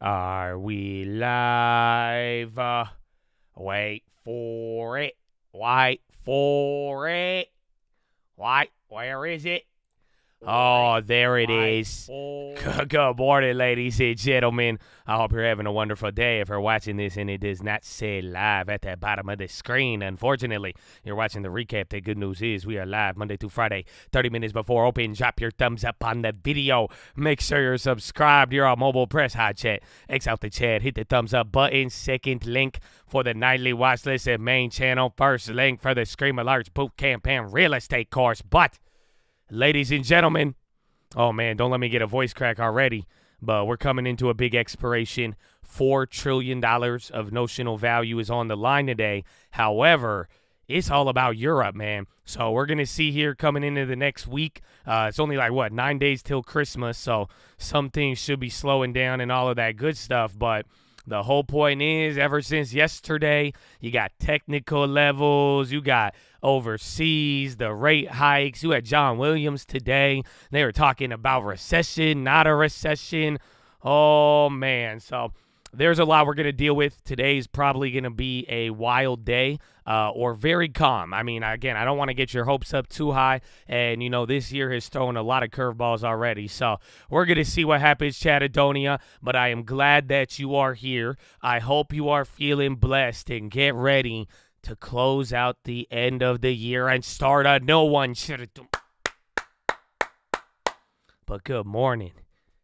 Are we live? Wait for it. Wait for it. Wait, where is it? Oh, there it is. Good morning, ladies and gentlemen. I hope you're having a wonderful day. If you're watching this and it does not say live at the bottom of the screen, unfortunately, you're watching the recap. The good news is we are live Monday through Friday, 30 minutes before open. Drop your thumbs up on the video. Make sure you're subscribed. You're on mobile. Press hot chat. X out the chat. Hit the thumbs up button. Second link for the nightly watch list and main channel. First link for the Scream Alerts boot camp and real estate course. But ladies and gentlemen, oh man, don't let me get a voice crack already, but we're coming into a big expiration. $4 trillion of notional value is on the line today. However, it's all about Europe, man. So we're going to see here coming into the next week. It's only like, 9 days till Christmas, so some things should be slowing down and all of that good stuff, but the whole point is, ever since yesterday, you got technical levels, you got overseas, the rate hikes. You had John Williams today. They were talking about recession, not a recession. Oh, man. So there's a lot we're going to deal with. Today's probably going to be a wild day or very calm. I mean, again, I don't want to get your hopes up too high. And, this year has thrown a lot of curveballs already. So we're going to see what happens, Chattadonia. But I am glad that you are here. I hope you are feeling blessed and get ready to close out the end of the year and start a new one. But good morning.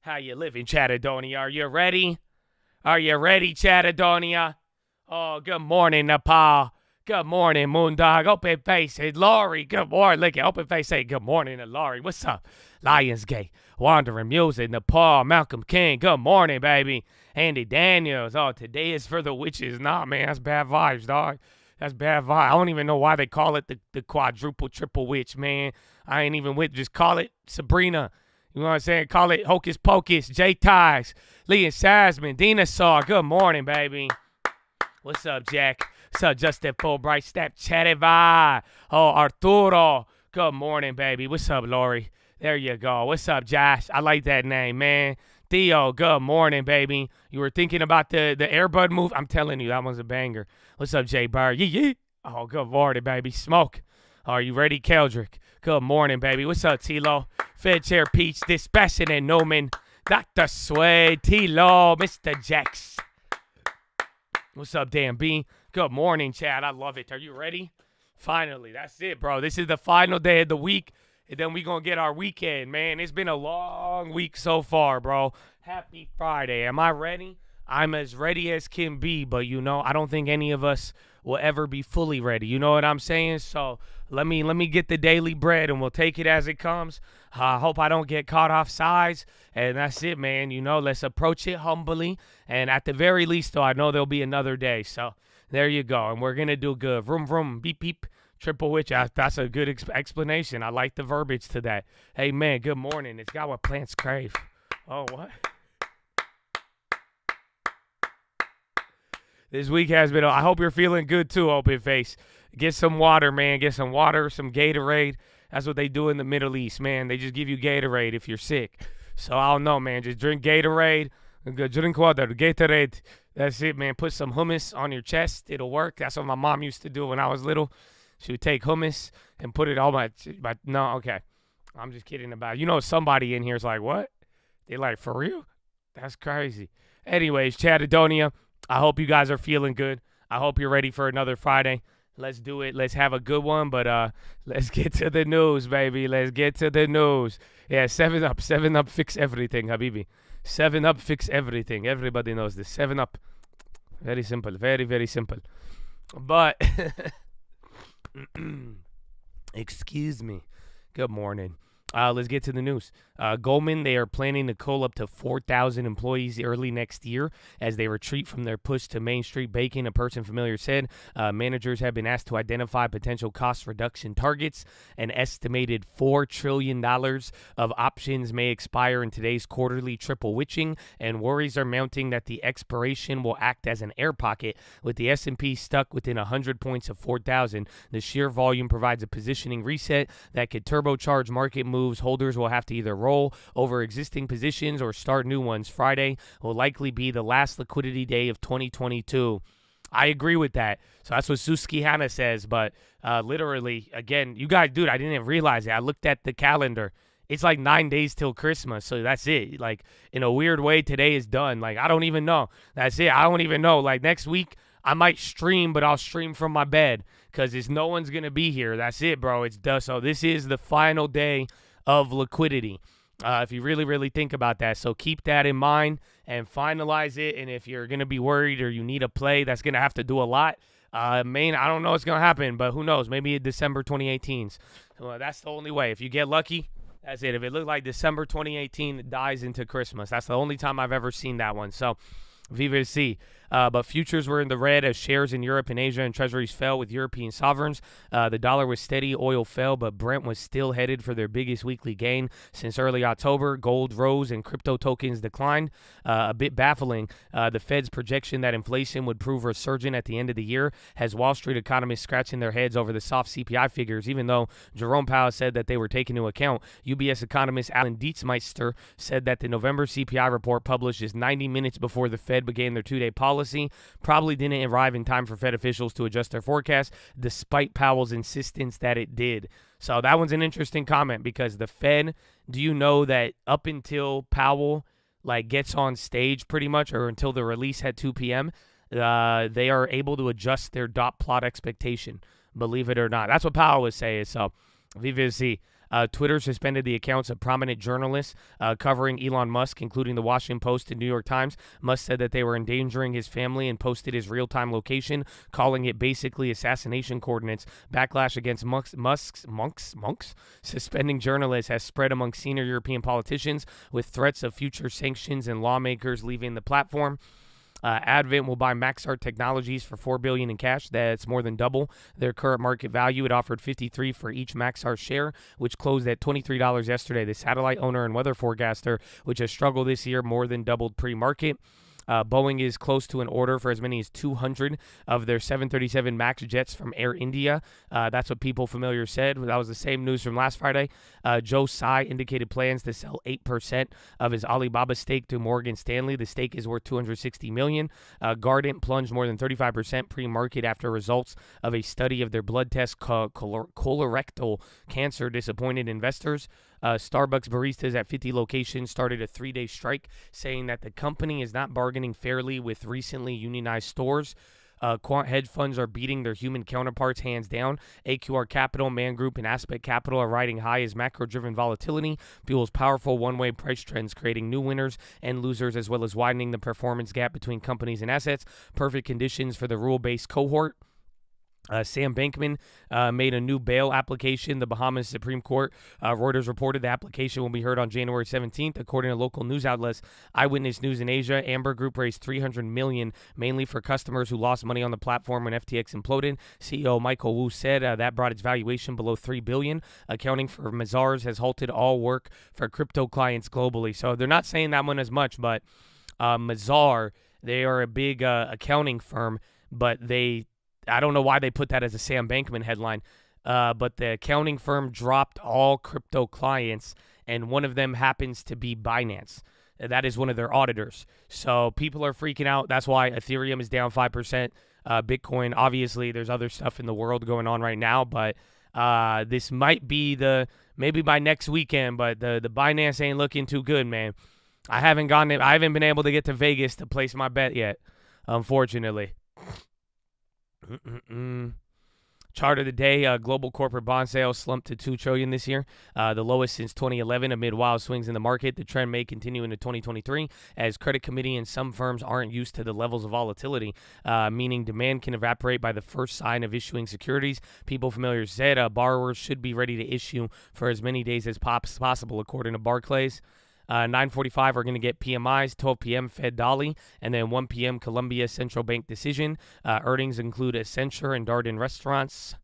How you living, Chattadonia? Are you ready? Are you ready, Chattadonia? Oh, good morning, Nepal. Good morning, Moondog. Open face. Hey, Laurie. Good morning. Look at open face. Say good morning to Laurie. What's up? Lionsgate. Wandering Music. Nepal. Malcolm King. Good morning, baby. Andy Daniels. Oh, today is for the witches. Nah, man. That's bad vibes, dog. That's bad vibe. I don't even know why they call it the quadruple triple witch, man. I ain't even with. Just call it Sabrina. You know what I'm saying? Call it Hocus Pocus, J-Ties, Lee and Sasman, Dina Saw. Good morning, baby. What's up, Jack? What's up, Justin Fulbright, Step Chateva? Oh, Arturo. Good morning, baby. What's up, Lori? There you go. What's up, Josh? I like that name, man. Theo, good morning, baby. You were thinking about the Airbud move? I'm telling you, that one's a banger. What's up, Jay Bird? Yeah. Oh, good morning, baby. Smoke. Are you ready, Keldrick? Good morning, baby. What's up, Tilo? Fed Chair Peach, Dispassionate Newman, Dr. Sway, Tilo, Mr. Jax. What's up, Dan B? Good morning, Chad. I love it. Are you ready? Finally, that's it, bro. This is the final day of the week, and then we going to get our weekend, man. It's been a long week so far, bro. Happy Friday. Am I ready? I'm as ready as can be, but, I don't think any of us will ever be fully ready. You know what I'm saying? So let me get the daily bread, and we'll take it as it comes. I hope I don't get caught off sides, and that's it, man. Let's approach it humbly, and at the very least, though, I know there'll be another day. So there you go, and we're going to do good. Vroom, vroom, beep, beep, triple witch. That's a good explanation. I like the verbiage to that. Hey, man, good morning. It's got what plants crave. Oh, what? This week has been, I hope you're feeling good too, open face. Get some water, man. Get some water, some Gatorade. That's what they do in the Middle East, man. They just give you Gatorade if you're sick. So I don't know, man. Just drink Gatorade. Drink water, Gatorade. That's it, man. Put some hummus on your chest. It'll work. That's what my mom used to do when I was little. She would take hummus and put it on my no, okay. I'm just kidding about it. Somebody in here is like, what? They're like, for real? That's crazy. Anyways, Chattadonia, I hope you guys are feeling good. I hope you're ready for another Friday. Let's do it. Let's have a good one, but let's get to the news, baby. Let's get to the news. Yeah, 7-Up. 7-Up fix everything, Habibi. 7-Up fix everything. Everybody knows this. 7-Up. Very simple. Very, very simple. But, excuse me. Good morning. Let's get to the news. Goldman, they are planning to cull up to 4,000 employees early next year as they retreat from their push to Main Street baking, a person familiar said. Managers have been asked to identify potential cost reduction targets. An estimated $4 trillion of options may expire in today's quarterly triple witching, and worries are mounting that the expiration will act as an air pocket. With the S&P stuck within 100 points of 4,000, the sheer volume provides a positioning reset that could turbocharge market moves, holders will have to either roll over existing positions or start new ones. Friday will likely be the last liquidity day of 2022. I agree with that. So that's what Suski Hannah says. But literally, again, you guys, dude, I didn't even realize it. I looked at the calendar. It's like 9 days till Christmas. So that's it. Like, in a weird way, today is done. Like, I don't even know. That's it. I don't even know. Like, next week, I might stream, but I'll stream from my bed because no one's going to be here. That's it, bro. It's done. So this is the final day of liquidity. If you really, really think about that. So keep that in mind and finalize it. And if you're going to be worried or you need a play, that's going to have to do a lot. I don't know what's going to happen, but who knows? Maybe December 2018s. So that's the only way. If you get lucky, that's it. If it looked like December 2018, it dies into Christmas. That's the only time I've ever seen that one. So vive see. But futures were in the red as shares in Europe and Asia and treasuries fell with European sovereigns. The dollar was steady, oil fell, but Brent was still headed for their biggest weekly gain since early October. Gold rose and crypto tokens declined. A bit baffling, the Fed's projection that inflation would prove resurgent at the end of the year has Wall Street economists scratching their heads over the soft CPI figures, even though Jerome Powell said that they were taken into account. UBS economist Alan Dietzmeister said that the November CPI report published just 90 minutes before the Fed began their two-day policy probably didn't arrive in time for Fed officials to adjust their forecast, despite Powell's insistence that it did. So that one's an interesting comment because the Fed, do you know that up until Powell gets on stage pretty much, or until the release at 2 p.m., they are able to adjust their dot plot expectation, believe it or not. That's what Powell was saying. So vive see. Twitter suspended the accounts of prominent journalists covering Elon Musk, including the Washington Post and New York Times. Musk said that they were endangering his family and posted his real-time location, calling it basically assassination coordinates. Backlash against Musk's suspending journalists has spread among senior European politicians, with threats of future sanctions and lawmakers leaving the platform. Advent will buy Maxar Technologies for $4 billion in cash. That's more than double their current market value. It offered $53 for each Maxar share, which closed at $23 yesterday. The satellite owner and weather forecaster, which has struggled this year, more than doubled pre-market. Boeing is close to an order for as many as 200 of their 737 MAX jets from Air India. That's what People Familiar said. That was the same news from last Friday. Joe Tsai indicated plans to sell 8% of his Alibaba stake to Morgan Stanley. The stake is worth $260 million. Guardant plunged more than 35% pre-market after results of a study of their blood test colorectal cancer disappointed investors. Starbucks baristas at 50 locations started a 3-day strike, saying that the company is not bargaining fairly with recently unionized stores. Quant hedge funds are beating their human counterparts hands down. AQR Capital, Man Group, and Aspect Capital are riding high as macro-driven volatility fuels powerful one-way price trends, creating new winners and losers, as well as widening the performance gap between companies and assets. Perfect conditions for the rule-based cohort. Sam Bankman made a new bail application. The Bahamas Supreme Court, Reuters reported the application will be heard on January 17th. According to local news outlets, Eyewitness News in Asia, Amber Group raised $300 million, mainly for customers who lost money on the platform when FTX imploded. CEO Michael Wu said that brought its valuation below $3 billion. Accounting for Mazars has halted all work for crypto clients globally. So they're not saying that one as much, but Mazar, they are a big accounting firm, but I don't know why they put that as a Sam Bankman headline, but the accounting firm dropped all crypto clients, and one of them happens to be Binance. That is one of their auditors. So people are freaking out. That's why Ethereum is down 5%. Bitcoin, obviously, there's other stuff in the world going on right now, but this might be maybe by next weekend, but the Binance ain't looking too good, man. I haven't been able to get to Vegas to place my bet yet, unfortunately. Chart of the day, global corporate bond sales slumped to $2 trillion this year, the lowest since 2011 amid wild swings in the market. The trend may continue into 2023 as credit committee and some firms aren't used to the levels of volatility, meaning demand can evaporate by the first sign of issuing securities. People Familiar said borrowers should be ready to issue for as many days as possible, according to Barclays. 9:45, we're going to get PMIs, 12 p.m. Fed Dolly, and then 1 p.m. Columbia Central Bank decision. Earnings include Accenture and Darden Restaurants.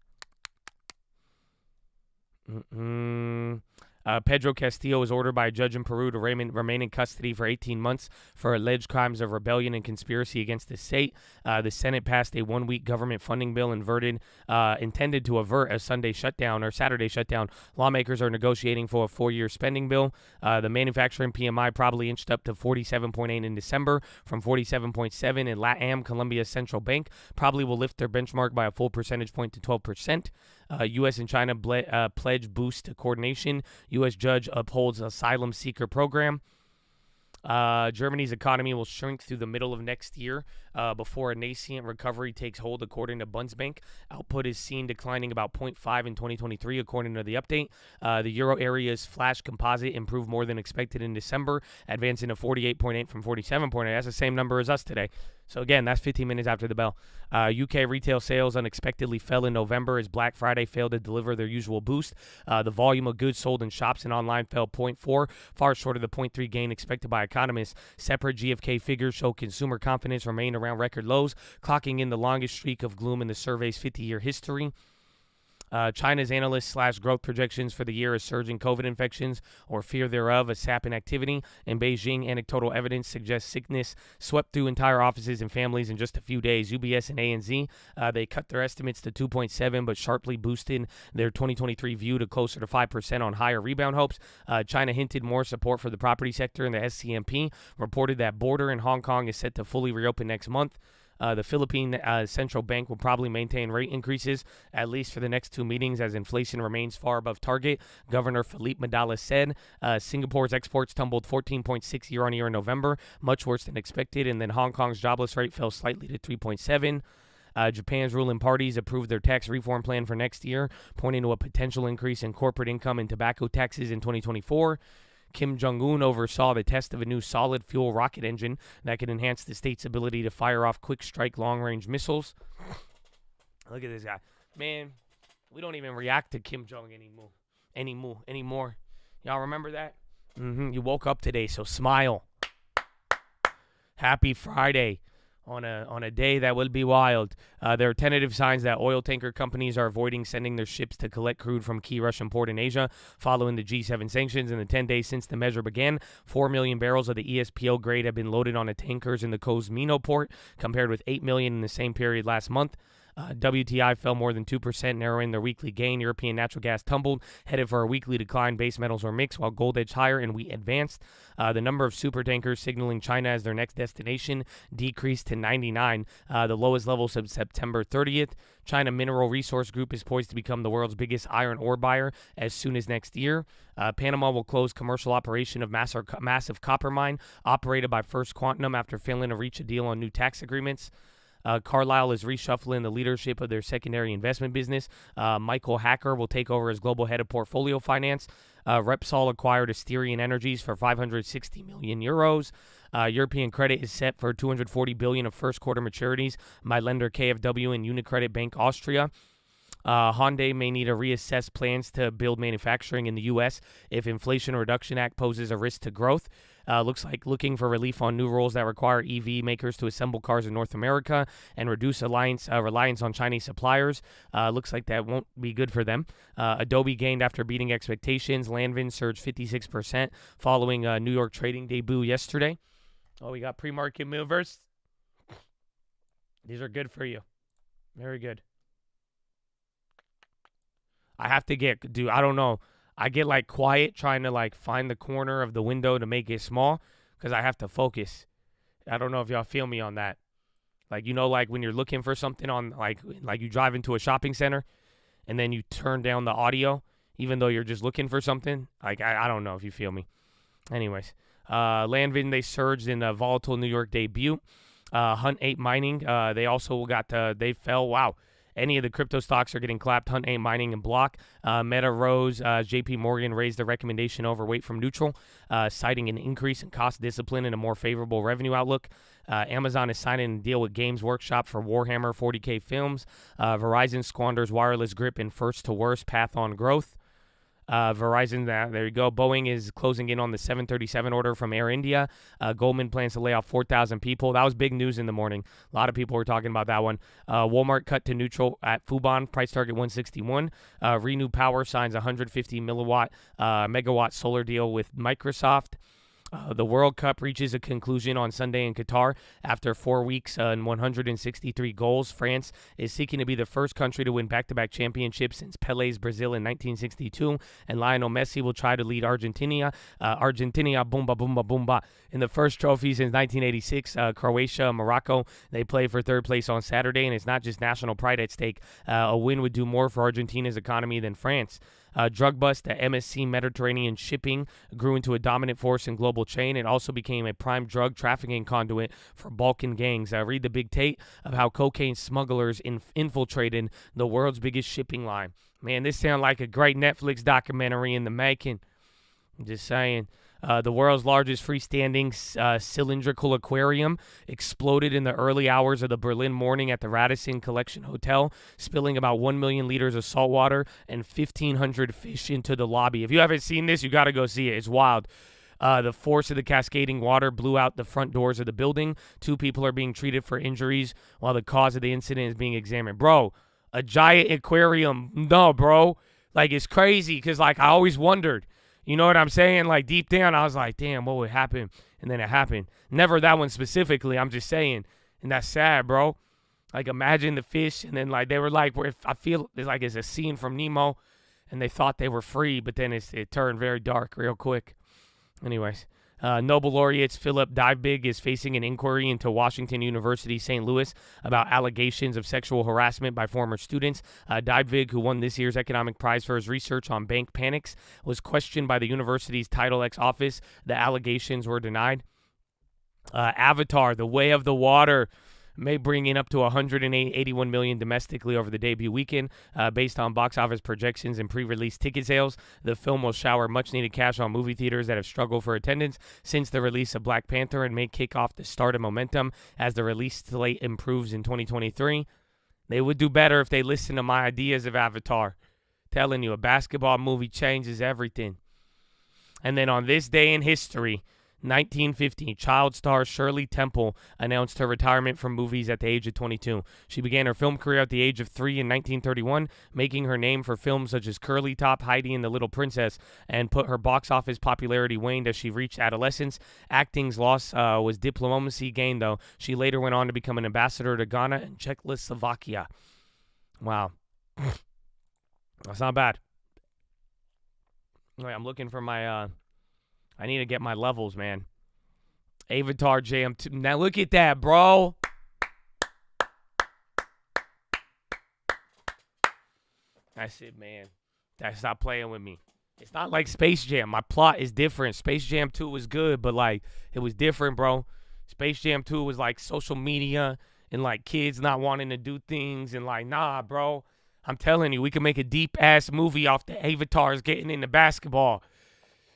Pedro Castillo was ordered by a judge in Peru to remain in custody for 18 months for alleged crimes of rebellion and conspiracy against the state. The Senate passed a one-week government funding bill intended to avert a Saturday shutdown. Lawmakers are negotiating for a 4-year spending bill. The manufacturing PMI probably inched up to 47.8 in December from 47.7, and LATAM, Colombia's central bank, probably will lift their benchmark by a full percentage point to 12%. U.S. and China pledge boost to coordination. U.S. judge upholds asylum seeker program. Germany's economy will shrink through the middle of next year before a nascent recovery takes hold, according to Bundesbank. Output is seen declining about 0.5 in 2023, according to the update. The euro area's flash composite improved more than expected in December, advancing to 48.8 from 47.8. That's the same number as us today. So, again, that's 15 minutes after the bell. UK retail sales unexpectedly fell in November as Black Friday failed to deliver their usual boost. The volume of goods sold in shops and online fell 0.4, far short of the 0.3 gain expected by economists. Separate GfK figures show consumer confidence remained around record lows, clocking in the longest streak of gloom in the survey's 50-year history. China's analyst/growth projections for the year as surging COVID infections or fear thereof a sap in activity. In Beijing, anecdotal evidence suggests sickness swept through entire offices and families in just a few days. UBS and ANZ, they cut their estimates to 2.7, but sharply boosted their 2023 view to closer to 5% on higher rebound hopes. China hinted more support for the property sector, and the SCMP reported that border in Hong Kong is set to fully reopen next month. The Philippine Central Bank will probably maintain rate increases, at least for the next 2 meetings, as inflation remains far above target. Governor Felipe Medalla said Singapore's exports tumbled 14.6 year-on-year in November, much worse than expected, and then Hong Kong's jobless rate fell slightly to 3.7. Japan's ruling parties approved their tax reform plan for next year, pointing to a potential increase in corporate income and tobacco taxes in 2024. Kim Jong-un oversaw the test of a new solid-fuel rocket engine that could enhance the state's ability to fire off quick-strike long-range missiles. Look at this guy. Man, we don't even react to Kim Jong anymore. Y'all remember that? You woke up today, so smile. Happy Friday. On a day that will be wild. There are tentative signs that oil tanker companies are avoiding sending their ships to collect crude from key Russian port in Asia following the G7 sanctions. In the 10 days since the measure began, 4 million barrels of the ESPO grade have been loaded onto tankers in the Kozmino port, compared with 8 million in the same period last month. WTI fell more than 2%, narrowing their weekly gain. European natural gas tumbled, headed for a weekly decline. Base metals were mixed, while gold edged higher and wheat advanced. The number of super tankers signaling China as their next destination decreased to 99, the lowest level since September 30th. China Mineral Resource Group is poised to become the world's biggest iron ore buyer as soon as next year. Panama will close commercial operation of massive copper mine operated by First Quantum after failing to reach a deal on new tax agreements. Carlyle is reshuffling the leadership of their secondary investment business. Michael Hacker will take over as global head of portfolio finance. Repsol acquired Asterion Energies for 560 million euros. European credit is set for 240 billion of first quarter maturities by lender KfW and Unicredit Bank Austria. Hyundai may need to reassess plans to build manufacturing in the U.S. if Inflation Reduction Act poses a risk to growth. Looks like looking for relief on new rules that require EV makers to assemble cars in North America and reduce reliance on Chinese suppliers. Looks like that won't be good for them. Adobe gained after beating expectations. Lanvin surged 56% following a New York trading debut yesterday. Oh, we got pre-market movers. These are good for you. Very good. I have to I don't know. I get like quiet trying to like find the corner of the window to make it small because I have to focus. I don't know if y'all feel me on that. Like, you know, like when you're looking for something on like you drive into a shopping center and then you turn down the audio even though you're just looking for something. Like, I don't know if you feel me. Anyways, Lanvin, they surged in a volatile New York debut. Hunt 8 Mining, they also they fell. Wow. Any of the crypto stocks are getting clapped. Hunt 8 Mining and Block. Meta rose. JP Morgan raised the recommendation overweight from neutral, citing an increase in cost discipline and a more favorable revenue outlook. Amazon is signing a deal with Games Workshop for Warhammer 40K films. Verizon squanders wireless grip in first to worst path on growth. Verizon, there you go. Boeing is closing in on the 737 order from Air India. Goldman plans to lay off 4,000 people. That was big news in the morning. A lot of people were talking about that one. Walmart cut to neutral at Fubon, price target 161. Renew Power signs 150 megawatt solar deal with Microsoft. The World Cup reaches a conclusion on Sunday in Qatar after 4 weeks and 163 goals. France is seeking to be the first country to win back-to-back championships since Pele's Brazil in 1962, and Lionel Messi will try to lead Argentina. Argentina, boomba, boomba, boomba. In the first trophy since 1986, Croatia, Morocco, they play for third place on Saturday, and it's not just national pride at stake. A win would do more for Argentina's economy than France. Drug bust at MSC Mediterranean Shipping grew into a dominant force in global chain. It also became a prime drug trafficking conduit for Balkan gangs. Read the big Tate of how cocaine smugglers infiltrated the world's biggest shipping line. Man, this sounds like a great Netflix documentary in the making. I'm just saying. The world's largest freestanding cylindrical aquarium exploded in the early hours of the Berlin morning at the Radisson Collection Hotel, spilling about 1 million liters of salt water and 1,500 fish into the lobby. If you haven't seen this, you got to go see it. It's wild. The force of the cascading water blew out the front doors of the building. 2 people are being treated for injuries while the cause of the incident is being examined. Bro, a giant aquarium. No, bro. Like, it's crazy because, like, I always wondered. You know what I'm saying? Like, deep down, I was like, damn, what would happen? And then it happened. Never that one specifically. I'm just saying. And that's sad, bro. Like, imagine the fish. And then, like, they were like, I feel it's like it's a scene from Nemo. And they thought they were free. But then it turned very dark real quick. Anyways. Nobel laureates Philip Dybvig is facing an inquiry into Washington University St. Louis about allegations of sexual harassment by former students. Dybvig, who won this year's economic prize for his research on bank panics, was questioned by the university's Title X office. The allegations were denied. Avatar, The Way of the Water, may bring in up to $181 million domestically over the debut weekend. Based on box office projections and pre-release ticket sales, the film will shower much-needed cash on movie theaters that have struggled for attendance since the release of Black Panther and may kick off the start of momentum as the release slate improves in 2023. They would do better if they listened to my ideas of Avatar. Telling you, a basketball movie changes everything. And then on this day in history, 1950, child star Shirley Temple announced her retirement from movies at the age of 22. She began her film career at the age of 3 in 1931, making her name for films such as Curly Top, Heidi and the Little Princess, and put her box office popularity waned as she reached adolescence. Acting's loss was diplomacy gain, though. She later went on to become an ambassador to Ghana and Czechoslovakia. Wow. That's not bad. Wait, I'm looking for my... I need to get my levels, man. Avatar Jam 2. Now look at that, bro. That's it, man. Stop playing with me. It's not like Space Jam. My plot is different. Space Jam 2 was good, but, like, it was different, bro. Space Jam 2 was, like, social media and, like, kids not wanting to do things and, like, nah, bro. I'm telling you, we can make a deep-ass movie off the avatars getting into basketball.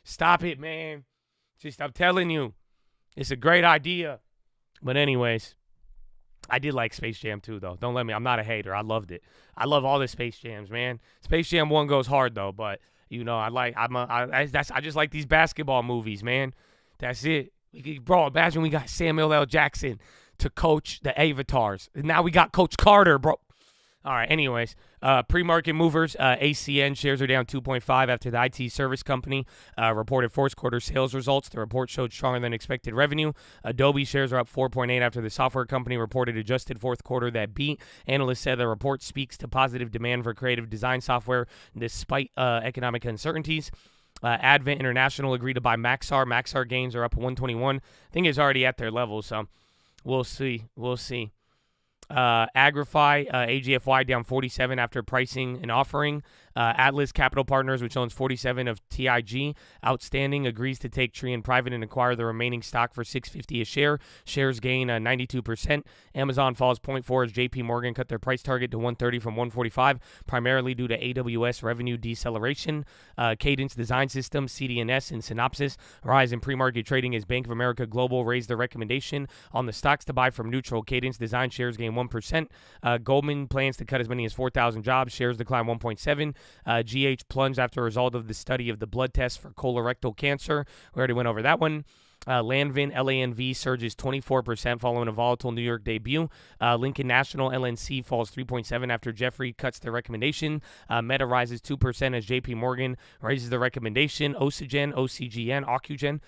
Stop it, man. I'm telling you, it's a great idea. But anyways, I did like Space Jam 2, though. Don't let me. I'm not a hater. I loved it. I love all the Space Jams, man. Space Jam 1 goes hard, though. But, you know, I just like these basketball movies, man. That's it. Bro, imagine we got Samuel L. Jackson to coach the Avatars. And now we got Coach Carter, bro. All right, anyways, pre-market movers, ACN shares are down 2.5 after the IT service company reported fourth quarter sales results. The report showed stronger than expected revenue. Adobe shares are up 4.8 after the software company reported adjusted fourth quarter that beat. Analysts said the report speaks to positive demand for creative design software despite economic uncertainties. Advent International agreed to buy Maxar. Maxar gains are up 121. I think it's already at their level, so we'll see. Agrify, AGFY down 47 after pricing and offering. Atlas Capital Partners, which owns 47 of TIG, outstanding, agrees to take Trillion private and acquire the remaining stock for $6.50 a share. Shares gain 92%. Amazon falls 0.4 as JP Morgan cut their price target to 130 from 145, primarily due to AWS revenue deceleration. Cadence Design Systems, CDNS, and Synopsys rise in pre-market trading as Bank of America Global raised their recommendation on the stocks to buy from neutral. Cadence Design shares gain 1%. Goldman plans to cut as many as 4,000 jobs. Shares decline 1.7. GH plunged after a result of the study of the blood test for colorectal cancer. We already went over that one. Lanvin, LANV, surges 24% following a volatile New York debut. Lincoln National, LNC, falls 3.7 after Jeffrey cuts their recommendation. Meta rises 2% as JP Morgan raises the recommendation. Oxygen, OCGN, Ocugen,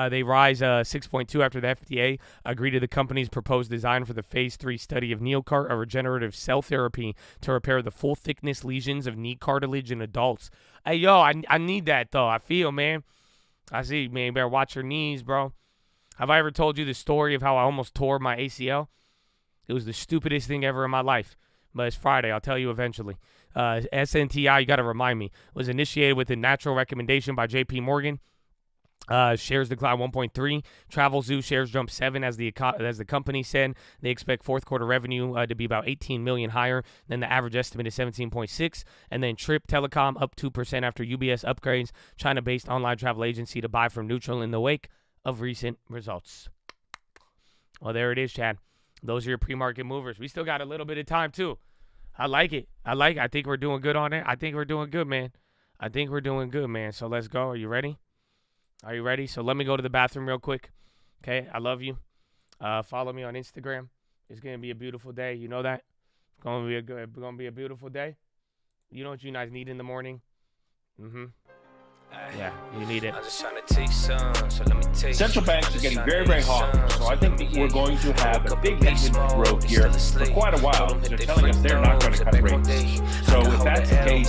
they rise 6.2 after the FDA agreed to the company's proposed design for the phase 3 study of NeoCart, a regenerative cell therapy to repair the full-thickness lesions of knee cartilage in adults. Hey, yo, I need that, though. I feel, man. I see, man. You better watch your knees, bro. Have I ever told you the story of how I almost tore my ACL? It was the stupidest thing ever in my life. But it's Friday. I'll tell you eventually. SNTI, you got to remind me, was initiated with a natural recommendation by JP Morgan. Shares decline 1.3. TravelZoo shares jump 7 as the company said. They expect fourth quarter revenue to be about 18 million higher than the average estimate is 17.6. And then Trip Telecom up 2% after UBS upgrades China-based online travel agency to buy from neutral in the wake of recent results. Well, there it is, Chad. Those are your pre-market movers. We still got a little bit of time too. I like it. I think we're doing good on it. I think we're doing good, man. So let's go. Are you ready? Are you ready? So let me go to the bathroom real quick. Okay, I love you. Follow me on Instagram. It's gonna be a beautiful day. You know that. It's gonna be a beautiful day. You know what you guys need in the morning? Yeah, you need it. Central banks are getting very, very hawkish, so I think that we're going to have a big headwind growth here for quite a while. They're telling us they're not going to cut rates. So if that's the case,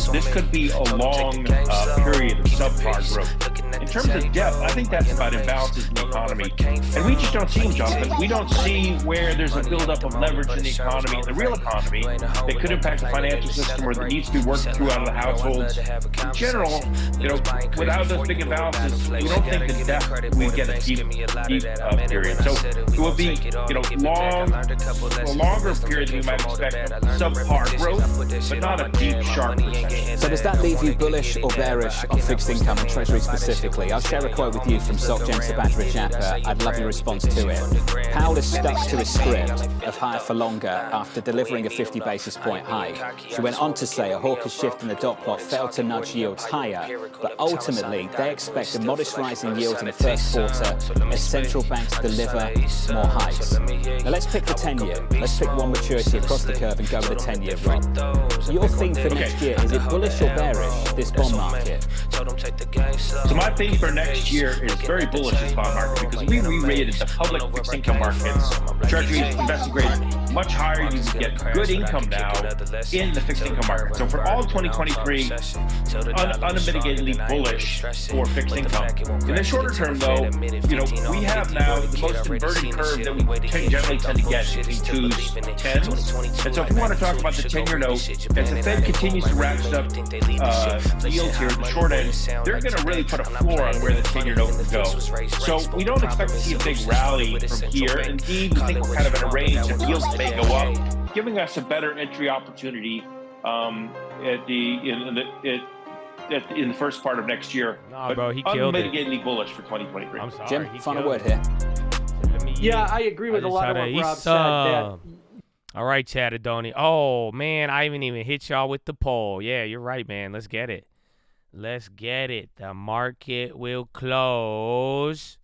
this could be a long period of subpar growth. In terms of depth, I think that's about imbalances in the economy. And we just don't see them, Jonathan. We don't see where there's a buildup of leverage in the economy, the real economy, that could impact the financial system or that needs to be worked through out of the households. In general, without those big imbalances, we don't think that depth we get a deep period. So it will be, a longer period than we might expect, subpar growth, but not a deep, sharp recession. So does that leave you bullish or bearish on fixed income and Treasury specifically? I'll share a quote with you from SocGen Sabadra Japa. I'd love your response to it. Powell is stuck to his script of higher for longer after delivering a 50 basis point hike. She went on to say a hawkish shift in the dot plot failed to nudge yields higher, but ultimately they expect a modest rise in yields in the first quarter as central banks deliver more hikes. Now let's pick the 10-year. Let's pick one maturity across the curve and go with the 10-year, Rob. Your theme for next year, is it bullish or bearish, this bond market? So my theme for next year is very bullish this bond market because we re-rated the public fixed income markets, Treasury investment grade, much higher. You can get good income now in the fixed income market. So for all of 2023, unmitigatedly bullish for fixed income. In the shorter term, though, we have now the most inverted curve that we generally tend to get between 2s and 10s. And so if we want to talk about the 10-year note, as the Fed continues to ratchet up yields here at the short end, they're going to really put a floor on where the 10-year note can go. So we don't expect to see a big rally from here. Indeed, we think we're kind of in a range of yields may go up, giving us a better entry opportunity in the first part of next year. Nah, bro, he killed it. Unmitigatedly bullish for 2023. I'm sorry. Jim, final word here. Yeah, I agree with a lot of what Rob said. All right, Chattadoni. Oh, man, I haven't even hit y'all with the poll. Yeah, you're right, man. Let's get it. The market will close.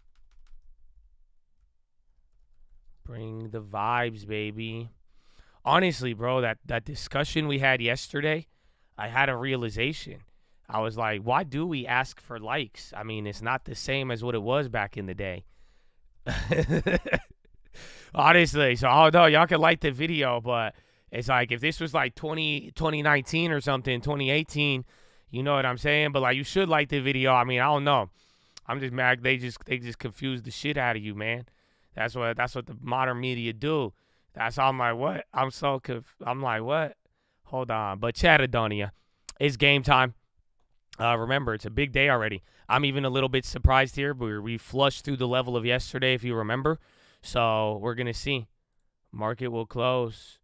Bring the vibes, baby. Honestly, bro, that discussion we had yesterday, I had a realization. I was like, why do we ask for likes? I mean, it's not the same as what it was back in the day. Honestly, so although y'all can like the video, but it's like if this was like 2019 or something, 2018, you know what I'm saying? But like you should like the video. I mean, I don't know. I'm just mad they just confuse the shit out of you, man. That's what the modern media do. That's all. I'm like, what? I'm like, what? Hold on. But Chattadonia, it's game time. Remember, it's a big day already. I'm even a little bit surprised here, but we flushed through the level of yesterday, if you remember. So we're going to see. Market will close.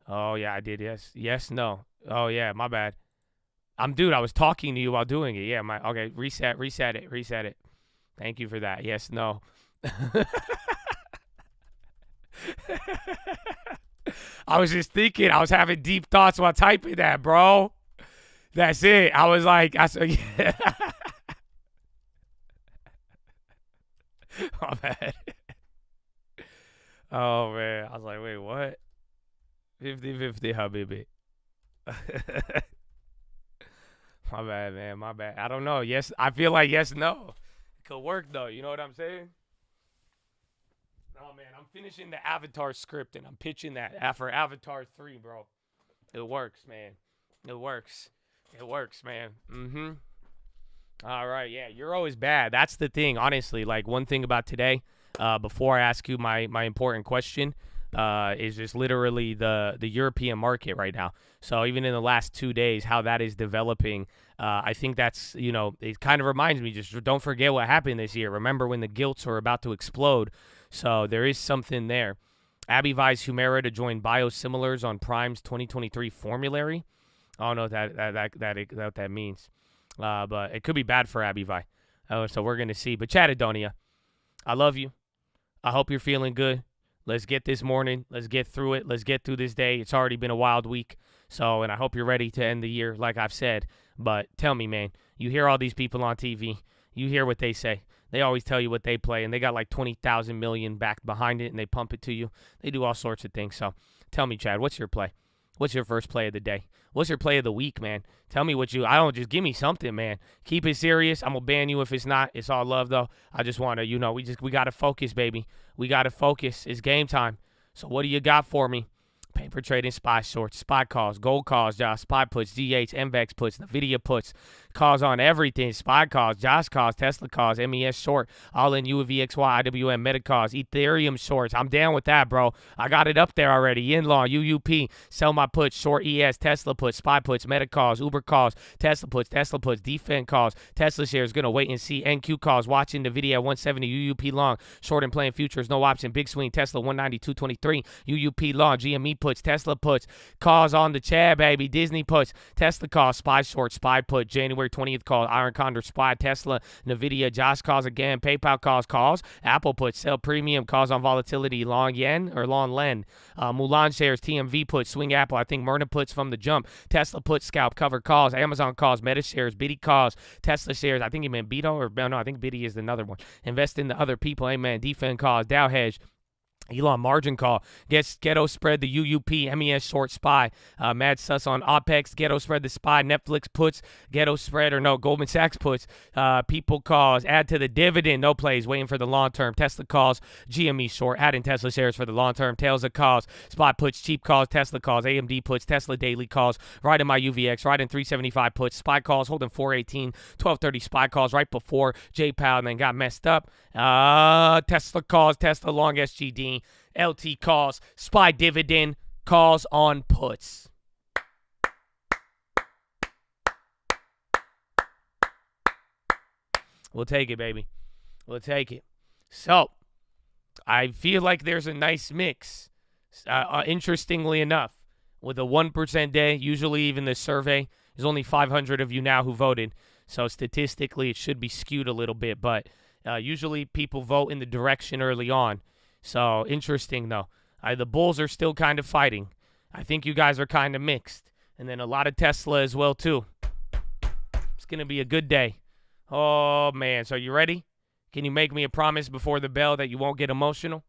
Oh, yeah, I did. Yes, no. Oh, yeah, my bad. I was talking to you while doing it. Yeah, okay, reset it. Thank you for that. Yes, no. I was just thinking. I was having deep thoughts while typing that, bro. That's it. I was like, yeah. My bad. Oh, man. I was like, wait, what? 50-50, Habibi. My bad, man. My bad. I don't know. Yes, I feel like yes, no. It could work, though. You know what I'm saying? Oh, man. I'm finishing the Avatar script, and I'm pitching that for Avatar 3, bro. It works, man. It works. It works, man. Mm-hmm. All right. Yeah, Euro is bad. That's the thing, honestly. Like, one thing about today, before I ask you my important question, is just literally the European market right now. So even in the last 2 days, how that is developing, I think that's, it kind of reminds me, just don't forget what happened this year. Remember when the gilts were about to explode. So there is something there. Advised Humira to join biosimilars on Prime's 2023 formulary. I don't know what that means, but it could be bad for Abivi. So we're going to see. But Chattadonia, I love you. I hope you're feeling good. Let's get this morning. Let's get through it. Let's get through this day. It's already been a wild week. So, and I hope you're ready to end the year, like I've said. But tell me, man, you hear all these people on TV. You hear what they say. They always tell you what they play, and they got like 20,000 million back behind it, and they pump it to you. They do all sorts of things. So tell me, Chad, what's your play? What's your first play of the day? What's your play of the week, man? Tell me I don't just give me something, man. Keep it serious. I'm going to ban you if it's not. It's all love, though. I just want to, we got to focus, baby. We got to focus. It's game time. So what do you got for me? Paper trading, spy shorts, spy calls, gold calls, Josh, spy puts, DH, MVEX puts, NVIDIA puts, calls on everything, spy calls, Josh calls, Tesla calls, MES short, all in UVXY, IWM, Meta calls, Ethereum shorts. I'm down with that, bro. I got it up there already. Inlaw, UUP, sell my puts, short ES, Tesla puts, spy puts, Meta calls, Uber calls, Tesla puts, defend calls, Tesla shares, gonna wait and see, NQ calls, watching NVIDIA at 170, UUP long, short and playing futures, no option, big swing, Tesla 190, 223, UUP long, GME puts, Tesla puts, calls on the Chad, baby, Disney puts, Tesla calls, spy short, spy put, January 20th calls, Iron Condor, spy, Tesla, NVIDIA, Josh calls again, PayPal calls, Apple puts, sell premium, calls on volatility, long yen or long len, Mulan shares, TMV puts, swing Apple, I think Myrna puts from the jump, Tesla puts, scalp cover calls, Amazon calls, Meta shares, Biddy calls, Tesla shares, I think he meant Beto, or no, I think Biddy is another one, invest in the other people, amen, defend calls, Dow hedge, Elon margin call, gets ghetto spread the UUP, MES short spy, mad sus on OPEX, ghetto spread the spy, Netflix puts, ghetto spread or no, Goldman Sachs puts, people calls, add to the dividend, no plays, waiting for the long term, Tesla calls, GME short, adding Tesla shares for the long term, tails of calls, spot puts, cheap calls, Tesla calls, AMD puts, Tesla daily calls, right in my UVX, right in 375 puts, spy calls, holding 418, 1230 spy calls right before JPAL and then got messed up, Tesla calls, Tesla long SGD, LT calls, SPY dividend, calls on puts. We'll take it, baby. We'll take it. So, I feel like there's a nice mix, interestingly enough, with a 1% day. Usually even the survey, there's only 500 of you now who voted. So, statistically, it should be skewed a little bit. But usually people vote in the direction early on. So, interesting, though. The Bulls are still kind of fighting. I think you guys are kind of mixed. And then a lot of Tesla as well, too. It's going to be a good day. Oh, man. So, you ready? Can you make me a promise before the bell that you won't get emotional?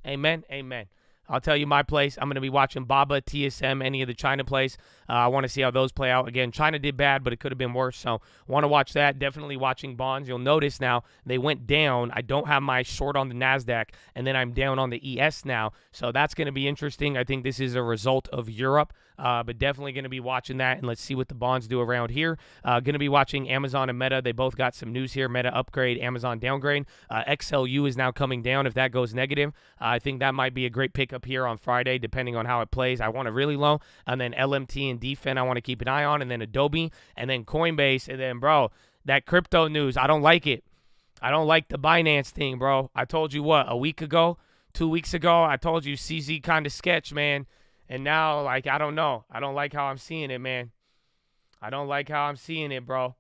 Amen? Amen. I'll tell you my place. I'm going to be watching Baba, TSM, any of the China plays. I want to see how those play out. Again, China did bad, but it could have been worse. So, want to watch that. Definitely watching bonds. You'll notice now they went down. I don't have my short on the NASDAQ, and then I'm down on the ES now. So, that's going to be interesting. I think this is a result of Europe, but definitely going to be watching that, and let's see what the bonds do around here. Going to be watching Amazon and Meta. They both got some news here. Meta upgrade, Amazon downgrade. XLU is now coming down. If that goes negative, I think that might be a great pickup here on Friday, depending on how it plays. I want it really low, and then LMT and DFIN I want to keep an eye on, and then Adobe, and then Coinbase, and then, bro, that crypto news, I don't like it. I don't like the Binance thing, bro. I told you what, a week ago, 2 weeks ago, I told you CZ kind of sketch, man, and now, like, I don't know. I don't like how I'm seeing it, man. I don't like how I'm seeing it, bro.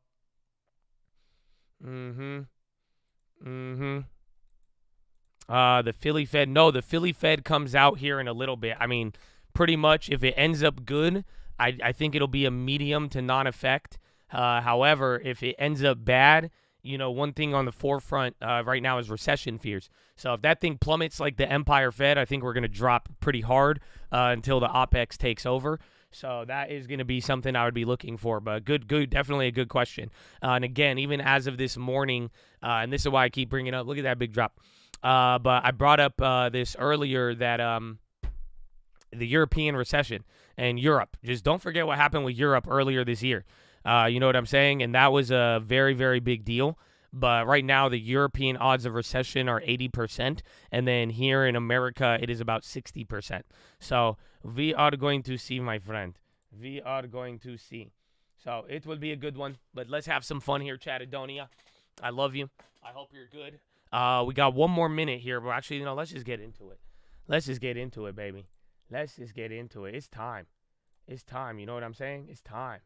The Philly Fed. No, the Philly Fed comes out here in a little bit. I mean, pretty much if it ends up good, I think it'll be a medium to non-effect. However, if it ends up bad, one thing on the forefront right now is recession fears. So if that thing plummets like the Empire Fed, I think we're going to drop pretty hard until the OPEX takes over. So that is going to be something I would be looking for. But good, definitely a good question. And again, even as of this morning, and this is why I keep bringing up, look at that big drop. But I brought up this earlier that the European recession and Europe. Just don't forget what happened with Europe earlier this year. You know what I'm saying? And that was a very, very big deal. But right now, the European odds of recession are 80%. And then here in America, it is about 60%. So we are going to see, my friend. We are going to see. So it will be a good one. But let's have some fun here, Chatadonia. I love you. I hope you're good. We got one more minute here. But actually, let's just get into it. Let's just get into it, baby. Let's just get into it. It's time. It's time. You know what I'm saying? It's time.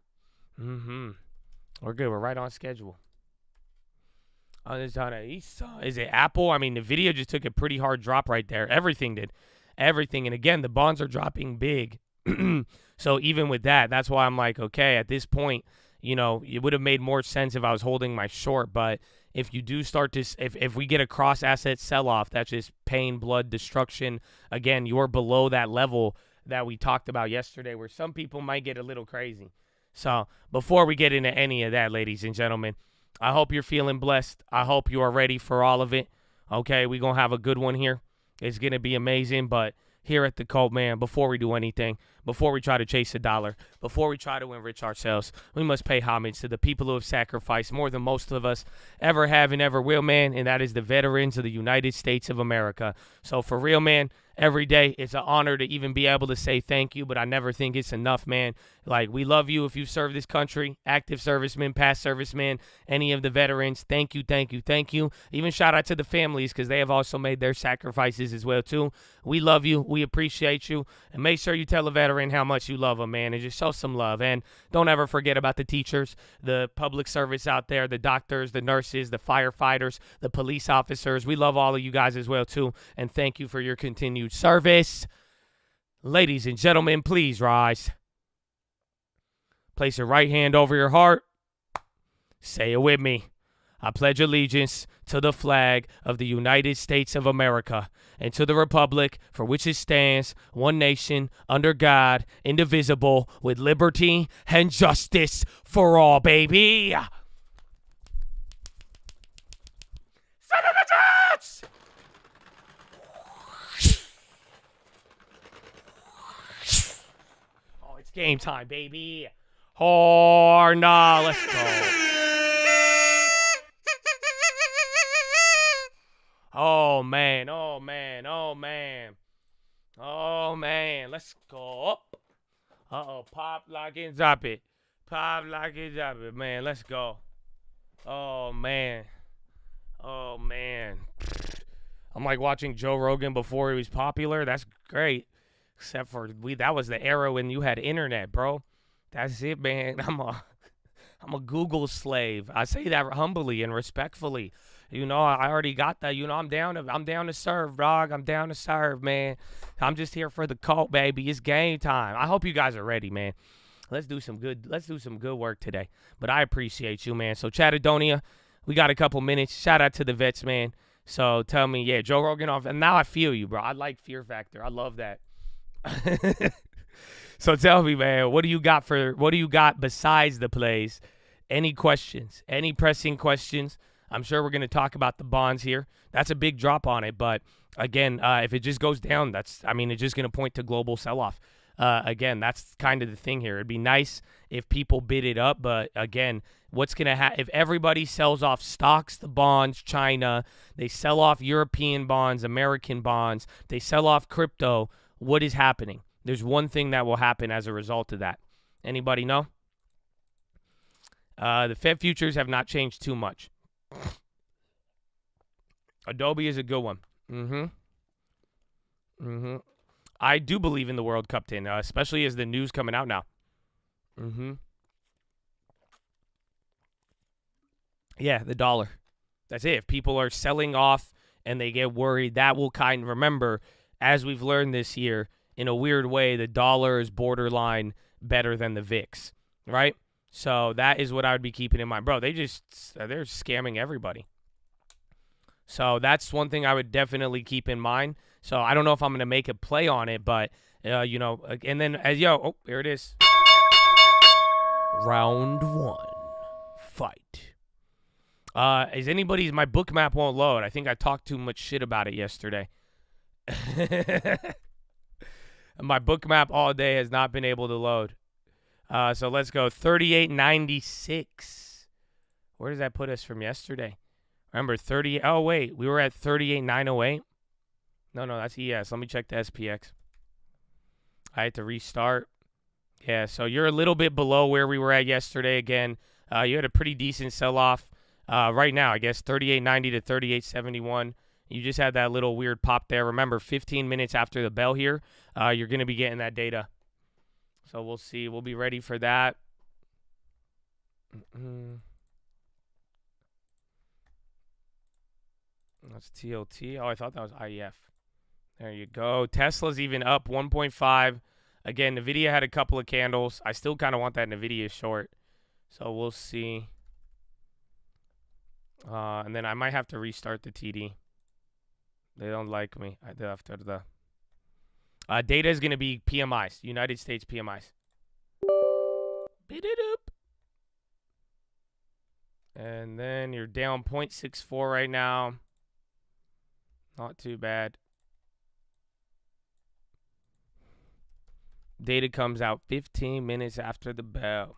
We're good. We're right on schedule. Is it Apple? I mean, the video just took a pretty hard drop right there. Everything did. Everything. And again, the bonds are dropping big. So even with that, that's why I'm like, okay, at this point, it would have made more sense if I was holding my short. But if you do start to, if we get a cross asset sell-off, that's just pain, blood, destruction. Again, you're below that level that we talked about yesterday where some people might get a little crazy. So before we get into any of that, ladies and gentlemen, I hope you're feeling blessed. I hope you are ready for all of it. Okay, we're going to have a good one here. It's going to be amazing. But here at the Cult, man, before we do anything, before we try to chase a dollar, before we try to enrich ourselves, we must pay homage to the people who have sacrificed more than most of us ever have and ever will, man, and that is the veterans of the United States of America. So for real, man, every day it's an honor to even be able to say thank you, but I never think it's enough, man. Like, we love you if you serve this country, active servicemen, past servicemen, any of the veterans. Thank you, thank you, thank you. Even shout out to the families because they have also made their sacrifices as well, too. We love you. We appreciate you. And make sure you tell a veteran how much you love them, man, and just show some love. And don't ever forget about the teachers, the public service out there, the doctors, the nurses, the firefighters, the police officers. We love all of you guys as well, too. And thank you for your continued service. Ladies and gentlemen, please rise. Place your right hand over your heart. Say it with me. I pledge allegiance to the flag of the United States of America and to the republic for which it stands, one nation, under God, indivisible, with liberty and justice for all, baby. Son of a Jets! Oh, it's game time, baby. Oh, nah, let's go. Oh, man, oh, man, oh, man. Oh, man, let's go up. Uh-oh, pop, lock, and drop it. Pop, lock, and drop it, man, let's go. Oh, man. Oh, man. I'm like watching Joe Rogan before he was popular. That's great. Except for that was the era when you had internet, bro. That's it, man. I'm a Google slave. I say that humbly and respectfully. I already got that. I'm down to serve, dog. I'm down to serve, man. I'm just here for the cult, baby. It's game time. I hope you guys are ready, man. Let's do some good work today. But I appreciate you, man. So Chatadonia, we got a couple minutes. Shout out to the vets, man. So tell me, yeah, Joe Rogan off. And now I feel you, bro. I like Fear Factor. I love that. So tell me, man, what do you got besides the plays? Any questions? Any pressing questions? I'm sure we're going to talk about the bonds here. That's a big drop on it. But again, if it just goes down, it's just going to point to global sell-off. Again, that's kind of the thing here. It'd be nice if people bid it up. But again, what's going to happen if everybody sells off stocks, the bonds, China, they sell off European bonds, American bonds, they sell off crypto, what is happening? There's one thing that will happen as a result of that. Anybody know? The Fed futures have not changed too much. Adobe is a good one. I do believe in the World Cup tin, especially as the news coming out now. Yeah, the dollar. That's it. If people are selling off and they get worried, that will kind of, remember, as we've learned this year, in a weird way, the dollar is borderline better than the VIX, right? So that is what I would be keeping in mind. Bro, they're scamming everybody. So that's one thing I would definitely keep in mind. So I don't know if I'm going to make a play on it, but, you know, and then, here it is. Round 1. Fight. My book map won't load. I think I talked too much shit about it yesterday. My book map all day has not been able to load. So let's go 38.96. Where does that put us from yesterday? Remember, oh, wait. We were at 38.908. No, that's ES. Let me check the SPX. I had to restart. Yeah, so you're a little bit below where we were at yesterday again. You had a pretty decent sell-off right now, I guess, 38.90 to 38.71. You just had that little weird pop there. Remember, 15 minutes after the bell here, you're going to be getting that data. So we'll see. We'll be ready for that. That's TLT. Oh, I thought that was IEF. There you go. Tesla's even up 1.5. Again, NVIDIA had a couple of candles. I still kind of want that NVIDIA short. So we'll see. And then I might have to restart the TD. They don't like me after the data is going to be PMIs, United States PMIs. Beat it up. And then you're down 0.64 right now. Not too bad. Data comes out 15 minutes after the bell.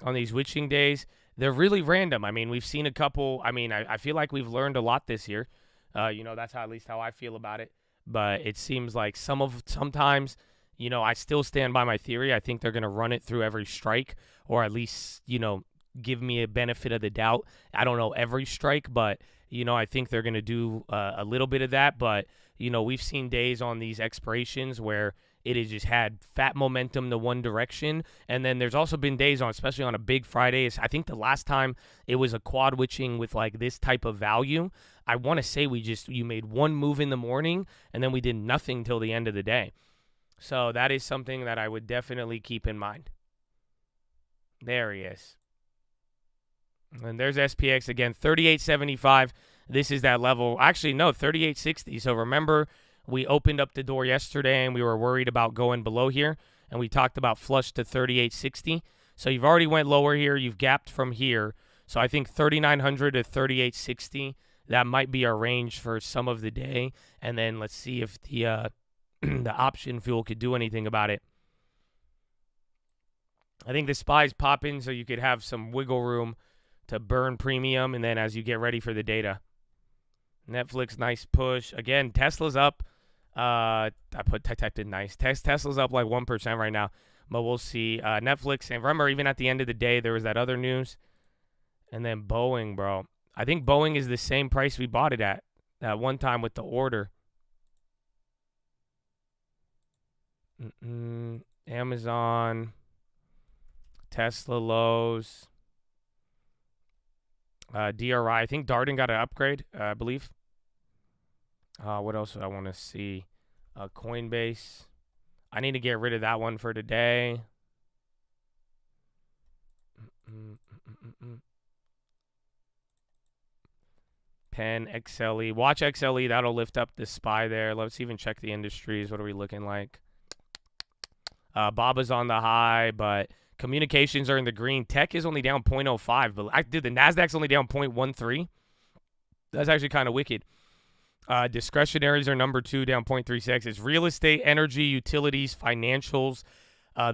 On these witching days, they're really random. I mean, we've seen a couple. I mean, I feel like we've learned a lot this year. You know, that's at least how I feel about it. But it seems like sometimes, you know, I still stand by my theory. I think they're going to run it through every strike, or at least, you know, give me a benefit of the doubt. I don't know every strike, but, you know, I think they're going to do a little bit of that. But, you know, we've seen days on these expirations where it has just had fat momentum to one direction. And then there's also been days on, especially on a big Friday. I think the last time it was a quad witching with like this type of value, I want to say you made one move in the morning and then we did nothing till the end of the day. So that is something that I would definitely keep in mind. There he is. And there's SPX again, 38.75. This is that level. Actually, no, 38.60. So remember, we opened up the door yesterday and we were worried about going below here. And we talked about flush to 38.60. So you've already went lower here. You've gapped from here. So I think 3,900 to 38.60, that might be our range for some of the day. And then let's see if the the option fuel could do anything about it. I think the SPY's popping so you could have some wiggle room to burn premium, and then as you get ready for the data. Netflix, nice push. Again, Tesla's up. I typed in nice. Tesla's up like 1% right now, but we'll see. Netflix, and remember, even at the end of the day, there was that other news. And then Boeing, bro. I think Boeing is the same price we bought it at that one time with the order. Amazon, Tesla lows. DRI, I think Darden got an upgrade, I believe. What else would I want to see? Coinbase. I need to get rid of that one for today. Pen, XLE. Watch XLE. That'll lift up the SPY there. Let's even check the industries. What are we looking like? Baba's on the high, but communications are in the green. Tech is only down 0.05, but the NASDAQ's only down 0.13. That's actually kind of wicked. Discretionaries are number 2, down 0.36. It's real estate, energy, utilities, financials.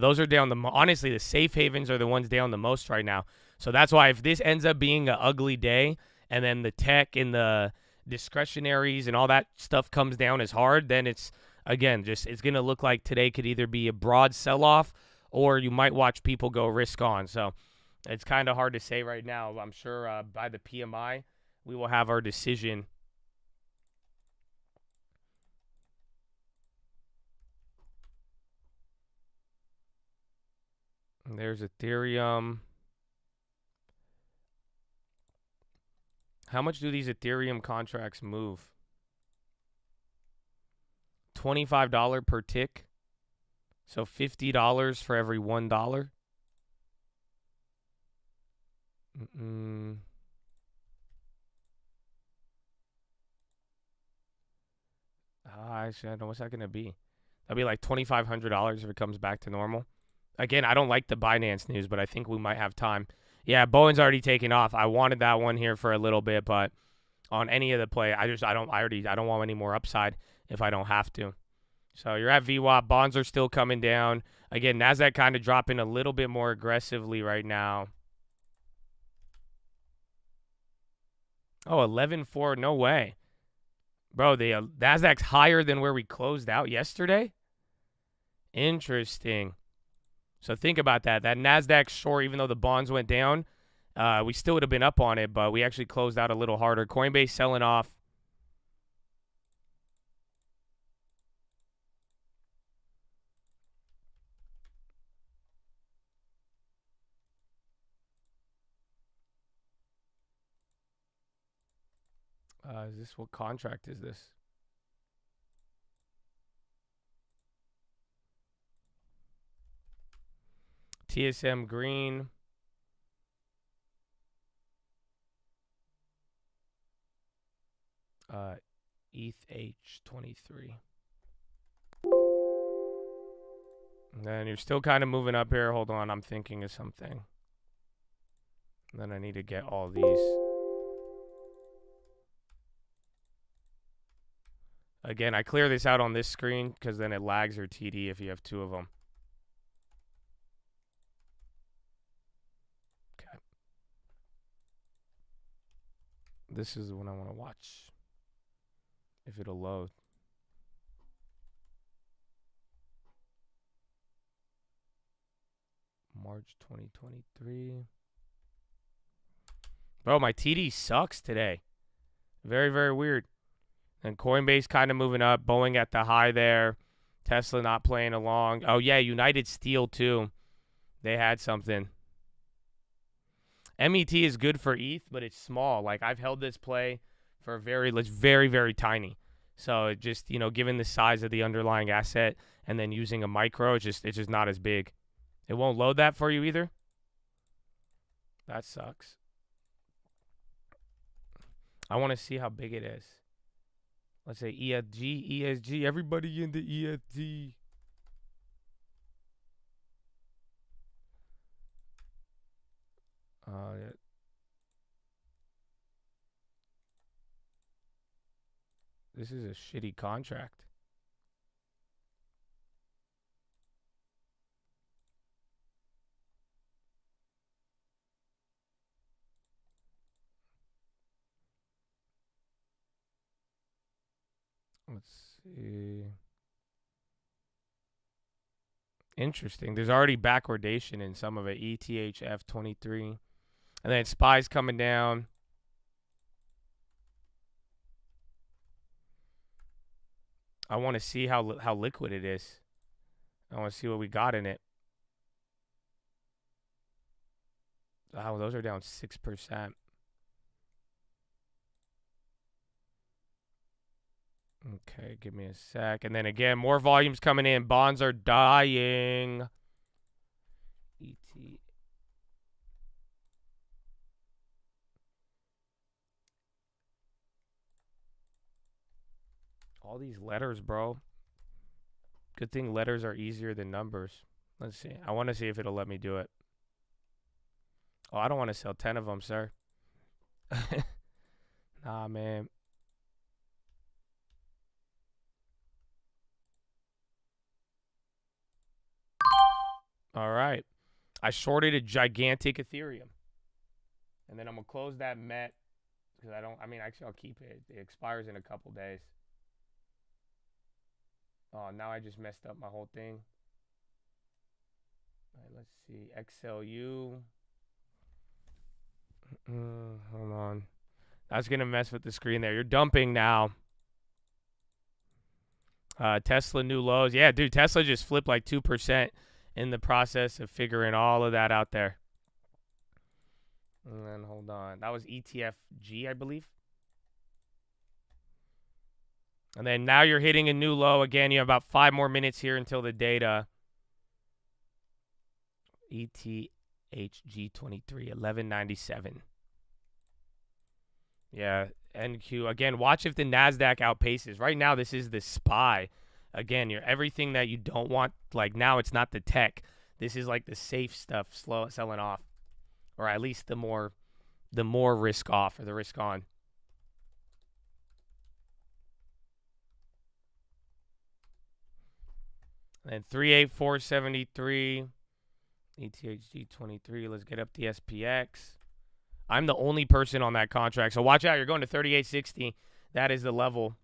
Those are down honestly, the safe havens are the ones down the most right now. So that's why if this ends up being an ugly day and then the tech and the discretionaries and all that stuff comes down as hard, then it's, again, it's going to look like today could either be a broad sell-off or you might watch people go risk on. So it's kind of hard to say right now. I'm sure by the PMI, we will have our decision. And there's Ethereum. How much do these Ethereum contracts move? $25 per tick. So $50 for every $1. Actually, I don't know. What's that going to be? That'll be like $2,500 if it comes back to normal. Again, I don't like the Binance news, but I think we might have time. Yeah, Bowen's already taken off. I wanted that one here for a little bit, but on any of the play, I don't want any more upside if I don't have to. So you're at VWAP. Bonds are still coming down. Again, NASDAQ kind of dropping a little bit more aggressively right now. Oh, 11.4. No way. Bro, the NASDAQ's higher than where we closed out yesterday? Interesting. So think about that. That NASDAQ short, even though the bonds went down, we still would have been up on it, but we actually closed out a little harder. Coinbase selling off. Is this what contract is this? TSM green. ETH H23. And then you're still kind of moving up here. Hold on, I'm thinking of something. And then I need to get all these. Again, I clear this out on this screen because then it lags your TD if you have two of them. Okay. This is the one I want to watch. If it'll load. March 2023. Bro, my TD sucks today. Very, very weird. And Coinbase kind of moving up. Boeing at the high there. Tesla not playing along. Oh, yeah, United Steel, too. They had something. MET is good for ETH, but it's small. Like, I've held this play for it's very, very tiny. So, it just, you know, given the size of the underlying asset and then using a micro, it's just not as big. It won't load that for you either? That sucks. I want to see how big it is. Let's say ESG, everybody in the ESG. Yeah. This is a shitty contract. Let's see. Interesting. There's already backwardation in some of it. ETHF 23. And then SPY's coming down. I want to see how liquid it is. I want to see what we got in it. Oh, those are down 6%. Okay, give me a sec. And then again, more volumes coming in. Bonds are dying. ET. All these letters, bro. Good thing letters are easier than numbers. Let's see. I want to see if it'll let me do it. Oh, I don't want to sell 10 of them, sir. Nah, man. All right. I shorted a gigantic Ethereum. And then I'm going to close that Met. Because actually, I'll keep it. It expires in a couple days. Oh, now I just messed up my whole thing. All right, let's see. XLU. Hold on. That's going to mess with the screen there. You're dumping now. Tesla new lows. Yeah, dude, Tesla just flipped like 2% in the process of figuring all of that out there. And then hold on. That was ETFG, I believe. And then now you're hitting a new low. Again, you have about 5 more minutes here until the data. ETHG23, 1197. Yeah, NQ. Again, watch if the NASDAQ outpaces. Right now, this is the SPY. Again, you're everything that you don't want. Like now, it's not the tech. This is like the safe stuff selling off. Or at least the more risk off or the risk on. And 38473. ETHG23. Let's get up the SPX. I'm the only person on that contract. So watch out. You're going to 3860. That is the level.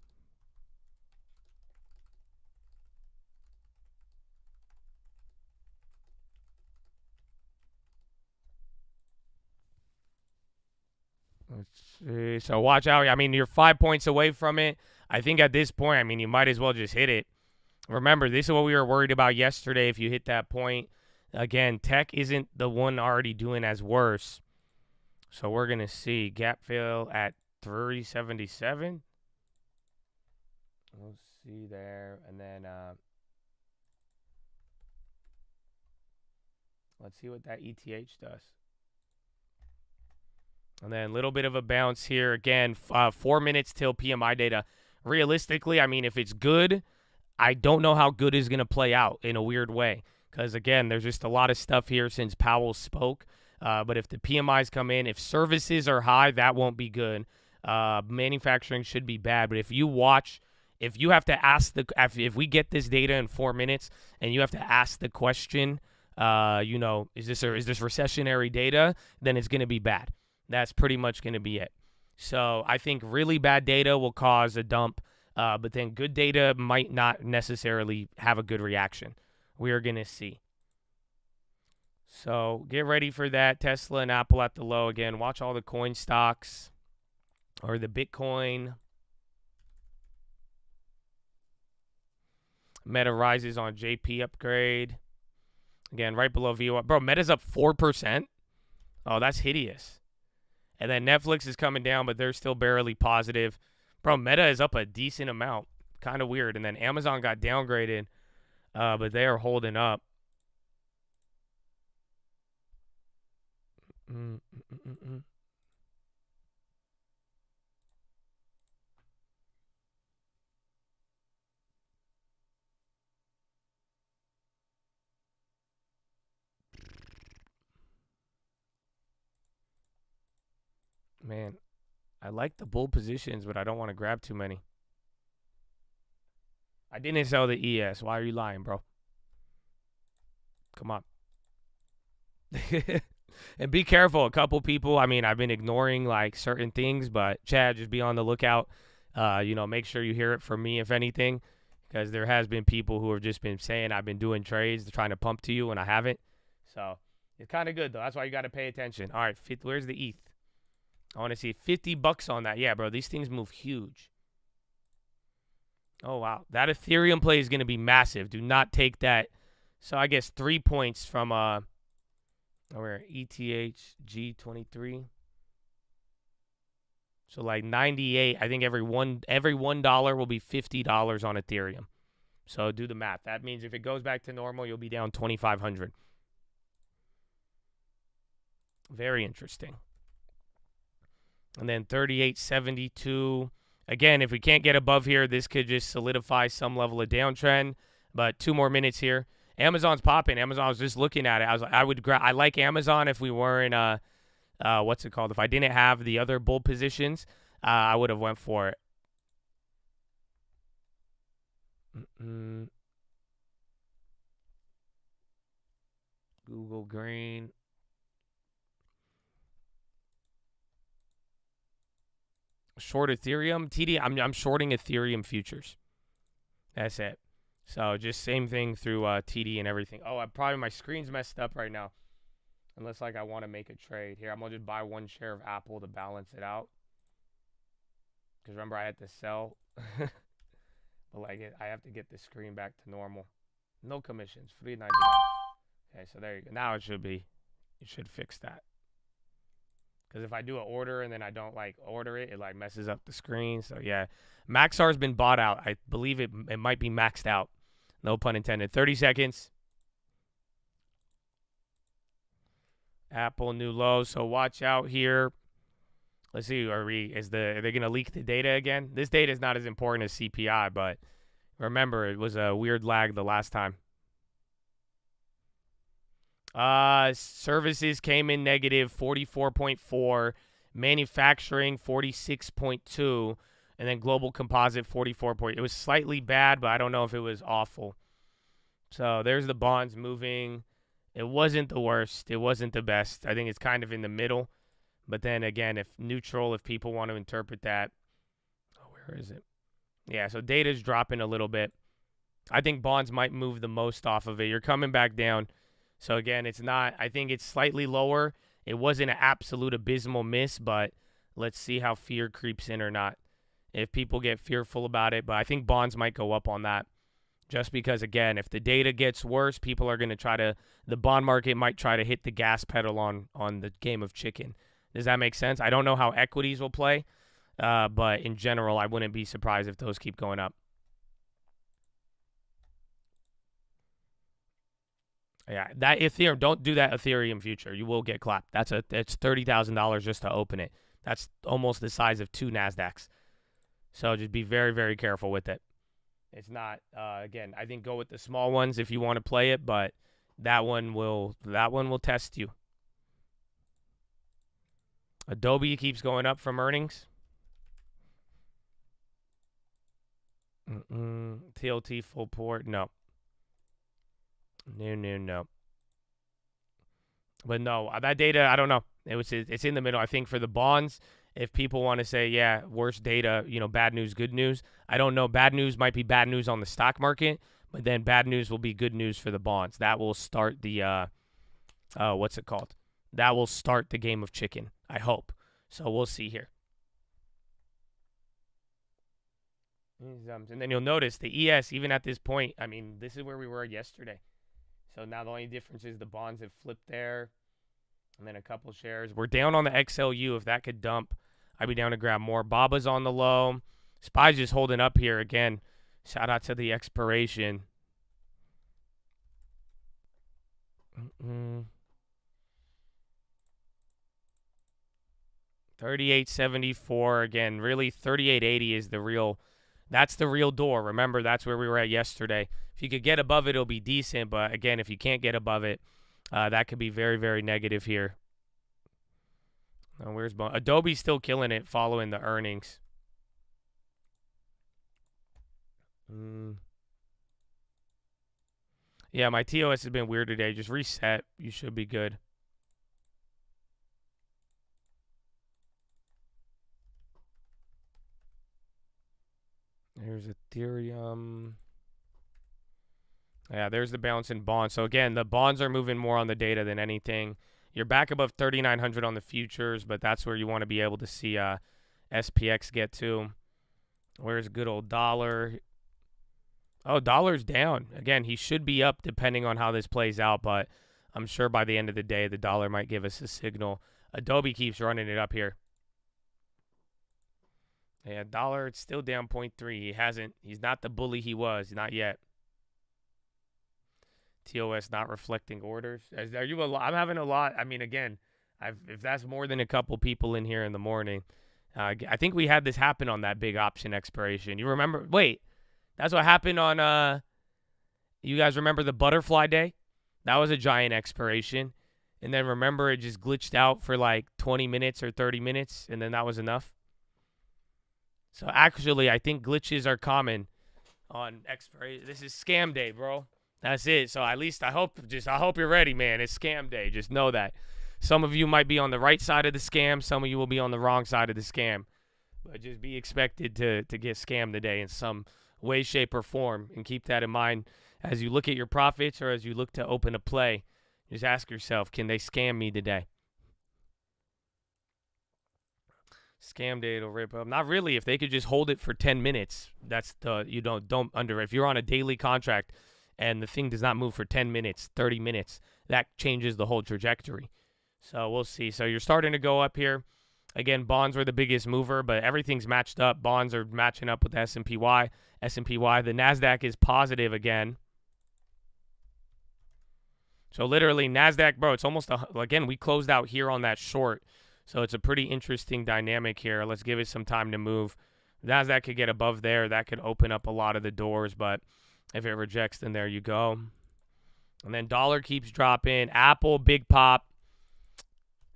Let's see. So watch out. I mean, you're 5 points away from it. I think at this point, I mean, you might as well just hit it. Remember, this is what we were worried about yesterday if you hit that point. Again, tech isn't the one already doing as worse. So we're going to see gap fill at 377. We'll see there. And then let's see what that ETH does. And then a little bit of a bounce here. Again, 4 minutes till PMI data. Realistically, I mean, if it's good, I don't know how good is going to play out in a weird way. Because, again, there's just a lot of stuff here since Powell spoke. But if the PMIs come in, if services are high, that won't be good. Manufacturing should be bad. But if you have to ask if we get this data in 4 minutes and you have to ask the question, is this recessionary data, then it's going to be bad. That's pretty much going to be it. So I think really bad data will cause a dump, but then good data might not necessarily have a good reaction. We are going to see. So get ready for that. Tesla and Apple at the low again. Watch all the coin stocks or the Bitcoin. Meta rises on JP upgrade. Again, right below VO. Bro, Meta's up 4%. Oh, that's hideous. And then Netflix is coming down, but they're still barely positive. Bro, Meta is up a decent amount. Kind of weird. And then Amazon got downgraded, but they are holding up. Man, I like the bull positions, but I don't want to grab too many. I didn't sell the ES. Why are you lying, bro? Come on. And be careful. A couple people, I mean, I've been ignoring like certain things, but Chad, just be on the lookout. Make sure you hear it from me, if anything, because there has been people who have just been saying I've been doing trades, trying to pump to you, and I haven't. So it's kind of good, though. That's why you got to pay attention. All right, where's the ETH? I want to see $50 on that. Yeah, bro, these things move huge. Oh, wow. That Ethereum play is going to be massive. Do not take that. So I guess 3 points from ETHG23. So like 98. I think every $1 will be $50 on Ethereum. So do the math. That means if it goes back to normal, you'll be down 2,500. Very interesting. And then 3872. Again, if we can't get above here, this could just solidify some level of downtrend. But 2 more minutes here. Amazon's popping. Amazon, I was just looking at it. I like Amazon if we weren't what's it called? If I didn't have the other bull positions, I would have went for it. Google green. Short Ethereum. TD, I'm shorting Ethereum futures. That's it. So just same thing through TD and everything. Oh, my screen's messed up right now. Unless like I want to make a trade. Here, I'm going to just buy 1 share of Apple to balance it out. Because remember, I had to sell. But I have to get the screen back to normal. No commissions. $3.99. Okay, so there you go. Now it should fix that. Because if I do an order and then I don't like order it, it like messes up the screen. So yeah, Maxar's been bought out. I believe it might be maxed out. No pun intended. 30 seconds. Apple new low. So watch out here. Let's see. Are they gonna leak the data again? This data is not as important as CPI, but remember it was a weird lag the last time. Services came in negative 44.4, manufacturing 46.2, and then global composite 44. It was slightly bad, but I don't know if it was awful. So there's the bonds moving. It wasn't the worst. It wasn't the best. I think it's kind of in the middle. But then again, if neutral, if people want to interpret that. Oh, where is it? Yeah, so data's dropping a little bit. I think bonds might move the most off of it. You're coming back down. So again, it's not, I think it's slightly lower. It wasn't an absolute abysmal miss, but let's see how fear creeps in or not. If people get fearful about it, but I think bonds might go up on that. Just because, again, if the data gets worse, people are going to the bond market might try to hit the gas pedal on the game of chicken. Does that make sense? I don't know how equities will play, but in general, I wouldn't be surprised if those keep going up. Yeah, that Ethereum, don't do that Ethereum future. You will get clapped. It's $30,000 just to open it. That's almost the size of 2 NASDAQs. So just be very, very careful with it. It's not, again, I think go with the small ones if you want to play it, but that one will test you. Adobe keeps going up from earnings. TLT full port, no. No. But no, that data, I don't know. It's in the middle. I think for the bonds, if people want to say, yeah, worse data, bad news, good news. I don't know. Bad news might be bad news on the stock market, but then bad news will be good news for the bonds. That will start the, what's it called? That will start the game of chicken, I hope. So we'll see here. And then you'll notice the ES, even at this point, I mean, this is where we were yesterday. So now the only difference is the bonds have flipped there. And then a couple shares. We're down on the XLU. If that could dump, I'd be down to grab more. Baba's on the low. SPY's just holding up here again. Shout out to the expiration. 38.74 again. Really, 38.80 is the real. That's the real door. Remember, that's where we were at yesterday. If you could get above it, it'll be decent. But again, if you can't get above it, that could be very, very negative here. Where's Adobe's still killing it following the earnings. Yeah, my TOS has been weird today. Just reset. You should be good. There's Ethereum. Yeah, there's the bounce in bonds. So again, the bonds are moving more on the data than anything. You're back above 3,900 on the futures, but that's where you want to be able to see SPX get to. Where's good old dollar? Oh, dollar's down. Again, he should be up depending on how this plays out, but I'm sure by the end of the day, the dollar might give us a signal. Adobe keeps running it up here. Yeah, dollar, it's still down 0.3. He's not the bully he was, not yet. TOS not reflecting orders. Are you I'm having a lot. I mean, again, if that's more than a couple people in here in the morning, I think we had this happen on that big option expiration. You remember? Wait, that's what happened on, you guys remember the butterfly day? That was a giant expiration. And then remember it just glitched out for like 20 minutes or 30 minutes, and then that was enough. So actually, I think glitches are common on expiration. This is scam day, bro. That's it. So at least I hope you're ready, man. It's scam day. Just know that. Some of you might be on the right side of the scam. Some of you will be on the wrong side of the scam. But just be expected to get scammed today in some way, shape, or form. And keep that in mind as you look at your profits or as you look to open a play. Just ask yourself, can they scam me today? Scam day, it'll rip up. Not really. If they could just hold it for 10 minutes, that's if you're on a daily contract and the thing does not move for 10 minutes, 30 minutes, that changes the whole trajectory. So we'll see. So you're starting to go up here. Again, bonds were the biggest mover, but everything's matched up. Bonds are matching up with the S&P/Y. S&P/Y. The NASDAQ is positive again. So literally, NASDAQ, bro, it's almost, again, we closed out here on that short. So it's a pretty interesting dynamic here. Let's give it some time to move. NASDAQ could get above there. That could open up a lot of the doors, but if it rejects, then there you go. And then dollar keeps dropping. Apple, big pop.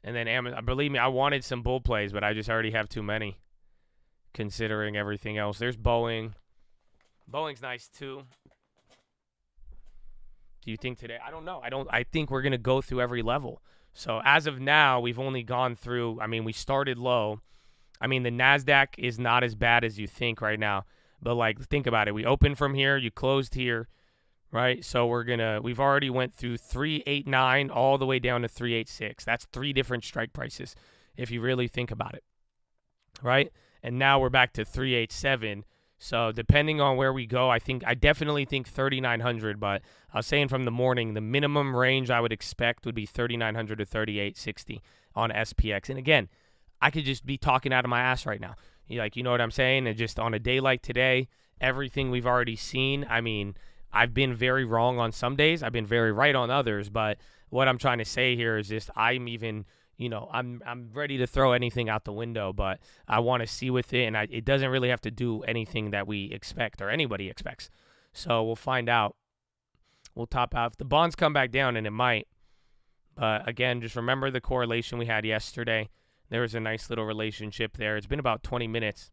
And then Amazon. Believe me, I wanted some bull plays, but I just already have too many considering everything else. There's Boeing. Boeing's nice too. Do you think today? I don't know. I think we're going to go through every level. So as of now, we've only gone through, we started low. The NASDAQ is not as bad as you think right now. But like, think about it. We opened from here, you closed here, right? So we've already went through 389 all the way down to 386. That's 3 different strike prices if you really think about it, right? And now we're back to 387. So depending on where we go, I definitely think 3,900. But I was saying from the morning, the minimum range I would expect would be 3,900 to 3,860 on SPX. And again, I could just be talking out of my ass right now. You know what I'm saying? And just on a day like today, everything we've already seen, I've been very wrong on some days. I've been very right on others. But what I'm trying to say here is just I'm ready to throw anything out the window, but I want to see with it, and it doesn't really have to do anything that we expect or anybody expects. So we'll find out. We'll top out. If the bonds come back down, and it might, but again, just remember the correlation we had yesterday. There was a nice little relationship there. It's been about 20 minutes.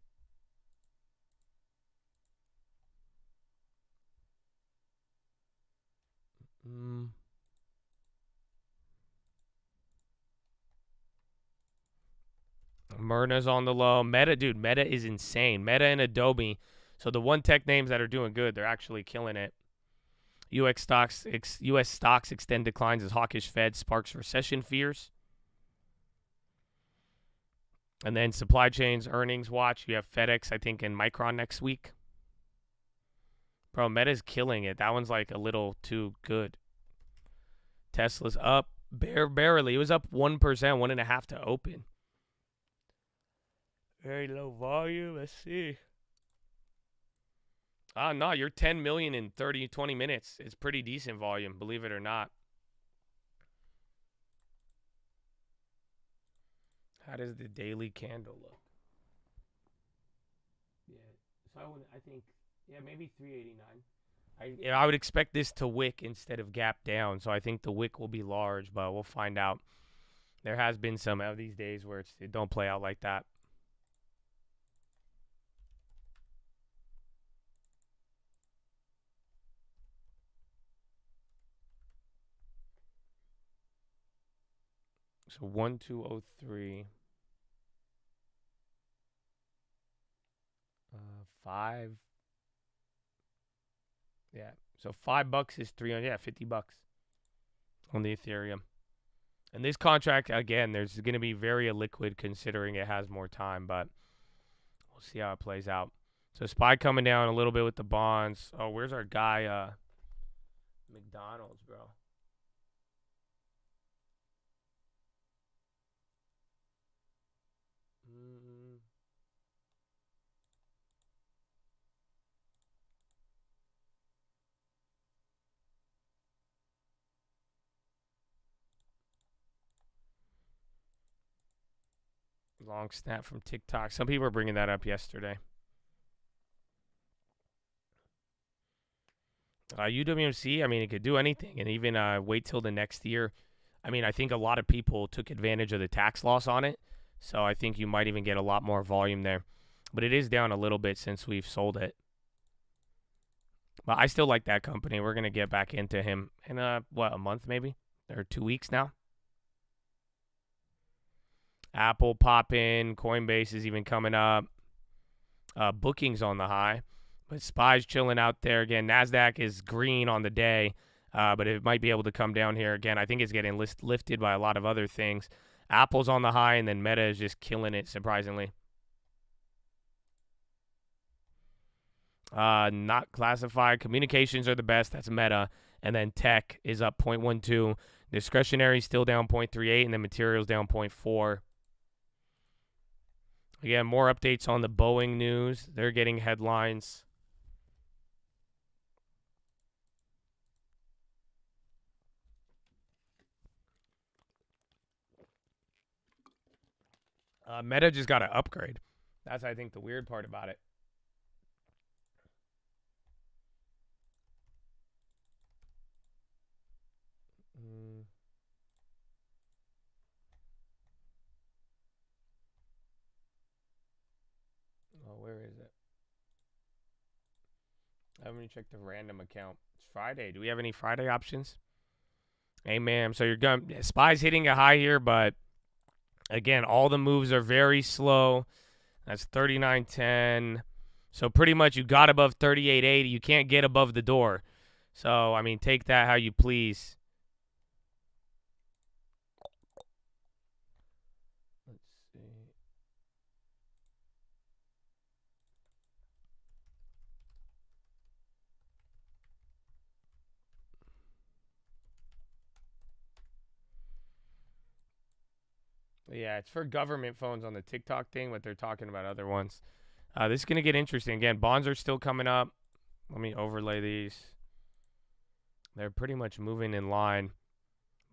Myrna's on the low. Meta is insane. Meta and Adobe. So the one tech names that are doing good, they're actually killing it. U.S. stocks extend declines as hawkish Fed sparks recession fears. And then supply chains, earnings watch. You have FedEx, I think, and Micron next week. Bro, Meta's killing it. That one's like a little too good. Tesla's up barely. It was up 1%, 1.5% to open. Very low volume. Let's see. No, you're 10 million in 20 minutes. It's pretty decent volume, believe it or not. How does the daily candle look? Yeah, so I think maybe 389. I would expect this to wick instead of gap down, so I think the wick will be large, but we'll find out. There has been some of these days where it don't play out like that. So 1203. 5. Yeah. So $5 is 300. Yeah, $50 on the Ethereum. And this contract, again, there's going to be very illiquid considering it has more time, but we'll see how it plays out. So SPY coming down a little bit with the bonds. Oh, where's our guy? McDonald's, bro. Long snap from TikTok. Some people were bringing that up yesterday. UWMC, it could do anything. And even wait till the next year. I think a lot of people took advantage of the tax loss on it. So I think you might even get a lot more volume there. But it is down a little bit since we've sold it. But I still like that company. We're going to get back into him in, a month maybe? Or 2 weeks now. Apple popping. Coinbase is even coming up. Bookings on the high. But SPY's chilling out there. Again, NASDAQ is green on the day. But it might be able to come down here. Again, I think it's getting lifted by a lot of other things. Apple's on the high, and then Meta is just killing it, surprisingly. Not classified. Communications are the best. That's Meta. And then tech is up 0.12. Discretionary still down 0.38, and then materials down 0.4. Again, more updates on the Boeing news. They're getting headlines. Meta just got an upgrade. That's, I think, the weird part about it. Oh, where is it? I haven't checked the random account. It's Friday. Do we have any Friday options? Hey, ma'am. So you're going. SPY's hitting a high here, but again, all the moves are very slow. That's 39.10. So pretty much you got above 38.80. You can't get above the door. So, I mean, take that how you please. Let's see. Yeah, it's for government phones on the TikTok thing, but they're talking about other ones. This is going to get interesting. Again, bonds are still coming up. Let me overlay these. They're pretty much moving in line.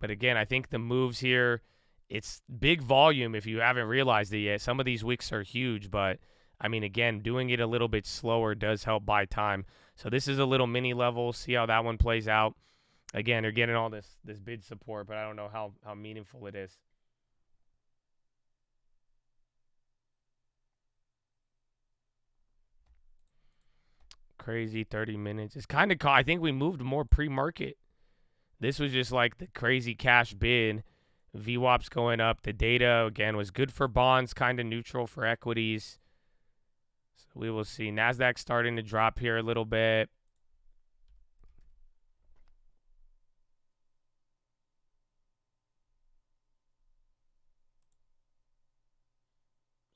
But again, I think the moves here, it's big volume if you haven't realized it yet. Some of these wicks are huge, but I mean, again, doing it a little bit slower does help buy time. So this is a little mini level. See how that one plays out. Again, they're getting all this bid support, but I don't know how meaningful it is. Crazy 30 minutes. It's kind of, I think we moved more pre-market. This was just like the crazy cash bid. VWAP's going up. The data, again, was good for bonds, kind of neutral for equities. So we will see. NASDAQ starting to drop here a little bit.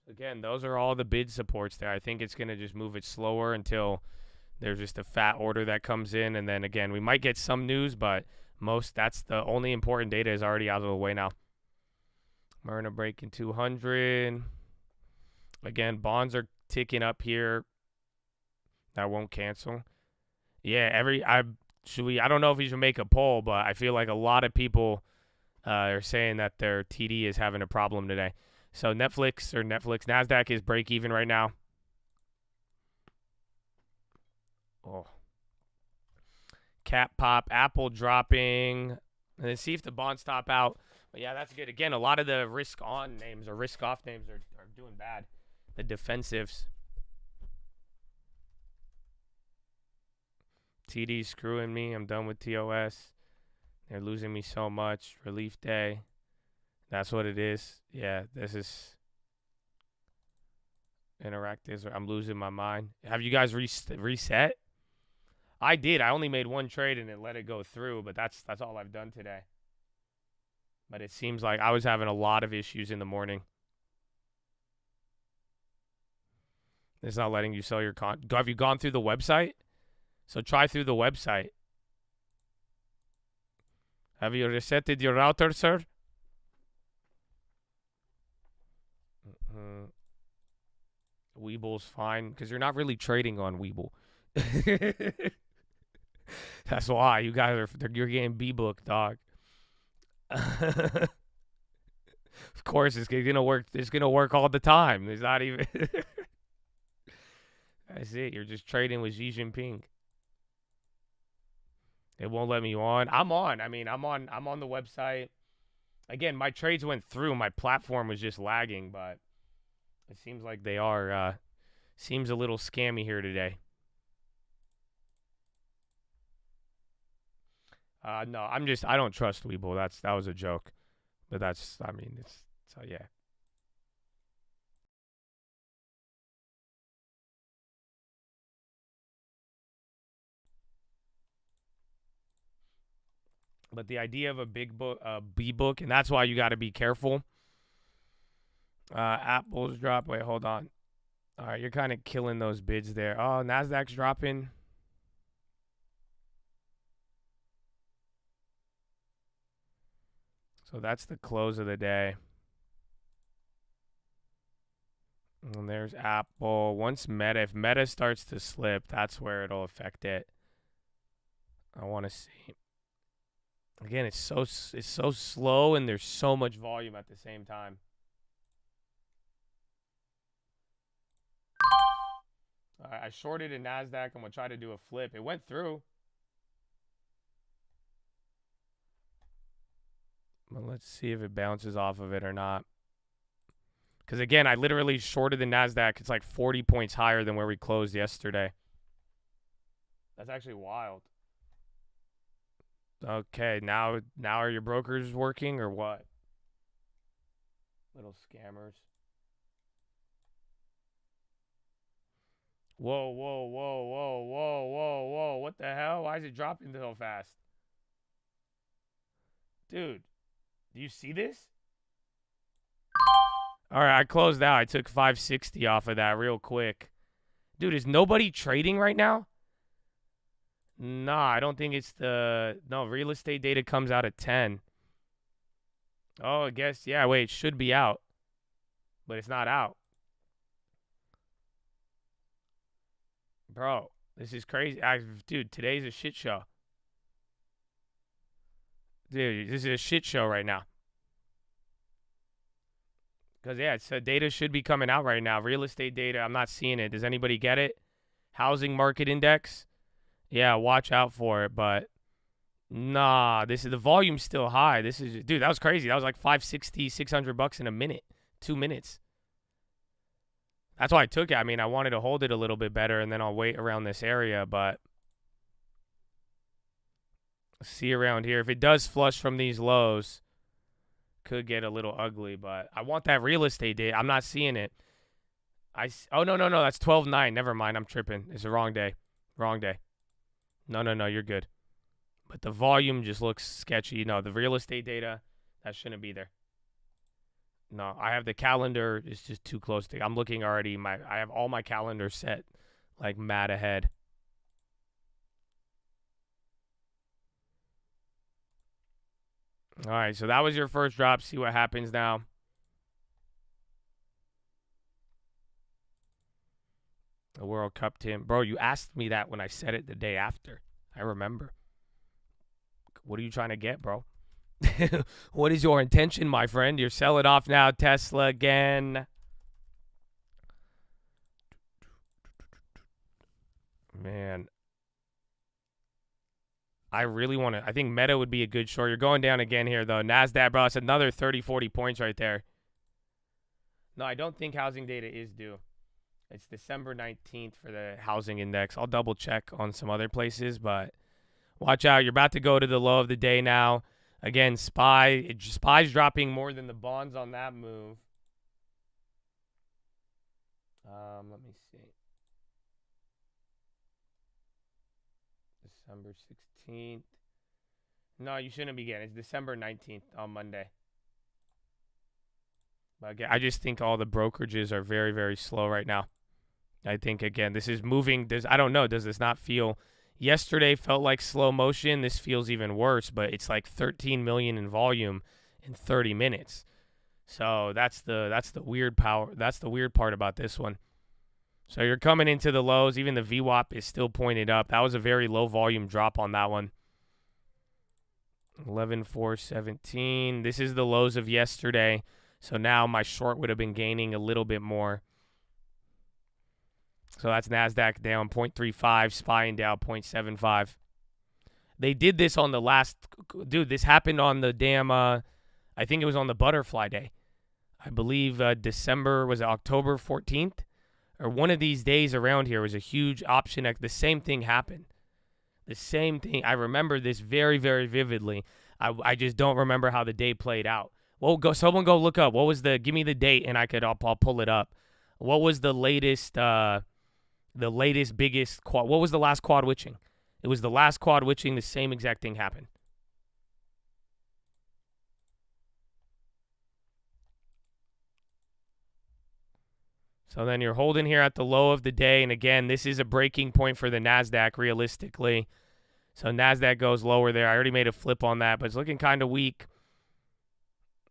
Again, those are all the bid supports there. I think it's going to just move it slower until there's just a fat order that comes in. And then, again, we might get some news, but that's the only important data is already out of the way now. Myrna breaking 200. Again, bonds are ticking up here. That won't cancel. Yeah, I don't know if we should make a poll, but I feel like a lot of people are saying that their TD is having a problem today. So Netflix, NASDAQ is break even right now. Oh. Cap pop, Apple dropping. And then see if the bonds top out. But yeah, that's good. Again, a lot of the risk on names or risk off names are doing bad. The defensives. TD screwing me. I'm done with TOS. They're losing me so much. Relief day. That's what it is. Yeah, this is Interactive. I'm losing my mind. Have you guys reset? I did. I only made one trade and then let it go through, but that's all I've done today. But it seems like I was having a lot of issues in the morning. It's not letting you sell your Have you gone through the website? So try through the website. Have you resetted your router, sir? Weeble's fine because you're not really trading on Weeble. That's why you guys you're getting B-book, dog. Of course, it's gonna work. It's gonna work all the time. There's not even. That's it. You're just trading with Xi Jinping. It won't let me on. I'm on. I mean, I'm on the website. Again, my trades went through. My platform was just lagging, but it seems like they are. Seems a little scammy here today. No, I don't trust Weeble. That was a joke. But so yeah. But the idea of a big book, B-book, and that's why you got to be careful. Apple's drop. Wait, hold on. All right, you're kind of killing those bids there. Oh, NASDAQ's dropping. So that's the close of the day. And there's Apple. Once Meta, if Meta starts to slip, that's where it'll affect it. I want to see. Again, it's so slow and there's so much volume at the same time. All right, I shorted a NASDAQ. I'm going to try to do a flip. It went through. Well, let's see if it bounces off of it or not. Because, again, I literally shorted the NASDAQ. It's like 40 points higher than where we closed yesterday. That's actually wild. Okay, now are your brokers working or what? Little scammers. Whoa, whoa, whoa, whoa, whoa, whoa, whoa. What the hell? Why is it dropping so fast? Dude, do you see this? All right, I closed out. I took 560 off of that real quick. Dude, is nobody trading right now? Nah, I don't think it's the... No, real estate data comes out at 10. Oh, I guess... Yeah, wait, it should be out. But it's not out. Bro, this is crazy. Dude, today's a shit show. Dude, this is a shit show right now. Because, yeah, it's, data should be coming out right now. Real estate data, I'm not seeing it. Does anybody get it? Housing market index? Yeah, watch out for it. But, nah, this is the volume's still high. This is, dude, that was crazy. That was like 560, 600 bucks in a minute. 2 minutes. That's why I took it. I mean, I wanted to hold it a little bit better, and then I'll wait around this area. But, see around here. If it does flush from these lows, could get a little ugly, but I want that real estate data. I'm not seeing it. Oh, no. That's 12.9. Never mind. I'm tripping. It's the wrong day. Wrong day. No. You're good. But the volume just looks sketchy. No, the real estate data, that shouldn't be there. No, I have the calendar. It's just too close to. I'm looking already. I have all my calendars set like mad ahead. All right, so that was your first drop. See what happens now. The World Cup team. Bro, you asked me that when I said it the day after. I remember. What are you trying to get, bro? What is your intention, my friend? You're selling off now, Tesla again. Man. I really want to. I think Meta would be a good short. You're going down again here, though. NASDAQ, bro, it's another 30, 40 points right there. No, I don't think housing data is due. It's December 19th for the housing index. I'll double check on some other places, but watch out. You're about to go to the low of the day now. Again, SPY's dropping more than the bonds on that move. Let me see. December 16th. No, you shouldn't be getting it. It's December 19th on Monday. But again, I just think all the brokerages are very, very slow right now. I think, again, this is moving. I don't know. Does this not feel... Yesterday felt like slow motion. This feels even worse, but it's like 13 million in volume in 30 minutes. So that's the weird power. That's the weird part about this one. So you're coming into the lows. Even the VWAP is still pointed up. That was a very low volume drop on that one. 11,417. This is the lows of yesterday. So now my short would have been gaining a little bit more. So that's NASDAQ down 0.35, SPY down 0.75. They did this on the last... Dude, this happened on the damn... I think it was on the butterfly day. I believe December... Was it October 14th? Or one of these days around here was a huge option. The same thing happened. The same thing. I remember this very, very vividly. I just don't remember how the day played out. Well, someone go look up. What was the... Give me the date and I'll pull it up. What was the latest... The latest, biggest quad. What was the last quad witching? It was the last quad witching. The same exact thing happened. So then you're holding here at the low of the day. And again, this is a breaking point for the NASDAQ realistically. So NASDAQ goes lower there. I already made a flip on that, but it's looking kind of weak.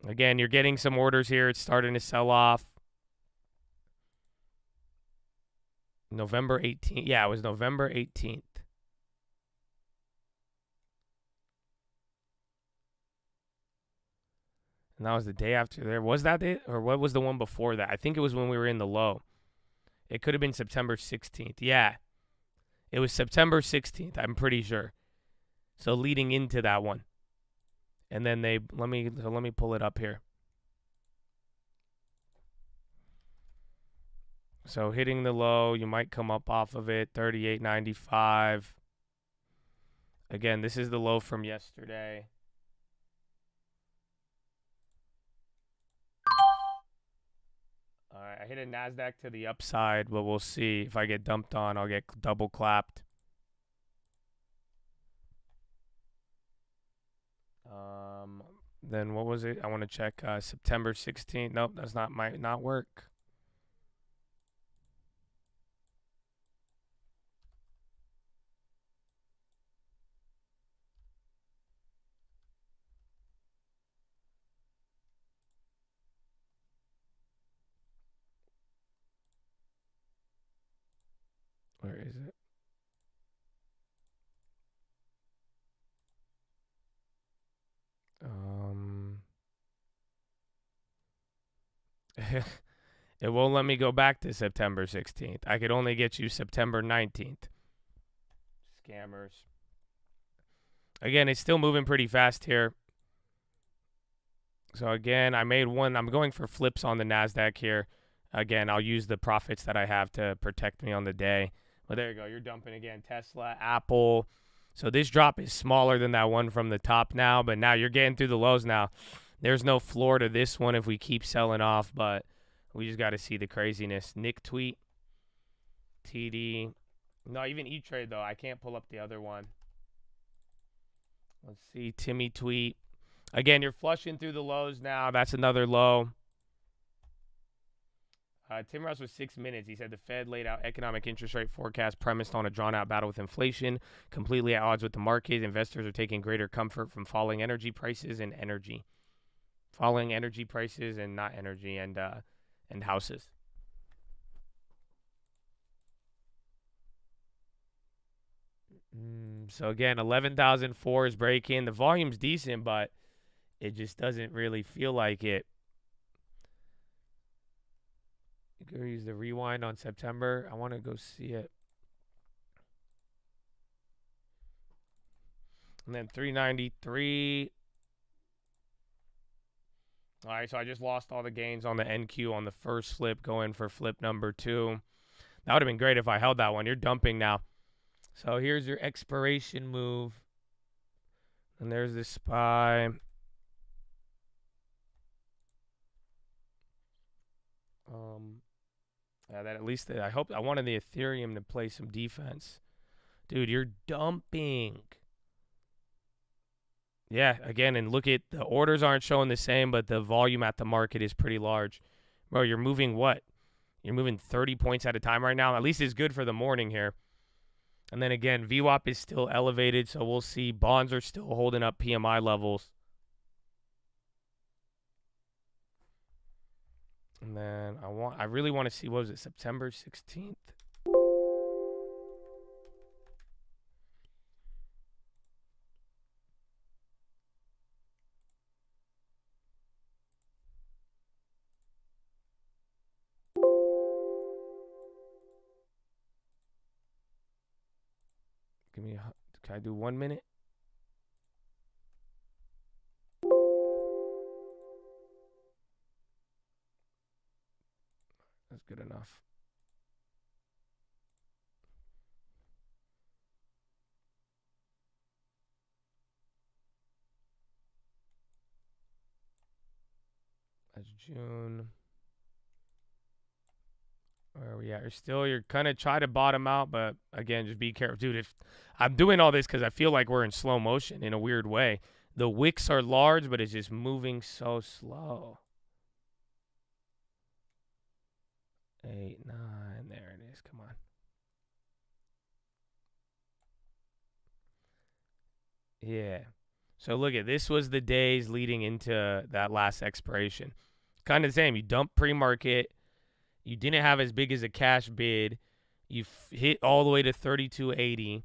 Again, you're getting some orders here. It's starting to sell off. November 18th. Yeah, it was November 18th. And that was the day after there. Was that it? Or what was the one before that? I think it was when we were in the low. It could have been September 16th. Yeah. It was September 16th, I'm pretty sure. So leading into that one. And then let me pull it up here. So hitting the low, you might come up off of it, 38.95. Again, this is the low from yesterday. All right, I hit a NASDAQ to the upside, but we'll see. If I get dumped on, I'll get double clapped. Then what was it? I want to check September 16th. Nope, that's might not work. Where is it? It won't let me go back to September 16th. I could only get you September 19th. Scammers. Again, it's still moving pretty fast here. So again, I made one. I'm going for flips on the NASDAQ here. Again, I'll use the profits that I have to protect me on the day. Well, there you go. You're dumping again. Tesla, Apple. So this drop is smaller than that one from the top now, but now you're getting through the lows now. There's no floor to this one if we keep selling off, but we just got to see the craziness. Nick tweet. TD. No, even E-Trade, though. I can't pull up the other one. Let's see. Timmy tweet. Again, you're flushing through the lows now. That's another low. Tim Russ was 6 minutes. He said the Fed laid out economic interest rate forecast premised on a drawn-out battle with inflation, completely at odds with the market. Investors are taking greater comfort from falling energy prices and energy. Falling energy prices and not energy and houses. So again, 11,004 is breaking. The volume's decent, but it just doesn't really feel like it. Go use the rewind on September. I want to go see it. And then 393. All right, so I just lost all the gains on the NQ on the first flip, going for flip number 2. That would have been great if I held that one. You're dumping now. So here's your expiration move. And there's this SPY. Yeah, that at least I wanted the Ethereum to play some defense. Dude, you're dumping. Yeah, again, and look at the orders aren't showing the same, but the volume at the market is pretty large. Bro, you're moving what? You're moving 30 points at a time right now. At least it's good for the morning here. And then again, VWAP is still elevated, so we'll see. Bonds are still holding up PMI levels. And then I really want to see, what was it, September 16th? Can I do 1 minute? That's good enough. That's June. Where are we at? You're kind of try to bottom out, but again, just be careful. Dude, if I'm doing all this because I feel like we're in slow motion in a weird way. The wicks are large, but it's just moving so slow. 8, 9, there it is. Come on. Yeah. So look at this was the days leading into that last expiration. Kind of the same. You dump pre-market. You didn't have as big as a cash bid. You hit all the way to 32.80.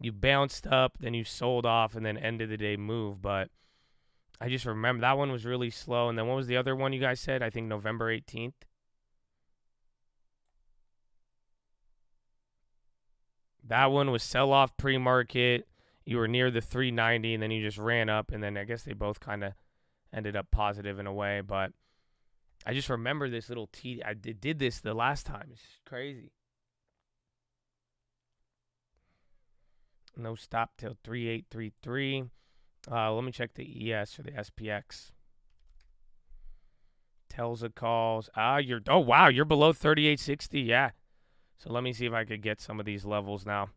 You bounced up, then you sold off, and then end of the day move. But I just remember that one was really slow. And then what was the other one you guys said? I think November 18th. That one was sell-off pre-market. You were near the 390, and then you just ran up. And then I guess they both kind of ended up positive in a way. But I just remember this little I did this the last time. It's crazy. No stop till 3833. Let me check the ES or the SPX. Tells a calls. Oh wow, you're below 3860. Yeah. So let me see if I could get some of these levels now.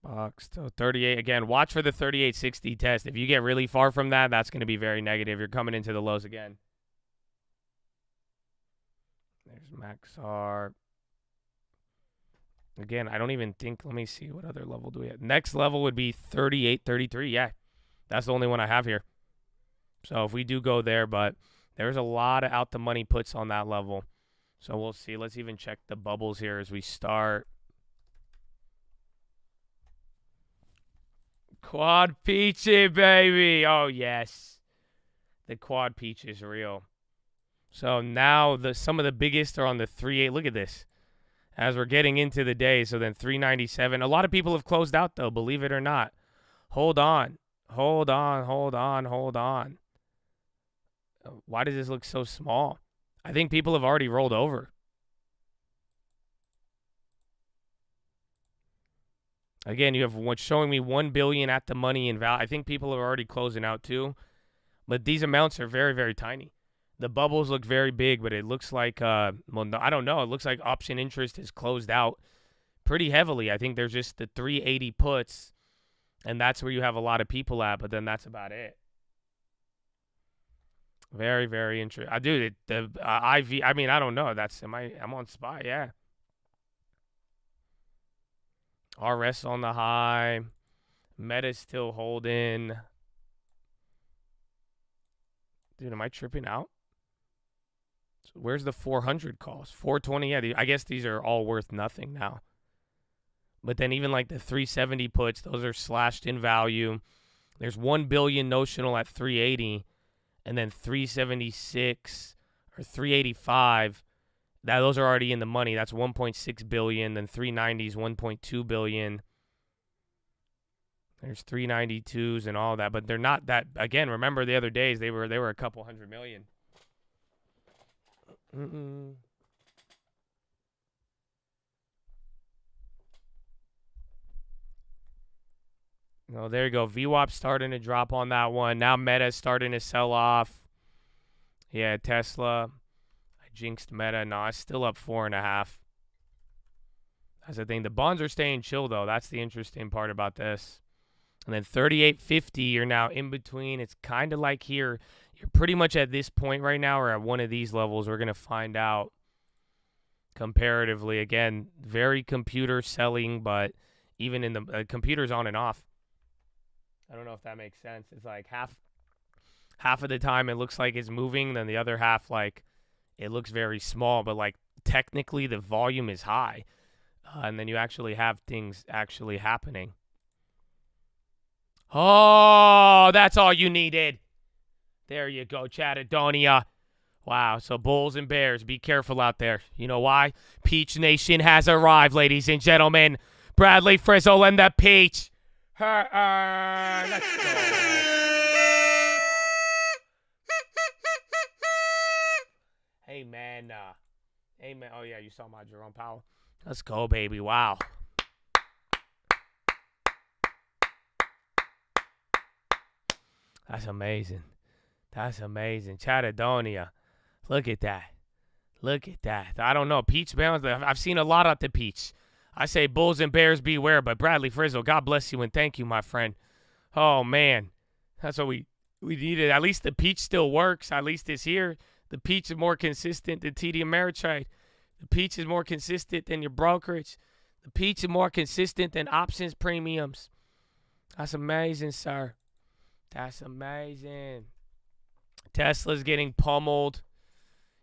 Box to 38 again. Watch for the 3860 test. If you get really far from that, that's going to be very negative. You're coming into the lows again. There's Maxar. Again, I don't even think. Let me see what other level do we have. Next level would be 3833. Yeah, that's the only one I have here. So if we do go there, but there's a lot of out the money puts on that level. So we'll see. Let's even check the bubbles here as we start. Quad Peachy, baby. Oh, yes. The Quad Peach is real. So now some of the biggest are on the 3.8. Look at this. As we're getting into the day, so then 397. A lot of people have closed out, though, believe it or not. Hold on. Hold on, hold on, hold on. Why does this look so small? I think people have already rolled over. Again, you have what's showing me 1 billion at the money in value. I think people are already closing out too, but these amounts are very, very tiny. The bubbles look very big, but it looks like, well, no, I don't know. It looks like option interest has closed out pretty heavily. I think there's just the 380 puts, and that's where you have a lot of people at, but then that's about it. Very, very interesting. Dude, the IV, I mean, I don't know. I'm on SPY, yeah. RS on the high. Meta's still holding. Dude, am I tripping out? So where's the 400 calls? 420, yeah. I guess these are all worth nothing now. But then even like the 370 puts, those are slashed in value. There's 1 billion notional at 380, and then 376 or 385. Those are already in the money. That's 1.6 billion. Then 390s, 1.2 billion. There's 392s and all that, but they're not that. Again, remember the other days they were a couple hundred million. Oh, there you go. VWAP starting to drop on that one. Now Meta's starting to sell off. Yeah, Tesla. Jinxed Meta. No, it's still up 4.5. That's the thing. The bonds are staying chill, though. That's the interesting part about this. And then 38.50, you're now in between. It's kind of like here. You're pretty much at this point right now or at one of these levels. We're going to find out comparatively. Again, very computer selling, but even in the computer's on and off. I don't know if that makes sense. It's like half of the time it looks like it's moving. Then the other half, like, it looks very small, but like technically the volume is high. And then you actually have things actually happening. Oh, that's all you needed. There you go, Chatadonia. Wow, so Bulls and Bears, be careful out there. You know why? Peach Nation has arrived, ladies and gentlemen. Bradley Frizzle and the Peach. Let's go. Amen. Amen. Oh, yeah, you saw my Jerome Powell. Let's go, baby. Wow. That's amazing. That's amazing. Chatadonia. Look at that. Look at that. I don't know. Peach balance. I've seen a lot at the Peach. I say Bulls and Bears beware, but Bradley Frizzle, God bless you and thank you, my friend. Oh, man. That's what we needed. At least the Peach still works. At least it's here. The Peach is more consistent than TD Ameritrade. The Peach is more consistent than your brokerage. The Peach is more consistent than options premiums. That's amazing, sir. That's amazing. Tesla's getting pummeled.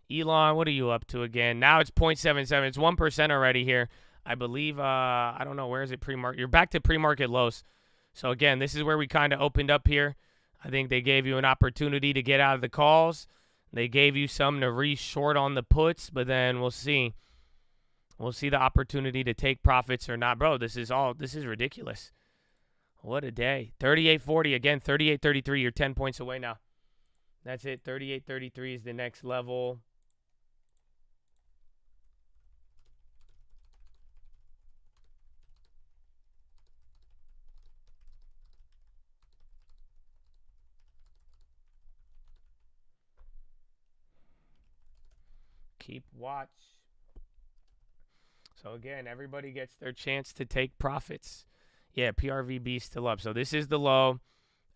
Elon, what are you up to again? Now it's 0.77. It's 1% already here. I believe, I don't know, where is it pre-market? You're back to pre-market lows. So, again, this is where we kind of opened up here. I think they gave you an opportunity to get out of the calls. They gave you some to re-short on the puts, but then we'll see. We'll see the opportunity to take profits or not. Bro, this is ridiculous. What a day. 38.40, again, 38.33. You're 10 points away now. That's it. 38.33 is the next level. Keep watch. So again, everybody gets their chance to take profits. Yeah, PRVB still up. So this is the low.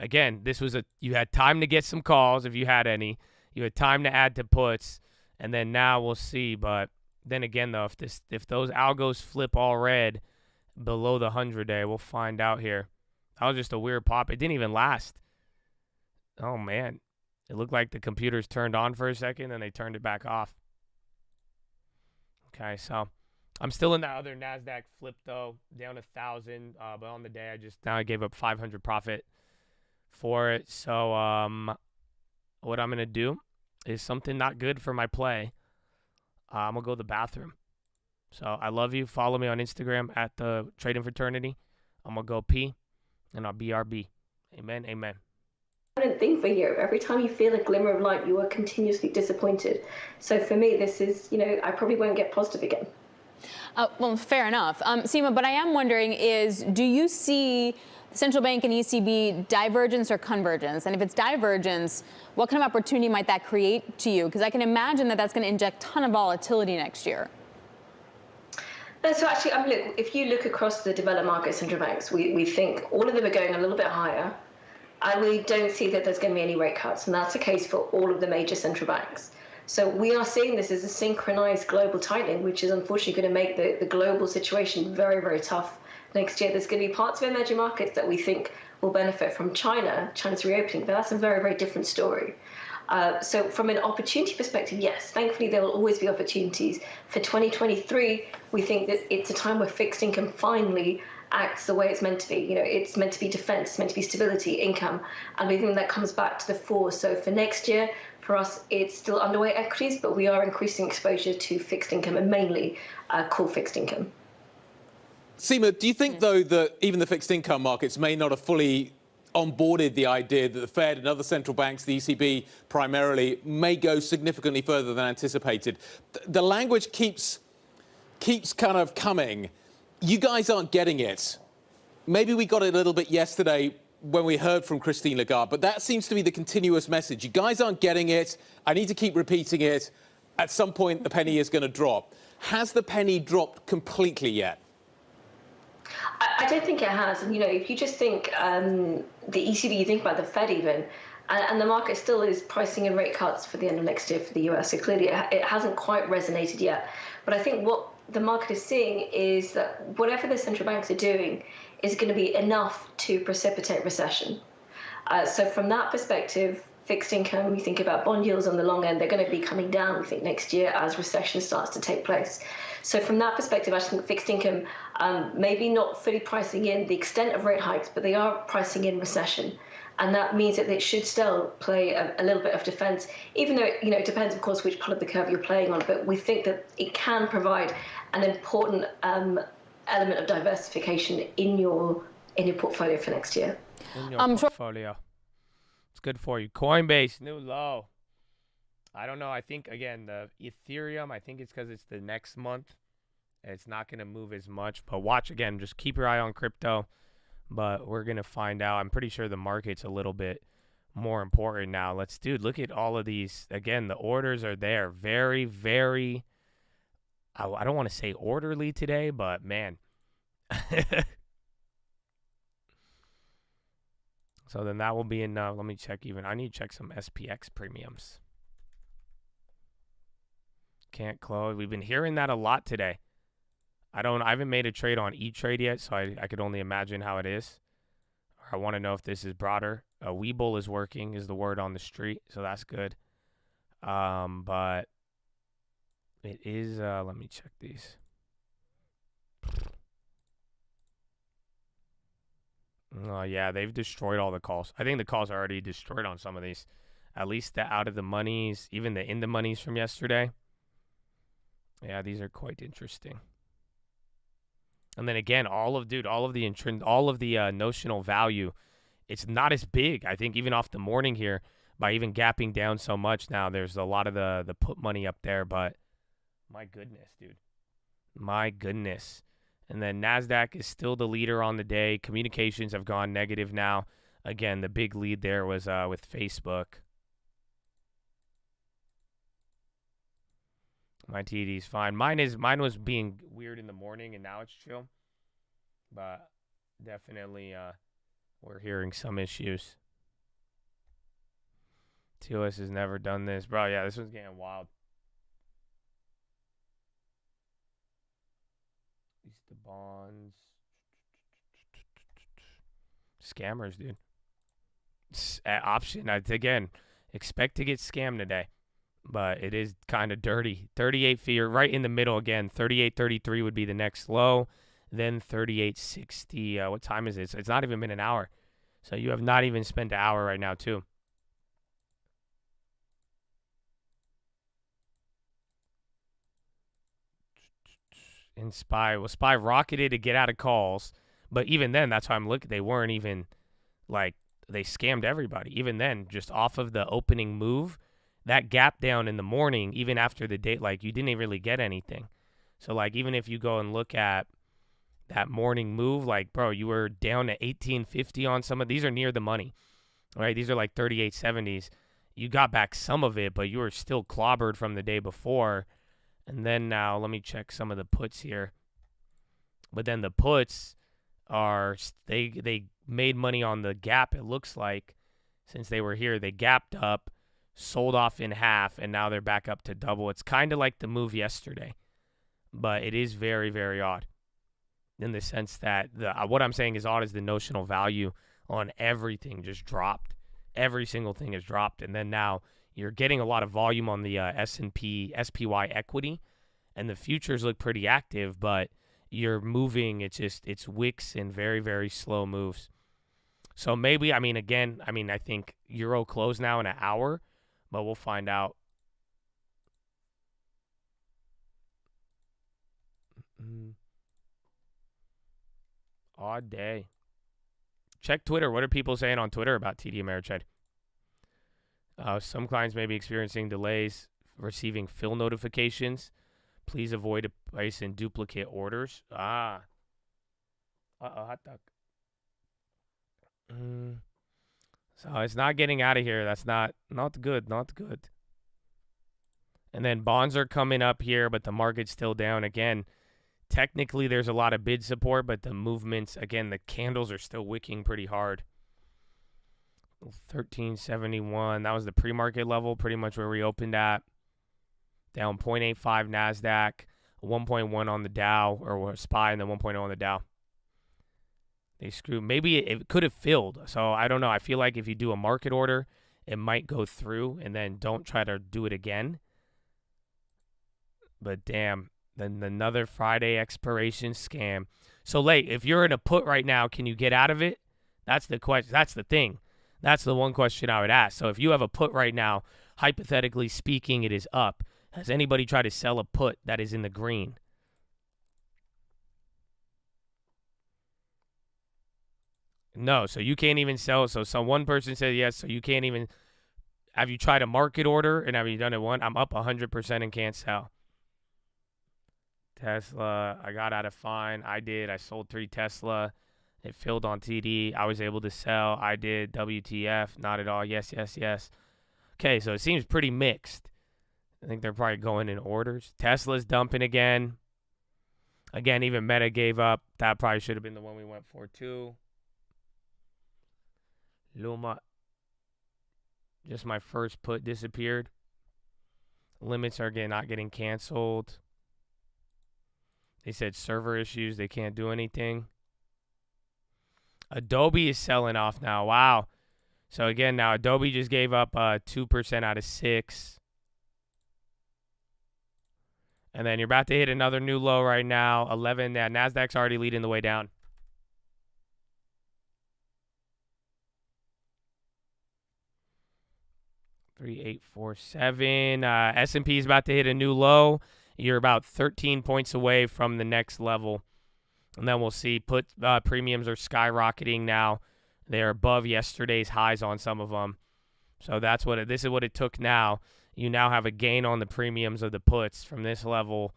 Again, you had time to get some calls if you had any. You had time to add to puts, and then now we'll see. But then again, though, if those algos flip all red below the 100-day, we'll find out here. That was just a weird pop. It didn't even last. Oh man, it looked like the computers turned on for a second and they turned it back off. Okay, so I'm still in that other NASDAQ flip, though, down 1,000. But on the day, I gave up 500 profit for it. So what I'm going to do is something not good for my play. I'm going to go to the bathroom. So I love you. Follow me on Instagram at the Trading Fraternity. I'm going to go pee, and I'll BRB. Amen, amen. Thing for you. Every time you feel a glimmer of light, you are continuously disappointed. So for me, this is, I probably won't get positive again. Well, fair enough. Seema, but I am wondering do you see central bank and ECB divergence or convergence? And if it's divergence, what kind of opportunity might that create to you? Because I can imagine that that's going to inject a ton of volatility next year. So actually, look, if you look across the developed market central banks, we think all of them are going a little bit higher. And we don't see that there's going to be any rate cuts. And that's the case for all of the major central banks. So we are seeing this as a synchronized global tightening, which is unfortunately going to make the global situation very, very tough next year. There's going to be parts of emerging markets that we think will benefit from China's reopening, but that's a very, very different story. So from an opportunity perspective, yes, thankfully there will always be opportunities. For 2023, we think that it's a time where fixed income finally acts the way it's meant to be. It's meant to be defense, it's meant to be stability, income, and we think that comes back to the fore. So for next year, for us, it's still underweight equities, but we are increasing exposure to fixed income and mainly core fixed income. Seema, do you think, though, that even the fixed income markets may not have fully onboarded the idea that the Fed and other central banks, the ECB primarily, may go significantly further than anticipated? The language keeps kind of coming. You guys aren't getting it. Maybe we got it a little bit yesterday when we heard from Christine Lagarde, but that seems to be the continuous message. You guys aren't getting it. I need to keep repeating it. At some point, the penny is going to drop. Has the penny dropped completely yet? I don't think it has. And, if you just think the ECB, you think about the Fed even, and the market still is pricing in rate cuts for the end of next year for the US. So clearly it hasn't quite resonated yet. But I think what the market is seeing is that whatever the central banks are doing is going to be enough to precipitate recession. So from that perspective, fixed income, we think about bond yields on the long end, they're going to be coming down, we think, next year as recession starts to take place. So from that perspective, I think fixed income, maybe not fully pricing in the extent of rate hikes, but they are pricing in recession. And that means that it should still play a little bit of defense, even though, it depends, of course, which part of the curve you're playing on. But we think that it can provide an important element of diversification in your portfolio for next year. In your portfolio. It's good for you. Coinbase, new low. I don't know. I think, again, the Ethereum, I think it's because it's the next month. It's not going to move as much. But watch, again, just keep your eye on crypto. But we're going to find out. I'm pretty sure the market's a little bit more important now. Look at all of these. Again, the orders are there. Very, very, I don't want to say orderly today, but man. So then that will be enough. Let me check even. I need to check some SPX premiums. Can't close. We've been hearing that a lot today. I haven't made a trade on E-Trade yet, so I could only imagine how it is. I want to know if this is broader. Webull is working, is the word on the street, so that's good. But it is, let me check these. Oh, yeah, they've destroyed all the calls. I think the calls are already destroyed on some of these. At least the out of the monies, even the in the monies from yesterday. Yeah, these are quite interesting. And then again, all of the notional value, it's not as big. I think even off the morning here, by even gapping down so much now, there's a lot of the put money up there. But my goodness, dude, my goodness. And then NASDAQ is still the leader on the day. Communications have gone negative now. Again, the big lead there was with Facebook. My TD's fine. Mine was being weird in the morning, and now it's chill. But definitely, we're hearing some issues. TOS has never done this, bro. Yeah, this one's getting wild. These the bonds. Scammers, dude. Option. Again, expect to get scammed today. But it is kind of dirty. 38 feet, right in the middle again. 38.33 would be the next low. Then 38.60. What time is it? It's not even been an hour. So you have not even spent an hour right now, too. And SPY. Well, SPY rocketed to get out of calls. But even then, that's why I'm looking. They weren't even, like, they scammed everybody. Even then, just off of the opening move, that gap down in the morning, even after the date, like, you didn't really get anything. So, like, even if you go and look at that morning move, like, bro, you were down to 18.50 on some of these are near the money, right? These are like 38.70s. You got back some of it, but you were still clobbered from the day before. And then now, let me check some of the puts here. But then the puts are, they made money on the gap, it looks like, since they were here. They gapped up, sold off in half, and now they're back up to double. It's kind of like the move yesterday, but it is very, very odd in the sense that what I'm saying is odd is the notional value on everything just dropped. Every single thing has dropped, and then now you're getting a lot of volume on the S&P SPY equity, and the futures look pretty active, but you're moving. It's wicks and very, very slow moves. So maybe, I think Euro close now in an hour, but we'll find out. Odd day. Check Twitter. What are people saying on Twitter about TD Ameritrade? Some clients may be experiencing delays receiving fill notifications. Please avoid placing duplicate orders. Hot dog. So it's not getting out of here. That's not good. Not good. And then bonds are coming up here, but the market's still down again. Technically, there's a lot of bid support, but the movements, again, the candles are still wicking pretty hard. 1371, that was the pre-market level, pretty much where we opened at. Down 0.85 NASDAQ, 1.1 on the Dow, or SPY, and then 1.0 on the Dow. They screwed. Maybe it could have filled. So I don't know. I feel like if you do a market order, it might go through, and then don't try to do it again. But damn. Then another Friday expiration scam. So late, if you're in a put right now, can you get out of it? That's the question. That's the thing. That's the one question I would ask. So if you have a put right now, hypothetically speaking, it is up. Has anybody tried to sell a put that is in the green? No, so you can't even sell. So one person said yes, so you can't even. Have you tried a market order and have you done it one? I'm up 100% and can't sell. Tesla, I got out of fine. I did. I sold 3 Tesla. It filled on TD. I was able to sell. I did. WTF, not at all. Yes, yes, yes. Okay, so it seems pretty mixed. I think they're probably going in orders. Tesla's dumping again. Again, even Meta gave up. That probably should have been the one we went for too. Luma. Just my first put disappeared. Limits are not getting canceled. They said server issues. They can't do anything. Adobe is selling off now. Wow. So again, now Adobe just gave up 2% out of 6. And then you're about to hit another new low right now. 11. Yeah, Nasdaq's already leading the way down. $3,847. S&P is about to hit a new low. You're about 13 points away from the next level. And then we'll see. Put premiums are skyrocketing now. They're above yesterday's highs on some of them. So that's what this is what it took now. You now have a gain on the premiums of the puts from this level.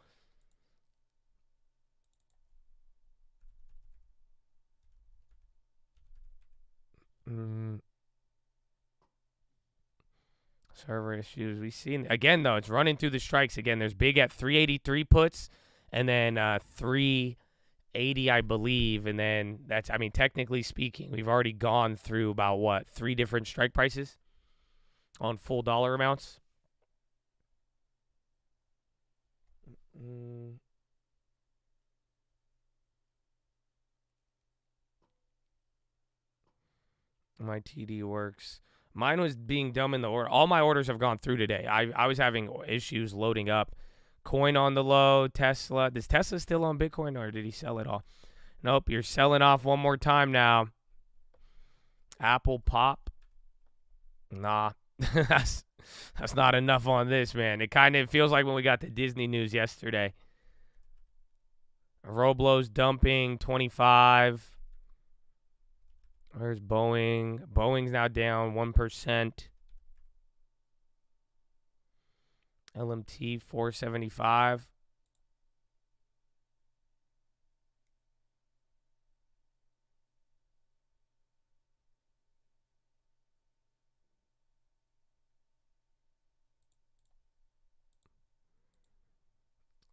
Server issues. We see again though. It's running through the strikes again. There's big at 383 puts, and then 380, I believe, and then that's. I mean, technically speaking, we've already gone through about what 3 different strike prices on full dollar amounts. My TD works. Mine was being dumb in the order. All my orders have gone through today. I was having issues loading up. Coin on the low. Tesla. Is Tesla still on Bitcoin, or did he sell it all? Nope. You're selling off one more time now. Apple pop. Nah. That's not enough on this, man. It kind of feels like when we got the Disney news yesterday. Roblo's dumping 25. Where's Boeing? Boeing's now down 1%. LMT 475.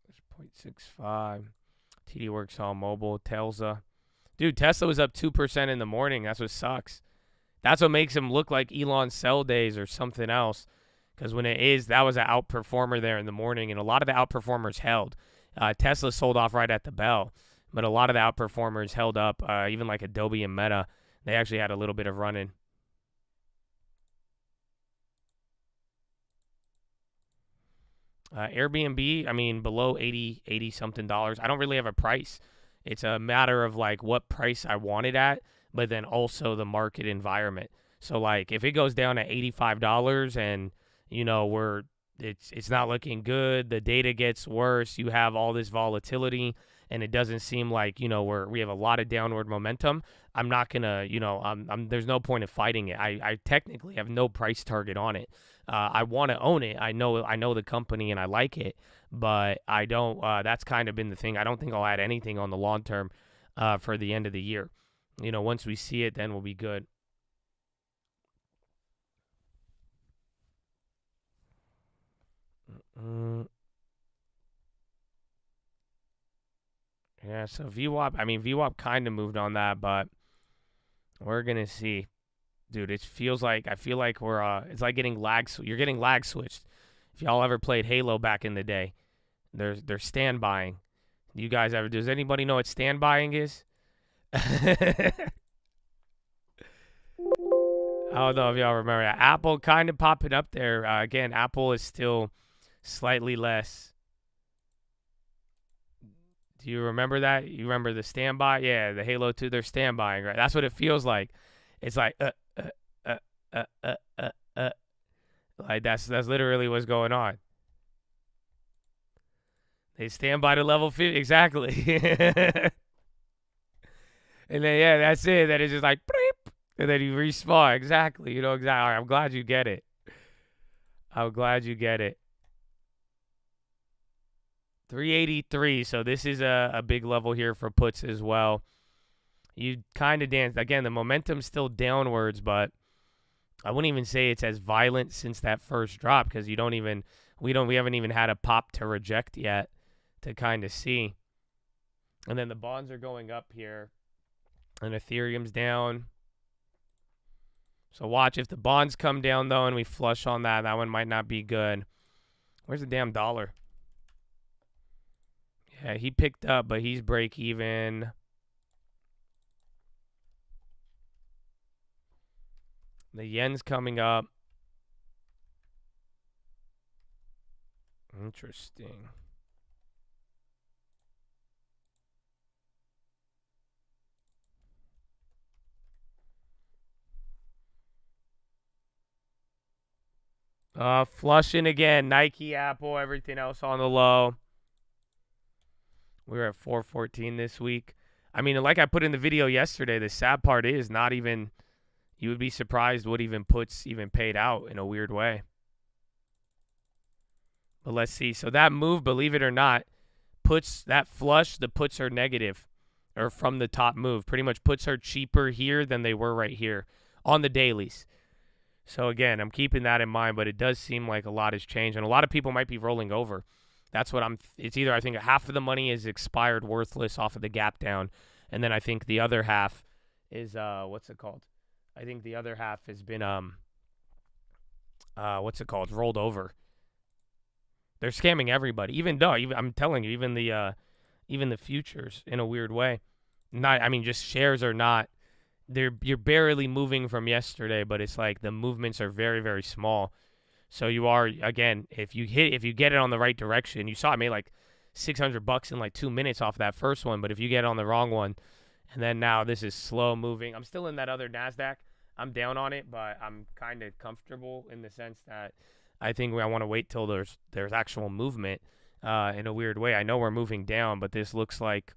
There's 0.65. TD Works on mobile. Telsa. Dude, Tesla was up 2% in the morning. That's what sucks. That's what makes him look like Elon's sell days or something else. Because when it is, that was an outperformer there in the morning, and a lot of the outperformers held. Tesla sold off right at the bell, but a lot of the outperformers held up, even like Adobe and Meta. They actually had a little bit of running. Airbnb, I mean, below 80 something dollars. I don't really have a price. It's a matter of like what price I want it at, but then also the market environment. So like if it goes down to $85 and you know it's not looking good, the data gets worse, you have all this volatility, and it doesn't seem like we have a lot of downward momentum. I'm not gonna there's no point of fighting it. I technically have no price target on it. I want to own it. I know the company and I like it, but I don't. That's kind of been the thing. I don't think I'll add anything on the long term for the end of the year. Once we see it, then we'll be good. Yeah, so VWAP kind of moved on that, but we're gonna see. Dude, I feel like we're it's like getting you're getting lag switched. If y'all ever played Halo back in the day, they're stand buying. You guys ever? Does anybody know what stand buying is? I don't know if y'all remember that. Apple kind of popping up there. Again, Apple is still slightly less. Do you remember that? You remember the standby? Yeah, the Halo 2, they're stand buying, right? That's what it feels like. It's like like that's literally what's going on. They stand by to level 50 exactly. And then yeah, that's it. Then it's just like beep, and then you respawn. Exactly. Exactly. All right, I'm glad you get it. I'm glad you get it. 383. So this is a big level here for puts as well. You kind of dance. Again, the momentum's still downwards, but I wouldn't even say it's as violent since that first drop because we haven't even had a pop to reject yet to kind of see. And then the bonds are going up here and Ethereum's down. So watch if the bonds come down though and we flush on that one might not be good. Where's the damn dollar? Yeah, he picked up, but he's break even. The yen's coming up. Interesting. Flushing again. Nike, Apple, everything else on the low. We were at 414 this week. I mean, like I put in the video yesterday, the sad part is not even, you would be surprised what even puts even paid out in a weird way. But let's see. So that move, believe it or not, puts that flush, the puts are negative, or from the top move. Pretty much puts her cheaper here than they were right here on the dailies. So again, I'm keeping that in mind, but it does seem like a lot has changed, and a lot of people might be rolling over. That's what it's either I think half of the money is expired worthless off of the gap down, and then I think the other half is what's it called? I think the other half has been what's it called? Rolled over. They're scamming everybody. Even I'm telling you, even the futures in a weird way. Just shares are not. You're barely moving from yesterday, but it's like the movements are very, very small. So you are, again, if you get it on the right direction, you saw I made like $600 in like 2 minutes off that first one, but if you get on the wrong one, and then now this is slow moving. I'm still in that other NASDAQ. I'm down on it, but I'm kind of comfortable in the sense that I think I want to wait till there's actual movement in a weird way. I know we're moving down, but this looks like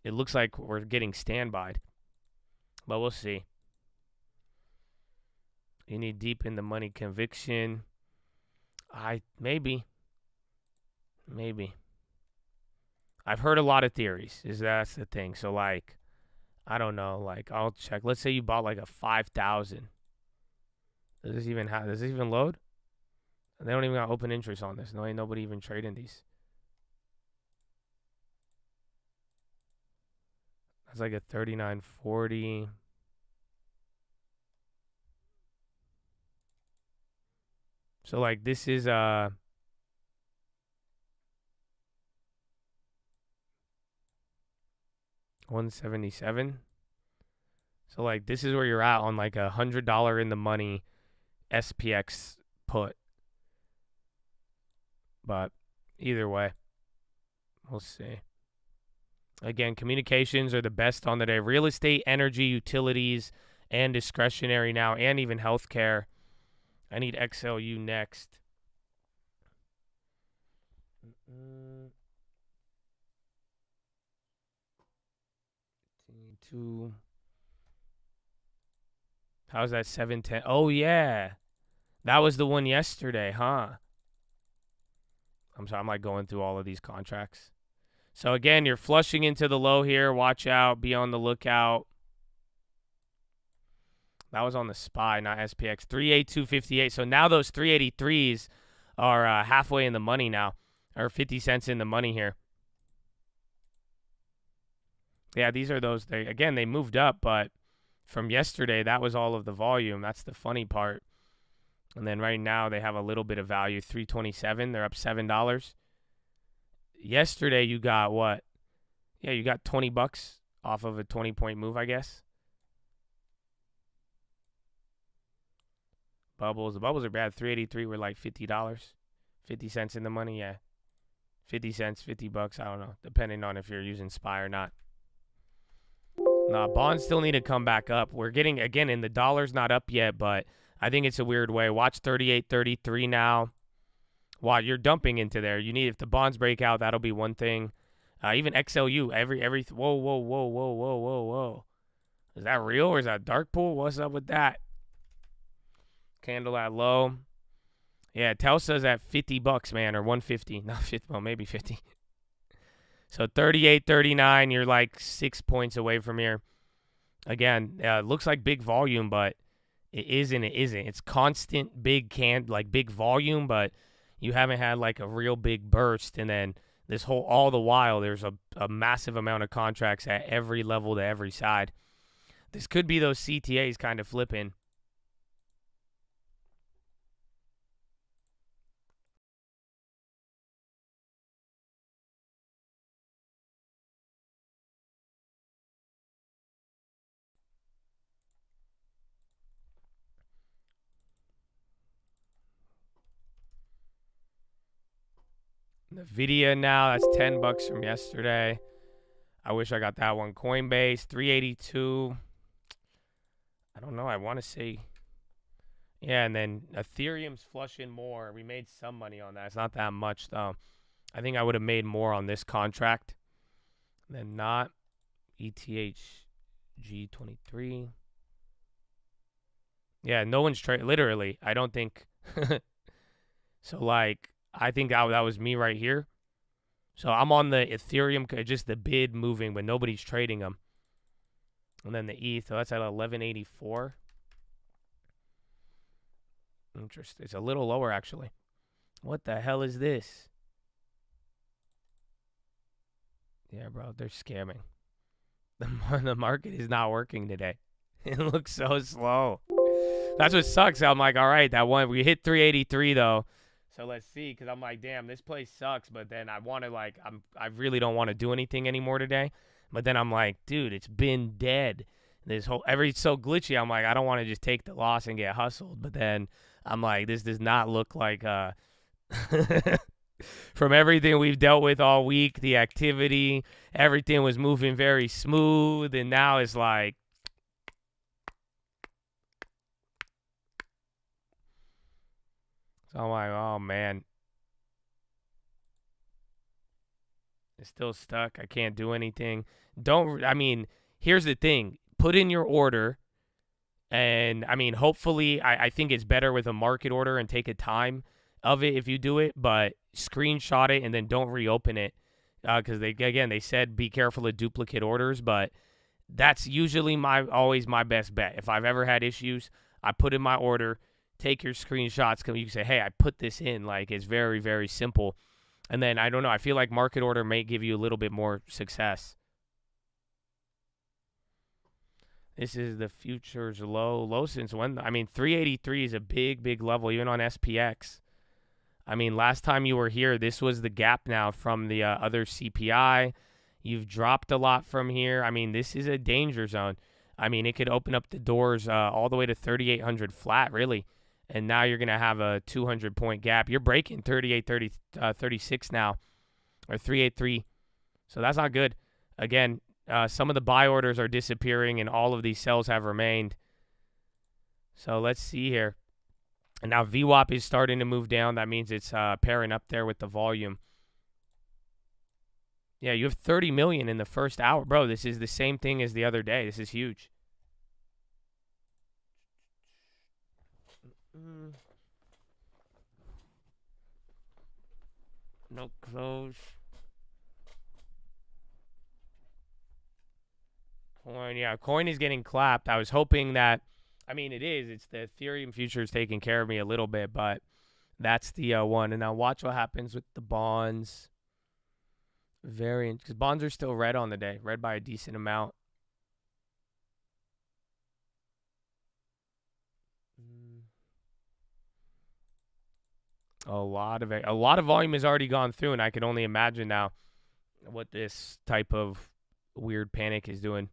we're getting standbyed. But we'll see. You need deep in the money conviction. Maybe. I've heard a lot of theories. That's the thing. So like, I don't know. Like I'll check. Let's say you bought like a 5,000. Does this even load? They don't even got open interest on this. No, ain't nobody even trading these. That's like a 39.40. So like this is 177. So like this is where you're at on like $100 in the money SPX put. But either way, we'll see. Again, communications are the best on the day. Real estate, energy, utilities, and discretionary now, and even healthcare. I need XLU next. How's that 710? Oh, yeah. That was the one yesterday, huh? I'm sorry, I'm like going through all of these contracts. So again, you're flushing into the low here. Watch out. Be on the lookout. That was on the SPY, not SPX. 382.58. So now those 383s are halfway in the money now, or 50 cents in the money here. Yeah, these are those. They moved up, but from yesterday, that was all of the volume. That's the funny part. And then right now, they have a little bit of value, 327. They're up $7. Yesterday, you got what? Yeah, you got $20 off of a 20-point move, I guess. Bubbles. The bubbles are bad. 383 were like $50. 50 cents in the money, yeah. 50 cents, $50, I don't know, depending on if you're using SPY or not. Nah, bonds still need to come back up. We're getting, again, in the dollar's not up yet, but I think it's a weird way. Watch 38.33 now. Wow, you're dumping into there. You need, if the bonds break out, that'll be one thing. Even XLU, whoa. Is that real or is that dark pool? What's up with that? Candle at low. Yeah, Telsa's at $50, man, or 150. Not 50, well, maybe 50. So 38.39, you're like 6 points away from here. Again, looks like big volume, but it isn't. It's constant big big volume, but you haven't had like a real big burst. And then all the while, there's a massive amount of contracts at every level to every side. This could be those CTAs kind of flipping. Nvidia now, that's $10 from yesterday. I wish I got that one. Coinbase, 382. I don't know. I want to say. Yeah, and then Ethereum's flushing more. We made some money on that. It's not that much, though. I think I would have made more on this contract than not. ETH G23. Yeah, no one's trading. Literally, I don't think. So, like, I think that was me right here. So I'm on the Ethereum, just the bid moving, but nobody's trading them. And then the ETH, so that's at 1184. Interesting. It's a little lower, actually. What the hell is this? Yeah, bro, they're scamming. The market is not working today. It looks so slow. That's what sucks. I'm like, all right, that one, we hit 383 though. So let's see, because I'm like, damn, this place sucks. But then I want to, like, I really don't want to do anything anymore today. But then I'm like, dude, it's been dead. This whole, it's so glitchy. I'm like, I don't want to just take the loss and get hustled. But then I'm like, this does not look like, from everything we've dealt with all week, the activity, everything was moving very smooth. And now it's like, so I'm like, oh, man. It's still stuck. I can't do anything. Here's the thing. Put in your order. And, hopefully, I think it's better with a market order and take a time of it if you do it. But screenshot it and then don't reopen it. Because, they said be careful of duplicate orders. But that's usually always my best bet. If I've ever had issues, I put in my order. Take your screenshots. You can say, hey, I put this in. Like, it's very, very simple. And then, I don't know. I feel like market order may give you a little bit more success. This is the futures low. Low since when? 383 is a big, big level, even on SPX. Last time you were here, this was the gap now from the other CPI. You've dropped a lot from here. This is a danger zone. It could open up the doors all the way to 3,800 flat, really. And now you're going to have a 200-point gap. You're breaking 36 now, or 383. So that's not good. Again, some of the buy orders are disappearing, and all of these sells have remained. So let's see here. And now VWAP is starting to move down. That means it's pairing up there with the volume. Yeah, you have 30 million in the first hour. Bro, this is the same thing as the other day. This is huge. No close. Coin, yeah, coin is getting clapped. I was hoping that, it is. It's the Ethereum futures taking care of me a little bit, but that's the one. And now watch what happens with the bonds. Variant, because bonds are still red on the day, red by a decent amount. A lot of volume has already gone through, and I can only imagine now what this type of weird panic is doing.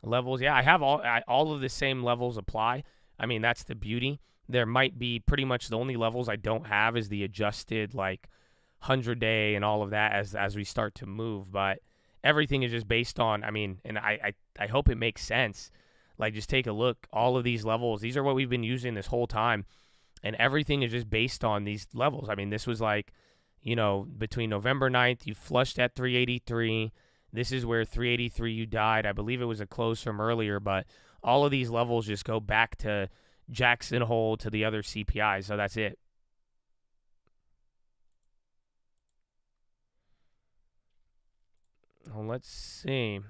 Levels, yeah, I have all of the same levels apply. That's the beauty. There might be pretty much the only levels I don't have is the adjusted, like, 100-day and all of that as we start to move. But everything is just based on, and I hope it makes sense. Like, just take a look. All of these levels, these are what we've been using this whole time. And everything is just based on these levels. This was like, between November 9th, you flushed at 383. This is where 383 you died. I believe it was a close from earlier, but all of these levels just go back to Jackson Hole to the other CPI. So that's it. Well, let's see.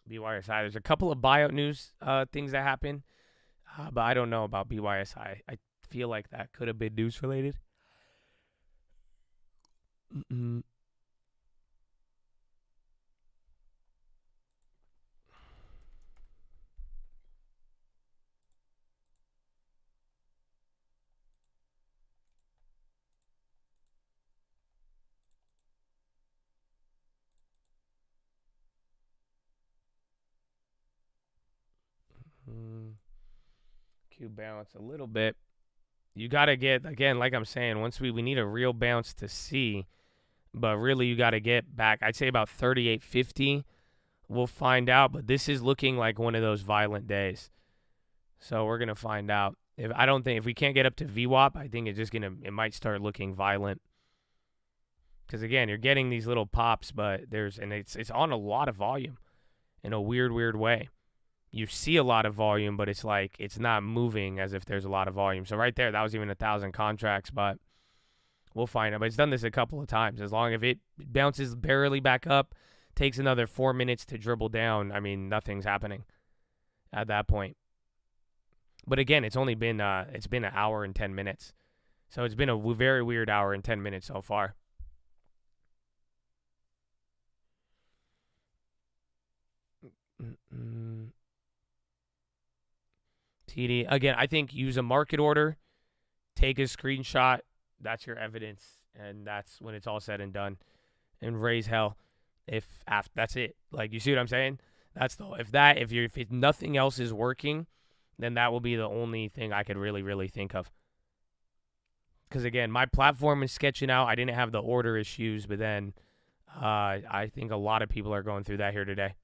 BYSI. There's a couple of buyout news things that happen. But I don't know about BYSI. I feel like that could have been news related. Q balance a little bit. You got to get, again, like I'm saying, once we need a real bounce to see, but really you got to get back, I'd say about 38.50. We'll find out, but this is looking like one of those violent days. So we're going to find out. If we can't get up to VWAP, I think it might start looking violent. Because again, you're getting these little pops, but it's on a lot of volume in a weird way. You see a lot of volume, but it's like it's not moving as if there's a lot of volume. So right there, that was even 1,000 contracts, but we'll find out. But it's done this a couple of times. As long as it bounces barely back up, takes another 4 minutes to dribble down, I mean, nothing's happening at that point. But again, it's only been an hour and 10 minutes. So it's been a very weird hour and 10 minutes so far. TD. Again, I think use a market order, take a screenshot. That's your evidence, and that's when it's all said and done. And raise hell. That's it. Like, you see what I'm saying? If nothing else is working, then that will be the only thing I could really think of. Because again, my platform is sketching out. I didn't have the order issues, but then I think a lot of people are going through that here today.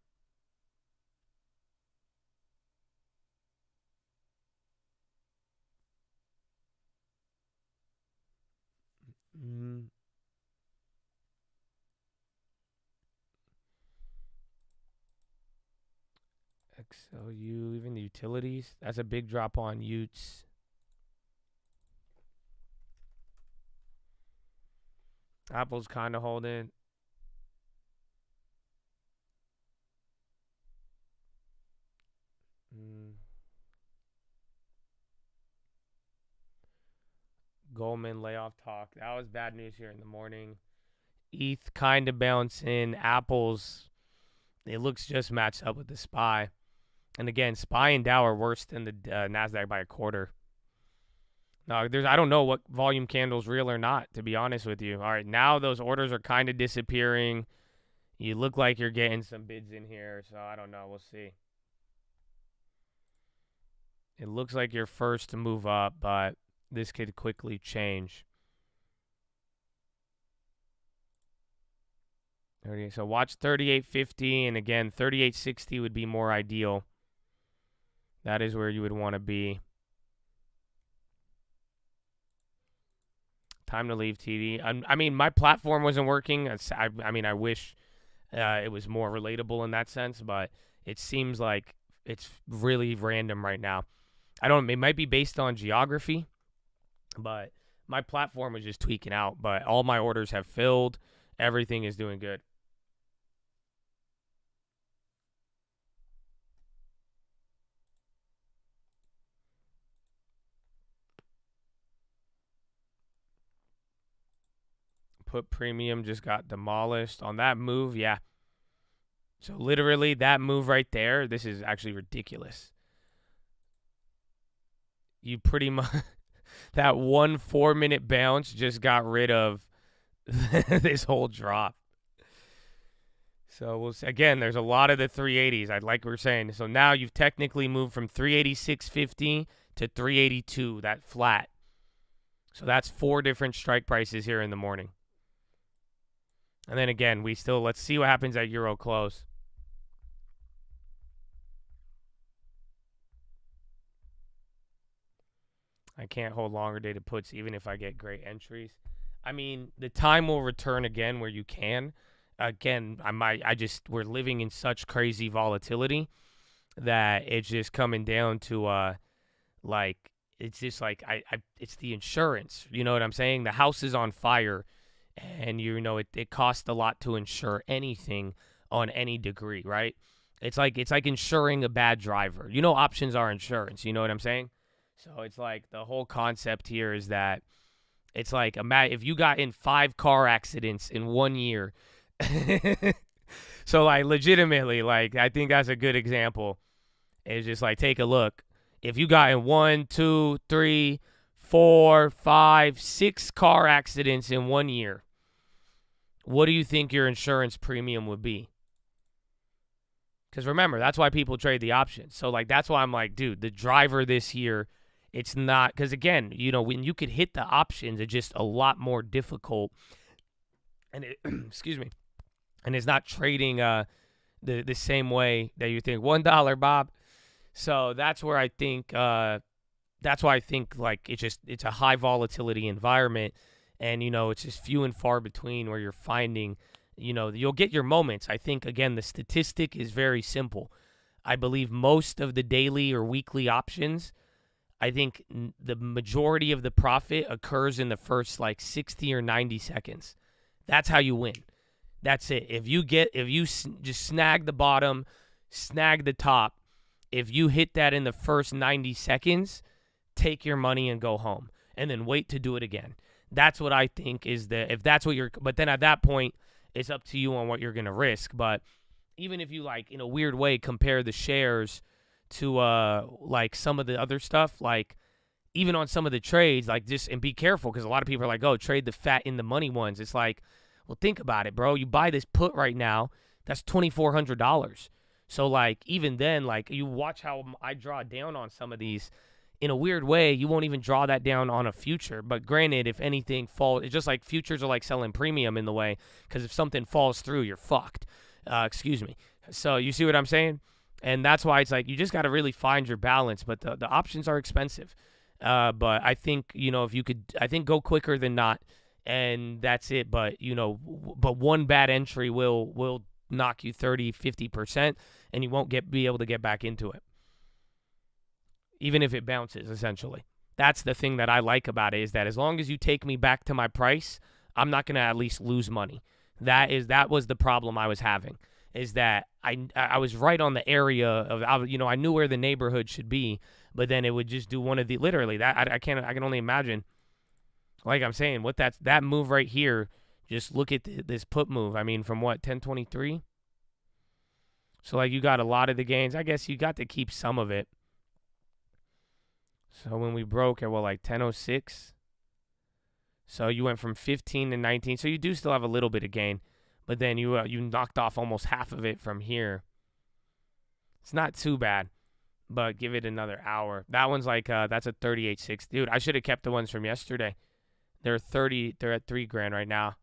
XLU, even the utilities. That's a big drop on Utes. Apple's kind of holding. Goldman layoff talk. That was bad news here in the morning. ETH kind of bouncing. Apple's, it looks just matched up with the SPY. And again, SPY and Dow are worse than the NASDAQ by a quarter. Now, I don't know what volume candle's real or not, to be honest with you. All right, now those orders are kind of disappearing. You look like you're getting some bids in here, so I don't know. We'll see. It looks like you're first to move up, but this could quickly change. So watch 38.50, and again, 38.60 would be more ideal. That is where you would want to be. Time to leave, TD. I mean, my platform wasn't working. I wish it was more relatable in that sense, but it seems like it's really random right now. It might be based on geography, but my platform was just tweaking out. But all my orders have filled. Everything is doing good. Put premium just got demolished on that move. Yeah. So literally that move right there, this is actually ridiculous. You pretty much, that 1 4-minute bounce just got rid of this whole drop. So we'll see. Again, there's a lot of the 380s. I'd like we were saying. So now you've technically moved from 386.50 to 382, that flat. So that's 4 different strike prices here in the morning. And then again, let's see what happens at Euro close. I can't hold longer dated puts even if I get great entries. I mean, the time will return again where you can. Again, we're living in such crazy volatility that it's just coming down to it's just like it's the insurance. You know what I'm saying? The house is on fire. And, it costs a lot to insure anything on any degree, right? It's like insuring a bad driver. Options are insurance. You know what I'm saying? So it's like the whole concept here is that it's like, if you got in 5 car accidents in 1 year. So, legitimately, I think that's a good example. It's just take a look. If you got in 1, 2, 3, 4, 5, 6 car accidents in 1 year, what do you think your insurance premium would be? Because remember, that's why people trade the options. So, that's why I'm like, dude, the driver this year it's not, because again, when you could hit the options, it's just a lot more difficult. And excuse me, and it's not trading the same way that you think. $1, Bob. So that's where I think that's why I think like it's a high volatility environment, and it's just few and far between where you're finding, you'll get your moments. I think again the statistic is very simple. I believe most of the daily or weekly options, I think the majority of the profit occurs in the first like 60 or 90 seconds. That's how you win. That's it. If you just snag the bottom, snag the top, if you hit that in the first 90 seconds, take your money and go home, and then wait to do it again. That's what I think is if that's what but then at that point, it's up to you on what you're going to risk. But even if you like, in a weird way, compare the shares to like some of the other stuff, like even on some of the trades, like and be careful, because a lot of people are like, oh, trade the fat in the money ones. It's like, well, think about it, bro. You buy this put right now, that's $2,400. So like even then, like you watch how I draw down on some of these. In a weird way, you won't even draw that down on a future. But granted, if anything falls, it's just like futures are like selling premium in the way, because if something falls through, you're fucked. Excuse me. So you see what I'm saying? And that's why it's like you just got to really find your balance. But the options are expensive. But I think, if you could, I think go quicker than not. And that's it. But, but one bad entry will knock you 30, 50%, and you won't be able to get back into it, even if it bounces, essentially. That's the thing that I like about it, is that as long as you take me back to my price, I'm not going to at least lose money. That was the problem I was having, is that I was right on the area of, I knew where the neighborhood should be, but then it would just do one of the, literally, that I can only imagine, like I'm saying, what that move right here, just look at this put move. I mean, from what, 1023? So, like, you got a lot of the gains. I guess you got to keep some of it. So when we broke at, like 1006, so you went from 15 to 19. So you do still have a little bit of gain, but then you knocked off almost half of it from here. It's not too bad, but give it another hour. That one's like that's a 38.6. Dude, I should have kept the ones from yesterday. They're at $3,000 right now.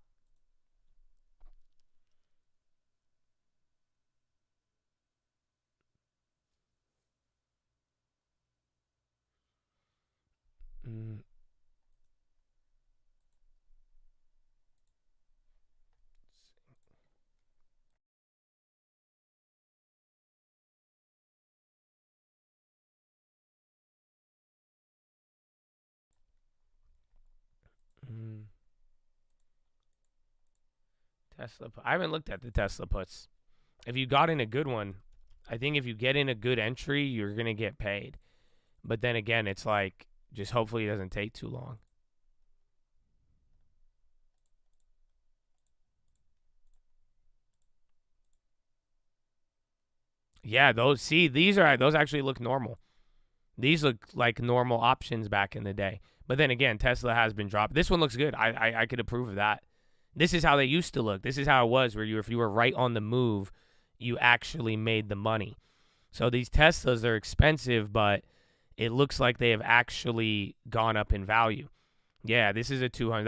Tesla. I haven't looked at the Tesla puts. If you got in a good one, I think if you get in a good entry, you're going to get paid. But then again, it's like, just hopefully it doesn't take too long. Yeah, those actually look normal. These look like normal options back in the day. But then again, Tesla has been dropped. This one looks good. I could approve of that. This is how they used to look. This is how it was, where if you were right on the move, you actually made the money. So these Teslas are expensive, but it looks like they have actually gone up in value. Yeah, this is a 200.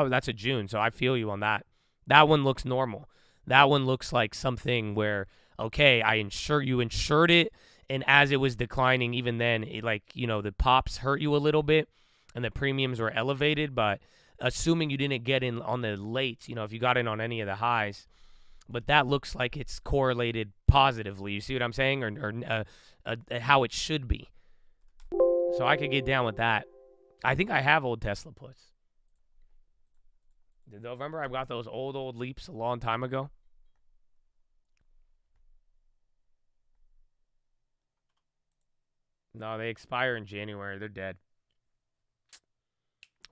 That's a June, so I feel you on that. That one looks normal. That one looks like something where, okay, you insured it, and as it was declining, even then, the pops hurt you a little bit, and the premiums were elevated, but assuming you didn't get in on the late, if you got in on any of the highs, but that looks like it's correlated positively. You see what I'm saying? Or how it should be. So I could get down with that. I think I have old Tesla puts. Remember I got those old leaps a long time ago? No, they expire in January. They're dead.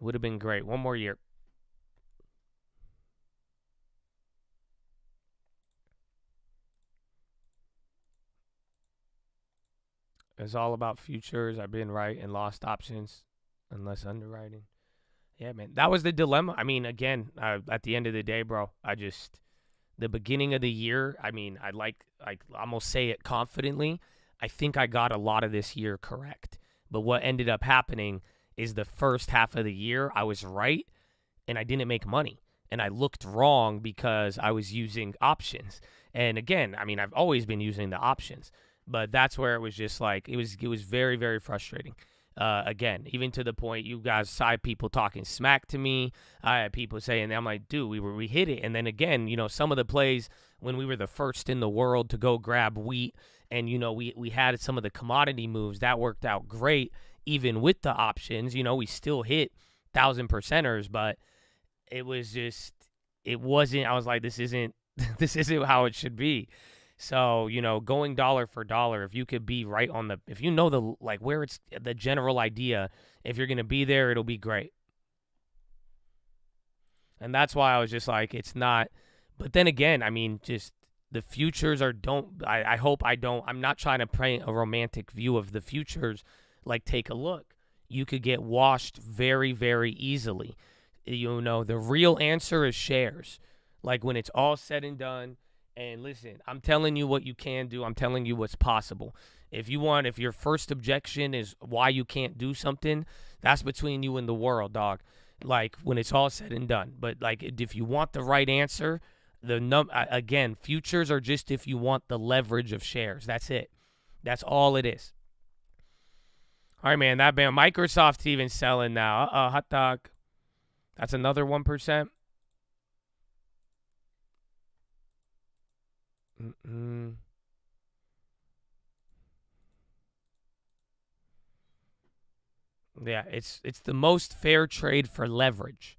Would have been great. One more year. It's all about futures. I've been right and lost options unless underwriting. Yeah, man. That was the dilemma. I mean, again, at the end of the day, bro, the beginning of the year, I mean, I almost say it confidently. I think I got a lot of this year correct. But what ended up happening is the first half of the year I was right and I didn't make money. And I looked wrong because I was using options. And again, I mean, I've always been using the options, but that's where it was just like, it was very, very frustrating. Again, even to the point you guys saw people talking smack to me. I had people saying, I'm like, dude, we hit it. And then again, some of the plays when we were the first in the world to go grab wheat and, we had some of the commodity moves that worked out great. Even with the options, we still hit 1,000%ers, but it wasn't, I was like, this isn't how it should be. So, going dollar for dollar, if you could be right on if you know where it's the general idea, if you're going to be there, it'll be great. And that's why I was just like, it's not, but then again, I mean, just the futures I'm not trying to paint a romantic view of the futures. Like, take a look. You could get washed very, very easily. The real answer is shares. Like, when it's all said and done. And listen, I'm telling you what you can do. I'm telling you what's possible. If your first objection is why you can't do something, that's between you and the world, dog. Like, when it's all said and done. But like, if you want the right answer, again, futures are just if you want the leverage of shares. That's it. That's all it is. All right, man. Microsoft's even selling now. Hot dog. That's another 1%. Yeah, it's the most fair trade for leverage.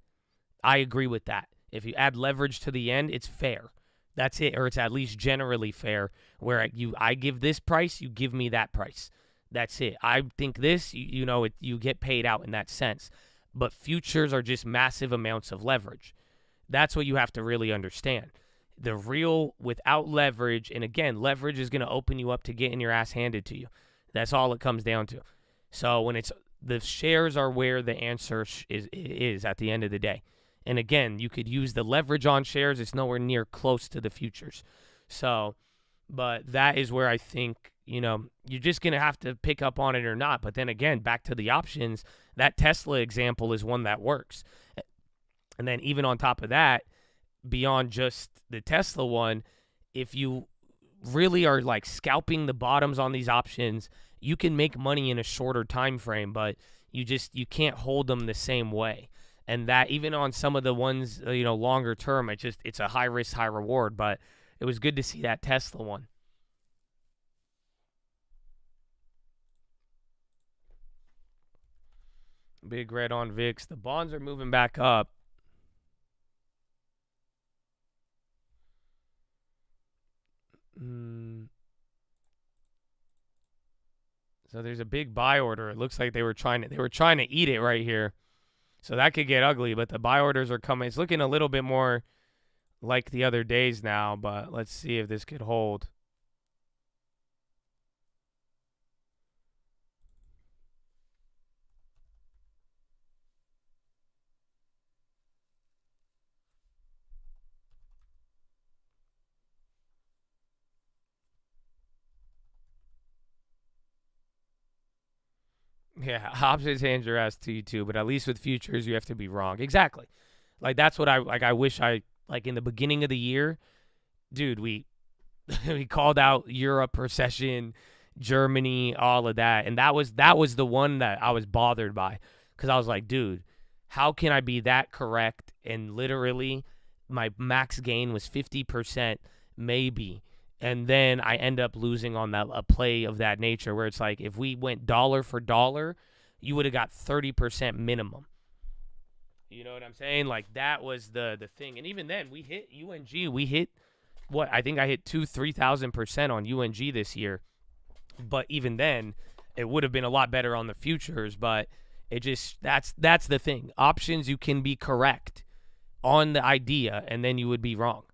I agree with that. If you add leverage to the end, it's fair. That's it, or it's at least generally fair. Where I give this price, you give me that price. That's it. I think this, you get paid out in that sense. But futures are just massive amounts of leverage. That's what you have to really understand. The real without leverage, and again, leverage is going to open you up to getting your ass handed to you. That's all it comes down to. So when the shares are where the answer is at the end of the day. And again, you could use the leverage on shares. It's nowhere near close to the futures. So, but that is where I think, you're just going to have to pick up on it or not. But then again, back to the options, that Tesla example is one that works. And then even on top of that, beyond just the Tesla one, if you really are like scalping the bottoms on these options, you can make money in a shorter time frame, but you can't hold them the same way. And that even on some of the ones, longer term, it's a high risk, high reward, but it was good to see that Tesla one. Big red on VIX. The bonds are moving back up. So there's a big buy order. It looks like they were trying to eat it right here. So that could get ugly, but the buy orders are coming. It's looking a little bit more like the other days now, but let's see if this could hold. Yeah, options hand your ass to you too, but at least with futures, you have to be wrong. Exactly. Like, that's what I wish in the beginning of the year, dude, we called out Europe recession, Germany, all of that. And that was the one that I was bothered by, because I was like, dude, how can I be that correct? And literally my max gain was 50%, maybe. And then I end up losing on a play of that nature where it's like, if we went dollar for dollar, you would have got 30% minimum. You know what I'm saying? Like, that was the thing. And even then, we hit UNG. We hit, I think I hit 3,000% on UNG this year. But even then, it would have been a lot better on the futures. But it just, that's the thing. Options, you can be correct on the idea, and then you would be wrong.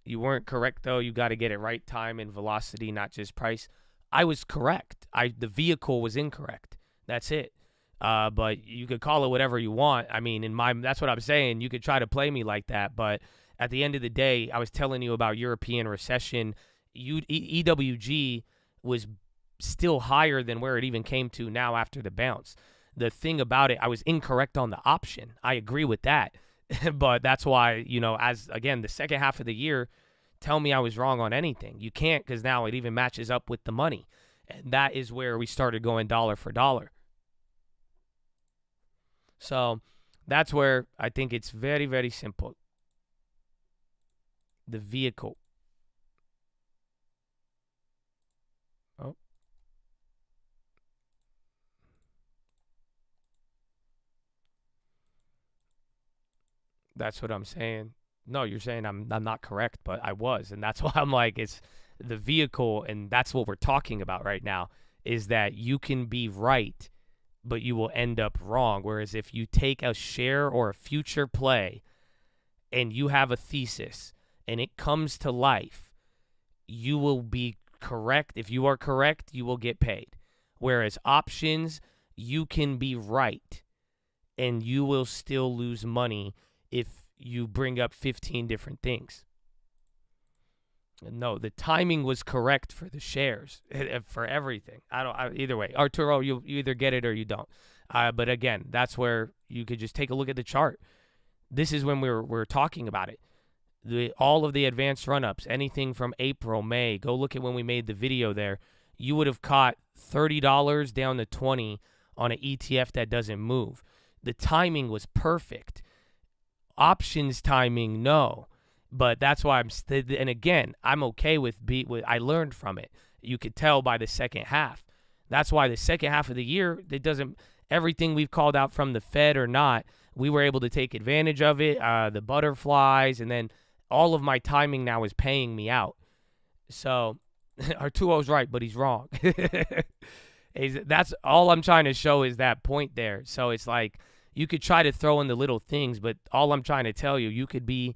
You weren't correct, though. You got to get it right, time and velocity, not just price. I was correct. The vehicle was incorrect. That's it. But you could call it whatever you want. I mean, that's what I'm saying. You could try to play me like that. But at the end of the day, I was telling you about European recession. EWG was still higher than where it even came to now after the bounce. The thing about it, I was incorrect on the option. I agree with that. But that's why, as again, the second half of the year, tell me I was wrong on anything. You can't, because now it even matches up with the money. And that is where we started going dollar for dollar. So that's where I think it's very, very simple. The vehicle. Oh. That's what I'm saying. No, you're saying I'm not correct, but I was. And that's why I'm like, it's the vehicle, and that's what we're talking about right now, is that you can be right, but you will end up wrong. Whereas if you take a share or a future play and you have a thesis and it comes to life, you will be correct. If you are correct, you will get paid. Whereas options, you can be right and you will still lose money if you bring up 15 different things. No, the timing was correct for the shares, for everything. Either way, Arturo, you either get it or you don't. But again, that's where you could just take a look at the chart. This is when we're talking about it. All of the advanced run-ups, anything from April, May, go look at when we made the video there. You would have caught $30 down to $20 on an ETF that doesn't move. The timing was perfect. Options timing, no. But that's why and again, I'm okay with I learned from it. You could tell by the second half. That's why the second half of the year, everything we've called out from the Fed or not, we were able to take advantage of it, the butterflies, and then all of my timing now is paying me out. So Arturo's right, but he's wrong. That's all I'm trying to show is that point there. So it's like you could try to throw in the little things, but all I'm trying to tell you, you could be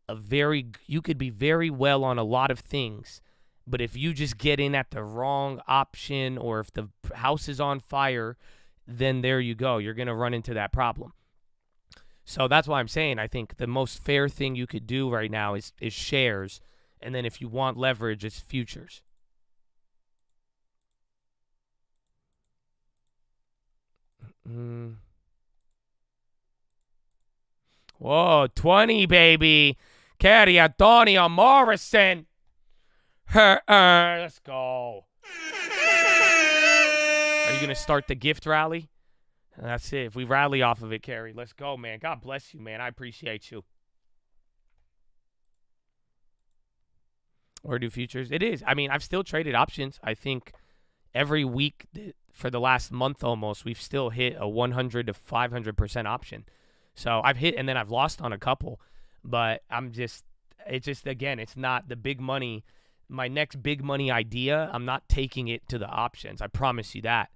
very well on a lot of things, but if you just get in at the wrong option or if the house is on fire, then there you go. You're going to run into that problem. So that's why I'm saying I think the most fair thing you could do right now is shares, and then if you want leverage, it's futures. Whoa, 20, baby. Carry Antonio Morrison. Let's go. Are you going to start the gift rally? That's it. If we rally off of it, Carrie, let's go, man. God bless you, man. I appreciate you. Or do futures? It is. I mean, I've still traded options. I think every week for the last month almost, we've still hit a 100 to 500% option. So I've hit and then I've lost on a couple. But again, it's not the big money. My next big money idea, I'm not taking it to the options. I promise you that.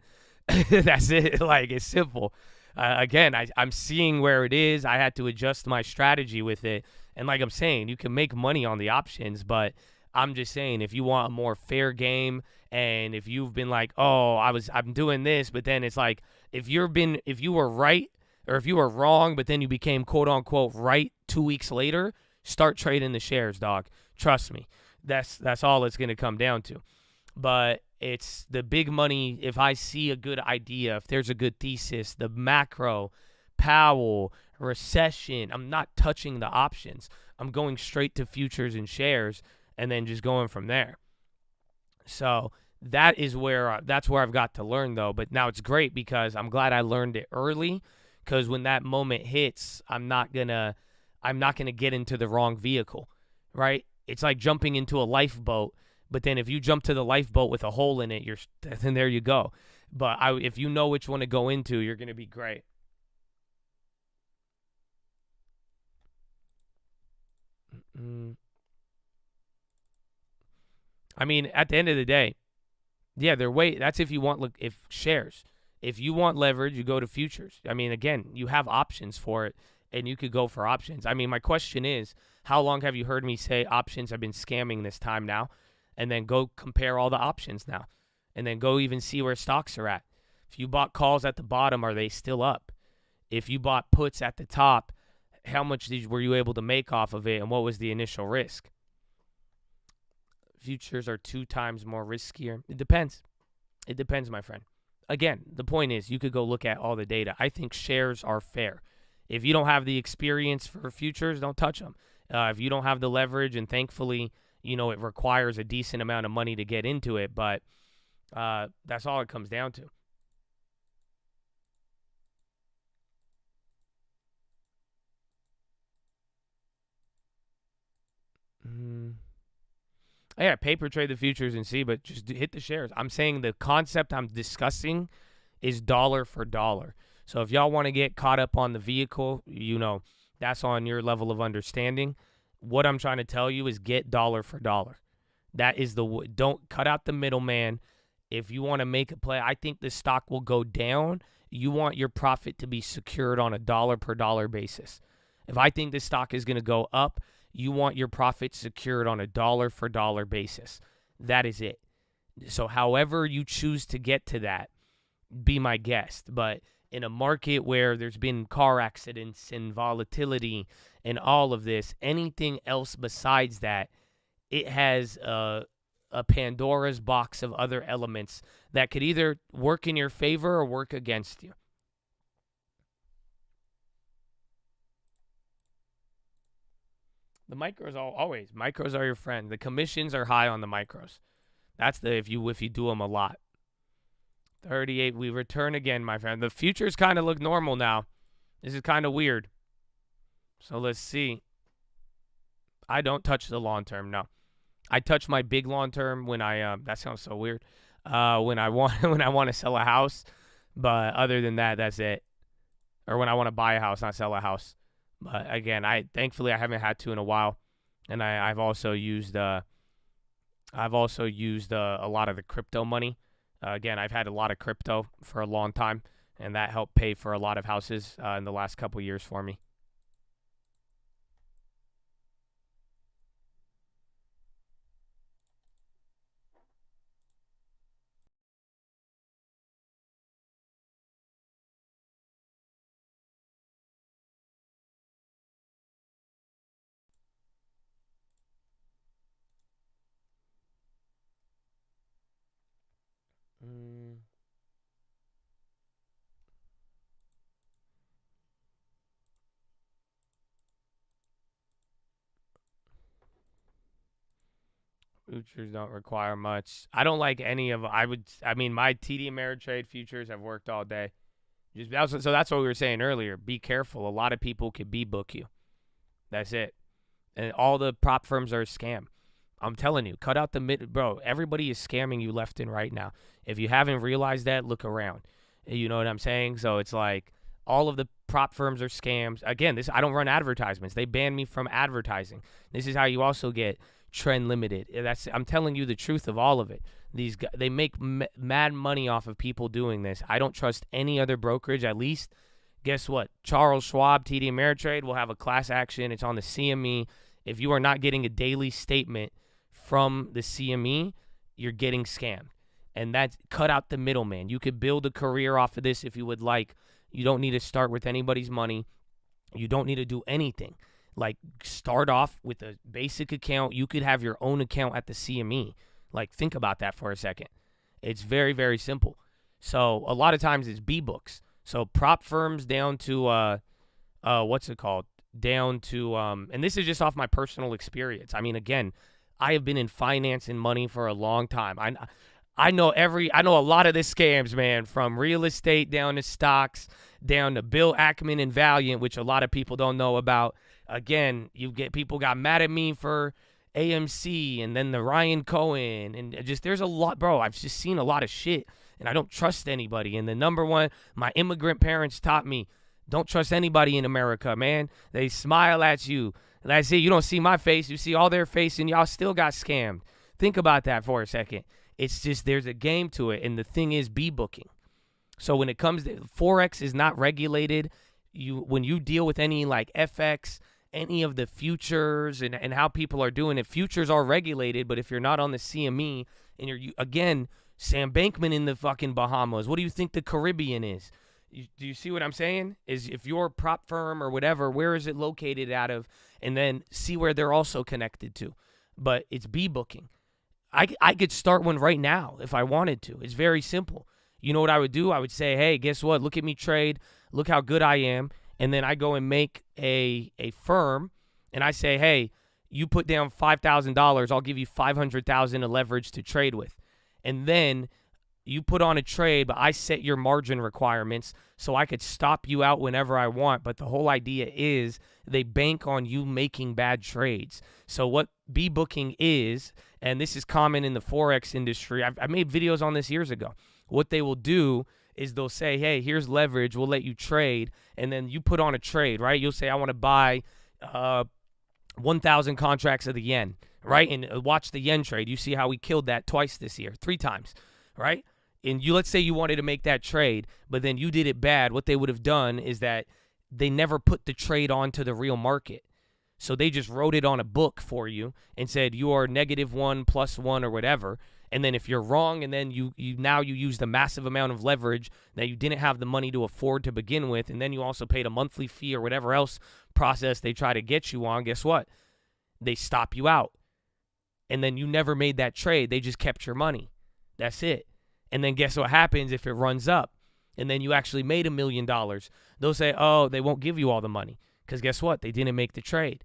That's it. Like, it's simple. Again, I'm seeing where it is. I had to adjust my strategy with it. And like I'm saying, you can make money on the options, but I'm just saying if you want a more fair game and if you've been like, oh, I'm doing this, but then it's like if you were right or if you were wrong, but then you became quote unquote right 2 weeks later, start trading the shares, dog. Trust me. That's all it's going to come down to. But it's the big money. If I see a good idea, if there's a good thesis, the macro, Powell, recession, I'm not touching the options. I'm going straight to futures and shares and then just going from there. So that's where I've got to learn though. But now it's great because I'm glad I learned it early, because when that moment hits, I'm not gonna get into the wrong vehicle, right? It's like jumping into a lifeboat, but then if you jump to the lifeboat with a hole in it, then there you go. But if you know which one to go into, you're gonna be great. I mean, at the end of the day, yeah, that's if you want if shares. If you want leverage, you go to futures. I mean, again, you have options for it, and you could go for options. I mean, my question is, how long have you heard me say options have been scamming this time now? And then go compare all the options now. And then go even see where stocks are at. If you bought calls at the bottom, are they still up? If you bought puts at the top, how much were you able to make off of it, and what was the initial risk? Futures are 2 times more riskier. It depends. It depends, my friend. Again, the point is you could go look at all the data. I think shares are fair. If you don't have the experience for futures, don't touch them. If you don't have the leverage, and thankfully, it requires a decent amount of money to get into it, but that's all it comes down to. Yeah, paper trade the futures and see, but just hit the shares. I'm saying the concept I'm discussing is dollar for dollar. So if y'all want to get caught up on the vehicle, that's on your level of understanding. What I'm trying to tell you is get dollar for dollar. That is don't cut out the middleman. If you want to make a play, I think the stock will go down. You want your profit to be secured on a dollar per dollar basis. If I think the stock is going to go up, you want your profit secured on a dollar for dollar basis. That is it. So however you choose to get to that, be my guest. But in a market where there's been car accidents and volatility and all of this, anything else besides that, it has a Pandora's box of other elements that could either work in your favor or work against you. The micros micros are your friend. The commissions are high on the micros. That's if you do them a lot. 38, we return again, my friend. The futures kind of look normal now. This is kind of weird. So let's see. I don't touch the long term, no. I touch my big long term when I that sounds so weird. When I want to sell a house, but other than that, that's it. Or when I want to buy a house, not sell a house. But again, thankfully I haven't had to in a while, and I've also used a lot of the crypto money. Again, I've had a lot of crypto for a long time, and that helped pay for a lot of houses in the last couple years for me. Futures don't require much. I don't like any of. My TD Ameritrade futures have worked all day. So that's what we were saying earlier. Be careful. A lot of people could book you. That's it. And all the prop firms are a scam. I'm telling you, cut out bro. Everybody is scamming you left and right now. If you haven't realized that, look around. You know what I'm saying? So it's like all of the prop firms are scams. Again, I don't run advertisements. They ban me from advertising. This is how you also get trend limited. I'm telling you the truth of all of it. They make mad money off of people doing this. I don't trust any other brokerage. At least, guess what? Charles Schwab, TD Ameritrade will have a class action. It's on the CME. If you are not getting a daily statement from the CME, you're getting scammed. And that's cut out the middleman. You could build a career off of this if you would like. You don't need to start with anybody's money. You don't need to do anything. Like, start off with a basic account. You could have your own account at the CME. Like, think about that for a second. It's very, very simple. So a lot of times it's B-books. So prop firms down to, down to, and this is just off my personal experience. I mean, again, I have been in finance and money for a long time. I know a lot of the scams, man, from real estate down to stocks, down to Bill Ackman and Valiant, which a lot of people don't know about. Again, people got mad at me for AMC and then the Ryan Cohen, and there's a lot, bro. I've just seen a lot of shit, and I don't trust anybody. And the number one, my immigrant parents taught me, don't trust anybody in America, man. They smile at you. That's it. You don't see my face. You see all their face, and y'all still got scammed. Think about that for a second. It's just there's a game to it, and the thing is B-booking. So when it comes to Forex is not regulated. When you deal with any like FX, any of the futures and how people are doing it, futures are regulated, but if you're not on the CME and again, Sam Bankman in the fucking Bahamas, what do you think the Caribbean is? Do you see what I'm saying? Is if your prop firm or whatever, where is it located out of? And then see where they're also connected to. But it's B-booking. I could start one right now if I wanted to. It's very simple. You know what I would do? I would say, hey, guess what? Look at me trade. Look how good I am. And then I go and make a firm, and I say, hey, you put down $5,000. I'll give you $500,000 of leverage to trade with. And then you put on a trade, but I set your margin requirements so I could stop you out whenever I want. But the whole idea is they bank on you making bad trades. So what B-booking is, and this is common in the Forex industry, I made videos on this years ago. What they will do is they'll say, hey, here's leverage. We'll let you trade. And then you put on a trade, right? You'll say, I want to buy 1,000 contracts of the yen, right? And watch the yen trade. You see how we killed that twice this year, 3 times, right? And let's say you wanted to make that trade, but then you did it bad. What they would have done is that they never put the trade onto the real market. So they just wrote it on a book for you and said you are -1 +1 or whatever. And then if you're wrong, and then you used a massive amount of leverage that you didn't have the money to afford to begin with, and then you also paid a monthly fee or whatever else process they try to get you on, guess what? They stop you out. And then you never made that trade. They just kept your money. That's it. And then guess what happens if it runs up? And then you actually made $1 million. They'll say, oh, they won't give you all the money. Because guess what? They didn't make the trade.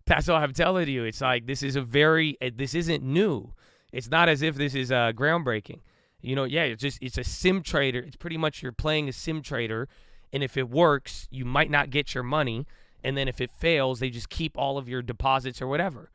That's what I'm telling you. It's like this isn't new. It's not as if this is groundbreaking. You know, yeah, it's a sim trader. It's pretty much you're playing a sim trader. And if it works, you might not get your money. And then if it fails, they just keep all of your deposits or whatever.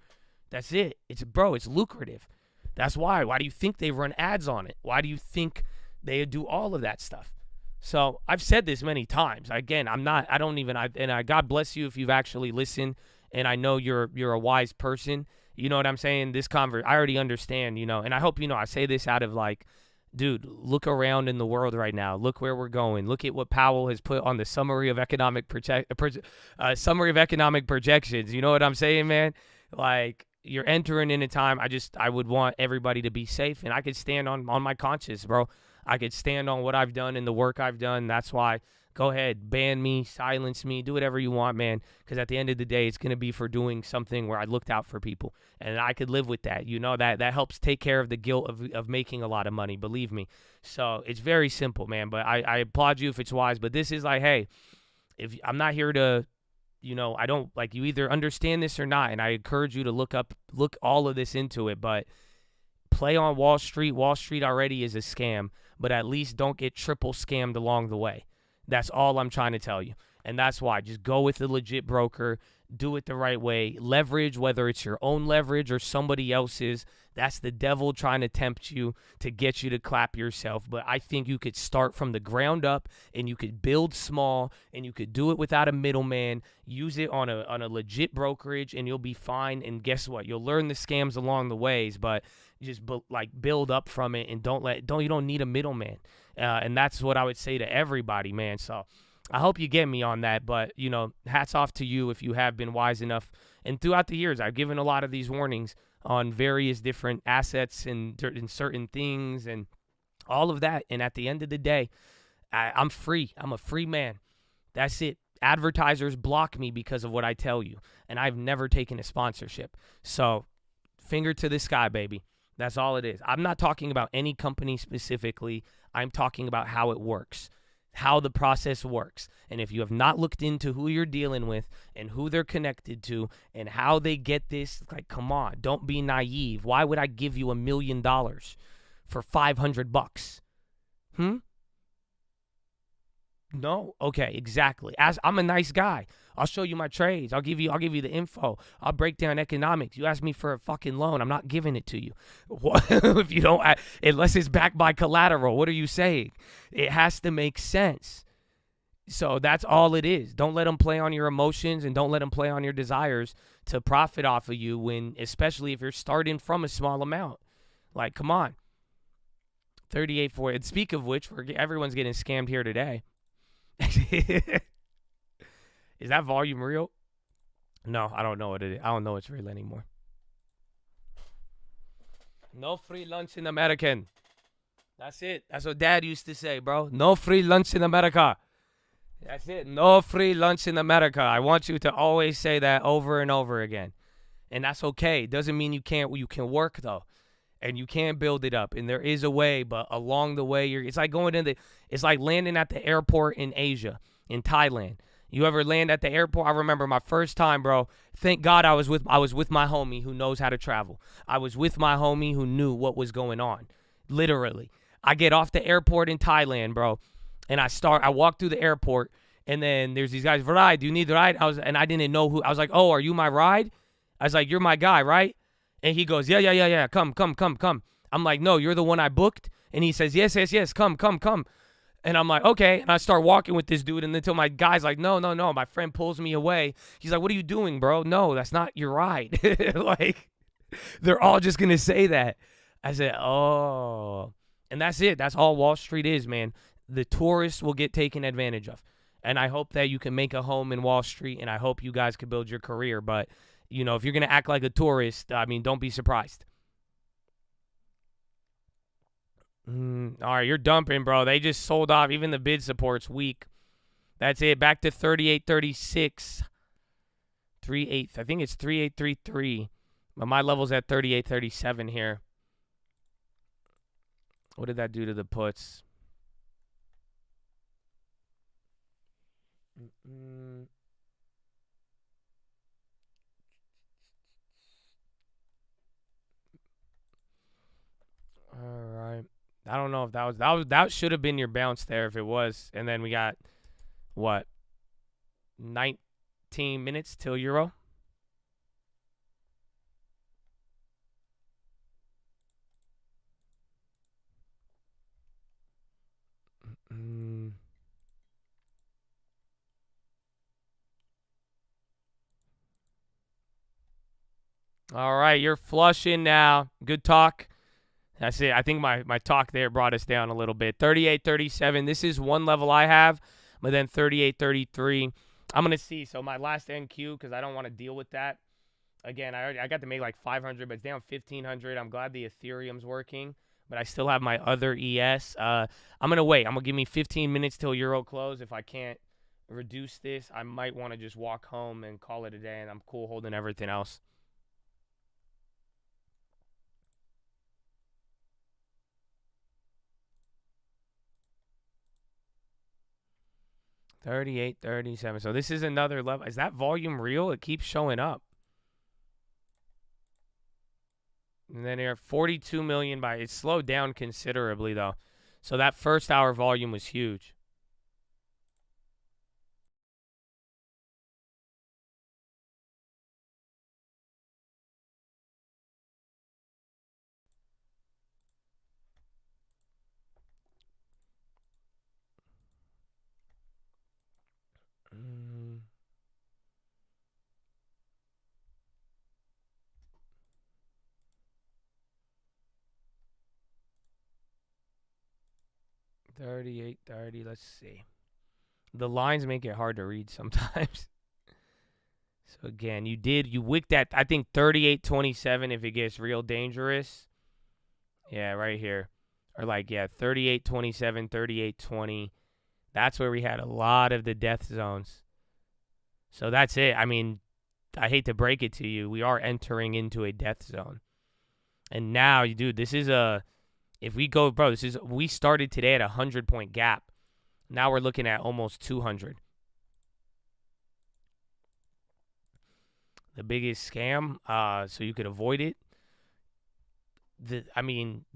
That's it. It's lucrative. That's why. Why do you think they run ads on it? Why do you think they do all of that stuff? So I've said this many times. Again, God bless you if you've actually listened, and I know you're a wise person. You know what I'm saying? I already understand, and I hope I say this out of like, dude, look around in the world right now. Look where we're going. Look at what Powell has put on the summary of economic projections. You know what I'm saying, man? Like, you're entering in a time, I would want everybody to be safe, and I could stand on my conscience, bro. I could stand on what I've done and the work I've done. That's why, go ahead, ban me, silence me, do whatever you want, man, because at the end of the day, it's going to be for doing something where I looked out for people, and I could live with that. That helps take care of the guilt of making a lot of money, believe me. So it's very simple, man, but I applaud you if it's wise, but this is like, hey, if I'm not here to, I don't, like, you either understand this or not, and I encourage you to look all of this into it, but play on Wall Street. Wall Street already is a scam, but at least don't get triple scammed along the way. That's all I'm trying to tell you, and that's why. Just go with a legit broker. Do it the right way. Leverage, whether it's your own leverage or somebody else's, that's the devil trying to tempt you to get you to clap yourself. But I think you could start from the ground up, and you could build small, and you could do it without a middleman. Use it on a legit brokerage, and you'll be fine. And guess what? You'll learn the scams along the ways, but just build up from it, and you don't need a middleman. And that's what I would say to everybody, man. So I hope you get me on that, but, hats off to you if you have been wise enough. And throughout the years, I've given a lot of these warnings on various different assets and certain things and all of that. And at the end of the day, I'm free. I'm a free man. That's it. Advertisers block me because of what I tell you, and I've never taken a sponsorship. So finger to the sky, baby. That's all it is. I'm not talking about any company specifically. I'm talking about how it works, how the process works. And if you have not looked into who you're dealing with and who they're connected to and how they get this, like, come on, don't be naive. Why would I give you $1 million for $500? No? Okay, exactly. I'm a nice guy. I'll show you my trades. I'll give you the info. I'll break down economics. You ask me for a fucking loan, I'm not giving it to you. If you don't, unless it's backed by collateral, what are you saying? It has to make sense. So that's all it is. Don't let them play on your emotions, and don't let them play on your desires to profit off of you, especially if you're starting from a small amount. Like, come on. 38.4. And speak of which, everyone's getting scammed here today. Is that volume real? No, I don't know what it is. I don't know it's real anymore. No free lunch in American. That's it. That's what Dad used to say, bro. No free lunch in America. That's it. No free lunch in America. I want you to always say that over and over again. And that's okay. It doesn't mean you can't. You can work, though. And you can build it up. And there is a way, but along the way, it's like it's like landing at the airport in Asia, in Thailand. You ever land at the airport? I remember my first time, bro. Thank God I was with my homie who knows how to travel. I was with my homie who knew what was going on. Literally. I get off the airport in Thailand, bro. And I walk through the airport, and then there's these guys, ride, do you need the ride? I didn't know who. I was like, oh, are you my ride? I was like, you're my guy, right? And he goes, yeah, come. I'm like, no, you're the one I booked. And he says, yes, come. And I'm like, okay. And I start walking with this dude, and until my guy's like, no. My friend pulls me away. He's like, what are you doing, bro? No, that's not your ride. Like, they're all just going to say that. I said, oh. And that's it. That's all Wall Street is, man. The tourists will get taken advantage of. And I hope that you can make a home in Wall Street, and I hope you guys can build your career. But, you know, if you're going to act like a tourist, I mean, don't be surprised. All right, you're dumping, bro. They just sold off. Even the bid support's weak. That's it. Back to 38.36. 3/8. I think it's 38.33. But my level's at 38.37 here. What did that do to the puts? All right. I don't know if that should have been your bounce there if it was. And then we got what? 19 minutes till Euro. All right, you're flushing now. Good talk. That's it. I think my talk there brought us down a little bit. 38.37. This is one level I have, but then 38.33. I'm going to see. So my last NQ, because I don't want to deal with that. Again, I got to make like 500, but it's down 1,500. I'm glad the Ethereum's working, but I still have my other ES. I'm going to wait. I'm going to give me 15 minutes till Euro close. If I can't reduce this, I might want to just walk home and call it a day, and I'm cool holding everything else. $38.37. So this is another level. Is that volume real? It keeps showing up. And then here, 42 million by. It slowed down considerably though. So that first hour volume was huge. $38.30. Let's see. The lines make it hard to read sometimes. So again, you wicked at, I think, 38.27 if it gets real dangerous. Yeah, right here. Or like, yeah, 38.27, 38.20. That's where we had a lot of the death zones. So that's it. I mean, I hate to break it to you. We are entering into a death zone. And now, dude, this is a, if we go, bro, we started today at a 100-point gap. Now we're looking at almost 200. The biggest scam, so you could avoid it. The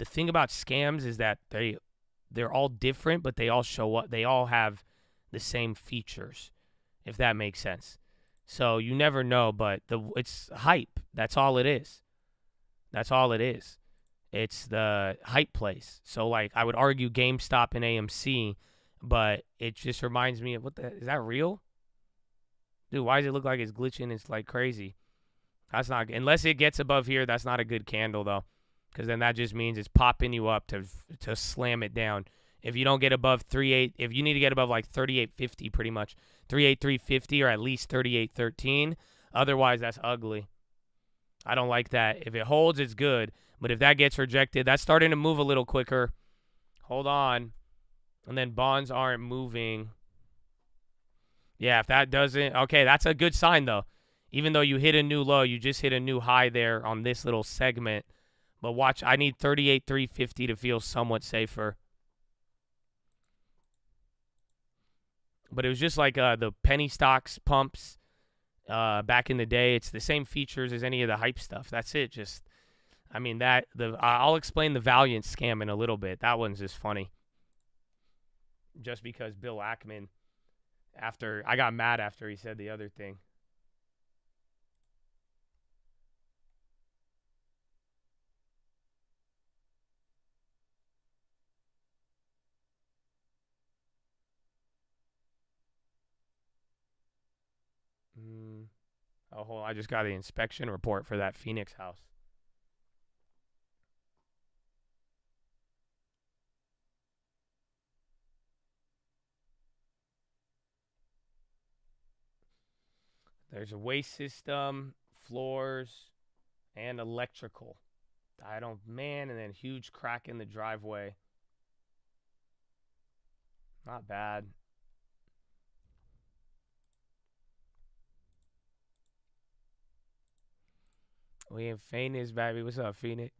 thing about scams is that they're all different, but they all show up. They all have the same features, if that makes sense. So you never know, but it's hype. That's all it is. That's all it is. It's the hype place. So, like, I would argue GameStop and AMC, but it just reminds me of, is that real? Dude, why does it look like it's glitching? It's like crazy. That's not, unless it gets above here, that's not a good candle, though. Because then that just means it's popping you up to slam it down. If you don't get above 38, if you need to get above like 38.50 pretty much, 38.350 or at least 38.13. Otherwise, that's ugly. I don't like that. If it holds, it's good. But if that gets rejected, that's starting to move a little quicker. Hold on. And then bonds aren't moving. Yeah, if that doesn't, okay, that's a good sign though. Even though you hit a new low, you just hit a new high there on this little segment. But watch, I need 38,350 to feel somewhat safer. But it was just like the penny stocks pumps back in the day. It's the same features as any of the hype stuff. That's it. Just, I mean, I'll explain the Valiant scam in a little bit. That one's just funny. Just because Bill Ackman, I got mad after he said the other thing. Oh, hold on. I just got the inspection report for that Phoenix house. There's a waste system, floors, and electrical. And then huge crack in the driveway. Not bad. We in Phoenix, baby. What's up, Phoenix?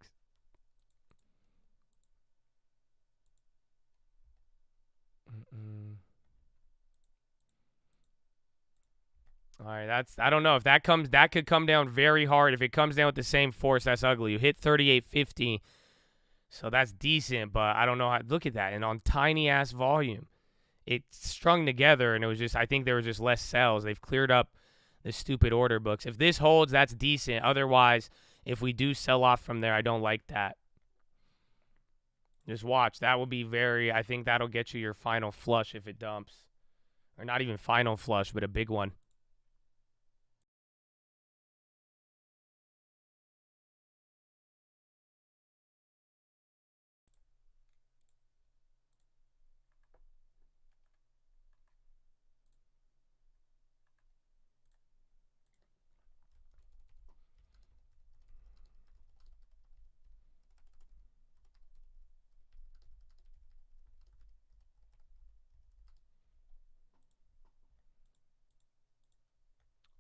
All right, I don't know if that could come down very hard. If it comes down with the same force, that's ugly. You hit 3850, so that's decent, but I don't know how. Look at that, and on tiny ass volume, it strung together, and it was just. I think there was just less sales. They've cleared up the stupid order books. If this holds, that's decent. Otherwise, if we do sell off from there, I don't like that. Just watch. That will be I think that'll get you your final flush if it dumps. Or not even final flush, but a big one.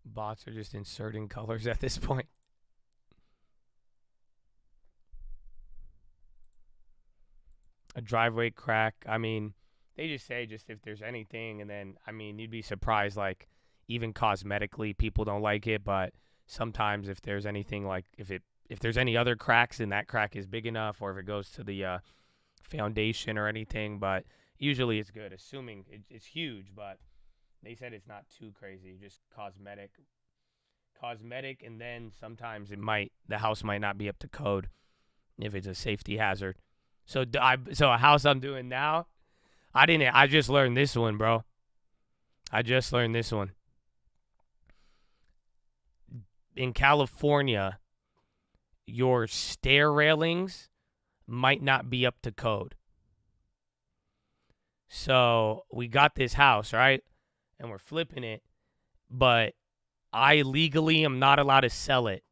Bots are just inserting colors at this point. A driveway crack. I mean, they just say if there's anything, and then, I mean, you'd be surprised, like, even cosmetically, people don't like it, but sometimes if there's anything, like, if there's any other cracks, and that crack is big enough, or if it goes to the foundation or anything, but usually it's good, assuming it's huge, but they said it's not too crazy, just cosmetic, and then sometimes the house might not be up to code if it's a safety hazard. So a house I'm doing now, I just learned this one, bro. In California, your stair railings might not be up to code. So we got this house, right? And we're flipping it, but I legally am not allowed to sell it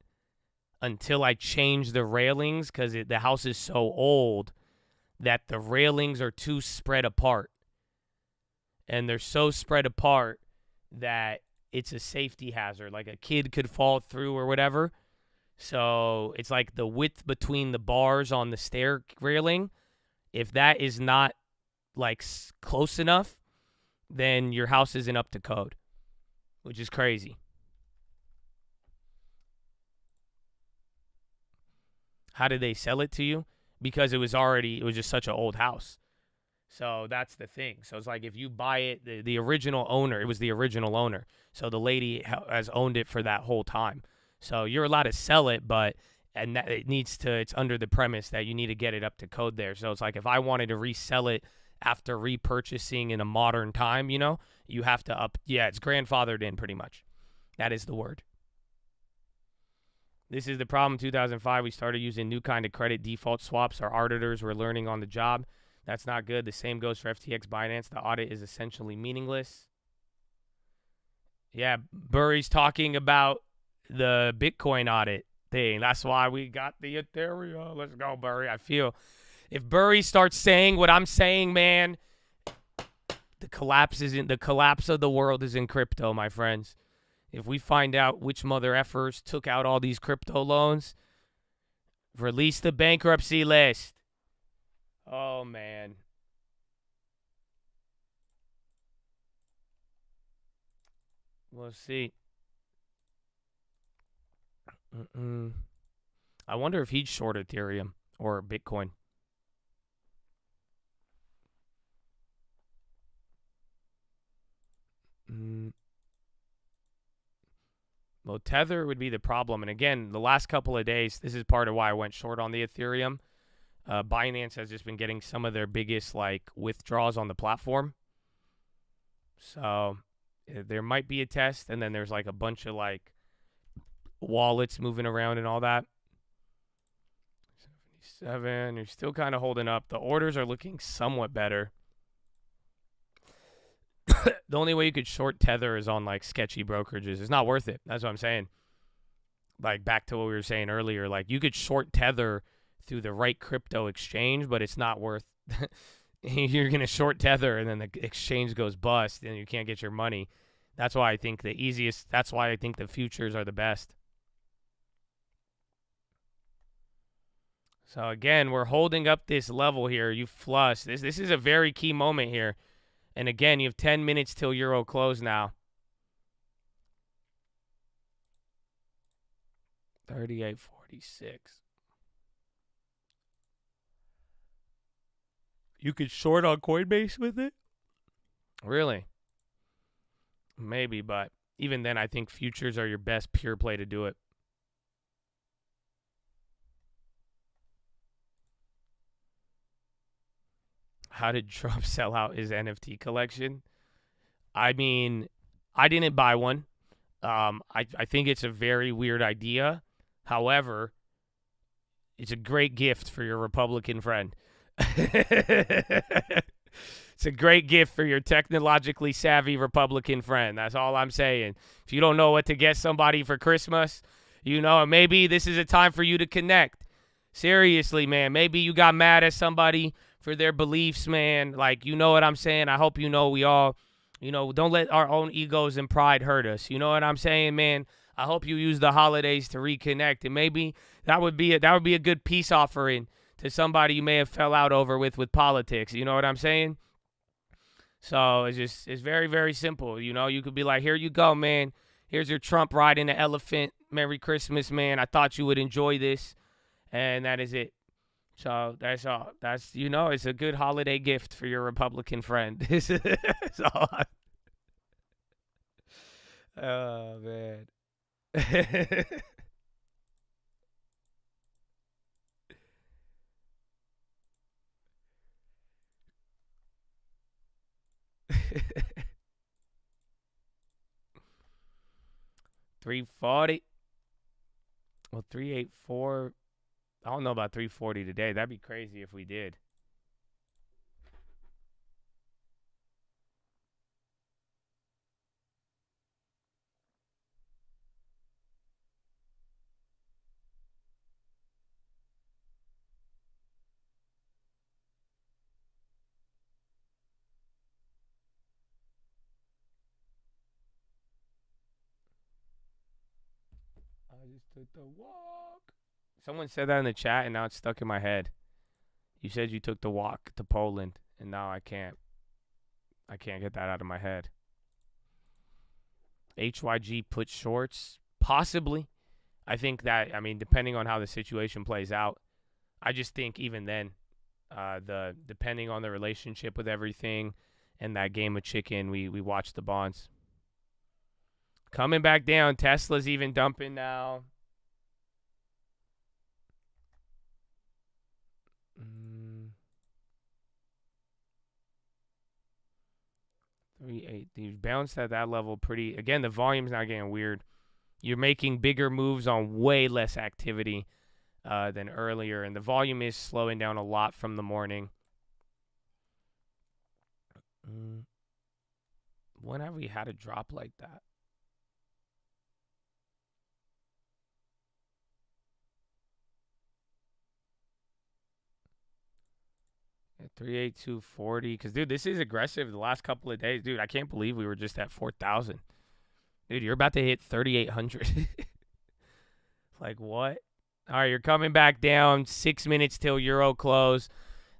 until I change the railings, because the house is so old that the railings are too spread apart. And they're so spread apart that it's a safety hazard. Like a kid could fall through or whatever. So it's like the width between the bars on the stair railing. If that is not like close enough, then your house isn't up to code, which is crazy. How did they sell it to you? Because it was just such an old house. So that's the thing. So it's like if you buy it, the original owner, it was the original owner. So the lady has owned it for that whole time. So you're allowed to sell it, but it's under the premise that you need to get it up to code there. So it's like if I wanted to resell it after repurchasing in a modern time, you have to it's grandfathered in pretty much. That is the word. This is the problem. 2005, we started using new kind of credit default swaps. Our auditors were learning on the job. That's not good. The same goes for FTX Binance. The audit is essentially meaningless. Yeah, Burry's talking about the Bitcoin audit thing. That's why we got the Ethereum. Let's go, Burry. I feel if Burry starts saying what I'm saying, man, the collapse of the world is in crypto, my friends. If we find out which mother effers took out all these crypto loans, release the bankruptcy list. Oh, man. We'll see. I wonder if he'd short Ethereum or Bitcoin. Well, Tether would be the problem. And again, the last couple of days, this is part of why I went short on the Ethereum. Binance has just been getting some of their biggest withdrawals on the platform. So there might be a test, and then there's a bunch of wallets moving around and all that. 77, you're still kind of holding up. The orders are looking somewhat better. The only way you could short Tether is on sketchy brokerages. It's not worth it. That's what I'm saying. Back to what we were saying earlier, you could short Tether through the right crypto exchange, but it's not worth. You're gonna short Tether and then the exchange goes bust and you can't get your money. That's why I think that's why I think the futures are the best. So again, we're holding up this level here. You flush. This is a very key moment here. And again, you have 10 minutes till Euro close now. 38.46. You could short on Coinbase with it? Really? Maybe, but even then, I think futures are your best pure play to do it. How did Trump sell out his NFT collection? I mean, I didn't buy one. I think it's a very weird idea. However, it's a great gift for your Republican friend. It's a great gift for your technologically savvy Republican friend. That's all I'm saying. If you don't know what to get somebody for Christmas, maybe this is a time for you to connect. Seriously, man. Maybe you got mad at somebody for their beliefs, man. You know what I'm saying? I hope we all, don't let our own egos and pride hurt us. You know what I'm saying, man? I hope you use the holidays to reconnect, and maybe that would be a good peace offering to somebody you may have fell out over with politics. You know what I'm saying? So it's very, very simple. You could be like, here you go, man. Here's your Trump riding an elephant. Merry Christmas, man. I thought you would enjoy this. And that is it. So that's all. That's, it's a good holiday gift for your Republican friend. Oh, man. $340. Well, 384. I don't know about 340 today. That'd be crazy if we did. I just took the walk. Someone said that in the chat, and now it's stuck in my head. You said you took the walk to Poland, and now I can't get that out of my head. HYG put shorts? Possibly. I think that, depending on how the situation plays out, I just think even then, depending on the relationship with everything and that game of chicken, we watch the bonds. Coming back down. Tesla's even dumping now. 380. You've bounced at that level pretty. Again, the volume's now getting weird. You're making bigger moves on way less activity than earlier, and the volume is slowing down a lot from the morning. When have we had a drop like that? At 38240. Because, dude, this is aggressive the last couple of days. Dude, I can't believe we were just at 4,000. Dude, you're about to hit 3,800. Like, what? All right, you're coming back down. 6 minutes till Euro close.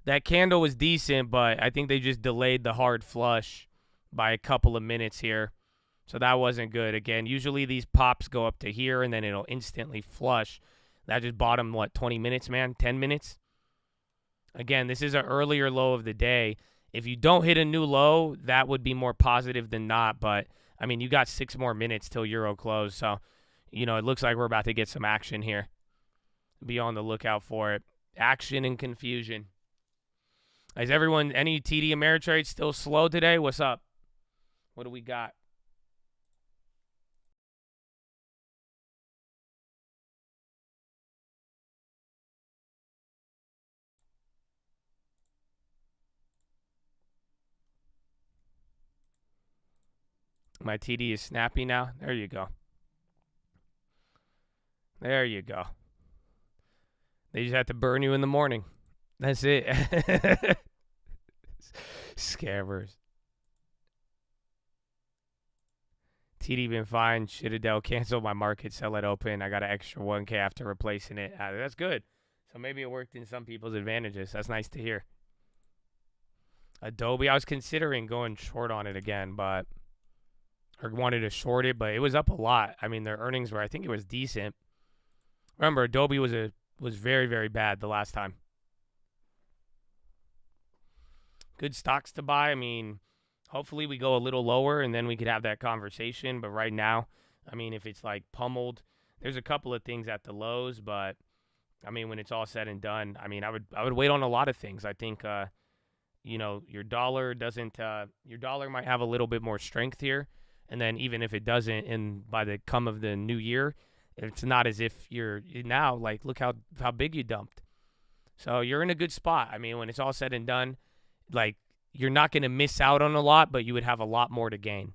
That candle was decent, but I think they just delayed the hard flush by a couple of minutes here. So that wasn't good. Again, usually these pops go up to here, and then it'll instantly flush. That just bought them, 20 minutes, man? 10 minutes? Again, this is an earlier low of the day. If you don't hit a new low, that would be more positive than not. But, I mean, you got 6 more minutes till Euro close. So, it looks like we're about to get some action here. Be on the lookout for it. Action and confusion. Is everyone, any TD Ameritrade still slow today? What's up? What do we got? My TD is snappy now. There you go. There you go. They just have to burn you in the morning. That's it. Scammers. TD been fine. Citadel canceled my market, sell it open. I got an extra 1K after replacing it. That's good. So maybe it worked in some people's advantages. That's nice to hear. Adobe, I was considering going short on it again, but or wanted to short it, but it was up a lot. I mean, their earnings were, I think it was decent. Remember, Adobe was very, very bad the last time. Good stocks to buy. I mean, hopefully we go a little lower and then we could have that conversation. But right now, I mean, if it's like pummeled, there's a couple of things at the lows. But I mean, when it's all said and done, I mean, I would wait on a lot of things. I think, your dollar might have a little bit more strength here. And then even if it doesn't, and by the come of the new year, it's not as if you're now, like, look how big you dumped. So you're in a good spot. I mean, when it's all said and done, like, you're not going to miss out on a lot, but you would have a lot more to gain.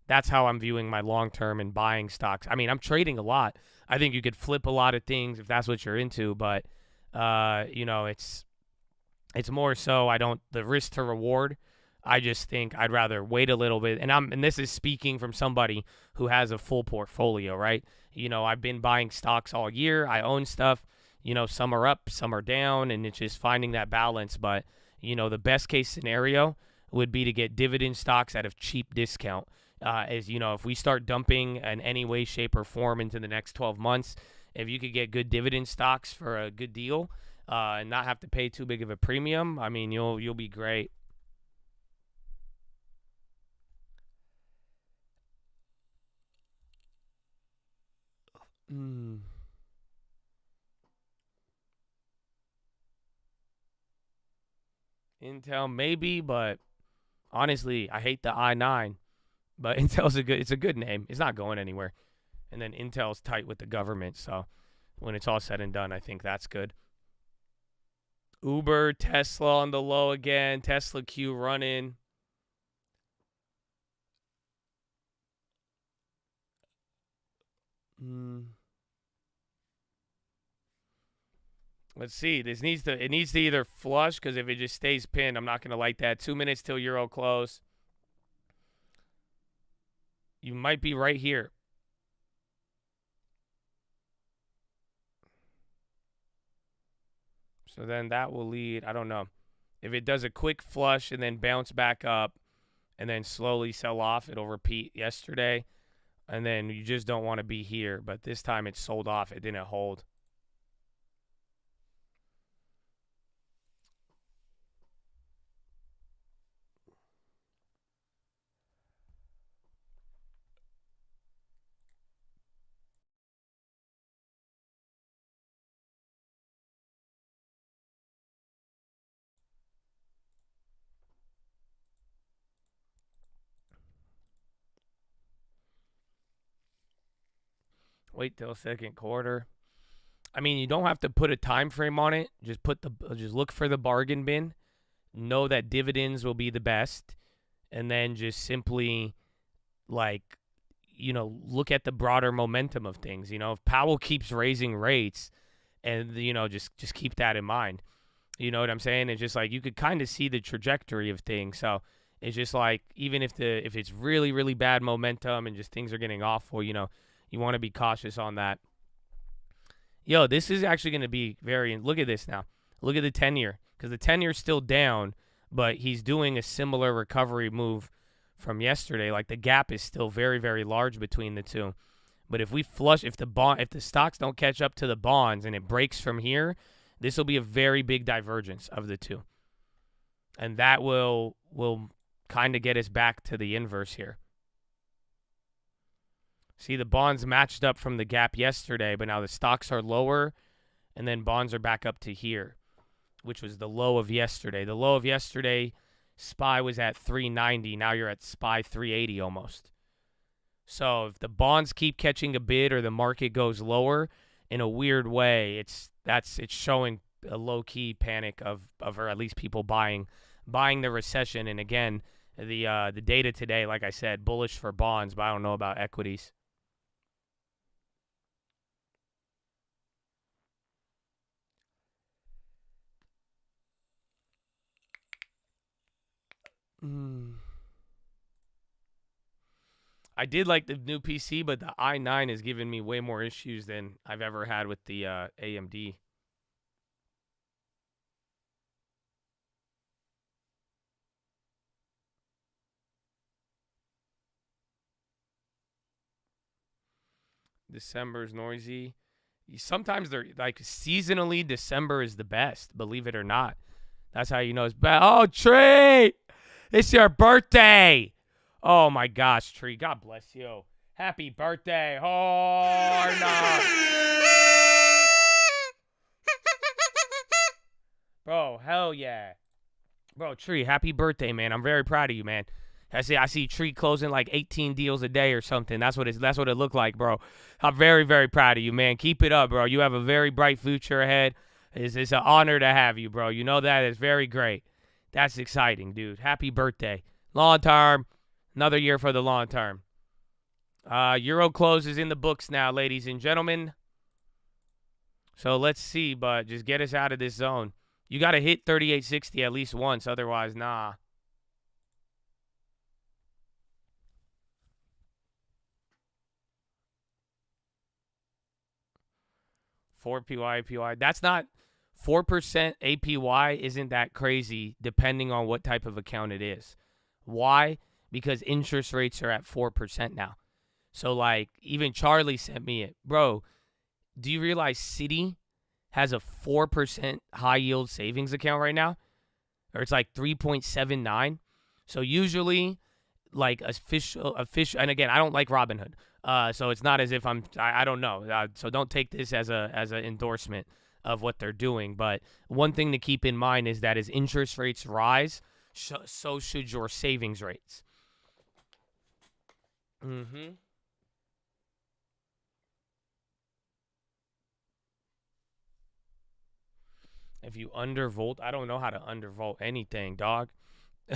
That's how I'm viewing my long-term and buying stocks. I mean, I'm trading a lot. I think you could flip a lot of things if that's what you're into, but, it's more so the risk to reward. I just think I'd rather wait a little bit. And this is speaking from somebody who has a full portfolio, right? I've been buying stocks all year. I own stuff. Some are up, some are down, and it's just finding that balance. But, the best case scenario would be to get dividend stocks at a cheap discount. If we start dumping in any way, shape, or form into the next 12 months, if you could get good dividend stocks for a good deal and not have to pay too big of a premium, I mean, you'll be great. Intel maybe, but honestly, I hate the i9. But Intel's it's a good name. It's not going anywhere. And then Intel's tight with the government, so when it's all said and done, I think that's good. Uber, Tesla on the low again. Tesla Q running. Let's see. It needs to either flush, because if it just stays pinned, I'm not going to like that. 2 minutes till Euro close. You might be right here. So then that will lead, I don't know. If it does a quick flush and then bounce back up and then slowly sell off, it'll repeat yesterday. And then you just don't want to be here. But this time it sold off. It didn't hold. Wait till second quarter. I mean, you don't have to put a time frame on it. Just look for the bargain bin. Know that dividends will be the best, and then just simply, look at the broader momentum of things. If Powell keeps raising rates, and just keep that in mind. You know what I'm saying? It's just like you could kind of see the trajectory of things. So It's just like, even if it's really, really bad momentum and just things are getting awful, you know, you want to be cautious on that. Yo, this is actually going to be look at this now. Look at the 10-year, because the 10-year is still down, but he's doing a similar recovery move from yesterday. Like, the gap is still very, very large between the two. But if the stocks don't catch up to the bonds and it breaks from here, this will be a very big divergence of the two. And that will kind of get us back to the inverse here. See, the bonds matched up from the gap yesterday, but now the stocks are lower, and then bonds are back up to here, which was the low of yesterday. The low of yesterday, SPY was at 390. Now you're at SPY 380 almost. So if the bonds keep catching a bid or the market goes lower, in a weird way, it's showing a low-key panic of or at least people buying the recession. And again, the data today, like I said, bullish for bonds, but I don't know about equities. I did like the new PC, but the i9 has given me way more issues than I've ever had with the AMD. December's noisy. Sometimes they're like seasonally, December is the best, believe it or not. That's how you know it's bad. Oh, Tree! It's your birthday! Oh my gosh, Tree. God bless you. Happy birthday. Oh, no. Bro, hell yeah. Bro, Tree, happy birthday, man. I'm very proud of you, man. I see Tree closing like 18 deals a day or something. That's what it looked like, bro. I'm very, very proud of you, man. Keep it up, bro. You have a very bright future ahead. It's an honor to have you, bro. You know that. It's very great. That's exciting, dude. Happy birthday. Long term. Another year for the long term. Euro close is in the books now, ladies and gentlemen. So let's see, but just get us out of this zone. You got to hit 38.60 at least once. Otherwise, nah. $4 APY. That's not 4% APY. Isn't that crazy? Depending on what type of account it is. Why? Because interest rates are at 4% now. So like even Charlie sent me it, bro. Do you realize Citi has a 4% high yield savings account right now, or it's like 3.79? So usually, like official, and again, I don't like Robinhood. So it's not as if I don't know. So don't take this as an endorsement of what they're doing. But one thing to keep in mind is that as interest rates rise, so should your savings rates. Mm-hmm. If you undervolt, I don't know how to undervolt anything, dog.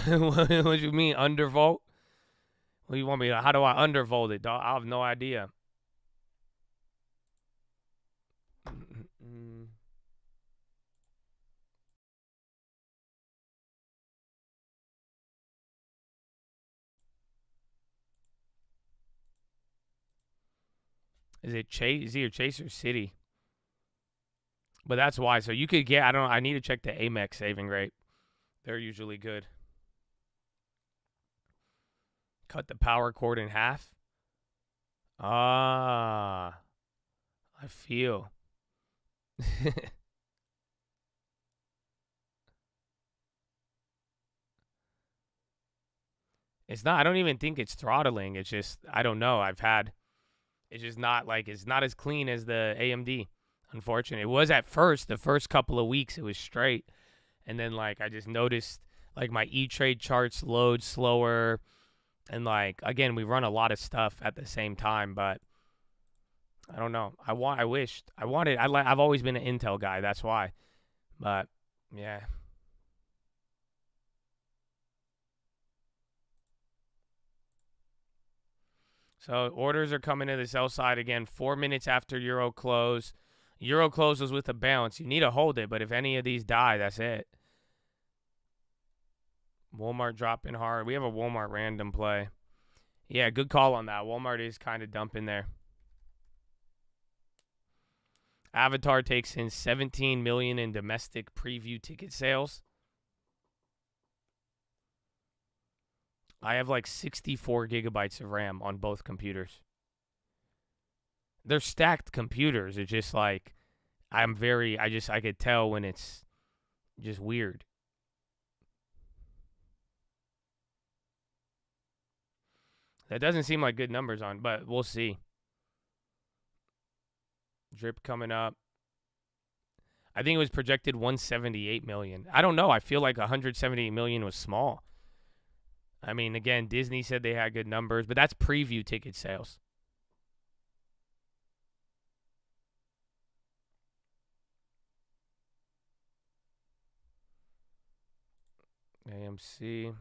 What do you mean undervolt? What do you want me to, how do I undervolt it, dog? I have no idea. Is it Chase? Is either Chase or Citi? But that's why. So you could get, I need to check the Amex saving rate. They're usually good. Cut the power cord in half. Ah, I feel. It's not, I don't even think it's throttling. It's just, I don't know. It's just not like, it's not as clean as the AMD. Unfortunately, it was at first. The first couple of weeks, it was straight. And then, like, I just noticed, like, my E-Trade charts load slower. And, like, again, we run a lot of stuff at the same time. But I don't know. I've always been an Intel guy. That's why. But, yeah. So, orders are coming to the sell side again 4 minutes after Euro close. Euro closes with a bounce. You need to hold it, but if any of these die, that's it. Walmart dropping hard. We have a Walmart random play. Yeah, good call on that. Walmart is kind of dumping there. Avatar takes in 17 million in domestic preview ticket sales. I have like 64 gigabytes of RAM on both computers. They're stacked computers. It's just like I could tell when it's just weird. That doesn't seem like good numbers on, but we'll see. Drip coming up. I think it was projected 178 million. I don't know. I feel like 178 million was small. I mean, again, Disney said they had good numbers, but that's preview ticket sales. AMC.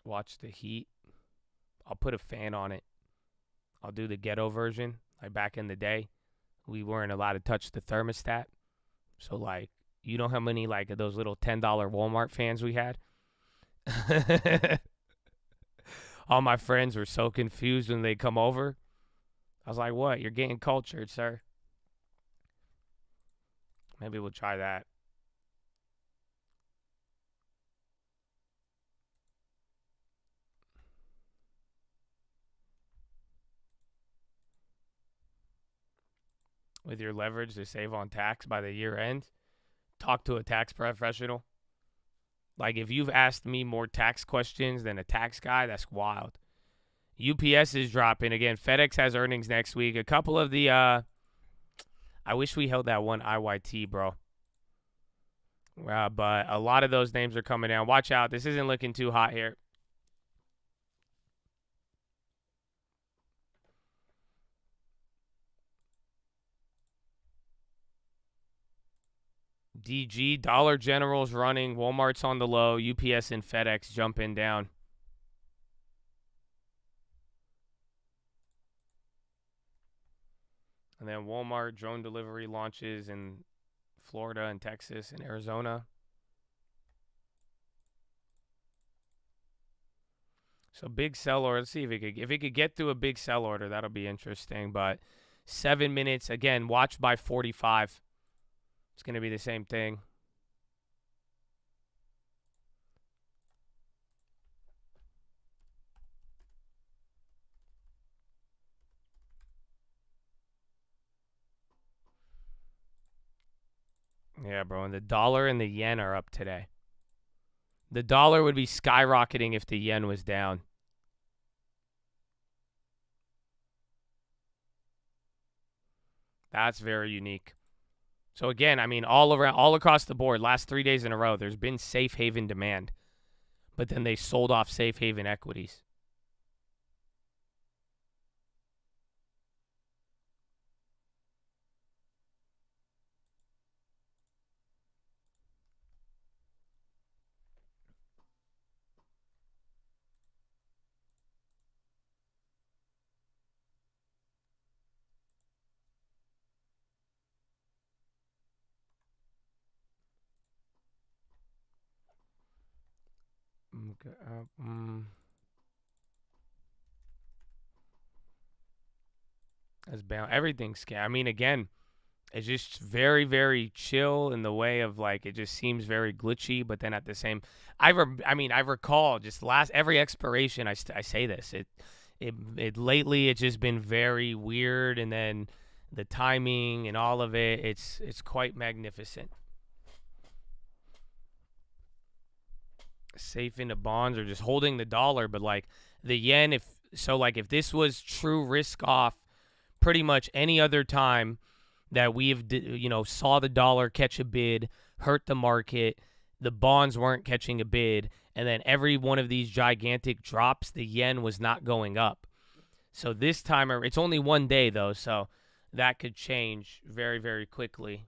Watch the heat. I'll put a fan on it. I'll do the ghetto version. Like back in the day, we weren't allowed to touch the thermostat. So like, you know how many like those little $10 Walmart fans we had? All my friends were so confused when they come over. I was like, what? You're getting cultured, sir. Maybe we'll try that. With your leverage to save on tax by the year end, talk to a tax professional. Like, if you've asked me more tax questions than a tax guy, that's wild. UPS is dropping. Again, FedEx has earnings next week. A couple of the, I wish we held that one IYT, bro. But a lot of those names are coming down. Watch out. This isn't looking too hot here. DG, Dollar General's running. Walmart's on the low. UPS and FedEx jumping down. And then Walmart drone delivery launches in Florida and Texas and Arizona. So big sell order. Let's see if it could get through a big sell order. That'll be interesting. But 7 minutes, again, watch by 45. It's going to be the same thing. Yeah, bro. And the dollar and the yen are up today. The dollar would be skyrocketing if the yen was down. That's very unique. So again, I mean, all across the board, last 3 days in a row, there's been safe haven demand, but then they sold off safe haven equities. Everything's scary. I mean, again, it's just very, very chill in the way of like it just seems very glitchy. But then at the same, I recall just every expiration. I say this. It lately it's just been very weird, and then the timing and all of it. It's quite magnificent. Safe into bonds or just holding the dollar, but like the yen, if this was true risk off, pretty much any other time that we've saw the dollar catch a bid, hurt the market, the bonds weren't catching a bid, and then every one of these gigantic drops, the yen was not going up. So this time, it's only 1 day though, so that could change very, very quickly.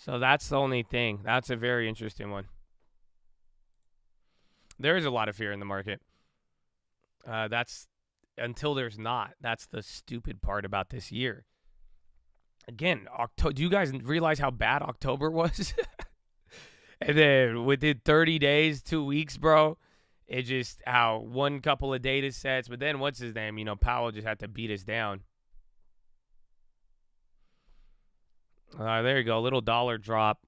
So that's the only thing. That's a very interesting one. There is a lot of fear in the market. That's until there's not. That's the stupid part about this year. Again, do you guys realize how bad October was? And then within 30 days, 2 weeks, bro, it just how one couple of data sets. But then what's his name? Powell just had to beat us down. There you go. A little dollar drop.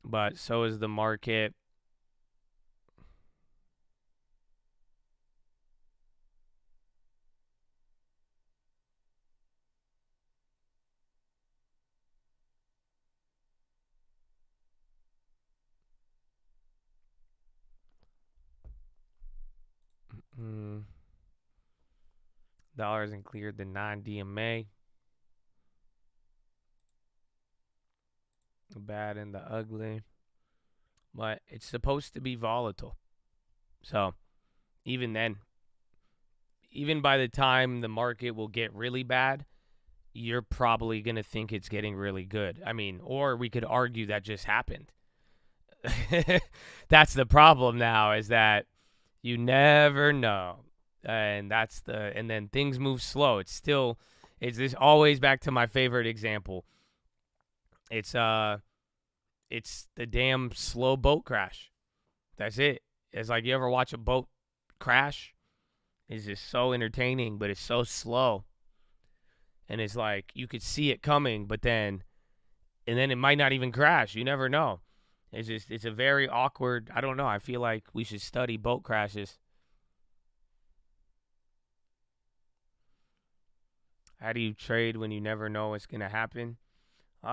But so is the market. Dollar hasn't cleared the 9 DMA. The bad and the ugly. But it's supposed to be volatile. So even then, even by the time the market will get really bad, you're probably going to think it's getting really good. I mean, or we could argue that just happened. That's the problem now, is that you never know. And then things move slow. It's this always back to my favorite example. It's the damn slow boat crash. That's it. It's like, you ever watch a boat crash? It's just so entertaining, but it's so slow. And it's like, you could see it coming, and then it might not even crash. You never know. It's a very awkward, I don't know. I feel like we should study boat crashes. How do you trade when you never know what's going to happen?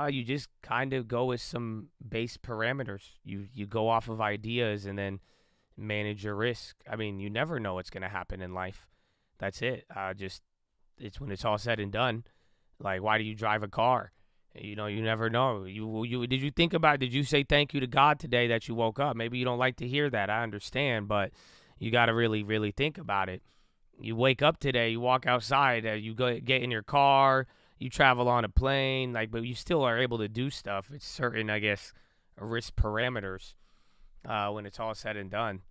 You just kind of go with some base parameters. You go off of ideas and then manage your risk. I mean, you never know what's going to happen in life. That's it. It's when it's all said and done. Like, why do you drive a car? You never know. Did you say thank you to God today that you woke up? Maybe you don't like to hear that. I understand, but you got to really, really think about it. You wake up today, you walk outside, you get in your car, you travel on a plane, but you still are able to do stuff. It's certain, I guess, risk parameters when it's all said and done.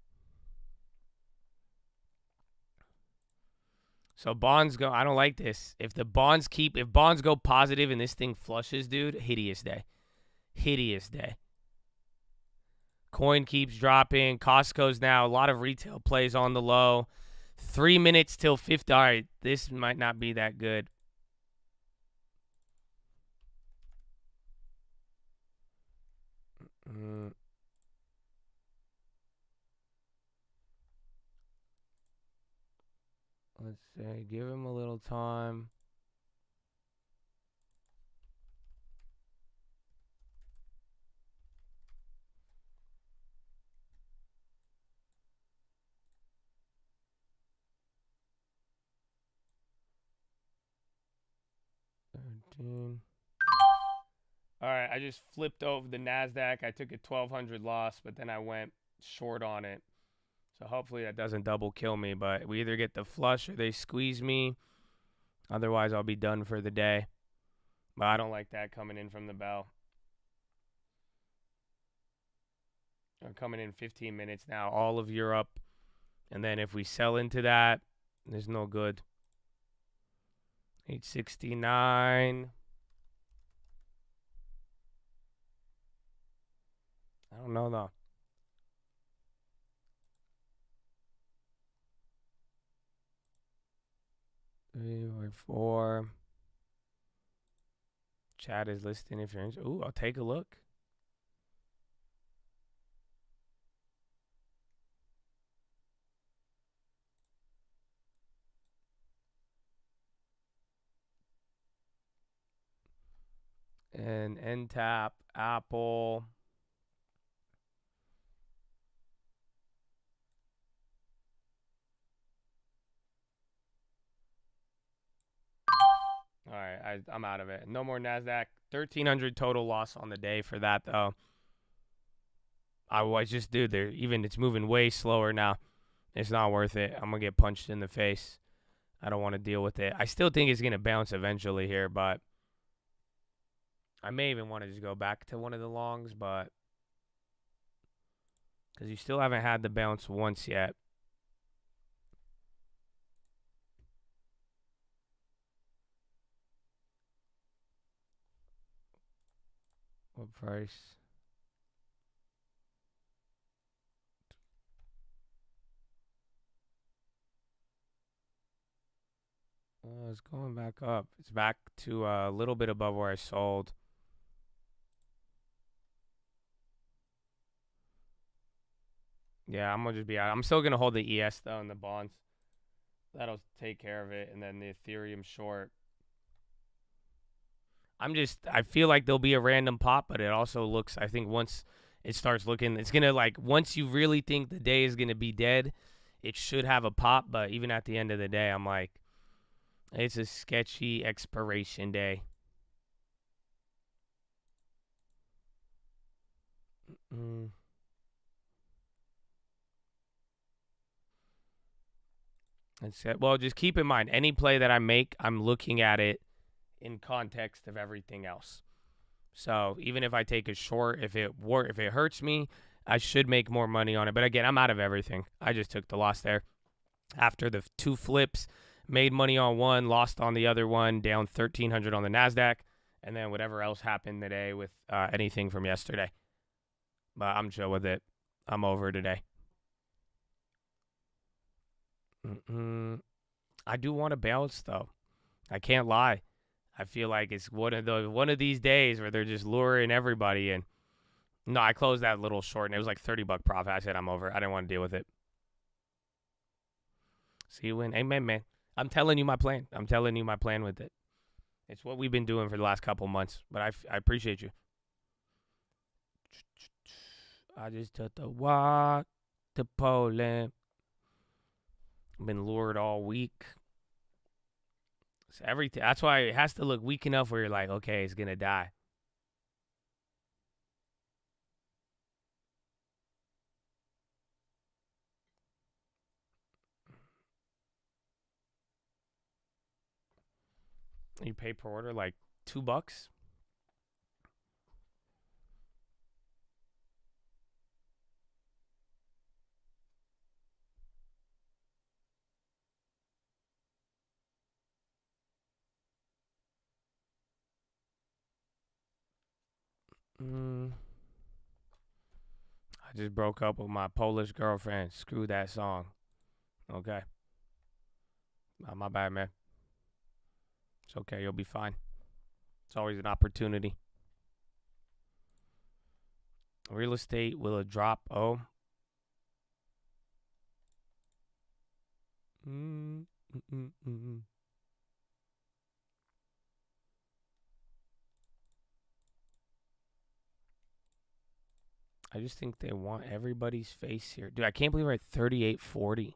So bonds go, I don't like this. If bonds go positive and this thing flushes, dude, hideous day. Hideous day. Coin keeps dropping. Costco's now, a lot of retail plays on the low. 3 minutes till 50. All right, this might not be that good. Let's say, give him a little time. All right, I just flipped over the NASDAQ. I took a 1,200 loss, but then I went short on it. So hopefully that doesn't double kill me, but we either get the flush or they squeeze me. Otherwise, I'll be done for the day. But I don't like that coming in from the bell. I'm coming in 15 minutes now, all of Europe. And then if we sell into that, there's no good. 869. I don't know, though. Three or four. Chat is listing if you're interested. Ooh, I'll take a look. And NTAP, Apple. All right, I'm out of it. No more NASDAQ. 1,300 total loss on the day for that, though. It's moving way slower now. It's not worth it. I'm going to get punched in the face. I don't want to deal with it. I still think it's going to bounce eventually here, but I may even want to just go back to one of the longs, but because you still haven't had the bounce once yet. What price? It's going back up. It's back to a little bit above where I sold. Yeah, I'm going to just be out. I'm still going to hold the ES, though, in the bonds. That'll take care of it. And then the Ethereum short. I feel like there'll be a random pop, but it also looks, I think once it starts looking, it's going to like, once you really think the day is going to be dead, it should have a pop. But even at the end of the day, I'm like, it's a sketchy expiration day. Well, just keep in mind, any play that I make, I'm looking at it in context of everything else. So even if I take a short, if it hurts me, I should make more money on it. But again, I'm out of everything. I just took the loss there. After the 2 flips, made money on one, lost on the other one, down 1,300 on the NASDAQ, and then whatever else happened today with anything from yesterday. But I'm chill with it. I'm over today. I do want to bounce, though. I can't lie. I feel like it's one of these days where they're just luring everybody in. No, I closed that little short, and it was like $30 profit. I said I'm over. I didn't want to deal with it. See you win. Amen, man. I'm telling you my plan. I'm telling you my plan with it. It's what we've been doing for the last couple months, but I appreciate you. I just took the walk to Poland. I've been lured all week. So everything. That's why it has to look weak enough where you're like, okay, it's going to die. You pay per order like $2. I just broke up with my Polish girlfriend. Screw that song. Okay. My bad, man. It's okay. You'll be fine. It's always an opportunity. Real estate, will it drop? Oh. I just think they want everybody's face here. Dude, I can't believe we're at 38.40.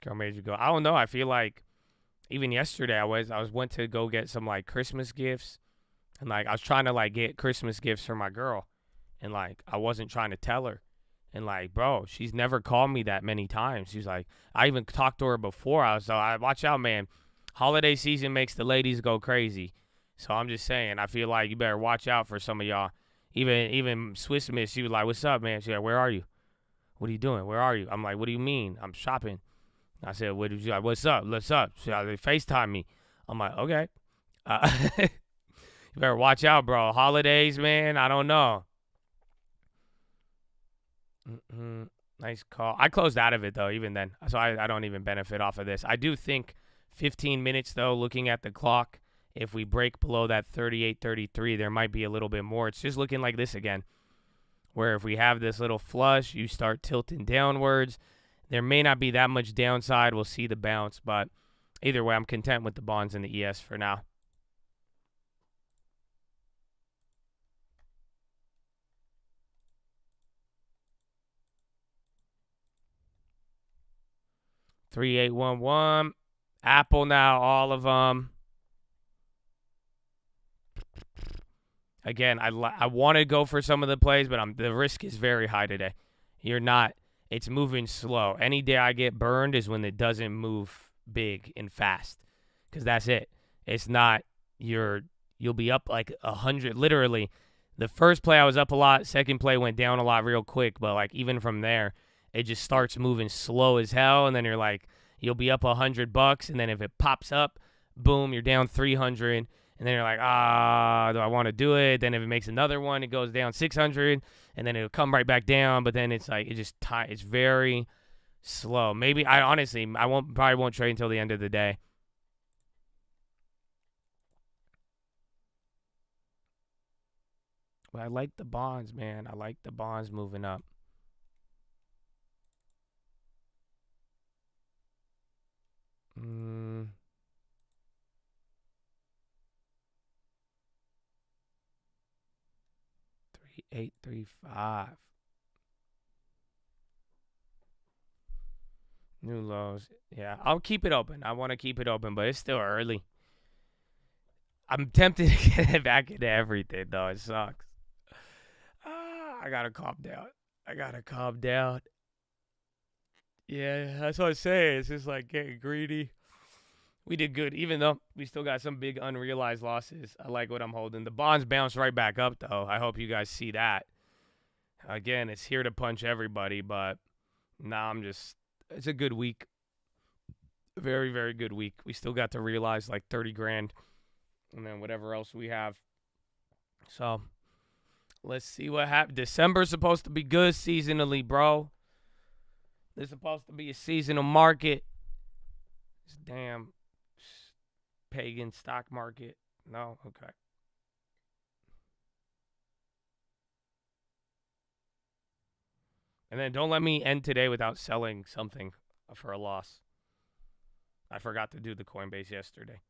Girl made you go. I don't know. I feel like even yesterday I went to go get some like Christmas gifts, and like I was trying to like get Christmas gifts for my girl, and like I wasn't trying to tell her, and like bro, she's never called me that many times. She's like, I even talked to her before. I watch out, man. Holiday season makes the ladies go crazy, so I'm just saying. I feel like you better watch out for some of y'all. Even Swiss Miss, she was like, "What's up, man?" She's like, "Where are you? What are you doing? Where are you?" I'm like, "What do you mean? I'm shopping." I said, "What did you like? What's up? What's up?" She like, FaceTime me. I'm like, "Okay." You better watch out, bro. Holidays, man. I don't know. Nice call. I closed out of it though, even then, so I don't even benefit off of this. I do think 15 minutes though. Looking at the clock, if we break below that 38.33, there might be a little bit more. It's just looking like this again, where if we have this little flush, you start tilting downwards. There may not be that much downside. We'll see the bounce, but either way, I'm content with the bonds and the ES for now. $3,811. Apple now, all of them. Again, I want to go for some of the plays, but the risk is very high today. You're not. It's moving slow. Any day I get burned is when it doesn't move big and fast, because that's it. It's not you'll be up like 100. Literally, the first play I was up a lot. Second play went down a lot real quick, but like even from there, it just starts moving slow as hell, and then you're like, you'll be up $100, and then if it pops up, boom, you're down 300. And then you're like, do I want to do it? Then if it makes another one, it goes down 600, and then it'll come right back down. But then it's like it's very slow. Maybe I probably won't trade until the end of the day. But I like the bonds, man. I like the bonds moving up. $3,835. New lows. Yeah, I'll keep it open. I want to keep it open, but it's still early. I'm tempted to get it back into everything, though. It sucks. I got to calm down. Yeah, that's what I'm saying. It's just like getting greedy. We did good, even though we still got some big unrealized losses. I like what I'm holding. The bonds bounced right back up, though. I hope you guys see that. Again, it's here to punch everybody, but now it's a good week. Very, very good week. We still got to realize like 30 grand and then whatever else we have. So let's see what happens. December's supposed to be good seasonally, bro. There's supposed to be a seasonal market. This damn pagan stock market. No? Okay. And then don't let me end today without selling something for a loss. I forgot to do the Coinbase yesterday.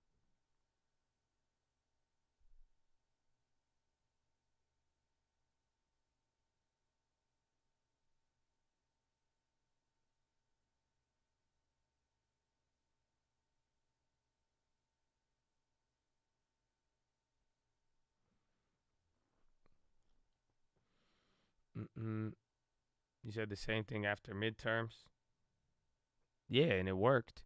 You said the same thing after midterms. Yeah, and it worked.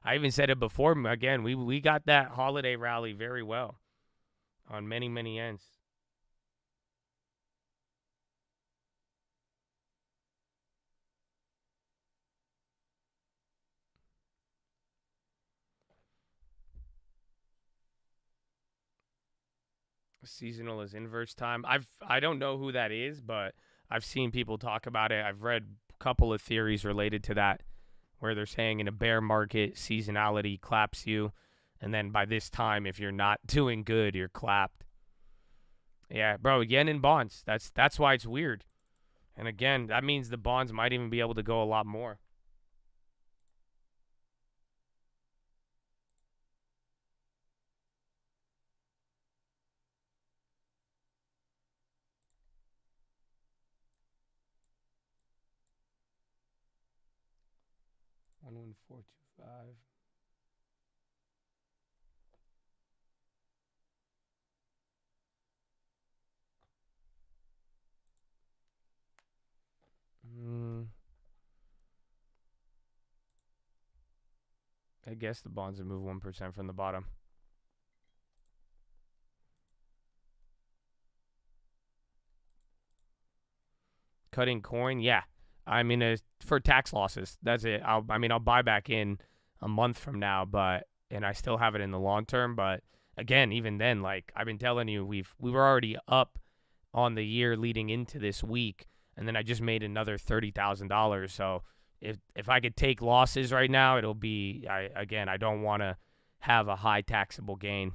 I even said it before. Again, we got that holiday rally very well on many, many ends. Seasonal is inverse time. I don't know who that is, but I've seen people talk about it. I've read a couple of theories related to that, where they're saying in a bear market, seasonality claps you, and then by this time, if you're not doing good, you're clapped. Yeah, bro, yen in bonds. That's why it's weird. And again, that means the bonds might even be able to go a lot more. One 425. I guess the bonds have moved 1% from the bottom. Cutting coin, yeah. I mean, for tax losses, that's it. I'll buy back in a month from now, and I still have it in the long term. But again, even then, like I've been telling you, we were already up on the year leading into this week, and then I just made another $30,000. So if I could take losses right now, it'll be I don't want to have a high taxable gain.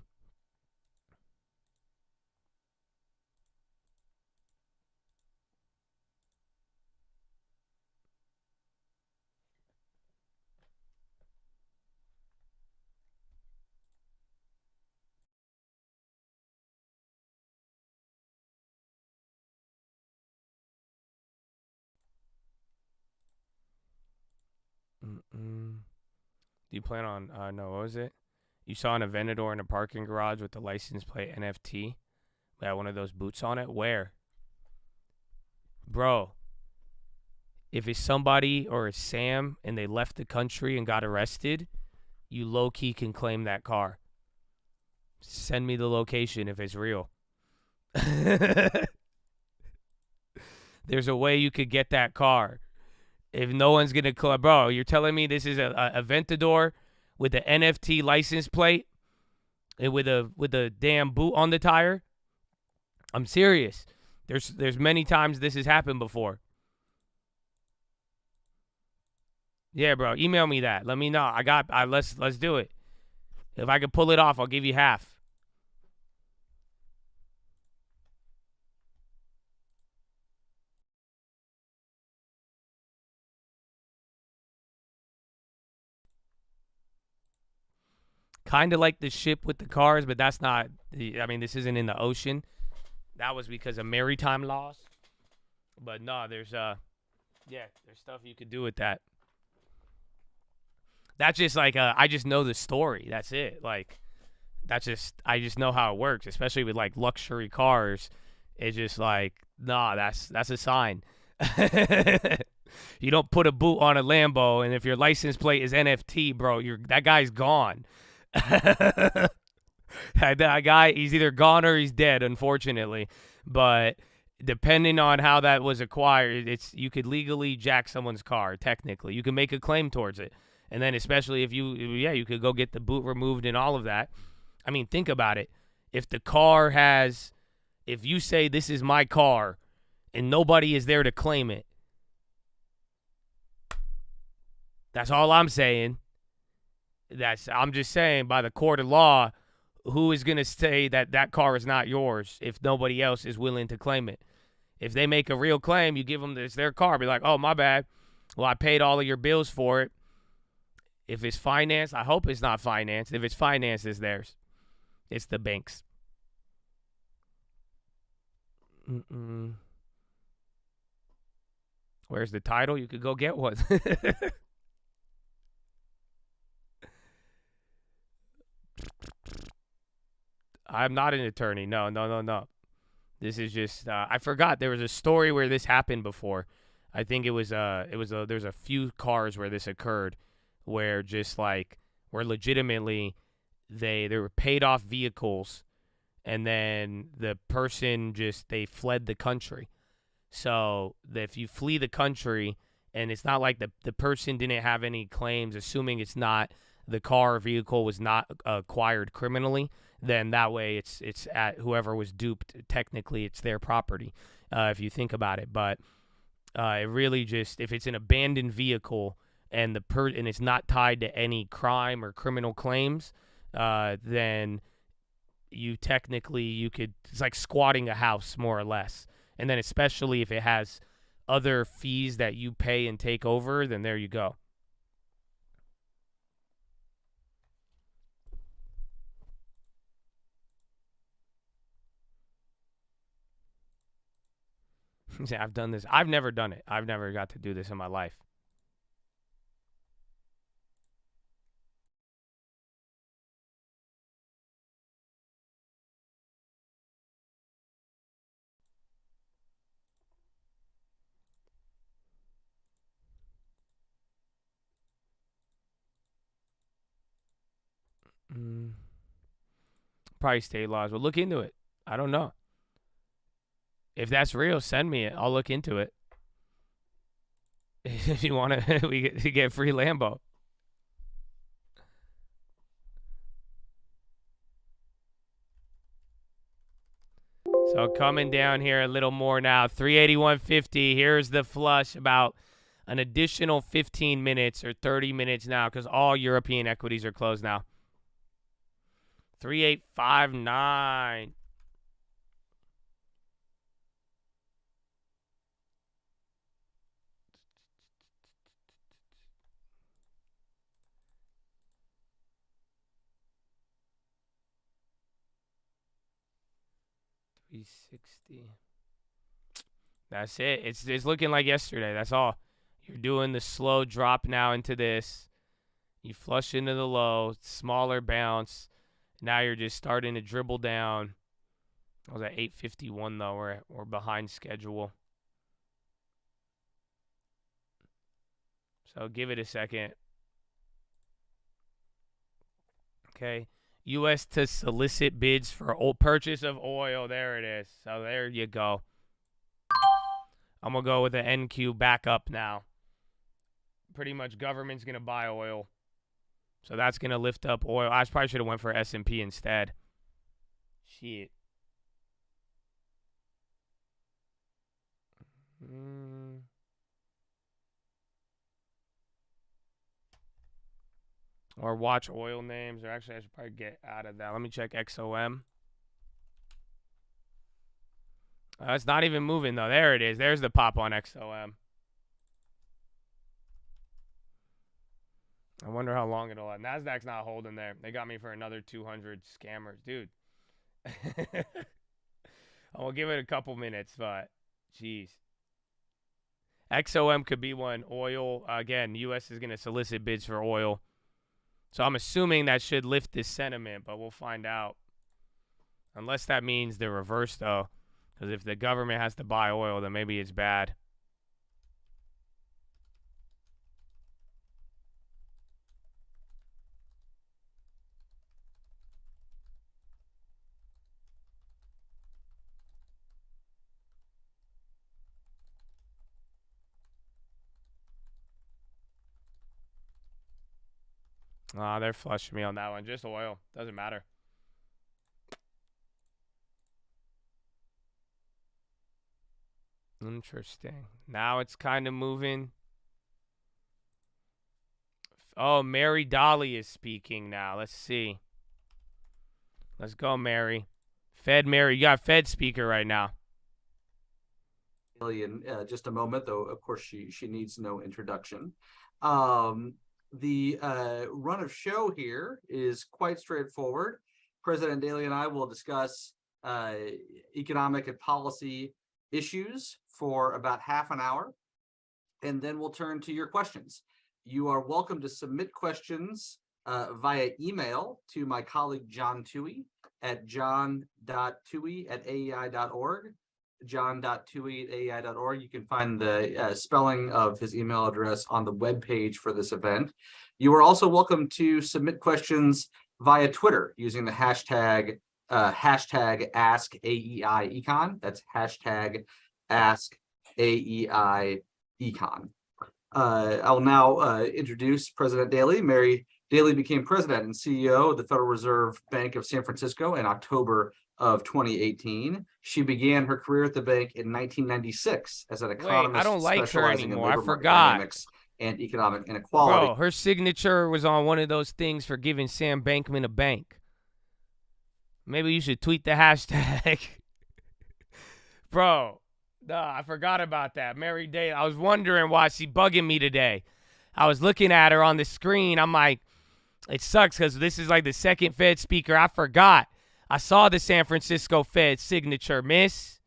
You plan on, no, what was it? You saw an Aventador in a parking garage with the license plate NFT. Had one of those boots on it. Where? Bro, if it's somebody or it's Sam and they left the country and got arrested, you low-key can claim that car. Send me the location if it's real. There's a way you could get that car. If no one's going to... Bro, you're telling me this is a Aventador with the NFT license plate and with a damn boot on the tire? I'm serious. There's many times this has happened before. Yeah, bro. Email me that. Let me know. Let's do it. If I can pull it off, I'll give you half. Kind of like the ship with the cars, but that's not, I mean, this isn't in the ocean. That was because of maritime laws. But no, there's stuff you could do with that. That's just like, I just know the story. That's it. Like, I just know how it works, especially with like luxury cars. It's just like, nah, that's a sign. You don't put a boot on a Lambo, and if your license plate is NFT, bro, that guy's gone. That guy, he's either gone or he's dead, unfortunately. But depending on how that was acquired, you could legally jack someone's car. Technically, you can make a claim towards it, and then especially if you could go get the boot removed and all of that. I mean, think about it. If you say this is my car, and nobody is there to claim it, that's all I'm saying. I'm just saying, by the court of law, who is going to say that car is not yours if nobody else is willing to claim it? If they make a real claim, you give them it's their car. Be like, oh, my bad. Well, I paid all of your bills for it. If it's financed, I hope it's not financed. If it's financed, it's theirs. It's the bank's. Where's the title? You could go get one. I'm not an attorney. No. This is just I forgot there was a story where this happened before. I think there's a few cars where this occurred, where just like where legitimately they were paid off vehicles, and then the person they fled the country. So if you flee the country and it's not like the person didn't have any claims, assuming it's not the car or vehicle was not acquired criminally, then that way it's at whoever was duped. Technically, it's their property, if you think about it. But it really just, if it's an abandoned vehicle and and it's not tied to any crime or criminal claims, then you could, it's like squatting a house more or less. And then especially if it has other fees that you pay and take over, then there you go. Yeah, I've done this. I've never done it. I've never got to do this in my life. Probably state laws. We'll look into it. I don't know. If that's real, send me it. I'll look into it. If you want to, we get free Lambo. So coming down here a little more now. 381.50. Here's the flush, about an additional 15 minutes or 30 minutes now, because all European equities are closed now. 3859. $360. That's it. It's looking like yesterday. That's all. You're doing the slow drop now into this. You flush into the low, smaller bounce. Now you're just starting to dribble down. I was at 851 though. We're behind schedule. So give it a second. Okay. U.S. to solicit bids for purchase of oil. There it is. So there you go. I'm going to go with the NQ back up now. Pretty much government's going to buy oil. So that's going to lift up oil. I probably should have went for S&P instead. Shit. Or watch oil names. Or actually, I should probably get out of that. Let me check XOM. It's not even moving, though. There it is. There's the pop on XOM. I wonder how long it'll last. NASDAQ's not holding there. They got me for another 200 scammers. Dude. I'll give it a couple minutes, but jeez. XOM could be one. Oil, again, U.S. is going to solicit bids for oil. So I'm assuming that should lift this sentiment, but we'll find out. Unless that means the reverse, though. Because if the government has to buy oil, then maybe it's bad. They're flushing me on that one. Just oil. Doesn't matter. Interesting. Now it's kind of moving. Oh, Mary Dolly is speaking now. Let's see. Let's go, Mary. Fed Mary. You got Fed speaker right now. In just a moment, though, of course, she needs no introduction. The run of show here is quite straightforward. President Daly and I will discuss economic and policy issues for about half an hour, and then we'll turn to your questions. You are welcome to submit questions via email to my colleague John Toohey at john.toohey@aei.org. john.toohey@aei.org. You can find the spelling of his email address on the webpage for this event. You are also welcome to submit questions via Twitter using the hashtag #AskAEIEcon. That's hashtag #AskAEIEcon. I will now introduce President Daly. Mary Daly became president and CEO of the Federal Reserve Bank of San Francisco in October of 2018. She began her career at the bank in 1996 as an economist. Wait, I don't like her specializing anymore. in I labor market forgot. dynamics and economic inequality. Bro, her signature was on one of those things for giving Sam Bankman a bank. Maybe you should tweet the hashtag. Bro, I forgot about that. Mary Daly. I was wondering why she bugging me today. I was looking at her on the screen. I'm like, it sucks because this is like the second Fed speaker. I forgot. I saw the San Francisco Fed signature, miss.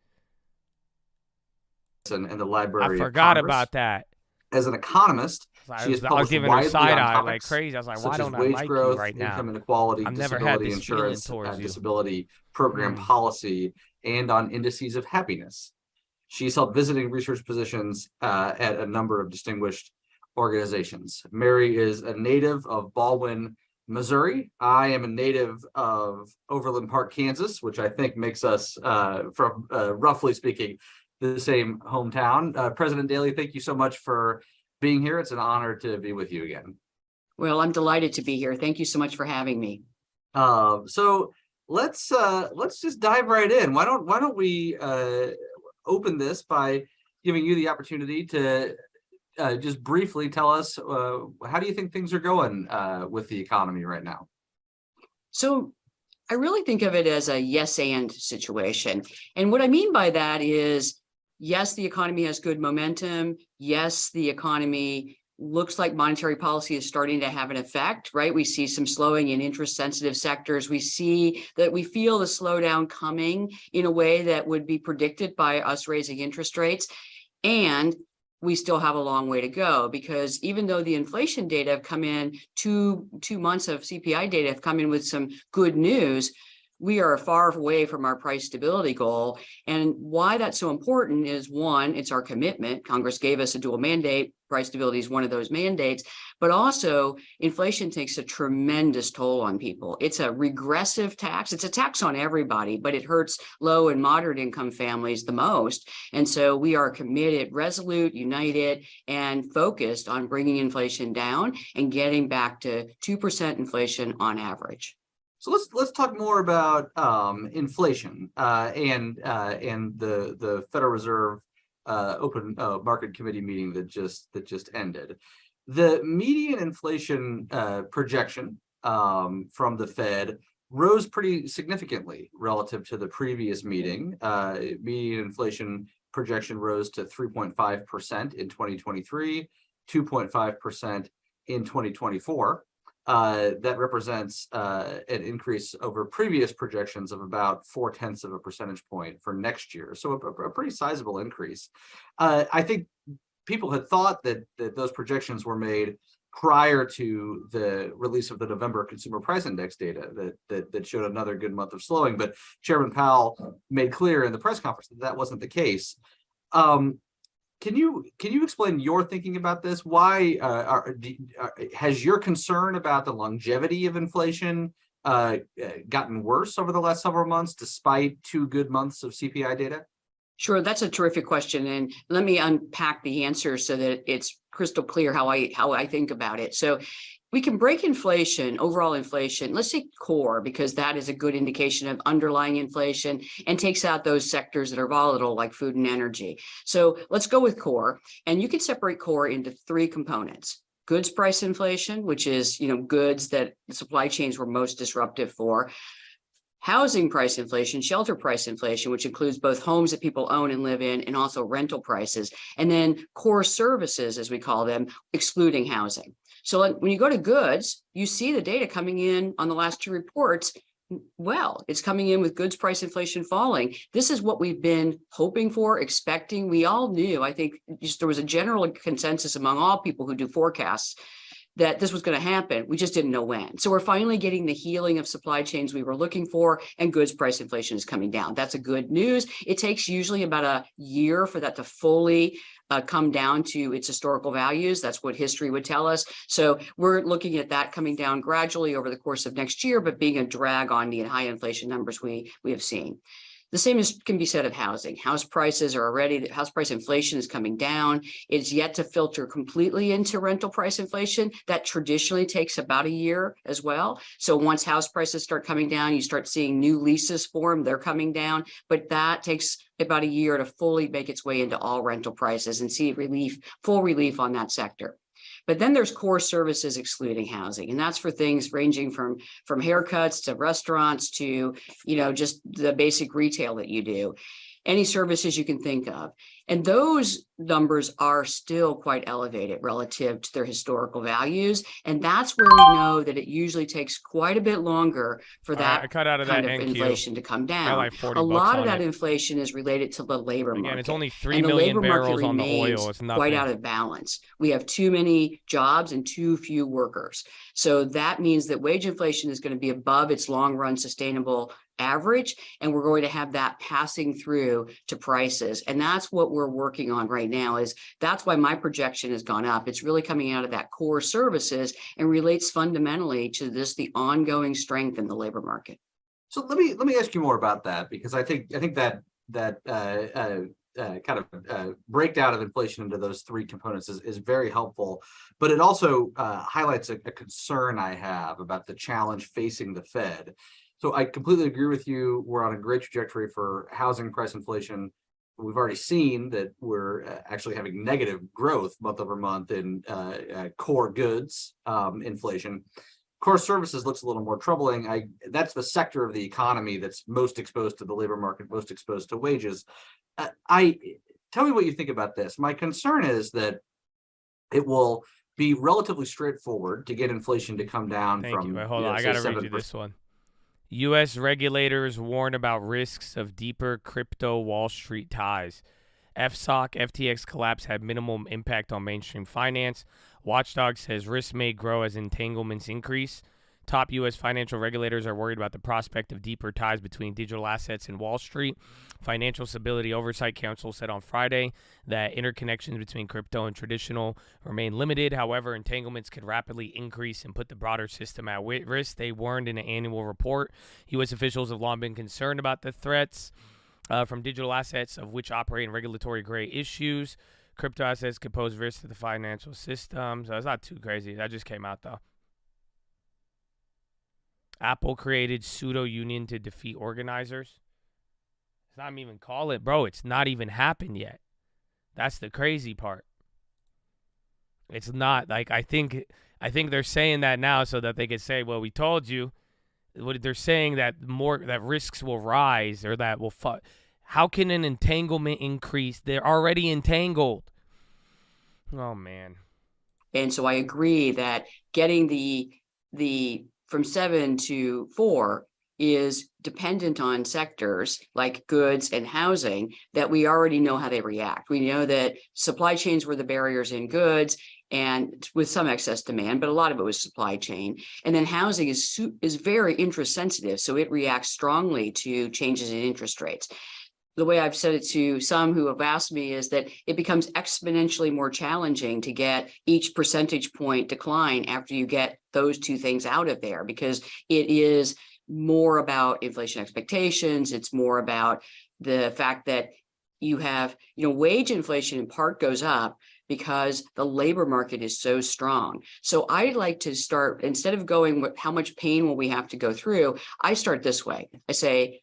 And the Library I forgot about that. As an economist, she has I was published giving her widely side on eye like topics crazy. I was like, why such don't as I wage like growth, you right now? income inequality, I've never had disability this feeling insurance, towards you. disability program policy, and on indices of happiness. She's held visiting research positions at a number of distinguished organizations. Mary is a native of Baldwin, Missouri. I am a native of Overland Park, Kansas, which I think makes us, from roughly speaking, the same hometown. President Daly, thank you so much for being here. It's an honor to be with you again. Well, I'm delighted to be here. Thank you so much for having me. So let's just dive right in. Why don't we open this by giving you the opportunity to just briefly tell us how do you think things are going with the economy right now? So I really think of it as a yes and situation. And what I mean by that is, yes, the economy has good momentum. Yes, the economy looks like monetary policy is starting to have an effect, right? We see some slowing in interest sensitive sectors. We see that we feel the slowdown coming in a way that would be predicted by us raising interest rates. And we still have a long way to go, because even though the inflation data have come in, two months of CPI data have come in with some good news, we are far away from our price stability goal. And why that's so important is, one, it's our commitment. Congress gave us a dual mandate. Price stability is one of those mandates, but also inflation takes a tremendous toll on people. It's a regressive tax. It's a tax on everybody, but it hurts low and moderate income families the most. And so we are committed, resolute, united, and focused on bringing inflation down and getting back to 2% inflation on average. So let's talk more about inflation and the Federal Reserve open market committee meeting that just ended. The median inflation projection from the Fed rose pretty significantly relative to the previous meeting. Median inflation projection rose to 3.5% in 2023, 2.5% in 2024. That represents an increase over previous projections of about 0.4 of a percentage point for next year. So a pretty sizable increase. I think people had thought that those projections were made prior to the release of the November Consumer Price Index data that showed another good month of slowing. But Chairman Powell made clear in the press conference that wasn't the case. Can you explain your thinking about this? Why has your concern about the longevity of inflation gotten worse over the last several months, despite 2 good months of CPI data? Sure, that's a terrific question, and let me unpack the answer so that it's crystal clear how I think about it. So we can break inflation, overall inflation. Let's take core, because that is a good indication of underlying inflation and takes out those sectors that are volatile, like food and energy. So let's go with core, and you can separate core into 3 components. Goods price inflation, which is, goods that the supply chains were most disruptive for. Housing price inflation, shelter price inflation, which includes both homes that people own and live in, and also rental prices. And then core services, as we call them, excluding housing. So when you go to goods, you see the data coming in on the last 2 reports. Well, it's coming in with goods price inflation falling. This is what we've been hoping for, expecting. We all knew, I think there was a general consensus among all people who do forecasts that this was going to happen. We just didn't know when. So we're finally getting the healing of supply chains we were looking for, and goods price inflation is coming down. That's a good news. It takes usually about a year for that to fully come down to its historical values. That's what history would tell us. So we're looking at that coming down gradually over the course of next year, but being a drag on the high inflation numbers we have seen. The same can be said of housing. House price inflation is coming down. It's yet to filter completely into rental price inflation. That traditionally takes about a year as well. So once house prices start coming down, you start seeing new leases form, they're coming down, but that takes about a year to fully make its way into all rental prices and see full relief on that sector. But then there's core services excluding housing, and that's for things ranging from haircuts to restaurants to, just the basic retail that you do, any services you can think of. And those numbers are still quite elevated relative to their historical values. And that's where we know that it usually takes quite a bit longer for that kind of inflation to come down. A lot of that inflation is related to the labor market. It's only 3 million barrels on the oil. It's nothing. Quite out of balance. We have too many jobs and too few workers. So that means that wage inflation is going to be above its long-run sustainable average, and we're going to have that passing through to prices. And that's what we're working on right now. That's why my projection has gone up. It's really coming out of that core services and relates fundamentally to the ongoing strength in the labor market. So let me ask you more about that, because I think that kind of breakdown of inflation into those 3 components is very helpful, but it also highlights a concern I have about the challenge facing the Fed. So I completely agree with you. We're on a great trajectory for housing price inflation. We've already seen that we're actually having negative growth month over month in core goods inflation. Core services looks a little more troubling. That's the sector of the economy that's most exposed to the labor market, most exposed to wages. Tell me what you think about this. My concern is that it will be relatively straightforward to get inflation to come down Thank you. Wait, hold on. I got to read you this one. U.S. regulators warn about risks of deeper crypto Wall Street ties FTX collapse had minimal impact on mainstream finance. Watchdog says risks may grow as entanglements increase. Top U.S. financial regulators are worried about the prospect of deeper ties between digital assets and Wall Street. Financial Stability Oversight Council said on Friday that interconnections between crypto and traditional remain limited. However, entanglements could rapidly increase and put the broader system at risk. They warned in an annual report. U.S. officials have long been concerned about the threats from digital assets, of which operate in regulatory gray issues. Crypto assets could pose risks to the financial system. So it's not too crazy. That just came out, though. Apple created pseudo-union to defeat organizers. It's not even call it, bro. It's not even happened yet. That's the crazy part. It's not like I think they're saying that now so that they could say, well, we told you. What they're saying that that risks will rise or that will How can an entanglement increase? They're already entangled. Oh man. And so I agree that getting the from 7 to 4 is dependent on sectors like goods and housing that we already know how they react. We know that supply chains were the barriers in goods and with some excess demand, but a lot of it was supply chain. And then housing is very interest sensitive, so it reacts strongly to changes in interest rates. The way I've said it to some who have asked me is that it becomes exponentially more challenging to get each percentage point decline after you get those two things out of there, because it is more about inflation expectations. It's more about the fact that you have, wage inflation in part goes up because the labor market is so strong. So I like to start, instead of going with how much pain will we have to go through, I start this way. I say,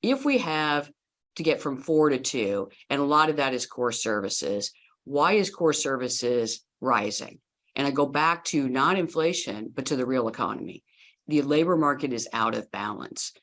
if we have to get from 4 to 2, and a lot of that is core services, why is core services rising? And I go back to not inflation, but to the real economy. The labor market is out of balance.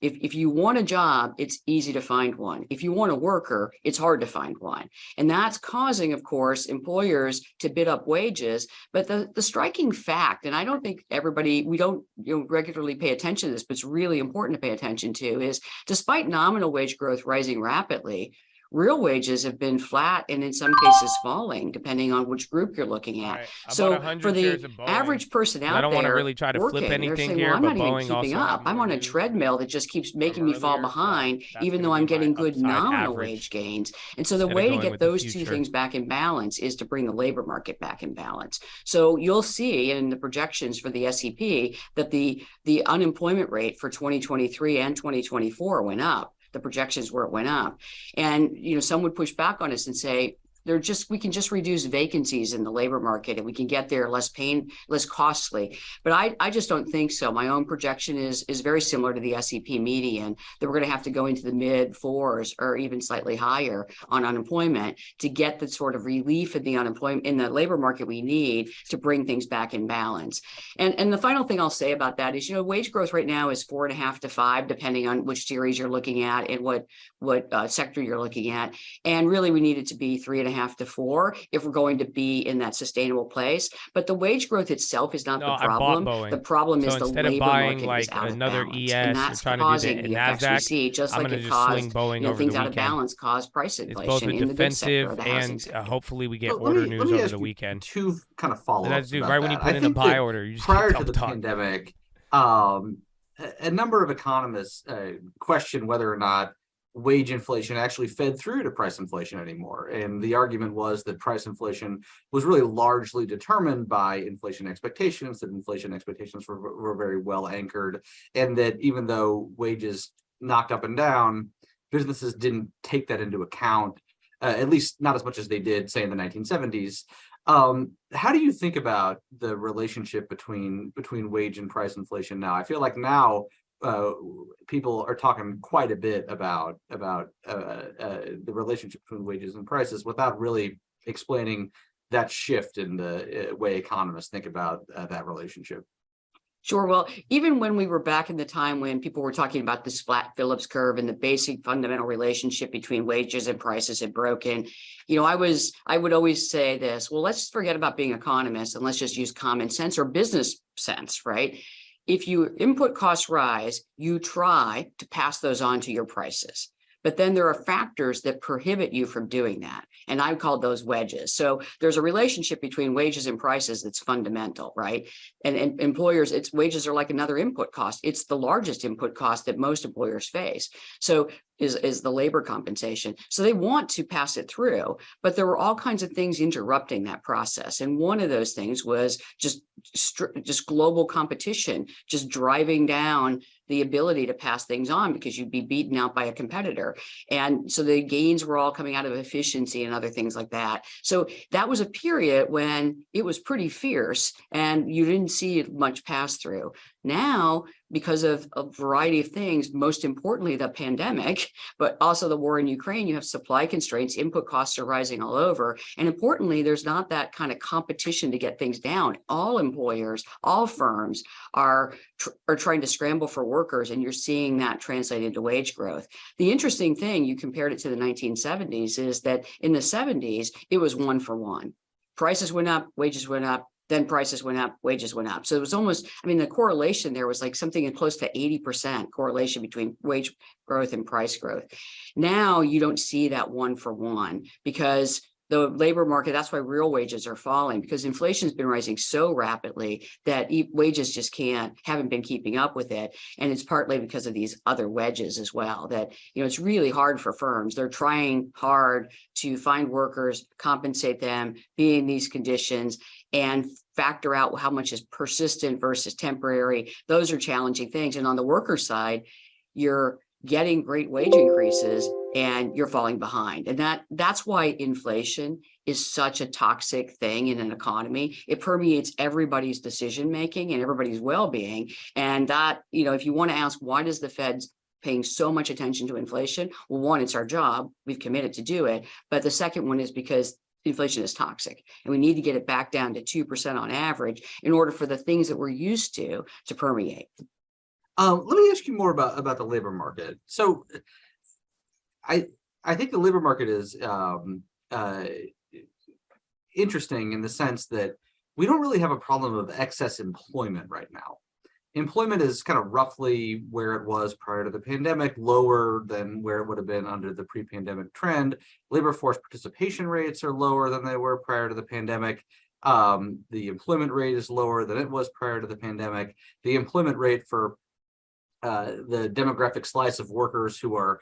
If you want a job, it's easy to find one. If you want a worker, it's hard to find one. And that's causing, of course, employers to bid up wages. But the striking fact, and I don't think we don't regularly pay attention to this, but it's really important to pay attention to, is despite nominal wage growth rising rapidly, real wages have been flat and in some cases falling, depending on which group you're looking at. Right. So for the average person out there, I don't want to really try to flip anything saying, here, well, I'm but not Boeing even keeping up. I'm on a treadmill that just keeps making me fall behind, even though I'm getting good nominal wage gains. And so the way to get those two things back in balance is to bring the labor market back in balance. So you'll see in the projections for the SEP that the unemployment rate for 2023 and 2024 went up. The projections where it went up. And, some would push back on us and say, we can just reduce vacancies in the labor market and we can get there less costly. But I just don't think so. My own projection is very similar to the SEP median, that we're going to have to go into the mid 4s or even slightly higher on unemployment to get the sort of relief in the unemployment in the labor market we need to bring things back in balance. And the final thing I'll say about that is, wage growth right now is 4.5 to 5, depending on which series you're looking at and what sector you're looking at. And really we need it to be 3.5 to 4 if we're going to be in that sustainable place. But the wage growth itself is not the problem. The problem is the labor market is out of balance, and that's causing the effects we see. Just like it caused things out of balance, caused price inflation in the goods sector, the housing sector. Hopefully we get order news over the weekend. Two kind of follow-ups. Right when you put in a buy order, you just prior to the pandemic, a number of economists question whether or not wage inflation actually fed through to price inflation anymore. And the argument was that price inflation was really largely determined by inflation expectations, that inflation expectations were very well anchored, and that even though wages knocked up and down, businesses didn't take that into account, at least not as much as they did, say, in the 1970s. How do you think about the relationship between wage and price inflation now? I feel like now people are talking quite a bit about the relationship between wages and prices without really explaining that shift in the way economists think about that relationship. Sure. Well, even when we were back in the time when people were talking about this flat Phillips curve and the basic fundamental relationship between wages and prices had broken, I would always say this, well, let's forget about being economists and let's just use common sense or business sense, right? If your input costs rise, you try to pass those on to your prices. But then there are factors that prohibit you from doing that. And I call those wedges. So there's a relationship between wages and prices that's fundamental, right? And employers, its wages are like another input cost. It's the largest input cost that most employers face. So is the labor compensation. So they want to pass it through, but there were all kinds of things interrupting that process. And one of those things was just global competition, just driving down the ability to pass things on because you'd be beaten out by a competitor. And so the gains were all coming out of efficiency and other things like that. So that was a period when it was pretty fierce and you didn't see much pass through. Now, because of a variety of things, most importantly, the pandemic, but also the war in Ukraine, you have supply constraints, input costs are rising all over. And importantly, there's not that kind of competition to get things down. All employers, all firms are trying to scramble for workers, and you're seeing that translate into wage growth. The interesting thing, you compared it to the 1970s, is that in the 70s, it was 1 for 1. Prices went up, wages went up, then prices went up, wages went up. So it was almost, I mean, the correlation there was like something close to 80% correlation between wage growth and price growth. Now you don't see that 1 for 1 because the labor market, that's why real wages are falling, because inflation has been rising so rapidly that wages just haven't been keeping up with it. And it's partly because of these other wedges as well, that, it's really hard for firms. They're trying hard to find workers, compensate them, be in these conditions, and factor out how much is persistent versus temporary. Those are challenging things. And on the worker side, you're getting great wage increases and you're falling behind. And that's why inflation is such a toxic thing in an economy. It permeates everybody's decision-making and everybody's well-being. And that, if you want to ask, why does the Fed paying so much attention to inflation? Well, one, it's our job. We've committed to do it. But the second one is because inflation is toxic and we need to get it back down to 2% on average in order for the things that we're used to permeate. Let me ask you more about the labor market. So I think the labor market is interesting in the sense that we don't really have a problem of excess employment right now. Employment is kind of roughly where it was prior to the pandemic, lower than where it would have been under the pre-pandemic trend. Labor force participation rates are lower than they were prior to the pandemic. The employment rate is lower than it was prior to the pandemic. The employment rate for the demographic slice of workers who are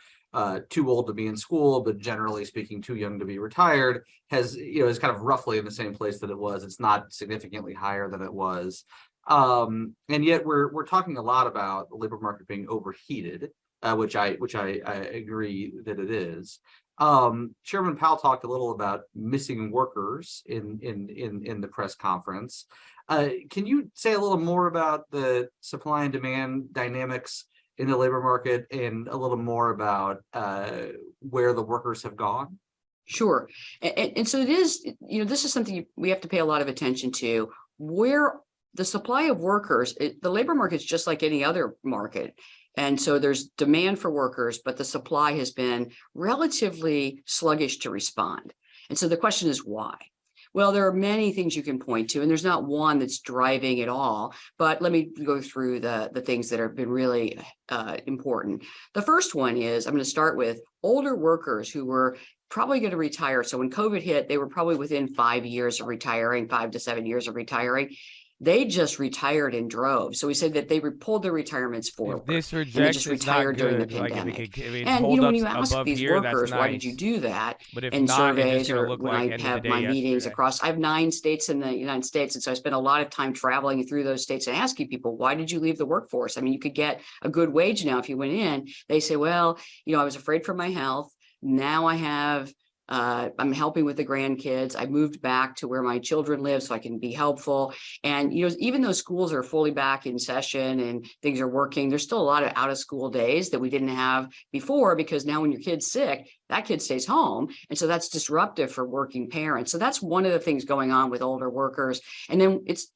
too old to be in school, but generally speaking, too young to be retired, is kind of roughly in the same place that it was. It's not significantly higher than it was. And yet we're talking a lot about the labor market being overheated, which I agree that it is. Chairman Powell talked a little about missing workers in the press conference. Can you say a little more about the supply and demand dynamics in the labor market and a little more about where the workers have gone? Sure. And so it is, this is something we have to pay a lot of attention to, where the supply of workers, the labor market is just like any other market. And so there's demand for workers, but the supply has been relatively sluggish to respond. And so the question is why? Well, there are many things you can point to, and there's not one that's driving it all, but let me go through the things that have been really important. The first one is, I'm going to start with older workers who were probably going to retire. So when COVID hit, they were probably within 5 years of retiring, 5 to 7 years of retiring. They just retired in droves. So we said that they pulled their retirements forward. If this and they just retired during the pandemic. And when you ask these workers, why did you do that? But if in not, surveys or look when like I have my meetings across, I have 9 states in the United States. And so I spent a lot of time traveling through those states and asking people, why did you leave the workforce? I mean, you could get a good wage now if you went in. They say, well, I was afraid for my health. Now I have I'm helping with the grandkids. I moved back to where my children live so I can be helpful. And, even though schools are fully back in session and things are working, there's still a lot of out of school days that we didn't have before, because now when your kid's sick, that kid stays home. And so that's disruptive for working parents. So that's one of the things going on with older workers. And then it's,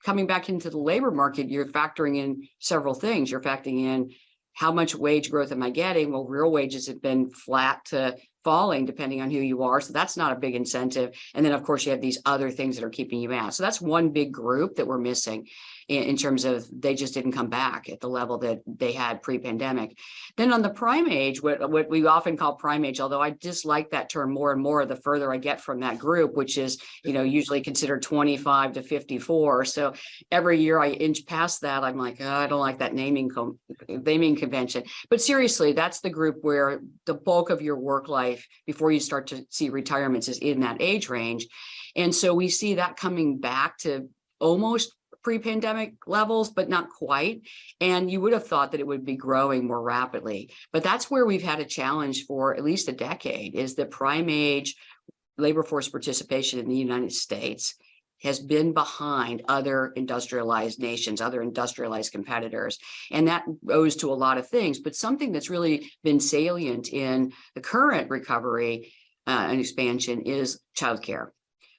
coming back into the labor market, you're factoring in several things. You're factoring in how much wage growth am I getting? Well, real wages have been flat to falling depending on who you are. So that's not a big incentive. And then of course you have these other things that are keeping you out. So that's one big group that we're missing in terms of they just didn't come back at the level that they had pre-pandemic. Then on the prime age, what we often call prime age, although I dislike that term more and more the further I get from that group, which is, usually considered 25 to 54. So every year I inch past that, I'm like, oh, I don't like that naming convention. But seriously, that's the group where the bulk of your work life before you start to see retirements is in that age range. And so we see that coming back to almost pre-pandemic levels, but not quite. And you would have thought that it would be growing more rapidly. But that's where we've had a challenge for at least a decade, is the prime age labor force participation in the United States has been behind other industrialized nations, other industrialized competitors. And that owes to a lot of things, but something that's really been salient in the current recovery and expansion is childcare.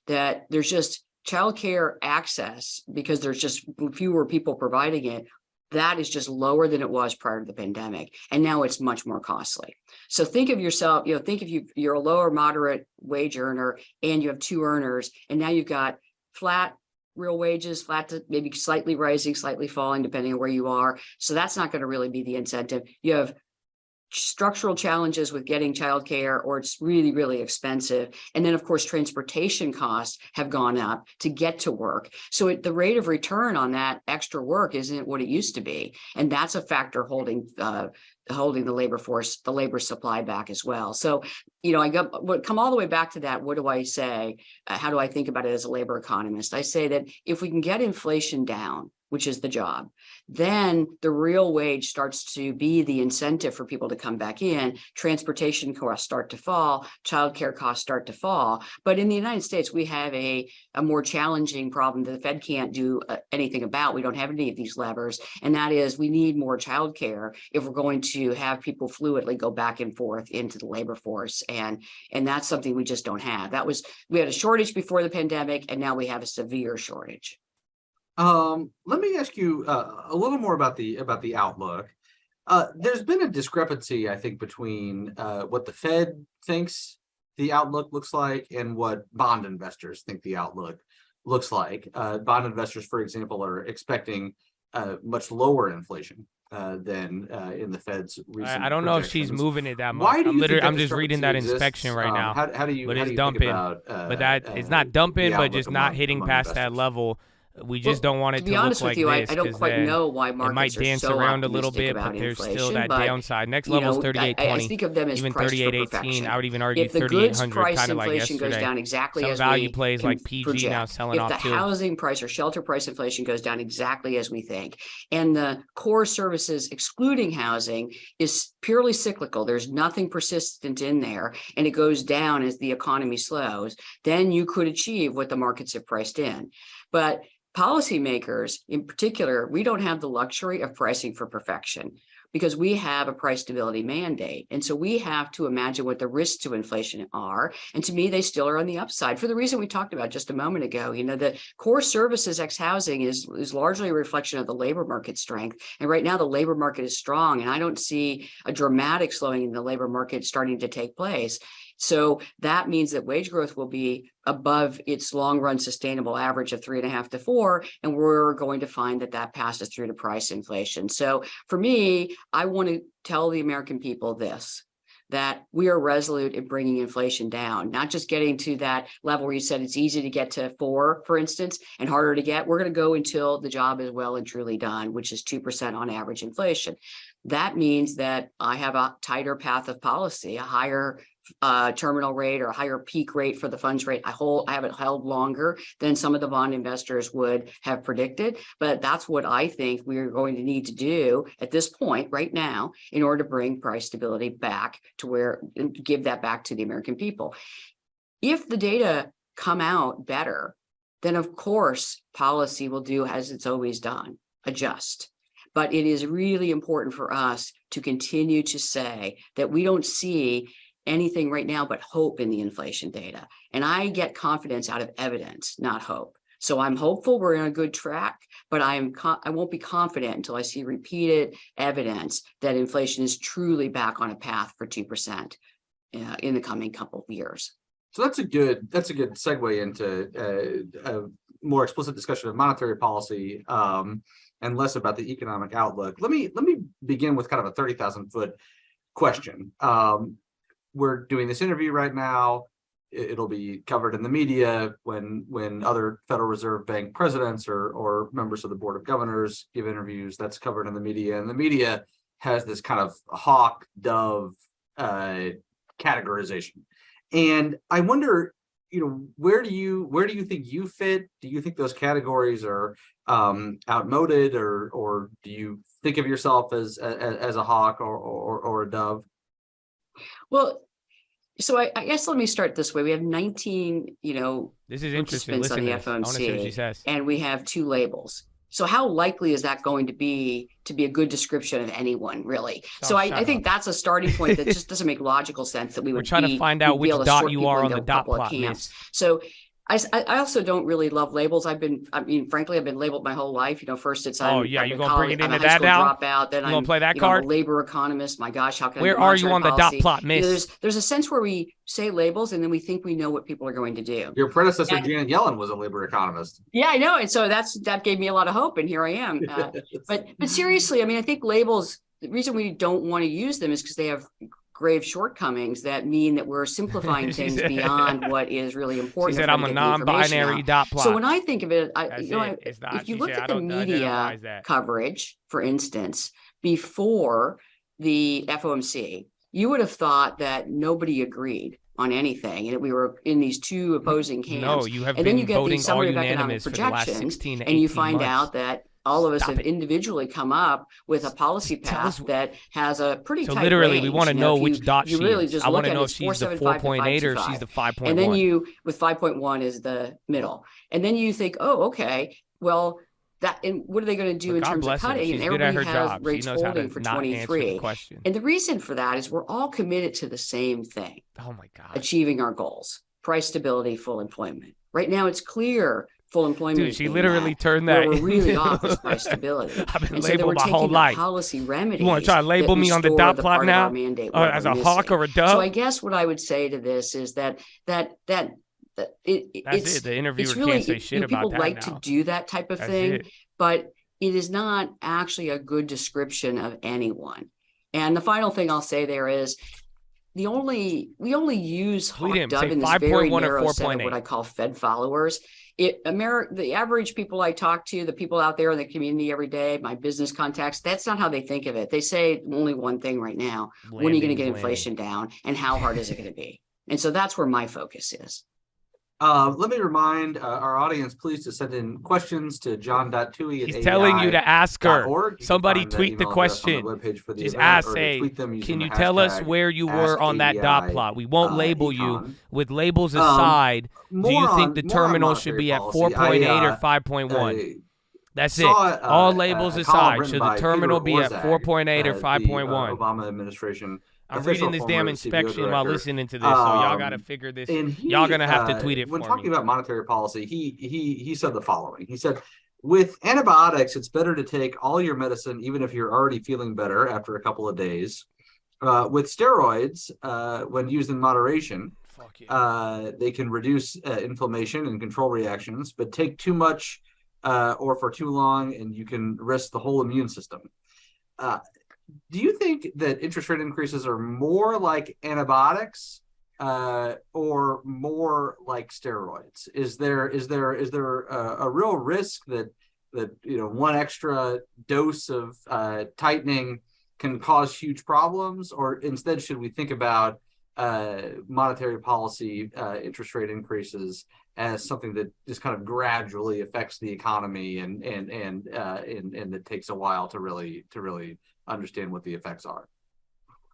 That there's just childcare access, because there's just fewer people providing it, that is just lower than it was prior to the pandemic. And now it's much more costly. So think of yourself, think if you're a lower moderate wage earner and you have two earners, and now you've got flat real wages, flat to maybe slightly rising, slightly falling, depending on where you are. So that's not going to really be the incentive. You have structural challenges with getting childcare, or it's really, really expensive. And then of course, transportation costs have gone up to get to work. So the rate of return on that extra work isn't what it used to be. And that's a factor holding the labor force, the labor supply back as well. So, come all the way back to that. What do I say? How do I think about it as a labor economist? I say that if we can get inflation down, which is the job, then the real wage starts to be the incentive for people to come back in. Transportation costs start to fall, childcare costs start to fall. But in the United States, we have a more challenging problem that the Fed can't do anything about. We don't have any of these levers, and that is we need more childcare if we're going to have people fluidly go back and forth into the labor force. And that's something we just don't have. We had a shortage before the pandemic, and now we have a severe shortage. Let me ask you a little more about the outlook. There's been a discrepancy, I think, between what the Fed thinks the outlook looks like and what bond investors think the outlook looks like. Bond investors, for example, are expecting much lower inflation than in the Fed's recent I don't know if she's moving it that much. Why do you I'm just reading that inspection right now. How do you but how it's do you dumping. think about, but that it's not dumping, but just not hitting past that level. We just don't want it to look like this. I don't quite know why markets it might dance are so around a little bit, but there's still that downside. Next level is 38.20. I think of them as even price 38.18. I would even argue if the goods 3800, price kind of like inflation yesterday. Goes down exactly Some as value we plays like PG project, now selling off too. If the housing price or shelter price inflation goes down exactly as we think, and the core services excluding housing is purely cyclical, there's nothing persistent in there, and it goes down as the economy slows, then you could achieve what the markets have priced in. But policymakers in particular, we don't have the luxury of pricing for perfection because we have a price stability mandate. And so we have to imagine what the risks to inflation are. And to me, they still are on the upside for the reason we talked about just a moment ago. The core services ex housing is largely a reflection of the labor market strength. And right now the labor market is strong, and I don't see a dramatic slowing in the labor market starting to take place. So that means that wage growth will be above its long run sustainable average of 3.5 to 4. And we're going to find that passes through to price inflation. So for me, I want to tell the American people this, that we are resolute in bringing inflation down, not just getting to that level where you said it's easy to get to 4, for instance, and harder to get. We're going to go until the job is well and truly done, which is 2% on average inflation. That means that I have a tighter path of policy, a higher terminal rate or a higher peak rate for the funds rate. I have it held longer than some of the bond investors would have predicted, but that's what I think we're going to need to do at this point right now in order to bring price stability back to where, and give that back to the American people. If the data come out better, then of course policy will do as it's always done, adjust. But it is really important for us to continue to say that we don't see anything right now but hope in the inflation data. And I get confidence out of evidence, not hope. So I'm hopeful we're on a good track, but I won't be confident until I see repeated evidence that inflation is truly back on a path for 2%. in the coming couple of years. So that's a good segue into a more explicit discussion of monetary policy and less about the economic outlook. Let me begin with kind of a 30,000-foot question. We're doing this interview right now. It'll be covered in the media when other Federal Reserve Bank presidents or members of the Board of Governors give interviews. That's covered in the media, and the media has this kind of hawk dove categorization. And I wonder, where do you think you fit? Do you think those categories are outmoded, or do you think of yourself as a hawk or a dove? Well, so I guess let me start this way. We have 19, this is interesting. participants on the FOMC, and we have 2 labels. So how likely is that going to be a good description of anyone, really? So I think that's a starting point that just doesn't make logical sense that we would We're trying to find out which dot you are on the dot plot, miss. So I also don't really love labels. Frankly, I've been labeled my whole life. First it's you're gonna bring it into that now. Dropout, then you gonna play that card? I'm a labor economist. My gosh, how can where are you on the dot plot, miss? There's a sense where we say labels and then we think we know what people are going to do. Your predecessor Janet Yellen was a labor economist. Yeah, I know, and so that gave me a lot of hope, and here I am. But seriously, I think labels. The reason we don't want to use them is because they have grave shortcomings that mean that we're simplifying things beyond what is really important. She said, "I'm a non-binary dot plot." So when I think of it, if you look at the media coverage, for instance, before the FOMC, you would have thought that nobody agreed on anything, and we were in these 2 opposing camps. No, you have and been then you get voting these all summary of economic unanimous for the last projections, 16 to 18 and you find months. out that all of us have individually come up with a policy path that has a pretty tight literally range. We want to know which dot she is. I want to know if she's the 4.8 or she's the 5.1. And then with 5.1 is the middle. And then you think, oh, okay, well, and what are they going to do in terms of cutting? And everybody has rates holding for 23. And the reason for that is we're all committed to the same thing. Oh my God. Achieving our goals, price stability, full employment. Right now it's clear full employment. Dude, she literally turned that. We're really off with price stability. I've been and labeled so my whole life. Policy remedies. You want to try to label me on the dot plot now? As a hawk or a dove? So I guess what I would say to this is that it's the interviewer really, can't say shit about people that like now. to do that type of thing, but it is not actually a good description of anyone. And the final thing I'll say there is we only use hawk dove in this very narrow set of what I call Fed followers. The average people I talk to, the people out there in the community every day, my business contacts, that's not how they think of it. They say only one thing right now: when are you going to get inflation down, and how hard is it going to be? And so that's where my focus is. Let me remind our audience, please, to send in questions to john.tui@ai.org. He's telling you to ask her. Somebody tweet the question. Just ask, hey, can you tell us where you were on that dot plot? We won't label you. With labels aside, do you think the terminal should be at 4.8 or 5.1? That's it. All labels aside, should the terminal be at 4.8 or 5.1? Obama administration. I'm reading this damn inspection while listening to this, so y'all got to figure this. Y'all going to have to tweet it for me. When talking about monetary policy, he said the following. He said, with antibiotics, it's better to take all your medicine, even if you're already feeling better after a couple of days. With steroids, when used in moderation, they can reduce inflammation and control reactions, but take too much or for too long, and you can risk the whole immune system. Do you think that interest rate increases are more like antibiotics or more like steroids? Is there a real risk that one extra dose of tightening can cause huge problems, or instead should we think about monetary policy interest rate increases as something that just kind of gradually affects the economy and it takes a while to really understand what the effects are?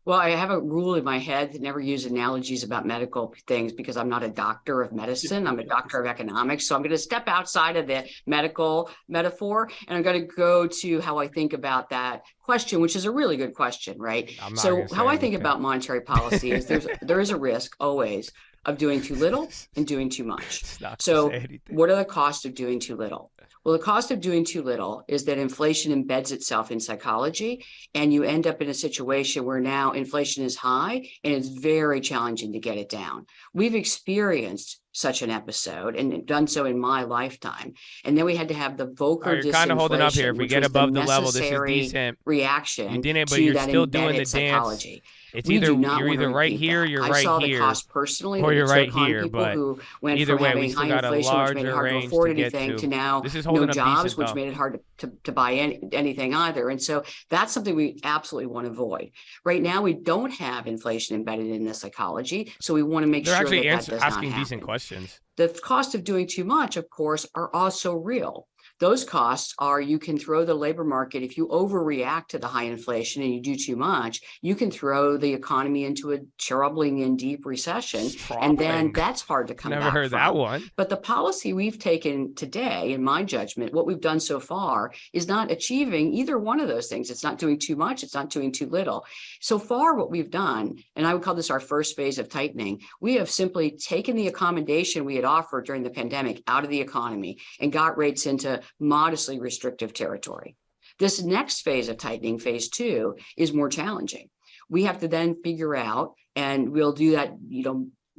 Well, I have a rule in my head to never use analogies about medical things because I'm not a doctor of medicine. I'm a doctor of economics. So I'm going to step outside of the medical metaphor, and I'm going to go to how I think about that question, which is a really good question, right? So how I think about monetary policy is there is a risk always of doing too little and doing too much. So what are the costs of doing too little? Well, the cost of doing too little is that inflation embeds itself in psychology, and you end up in a situation where now inflation is high and it's very challenging to get it down. We've experienced such an episode and done so in my lifetime. And then we had to have the Volcker you're kind of holding up here. If we get above the level, this is decent. Reaction you didn't, but to you're that still doing the psychology. Dance. It's either you're either right here, you're right here, I saw the cost personally, or you're right here. People but who went either from way, having we still high got a inflation, which made it larger hard to range afford to get anything, to now this is no jobs, decent, which though. made it hard to buy anything either. And so that's something we absolutely want to avoid. Right now, we don't have inflation embedded in the psychology, so we want to make They're sure actually that does not asking happen. decent questions. The cost of doing too much, of course, are also real. Those costs are, you can throw the labor market, if you overreact to the high inflation and you do too much, you can throw the economy into a troubling and deep recession. And then that's hard to come back Never heard from. that one. But the policy we've taken today, in my judgment, what we've done so far is not achieving either one of those things. It's not doing too much. It's not doing too little. So far, what we've done, and I would call this our first phase of tightening, we have simply taken the accommodation we had offered during the pandemic out of the economy and got rates into modestly restrictive territory. This next phase of tightening, phase 2, is more challenging. We have to then figure out, and we'll do that,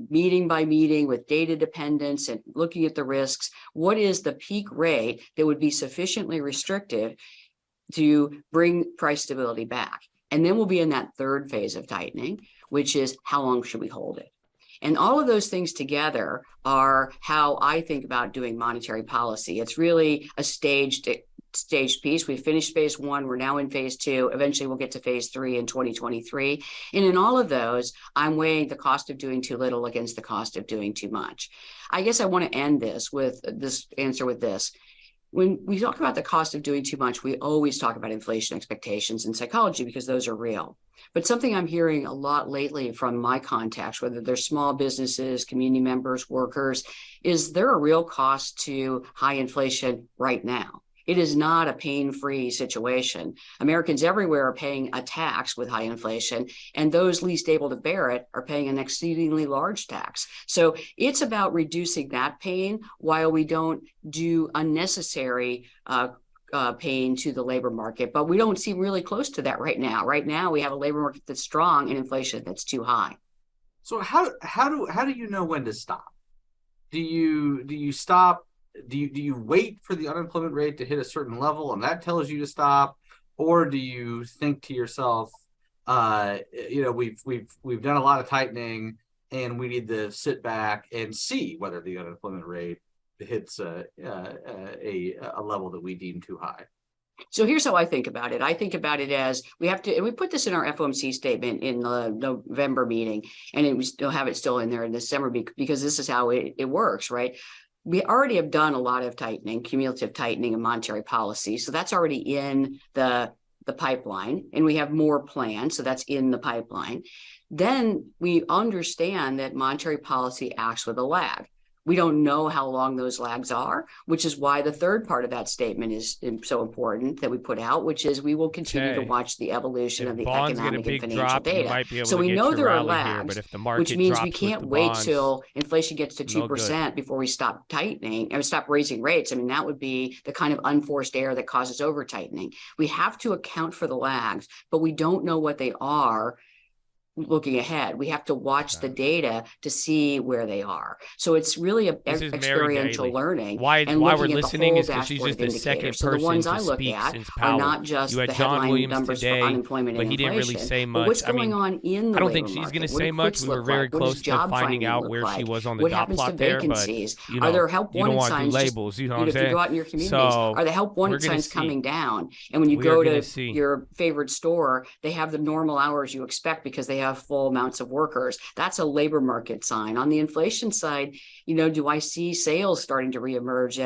meeting by meeting with data dependence and looking at the risks, what is the peak rate that would be sufficiently restrictive to bring price stability back? And then we'll be in that third phase of tightening, which is how long should we hold it? And all of those things together are how I think about doing monetary policy. It's really a staged piece. We finished phase 1. We're now in phase 2. Eventually, we'll get to phase 3 in 2023. And in all of those, I'm weighing the cost of doing too little against the cost of doing too much. I guess I want to end this answer with this. When we talk about the cost of doing too much, we always talk about inflation expectations in psychology because those are real. But something I'm hearing a lot lately from my contacts, whether they're small businesses, community members, workers, is there a real cost to high inflation right now? It is not a pain-free situation. Americans everywhere are paying a tax with high inflation, and those least able to bear it are paying an exceedingly large tax. So it's about reducing that pain while we don't do unnecessary pain to the labor market. But we don't seem really close to that right now. Right now, we have a labor market that's strong and inflation that's too high. So how do you know when to stop? Do you stop? Do you wait for the unemployment rate to hit a certain level and that tells you to stop, or do you think to yourself, we've done a lot of tightening and we need to sit back and see whether the unemployment rate hits a level that we deem too high? So here's how I think about it. I think about it as we have to, and we put this in our FOMC statement in the November meeting, and we still have it still in there in December because this is how it works, right? We already have done a lot of tightening, cumulative tightening of monetary policy. So that's already in the pipeline, and we have more planned. So that's in the pipeline. Then we understand that monetary policy acts with a lag. We don't know how long those lags are, which is why the third part of that statement is so important that we put out, which is we will continue to watch the evolution of the economic and financial data. So we know there are lags, which means we can't wait till inflation gets to 2% before we stop tightening and stop raising rates. I mean, that would be the kind of unforced error that causes over tightening. We have to account for the lags, but we don't know what they are looking ahead. We have to watch the data to see where they are. So it's really experiential learning. Why we're listening is because she's just the second person the ones to I look speak at since are Powell. not just You had the John headline Williams numbers today, for unemployment but and he didn't inflation. really say But much. what's going on in the I don't think labor she's going to market? say What do much. quits We were look very like? What close does to job finding finding out look where she like? was on the What dot happens to plot there, but vacancies? you Are know, there help you don't wanted want to do signs? labels. You know what I'm If you saying? go out in your communities, So are the help we're wanted gonna signs see. coming down? And when you We go are gonna to see. your favorite store, they have the normal hours you expect because they have full amounts of workers. That's a labor market sign. On the inflation side, do I see sales starting to reemerge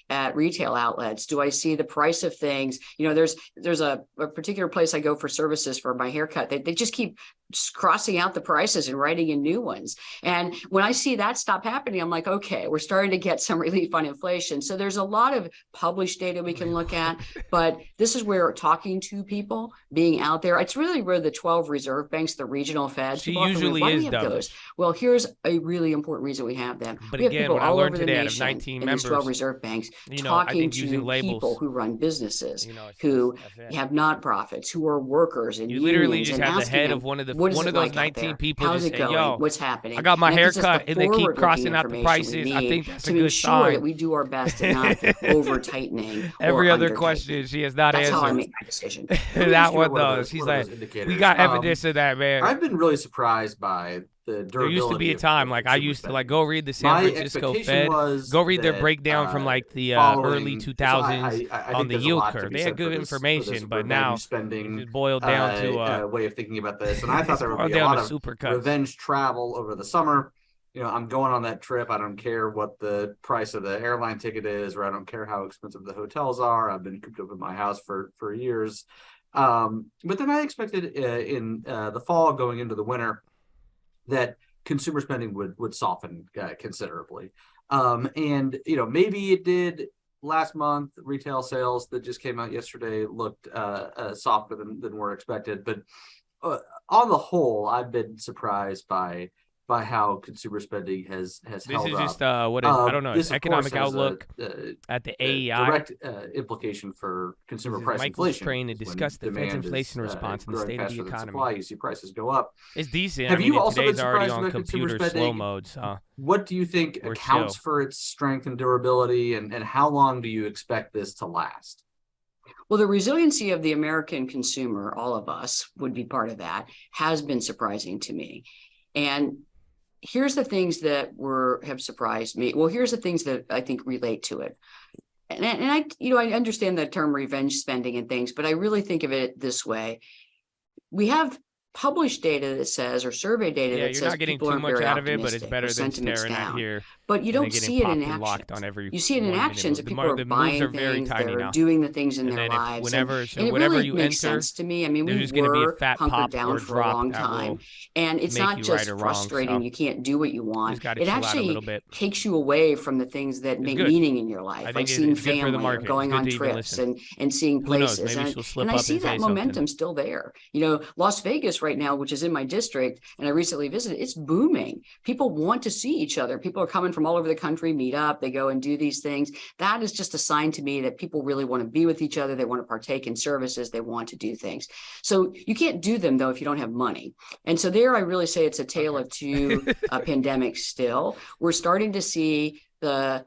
at retail outlets? Do I see the price of things? There's a particular place I go for services for my haircut. They just keep just crossing out the prices and writing in new ones. And when I see that stop happening, I'm like, okay, we're starting to get some relief on inflation. So there's a lot of published data we can look at, but this is where talking to people, being out there, it's really where the 12 reserve banks, the regional feds, she usually why do is we have dovish. those? Well, here's a really important reason we have them. But we have again, people what I all learned over the today out of nation 19 in these 12 members, reserve banks you know, I talking think to using labels, people who run businesses, you know, who that's it. have nonprofits, who are workers and You literally unions, just and have the asking head them, of one of what is those it like out 19 there? people How's just it say, going? yo, What's happening? I got my And that hair gives us the cut and they keep forward-looking crossing out the information we prices. I need think that's a to good ensure sign. that we do our best and not over tightening. Every other question she has not That's answered. how I make my decision. That one does. She's like, we got evidence of that, man. I've been really surprised by the durability. There used to be a time, like I used to like go read the San Francisco Fed, go read their breakdown from like the early 2000s on the yield curve. They had good information, but now it's boiled down to a way of thinking about this. And I thought there would be a lot of revenge travel over the summer. You know, I'm going on that trip. I don't care what the price of the airline ticket is, or I don't care how expensive the hotels are. I've been cooped up in my house for years. But then I expected in the fall going into the winter that consumer spending would soften considerably. And, you know, maybe it did last month. Retail sales that just came out yesterday looked softer than were expected. But on the whole, I've been surprised by how consumer spending has held up. This is just what is I don't know. It's economic outlook at the AEI. Direct implication for consumer price inflation. Trying to discuss the Fed's inflation response and the state of the economy. Supply, you see prices go up. It's decent. Have you also been today's already surprised on about computer consumer slow spending? mode. So what do you think accounts for its strength and durability, and how long do you expect this to last? Well, the resiliency of the American consumer, all of us would be part of that, has been surprising to me. And here's the things that have surprised me. Well, here's the things that I think relate to it. And I, you know, I understand the term revenge spending and things, but I really think of it this way. We have published data that says, or survey data that says, you're not getting too much out of it, but it's better than staring at here. But you don't see it in actions. You see it in actions. People are buying things, they're doing the things in their lives. Whenever it really you makes sense to me. I mean, we were hunkered down for a long time, and it's not just frustrating. You can't do what you want. It actually takes you away from the things that make meaning in your life, like seeing family or going on trips and seeing places. And I see that momentum still there. You know, Las Vegas right now, which is in my district, and I recently visited, it's booming. People want to see each other. People are coming from all over the country, meet up, they go and do these things. That is just a sign to me that people really want to be with each other. They want to partake in services. They want to do things. So you can't do them, though, if you don't have money. And so there, I really say it's a tale of two pandemics still. We're starting to see the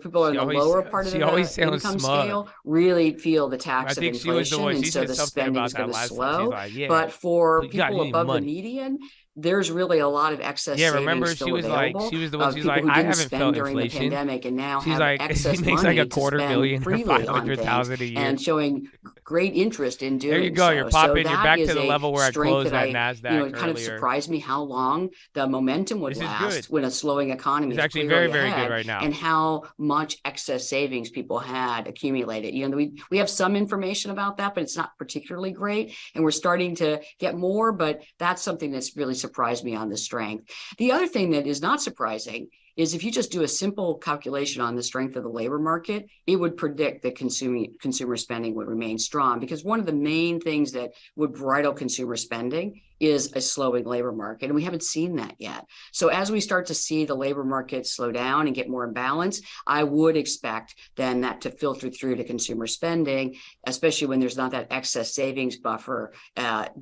people in the lower part of the income scale really feel the tax of inflation, and so the spending is going to slow. But for people above the median, there's really a lot of excess savings remember still she was available. like, she was the one, she's like, I haven't felt during inflation. The pandemic and now she's have like, excess she makes money like a $250,000 or $500,000 a year. And showing great interest in doing so. There you go, you're popping, you're back to the level where I closed at NASDAQ earlier. It kind of surprised me how long the momentum would last when a slowing economy is actually very, very good right now. And how much excess savings people had accumulated. You know, we have some information about that, but it's not particularly great. And we're starting to get more, but that's something that's really surprised me on the strength. The other thing that is not surprising is if you just do a simple calculation on the strength of the labor market, it would predict that consumer spending would remain strong, because one of the main things that would bridle consumer spending is a slowing labor market, and we haven't seen that yet. So as we start to see the labor market slow down and get more in balance, I would expect then that to filter through to consumer spending, especially when there's not that excess savings buffer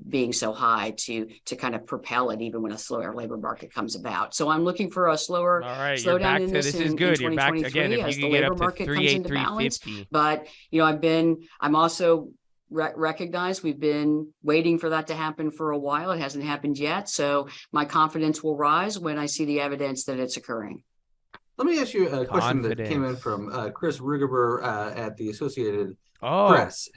being so high to kind of propel it even when a slower labor market comes about. So I'm looking for a slower slowdown in this in 2023 as the labor market comes into balance. But you know, I'm also recognize we've been waiting for that to happen for a while. It hasn't happened yet. So my confidence will rise when I see the evidence that it's occurring. Let me ask you a question that came in from Chris Rugaber at the Associated Press.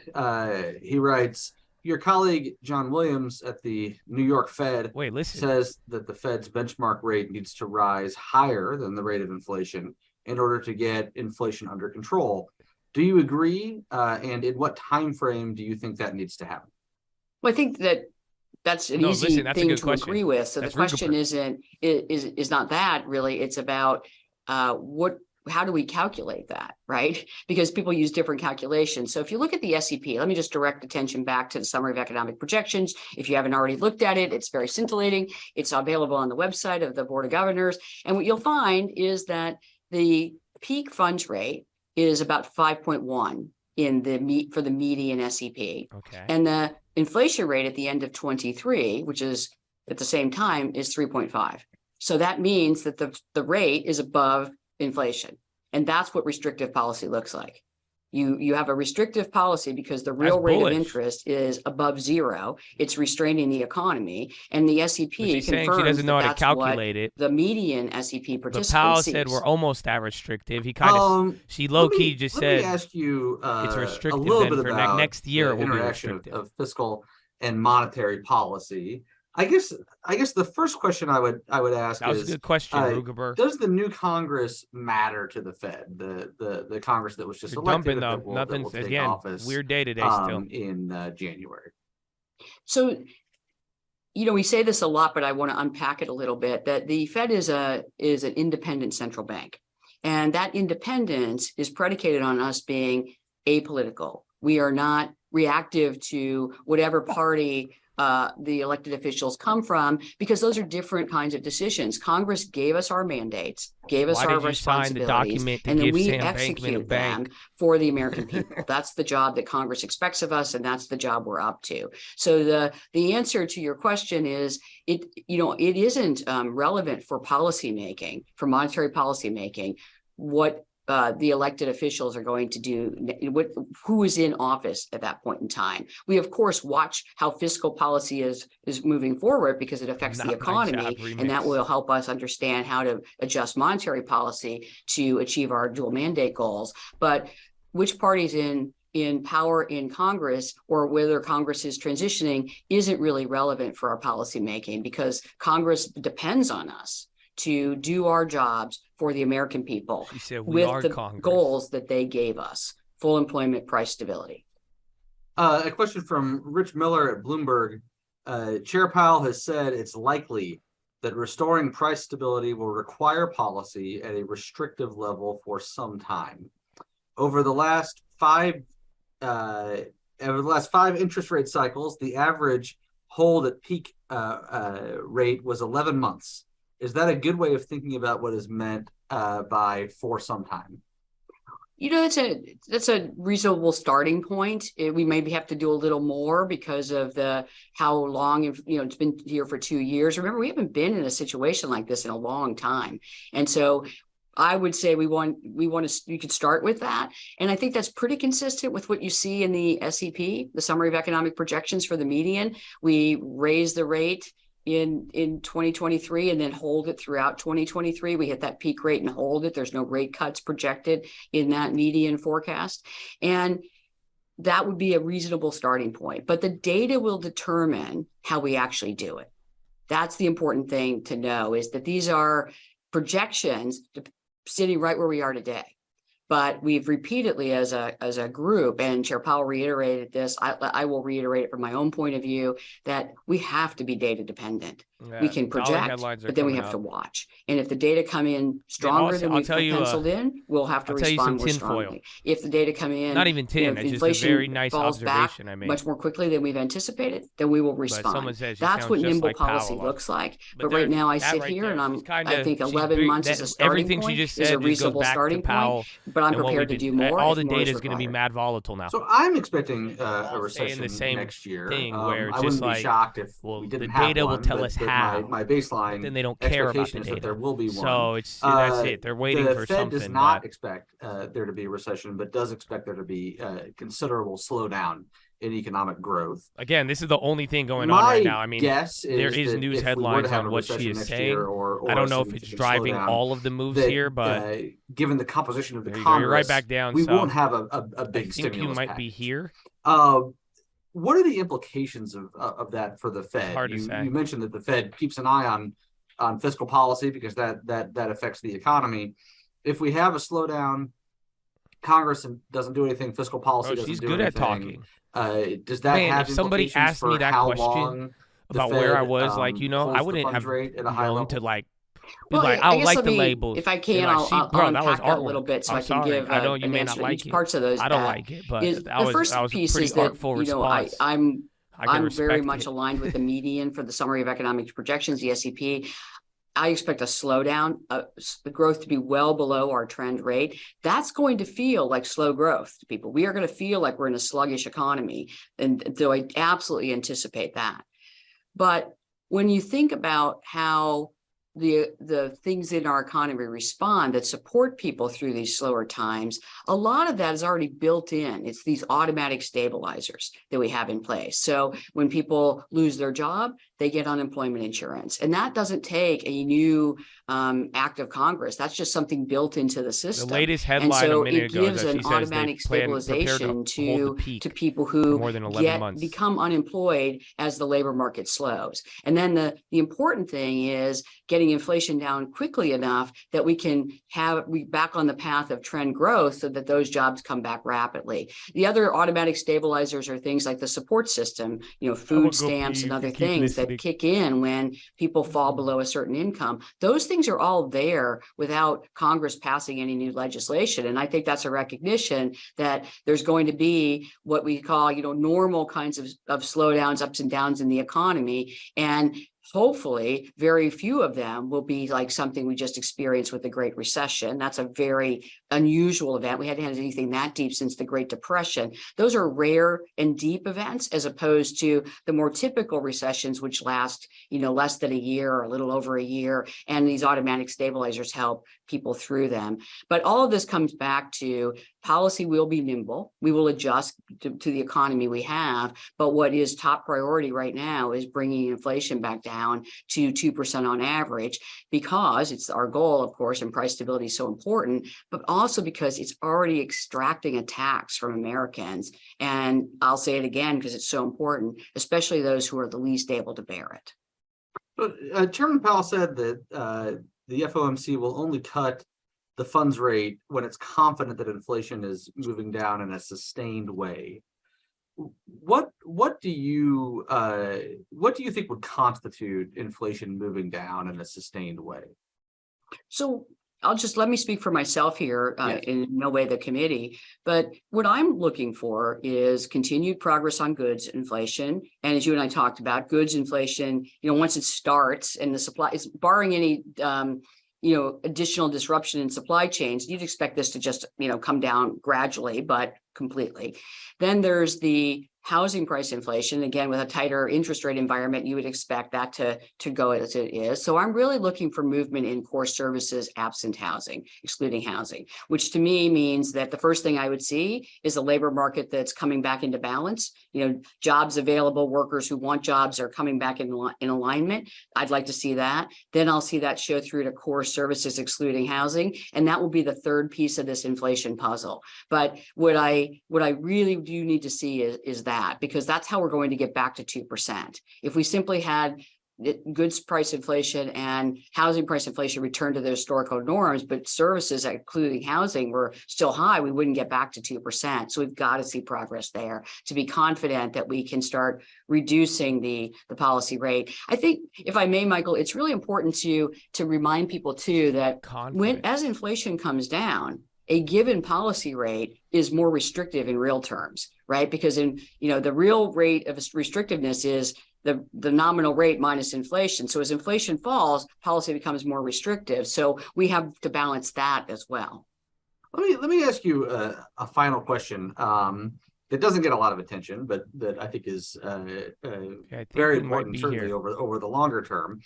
He writes, your colleague, John Williams at the New York Fed says that the Fed's benchmark rate needs to rise higher than the rate of inflation in order to get inflation under control. Do you agree? And in what time frame do you think that needs to happen? Well, I think that That's an No, easy listen, that's a thing good to question. agree with. So That's the question Rugerberg. is not that really. It's about how do we calculate that, right? Because people use different calculations. So if you look at the SEP, let me just direct attention back to the Summary of Economic Projections. If you haven't already looked at it, it's very scintillating. It's available on the website of the Board of Governors. And what you'll find is that the peak funds rate is about 5.1 for the median SEP. Okay. And the inflation rate at the end of 23, which is at the same time, is 3.5. So that means that the rate is above inflation. And that's what restrictive policy looks like. You have a restrictive policy because the real rate of interest is above zero. It's restraining the economy. And the SEP She's saying confirms she doesn't know how to that's calculate it. the median SEP But participant Powell sees. said we're almost that restrictive. He kind of, she low-key just said, let me ask you it's restrictive a little then bit for about next year. the It will be interaction restrictive. of fiscal and monetary policy. I guess the first question I would ask That was is, a good question, Rugerberg. does the new Congress matter to the Fed? The Congress that was just You're elected, dumping that them. will Nothing's, take again, office weird day today still. in January. So, we say this a lot, but I want to unpack it a little bit, that the Fed is an independent central bank. And that independence is predicated on us being apolitical. We are not reactive to whatever party the elected officials come from, because those are different kinds of decisions. Congress gave us our mandates, gave us our responsibilities, and then we execute them for the American people. That's the job that Congress expects of us, and that's the job we're up to. So the answer to your question is, it isn't relevant for policymaking, for monetary policymaking, what the elected officials are going to do, who is in office at that point in time. We, of course, watch how fiscal policy is moving forward because it affects the economy, and that will help us understand how to adjust monetary policy to achieve our dual mandate goals. But which parties in power in Congress, or whether Congress is transitioning, isn't really relevant for our policy making, because Congress depends on us to do our jobs for the American people with the goals that they gave us: full employment, price stability. A question from Rich Miller at Bloomberg. Chair Powell has said it's likely that restoring price stability will require policy at a restrictive level for some time. Over the last five interest rate cycles, the average hold at peak rate was 11 months. Is that a good way of thinking about what is meant by for some time? That's a reasonable starting point. We maybe have to do a little more because of how long it's been here for 2 years. Remember, we haven't been in a situation like this in a long time, and so I would say you could start with that, and I think that's pretty consistent with what you see in the SEP, the Summary of Economic Projections for the median. We raise the rate in 2023 and then hold it throughout 2023. We hit that peak rate and hold it. There's no rate cuts projected in that median forecast. And that would be a reasonable starting point. But the data will determine how we actually do it. That's the important thing to know, is that these are projections sitting right where we are today. But we've repeatedly, as a group, and Chair Powell reiterated this, I will reiterate it from my own point of view, that we have to be data dependent. Yeah, we can project, but then we have to watch. And if the data come in stronger than we've penciled in, we'll have to respond more strongly. If the data come in, not even tin, it's just a very nice observation I made, much more quickly than we've anticipated, then we will respond. That's what nimble policy looks like. But right now I sit here and I think 11 months is a starting point, is a reasonable starting point. But I'm prepared to do more. All the data is going to be mad volatile now. So I'm expecting a recession the same next year. Where I wouldn't be shocked if we didn't have one. The data will tell us how. My baseline then they don't care about the data. There will be one. So that's it. They're waiting for something. The Fed does not expect there to be a recession, but does expect there to be considerable slowdown in economic growth. Again, this is the only thing going on right now. I mean, guess there is news headlines on what she is saying. I don't know if it's driving all of the moves here, but given the composition of the Congress, you're right back down. We won't have a big stimulus. I think you might be here. What are the implications of that for the Fed? Hard to say. You mentioned that the Fed keeps an eye on fiscal policy because that affects the economy. If we have a slowdown, Congress doesn't do anything. Fiscal policy doesn't do anything. She's good at talking. Does that have if somebody implications asked me for that how question long about Fed, where I was. Like, I holds the wouldn't funds have rate at a high known level? to like be Well, like, I I guess like let the me, labels. if I And can, like, I'll bro, that was unpack that a little artwork. bit so I'm I can sorry. give I know you an may answer not to like each it. parts of those. I don't like it, but Is that the was first a piece pretty is that artful you know response. I'm I can very respect much it. aligned with the median for the summary of economic projections, the SEP. I expect a slowdown, the growth to be well below our trend rate. That's going to feel like slow growth to people. We are going to feel like we're in a sluggish economy, and so I absolutely anticipate that. But when you think about how the things in our economy respond that support people through these slower times, a lot of that is already built in. It's these automatic stabilizers that we have in place. So when people lose their job, they get unemployment insurance. And that doesn't take a new act of Congress. That's just something built into the system. The latest And headline a so minute it ago is gives that she an says they automatic prepare to stabilization hold the to peak people for who more than 11 months. become unemployed as the labor market slows. And then the important thing is getting inflation down quickly enough that we can we back on the path of trend growth so that those jobs come back rapidly. The other automatic stabilizers are things like the support system, food stamps and other things that kick in when people fall below a certain income. Those things are all there without Congress passing any new legislation. And I think that's a recognition that there's going to be what we call, normal kinds of slowdowns, ups and downs in the economy. And hopefully very few of them will be like something we just experienced with the Great Recession. That's a very unusual event. We hadn't had anything that deep since the Great Depression. Those are rare and deep events as opposed to the more typical recessions, which last, less than a year or a little over a year. And these automatic stabilizers help people through them. But all of this comes back to policy will be nimble. We will adjust to the economy we have. But what is top priority right now is bringing inflation back down to 2% on average, because it's our goal, of course, and price stability is so important, but also because it's already extracting a tax from Americans. And I'll say it again, because it's so important, especially those who are the least able to bear it. But Chairman Powell said that the FOMC will only cut the funds rate when it's confident that inflation is moving down in a sustained way. What do you think would constitute inflation moving down in a sustained way? So let me speak for myself here, Yes. in no way the committee, but what I'm looking for is continued progress on goods inflation. And as you and I talked about, goods inflation, once it starts and the supply is barring any, additional disruption in supply chains, you'd expect this to just, come down gradually, but completely. Then there's the housing price inflation. Again, with a tighter interest rate environment, you would expect that to go as it is. So I'm really looking for movement in core services absent housing, excluding housing, which to me means that the first thing I would see is a labor market that's coming back into balance. Jobs available, workers who want jobs are coming back in alignment. I'd like to see that. Then I'll see that show through to core services excluding housing. And that will be the third piece of this inflation puzzle. But what I really do need to see is that, because that's how we're going to get back to 2%. If we simply had goods price inflation and housing price inflation return to their historical norms, but services, including housing, were still high, we wouldn't get back to 2%. So we've got to see progress there to be confident that we can start reducing the policy rate. I think, if I may, Michael, it's really important to remind people too that as inflation comes down, a given policy rate is more restrictive in real terms, right? Because the real rate of restrictiveness is the nominal rate minus inflation. So as inflation falls, policy becomes more restrictive. So we have to balance that as well. Let me ask you a final question that doesn't get a lot of attention, but that I think is very important, certainly over the longer term.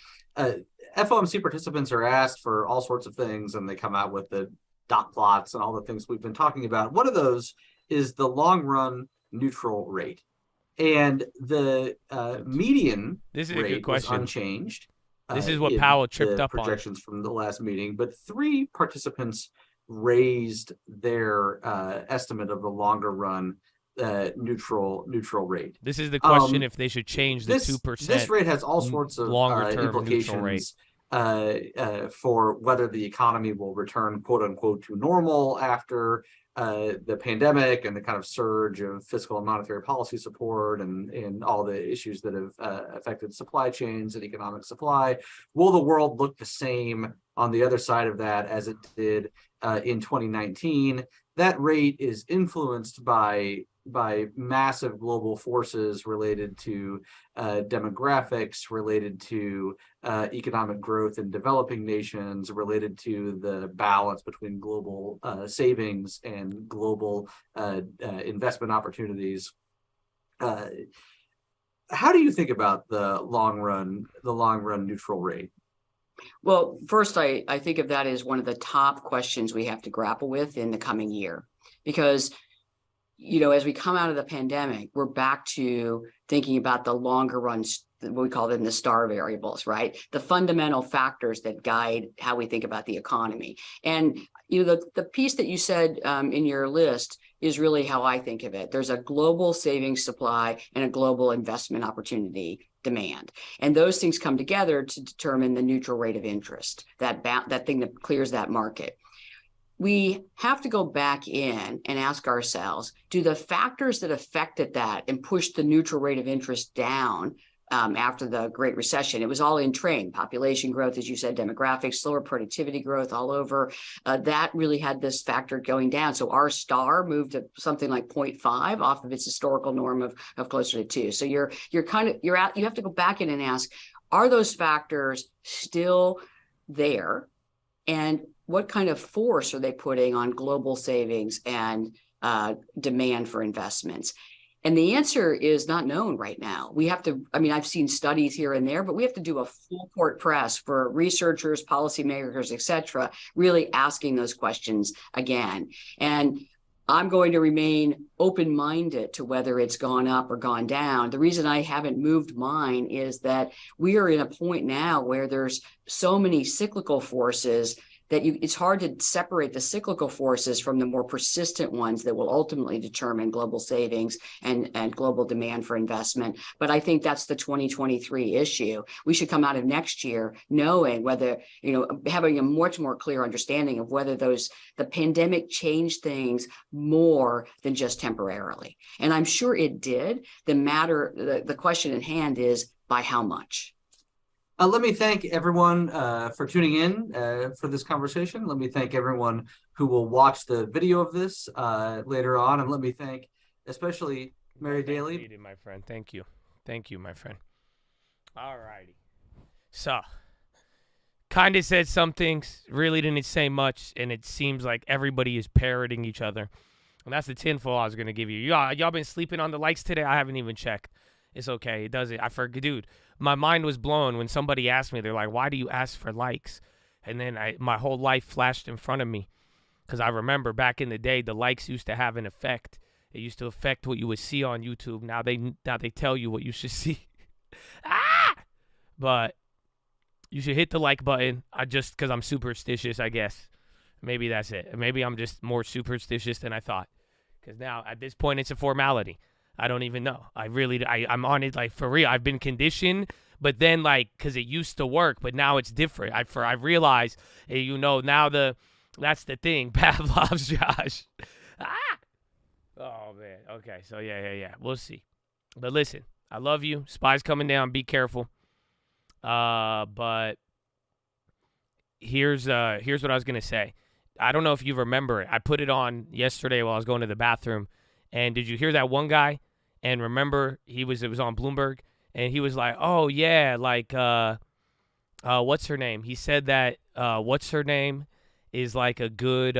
FOMC participants are asked for all sorts of things, and they come out with the dot plots and all the things we've been talking about. One of those is the long run neutral rate. And the median rate was unchanged. This is what Powell tripped up on. Projections from the last meeting, but 3 participants raised their estimate of the longer run neutral rate. This is the question: if they should change the 2%. This rate has all sorts of implications for whether the economy will return, quote unquote, to normal after the pandemic and the kind of surge of fiscal and monetary policy support and all the issues that have affected supply chains and economic supply. Will the world look the same on the other side of that as it did in 2019? That rate is influenced by massive global forces related to demographics, related to economic growth in developing nations, related to the balance between global savings and global investment opportunities. How do you think about the long run neutral rate? Well, first, I think of that as one of the top questions we have to grapple with in the coming year, because as we come out of the pandemic, we're back to thinking about the longer run, what we call them the star variables, right? The fundamental factors that guide how we think about the economy. And, the piece that you said in your list is really how I think of it. There's a global savings supply and a global investment opportunity demand. And those things come together to determine the neutral rate of interest, that thing that clears that market. We have to go back in and ask ourselves, do the factors that affected that and pushed the neutral rate of interest down after the Great Recession? It was all in train, population growth, as you said, demographics, slower productivity growth all over. That really had this factor going down. So our star moved to something like 0.5 off of its historical norm of closer to 2. So you have to go back in and ask, are those factors still there? And what kind of force are they putting on global savings and demand for investments? And the answer is not known right now. We have to, I've seen studies here and there, but we have to do a full court press for researchers, policymakers, et cetera, really asking those questions again. And I'm going to remain open-minded to whether it's gone up or gone down. The reason I haven't moved mine is that we are in a point now where there's so many cyclical forces that it's hard to separate the cyclical forces from the more persistent ones that will ultimately determine global savings and global demand for investment. But I think that's the 2023 issue. We should come out of next year knowing whether, having a much more clear understanding of whether the pandemic changed things more than just temporarily. And I'm sure it did. The question at hand is by how much? Let me thank everyone for tuning in for this conversation. Let me thank everyone who will watch the video of this later on. And let me thank especially Mary Daly. My friend. Thank you. Thank you, my friend. All righty. So, kind of said some things, really didn't say much, and it seems like everybody is parroting each other. And that's the tinfoil I was going to give you. Y'all been sleeping on the likes today? I haven't even checked. It's okay. It doesn't. I forget, dude. My mind was blown when somebody asked me. They're like, "Why do you ask for likes?" And then my whole life flashed in front of me, because I remember back in the day, the likes used to have an effect. It used to affect what you would see on YouTube. Now they tell you what you should see. But you should hit the like button. Because I'm superstitious, I guess. Maybe that's it. Maybe I'm just more superstitious than I thought. Because now at this point, it's a formality. I don't even know. I'm on it like for real. I've been conditioned, but then because it used to work, but now it's different. I realize, now that's the thing. Pavlov's Josh. Oh man. Okay. So yeah. We'll see. But listen, I love you. Spy's coming down. Be careful. But here's what I was gonna say. I don't know if you remember it. I put it on yesterday while I was going to the bathroom. And did you hear that one guy? And remember, it was on Bloomberg, and he was like, "Oh yeah, what's her name?" He said that what's her name is like a good.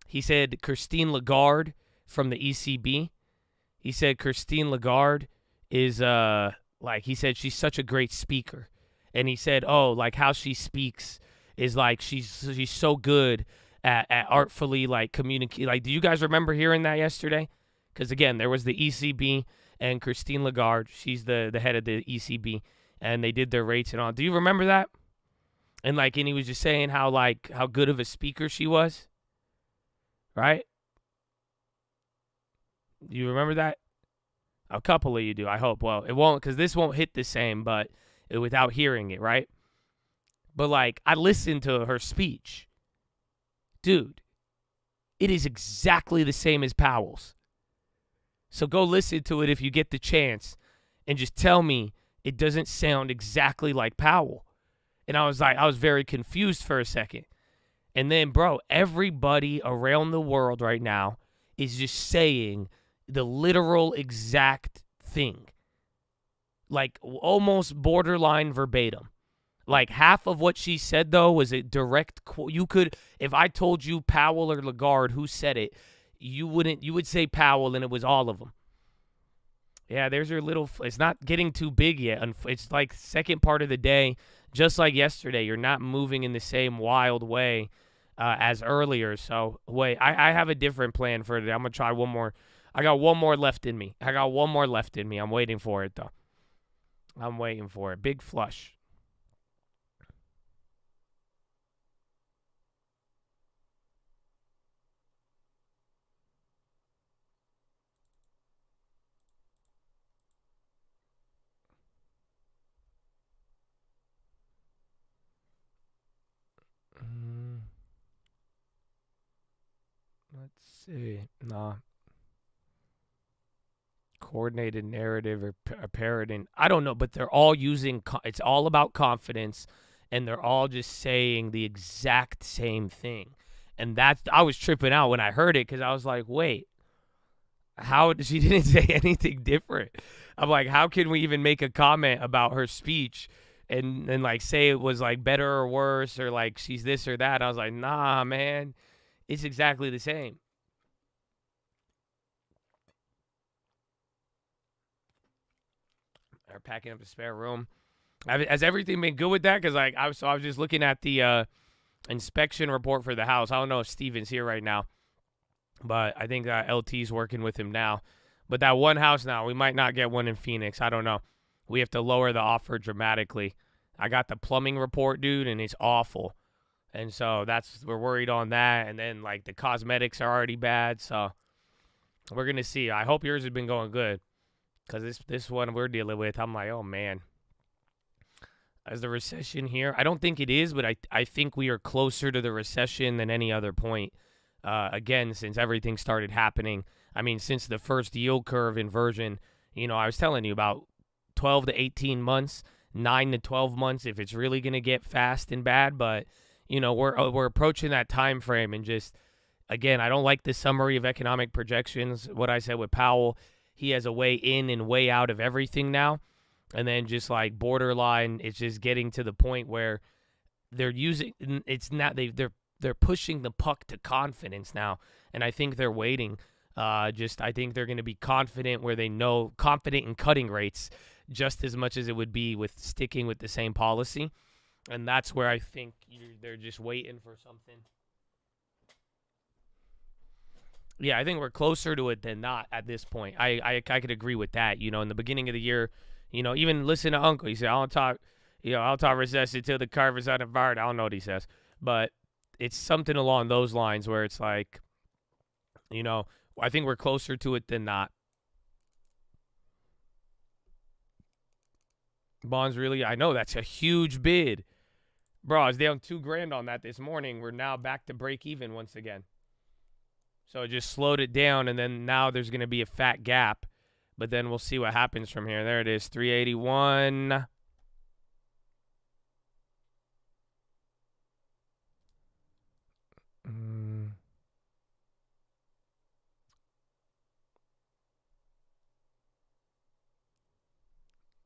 He said Christine Lagarde from the ECB. He said Christine Lagarde is he said she's such a great speaker, and he said, how she speaks is like she's so good at artfully communicate. Do you guys remember hearing that yesterday? Because again, there was the ECB and Christine Lagarde. She's the head of the ECB, and they did their rates and all. Do you remember that? And and he was just saying how good of a speaker she was, right? You remember that? A couple of you do, I hope. Well, it won't, because this won't hit the same, but without hearing it, right? But I listened to her speech. Dude, It is exactly the same as Powell's. So go listen to it if you get the chance and just tell me it doesn't sound exactly like Powell. And I was very confused for a second. And then, bro, everybody around the world right now is just saying the literal exact thing. Like almost borderline verbatim. Like half of what she said, though, was a direct quote. You could, if I told you Powell or Lagarde who said it, you would say Powell and it was all of them. Yeah, there's your little, it's not getting too big yet. It's like second part of the day, just like yesterday. You're not moving in the same wild way as earlier. So, wait, I have a different plan for today. I'm going to try one more. I got one more left in me. I'm waiting for it, though. I'm waiting for it. Big flush. Let's see. Nah. Coordinated narrative or parroting. I don't know, but they're all using, it's all about confidence, and they're all just saying the exact same thing. And I was tripping out when I heard it because I was like, wait, she didn't say anything different. I'm like, how can we even make a comment about her speech and like say it was like better or worse or like she's this or that? I was like, nah, man, it's exactly the same. They're packing up the spare room. Has everything been good with that? Because like I was just looking at the inspection report for the house. I don't know if Steven's here right now, but I think LT's working with him now. But that one house now, we might not get one in Phoenix. I don't know. We have to lower the offer dramatically. I got the plumbing report, dude, and it's awful. And so we're worried on that. And then like the cosmetics are already bad. So we're going to see. I hope yours has been going good. Because this one we're dealing with, I'm like, oh, man. Is the recession here? I don't think it is, but I think we are closer to the recession than any other point. Again, since everything started happening. I mean, since the first yield curve inversion, I was telling you about 12 to 18 months, 9 to 12 months if it's really going to get fast and bad. But, we're approaching that time frame. And just, again, I don't like the summary of economic projections. What I said with Powell. He has a way in and way out of everything now. And then just like borderline, it's just getting to the point where they're using, it's not, they're pushing the puck to confidence now. And I think they're waiting. I think they're going to be confident where they know, confident in cutting rates just as much as it would be with sticking with the same policy. And that's where I think they're just waiting for something. Yeah, I think we're closer to it than not at this point. I could agree with that. In the beginning of the year, even listen to Uncle. He said, I'll talk recession till the carver's out of art. I don't know what he says. But it's something along those lines where it's like, I think we're closer to it than not. Bonds really, I know that's a huge bid. Bro, I was down $2,000 on that this morning. We're now back to break even once again. So it just slowed it down, and then now there's going to be a fat gap. But then we'll see what happens from here. There it is, 381.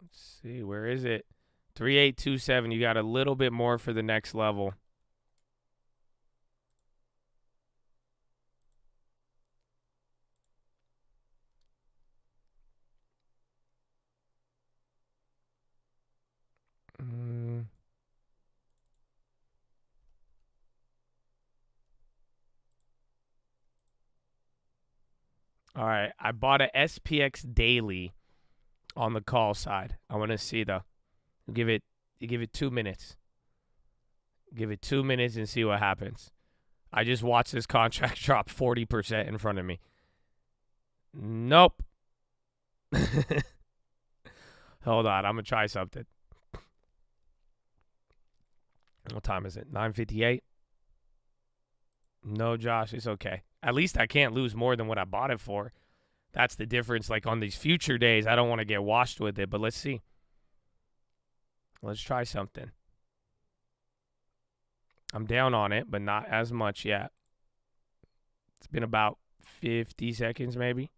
Let's see, where is it? 3827. You got a little bit more for the next level. All right, I bought a SPX daily on the call side. I want to see though. Give it 2 minutes. Give it 2 minutes and see what happens. I just watched this contract drop 40% in front of me. Nope. Hold on, I'm gonna try something. What time is it? 9:58. No, Josh, it's okay. At least I can't lose more than what I bought it for. That's the difference. Like on these future days, I don't want to get washed with it, but let's see. Let's try something. I'm down on it, but not as much yet. It's been about 50 seconds maybe.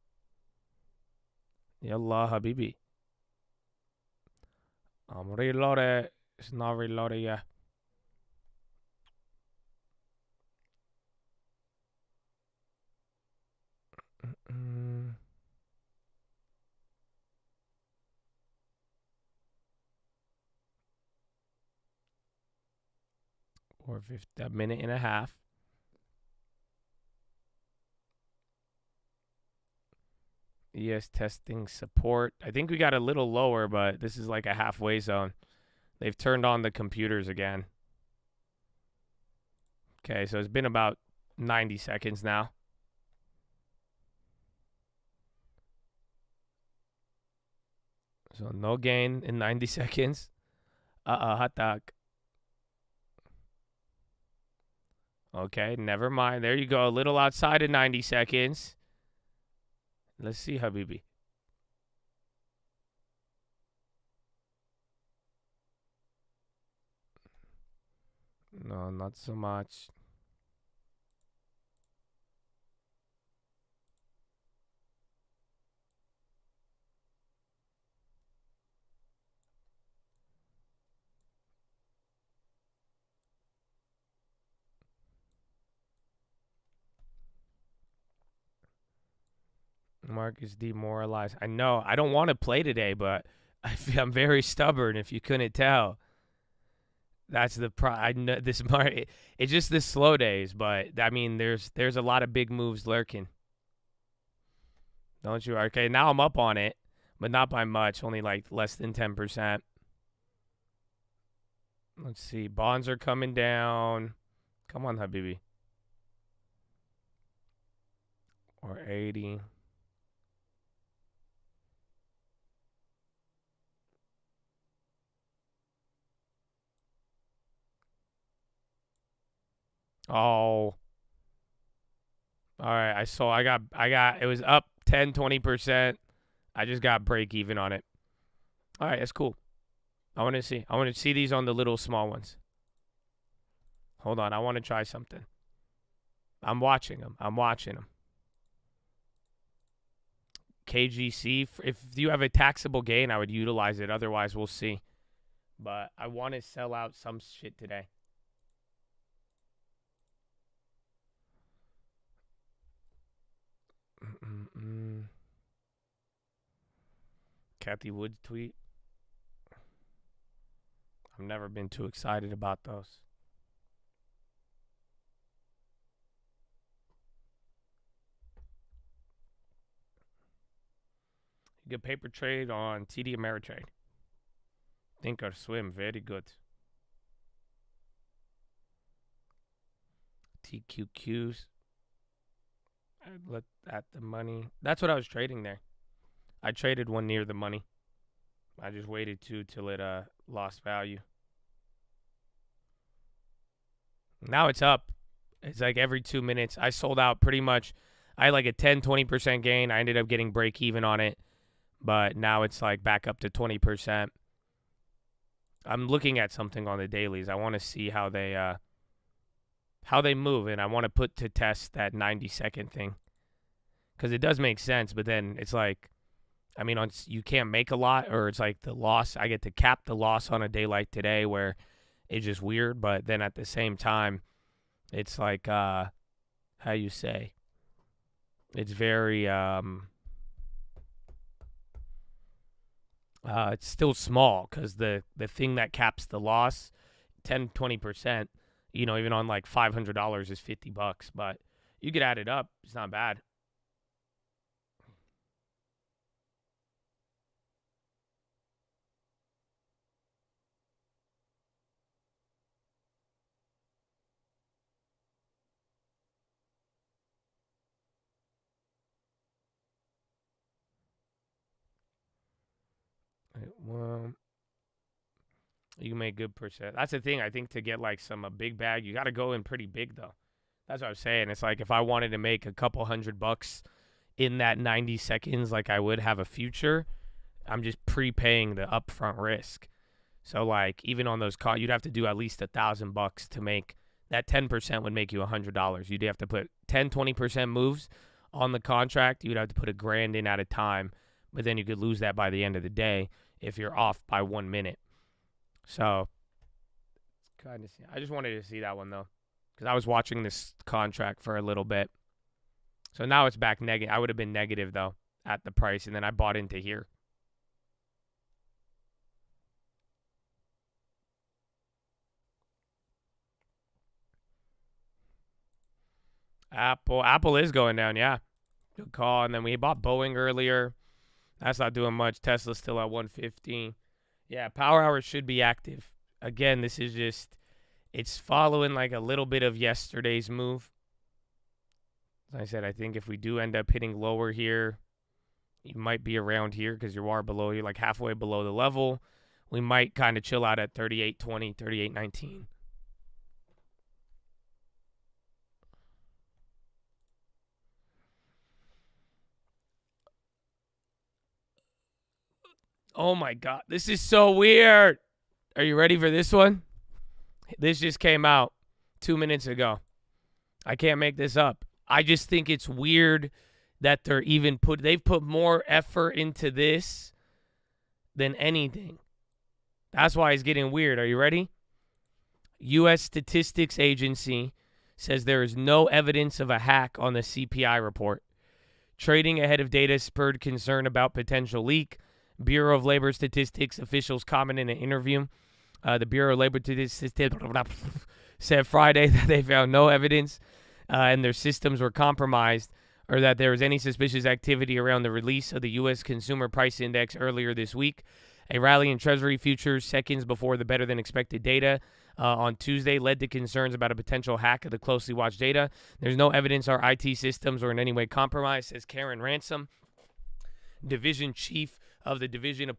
Yallah, Habibi. I'm reloaded. It's not reloaded yet. Or a minute and a half. Yes, testing support. I think we got a little lower, but this is like a halfway zone. They've turned on the computers again. Okay, so it's been about 90 seconds now. So no gain in 90 seconds. Hot dog. Okay, never mind. There you go. A little outside of 90 seconds. Let's see, Habibi. No, not so much. Mark is demoralized. I know. I don't want to play today, but I'm very stubborn. If you couldn't tell, that's the I know this market. It's just the slow days, but I mean, there's a lot of big moves lurking. Don't you? Okay, now I'm up on it, but not by much. Only like less than 10%. Let's see. Bonds are coming down. Come on, Habibi. Or 80. Oh. All right, I got it was up 10, 20%. I just got break even on it. All right, that's cool. I want to see these on the little small ones. Hold on, I want to try something. I'm watching them. KGC, if you have a taxable gain, I would utilize it. Otherwise, we'll see. But I want to sell out some shit today. Kathy Woods tweet. I've never been too excited about those. Good paper trade on TD Ameritrade. Think or swim, very good. TQQs. I'd let at the money. That's what I was trading there. I traded one near the money. I just waited till it lost value. Now it's up. It's like every 2 minutes. I sold out pretty much. I had like a 10, 20% gain. I ended up getting break even on it. But now it's like back up to 20%. I'm looking at something on the dailies. I want to see how they move, and I want to put to test that 90-second thing. Because it does make sense, but then it's like, I mean, you can't make a lot, or it's like the loss. I get to cap the loss on a day like today where it's just weird, but then at the same time, it's like, how you say? It's very, it's still small because the thing that caps the loss, 10, 20%, even on like $500 is $50, but you could add it up. It's not bad. Well, you can make good percent. That's the thing. I think to get like a big bag, you got to go in pretty big though. That's what I'm saying. It's like if I wanted to make a couple $100 in that 90 seconds, like I would have a future, I'm just prepaying the upfront risk. So like even on those you'd have to do at least $1,000 to make that. 10% would make you $100. You'd have to put 10-20% moves on the contract. You'd have to put $1,000 in at a time, but then you could lose that by the end of the day if you're off by 1 minute. So kind of, I just wanted to see that one though, because I was watching this contract for a little bit. So now it's back negative. I would have been negative though at the price, and then I bought into here. Apple is going down, yeah. Good call. And then we bought Boeing earlier. That's not doing much. Tesla's still at 115. Yeah, power hours should be active. Again, this is just, it's following like a little bit of yesterday's move. As I said, I think if we do end up hitting lower here, you might be around here because you are below, you're like halfway below the level. We might kind of chill out at 38.20, 38.19. Oh my God, this is so weird. Are you ready for this one? This just came out 2 minutes ago. I can't make this up. I just think it's weird that they've put more effort into this than anything. That's why it's getting weird. Are you ready? U.S. Statistics Agency says there is no evidence of a hack on the CPI report. Trading ahead of data spurred concern about potential leak. Bureau of Labor Statistics officials comment in an interview. The Bureau of Labor Statistics said Friday that they found no evidence and their systems were compromised, or that there was any suspicious activity around the release of the U.S. Consumer Price Index earlier this week. A rally in Treasury futures seconds before the better-than-expected data on Tuesday led to concerns about a potential hack of the closely watched data. There's no evidence our IT systems were in any way compromised, says Karen Ransom, division chief of the Division of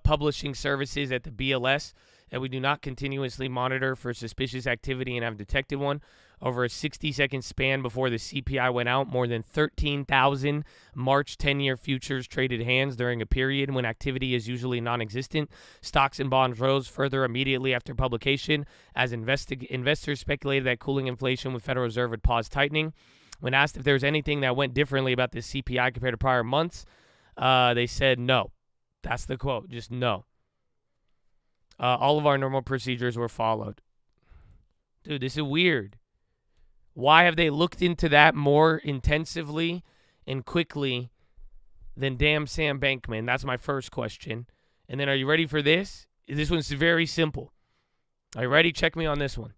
Publishing Services at the BLS, and we do not continuously monitor for suspicious activity and have detected one. Over a 60-second span before the CPI went out, more than 13,000 March 10-year futures traded hands during a period when activity is usually non-existent. Stocks and bonds rose further immediately after publication as investors speculated that cooling inflation with Federal Reserve would pause tightening. When asked if there was anything that went differently about the CPI compared to prior months, they said no. That's the quote, just no. All of our normal procedures were followed. Dude, this is weird. Why have they looked into that more intensively and quickly than damn Sam Bankman? That's my first question. And then are you ready for this? This one's very simple. Are you ready? Check me on this one.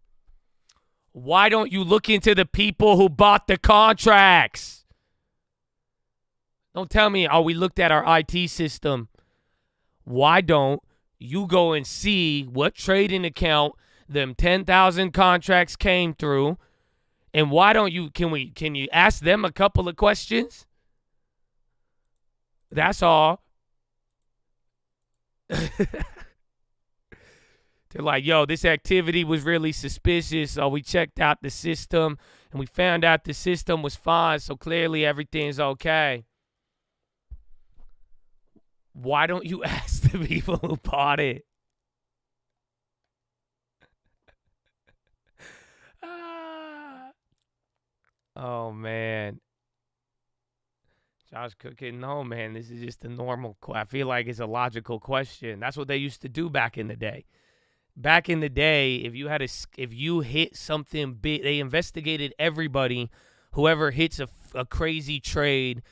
Why don't you look into the people who bought the contracts? Don't tell me, oh, we looked at our IT system. Why don't you go and see what trading account them 10,000 contracts came through? And why don't you, can you ask them a couple of questions? That's all. They're like, yo, this activity was really suspicious. So we checked out the system and we found out the system was fine. So clearly everything's okay. Why don't you ask the people who bought it? Oh, man. Josh Cookin, no, man, this is just a normal I feel like it's a logical question. That's what they used to do back in the day. Back in the day, if you hit something big, they investigated everybody, whoever hits a crazy trade,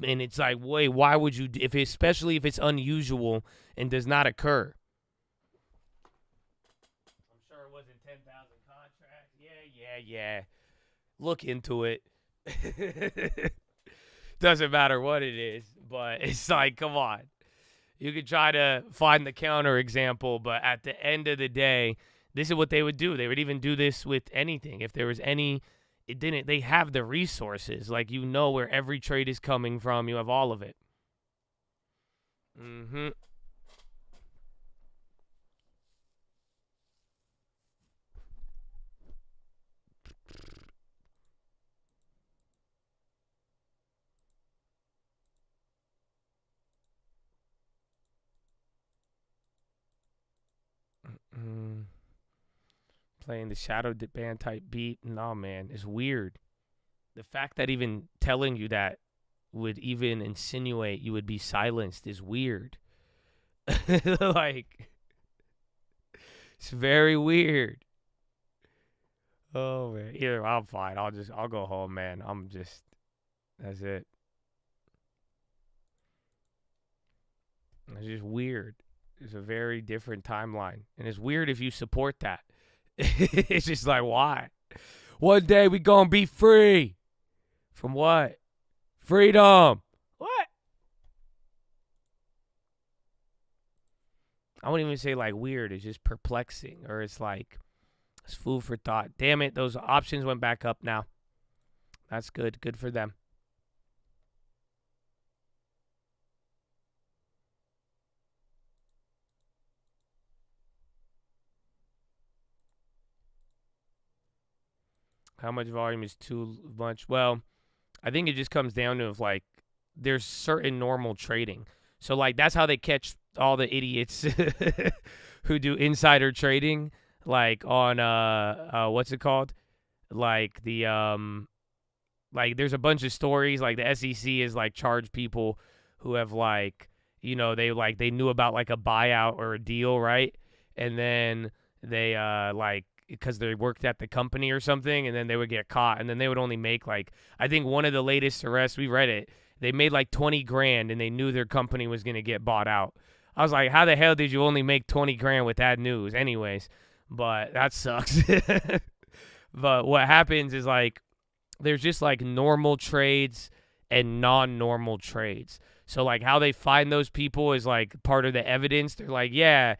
and it's like, wait, why would you, especially if it's unusual and does not occur? I'm sure it wasn't 10,000 contracts. Yeah. Look into it. Doesn't matter what it is, but it's like, come on. You could try to find the counter example, but at the end of the day, this is what they would do. They would even do this with anything. If there was any, they have the resources. Like, you know where every trade is coming from. You have all of it. Mm-hmm. Playing the shadow band type beat. No, man, it's weird. The fact that even telling you that would even insinuate you would be silenced is weird. Like, it's very weird. Oh, man. Either I'm fine. I'll go home, man. That's it. It's just weird. It's a very different timeline. And it's weird if you support that. It's just like, why? One day we gonna be free. From what? Freedom. What? I wouldn't even say like weird. It's just perplexing. Or it's like, it's food for thought. Damn it, those options went back up now. That's good. Good for them. How much volume is too much? Well, I think it just comes down to like there's certain normal trading. So like that's how they catch all the idiots who do insider trading, like on what's it called? Like the like there's a bunch of stories like the SEC is like charged people who have like, you know, they knew about like a buyout or a deal, right? And then they like because they worked at the company or something, and then they would get caught, and then they would only make like, I think one of the latest arrests, we read it, they made like 20 grand and they knew their company was going to get bought out. I was like, how the hell did you only make 20 grand with that news? Anyways, but that sucks. But what happens is like, there's just like normal trades and non-normal trades. So like how they find those people is like part of the evidence. They're like, yeah,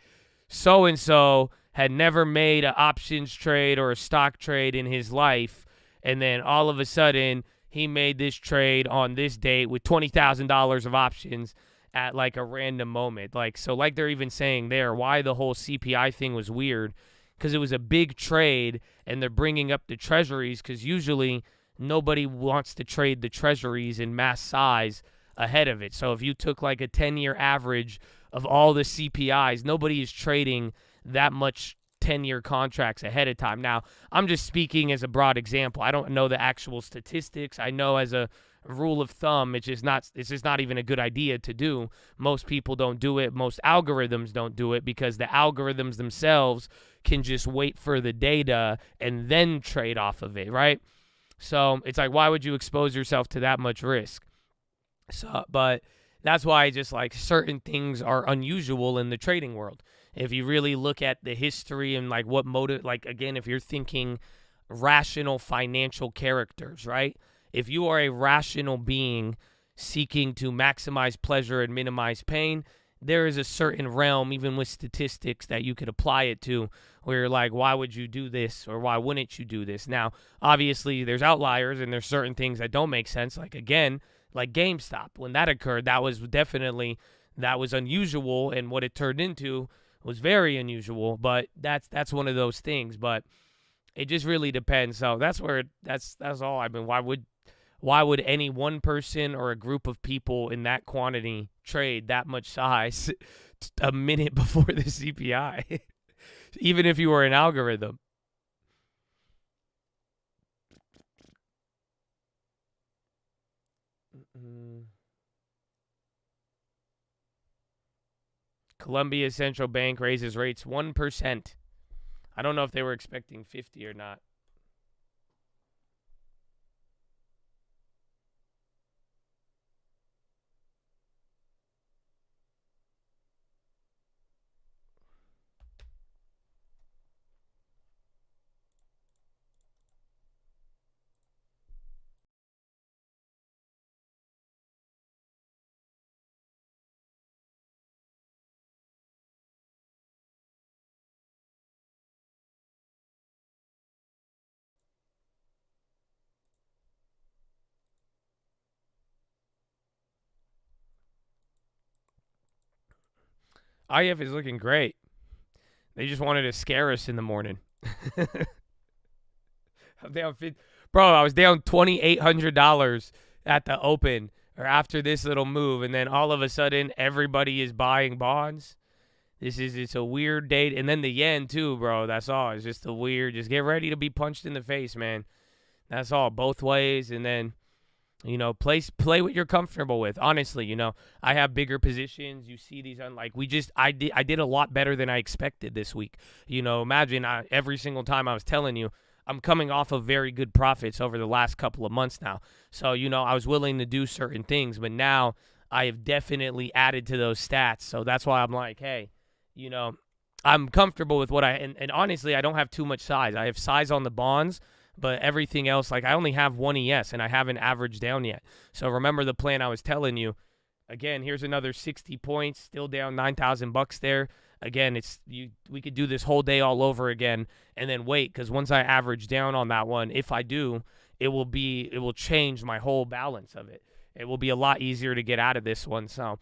so-and-so had never made an options trade or a stock trade in his life, and then all of a sudden he made this trade on this date with $20,000 of options at like a random moment. Like, so like they're even saying there, why the whole CPI thing was weird, because it was a big trade and they're bringing up the treasuries because usually nobody wants to trade the treasuries in mass size ahead of it. So if you took like a 10-year average of all the CPIs, nobody is trading that much 10-year contracts ahead of time. Now, I'm just speaking as a broad example. I don't know the actual statistics. I know as a rule of thumb, it's just not even a good idea to do. Most people don't do it. Most algorithms don't do it because the algorithms themselves can just wait for the data and then trade off of it, right? So it's like, why would you expose yourself to that much risk? So, but that's why just like certain things are unusual in the trading world. If you really look at the history and like what motive, like again, if you're thinking rational financial characters, right? If you are a rational being seeking to maximize pleasure and minimize pain, there is a certain realm, even with statistics, that you could apply it to where you're like, why would you do this or why wouldn't you do this? Now, obviously, there's outliers and there's certain things that don't make sense. Like, again, like GameStop. When that occurred, that was unusual, and what it turned into was very unusual, but that's one of those things. But it just really depends. So that's all. I mean, why would any one person or a group of people in that quantity trade that much size a minute before the CPI, even if you were an algorithm? Colombia Central Bank raises rates 1%. I don't know if they were expecting 50 or not. IF is looking great. They just wanted to scare us in the morning. I'm down, bro. I was down $2,800 at the open or after this little move, and then all of a sudden everybody is buying bonds. It's a weird day. And then the yen too, bro. That's all. It's just a weird, just get ready to be punched in the face, man. That's all, both ways. And then, play what you're comfortable with. Honestly, I have bigger positions. You see these I did a lot better than I expected this week. Imagine every single time I was telling you, I'm coming off of very good profits over the last couple of months now. So, I was willing to do certain things, but now I have definitely added to those stats. So that's why I'm like, hey, I'm comfortable with what and honestly, I don't have too much size. I have size on the bonds, but everything else, I only have one ES and I haven't averaged down yet. So remember the plan I was telling you. Again, here's another 60 points, still down $9,000 there. Again, we could do this whole day all over again and then wait, because once I average down on that one, if I do, it will change my whole balance of it. It will be a lot easier to get out of this one. So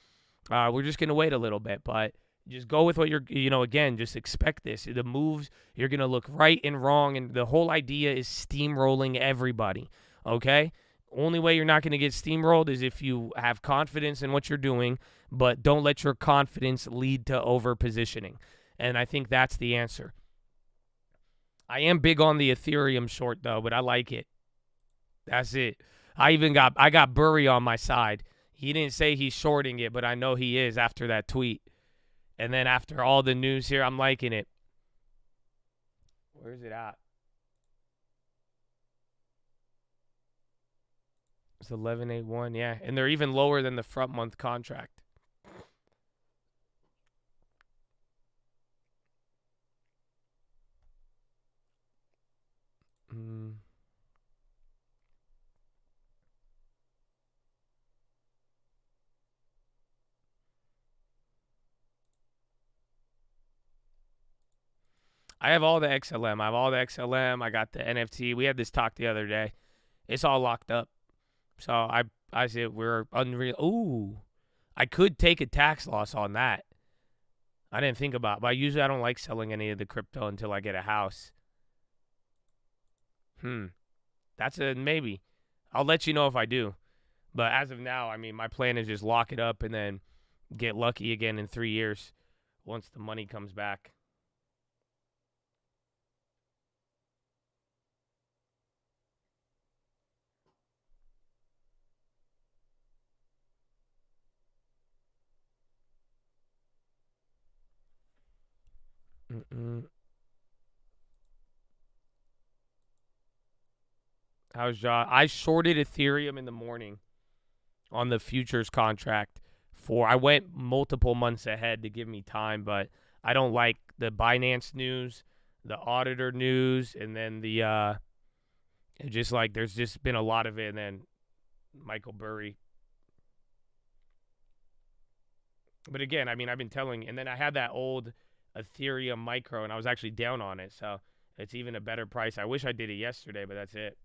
we're just going to wait a little bit, but just go with what again, just expect this. The moves, you're going to look right and wrong, and the whole idea is steamrolling everybody, okay? Only way you're not going to get steamrolled is if you have confidence in what you're doing, but don't let your confidence lead to over-positioning. And I think that's the answer. I am big on the Ethereum short, though, but I like it. That's it. I got Burry on my side. He didn't say he's shorting it, but I know he is after that tweet. And then after all the news here, I'm liking it. Where's it at? It's 11.81, yeah. And they're even lower than the front month contract. I have all the XLM. I got the NFT. We had this talk the other day. It's all locked up. So I said we're unreal. Ooh, I could take a tax loss on that. I didn't think about it, but usually I don't like selling any of the crypto until I get a house. That's a maybe. I'll let you know if I do. But as of now, my plan is just lock it up and then get lucky again in 3 years once the money comes back. How's Josh? I shorted Ethereum in the morning on the futures contract. I went multiple months ahead to give me time, but I don't like the Binance news, the auditor news, and then the there's just been a lot of it, and then Michael Burry. But again, I've been telling, and then I had that old Ethereum micro, and I was actually down on it, so it's even a better price. I wish I did it yesterday, but that's it.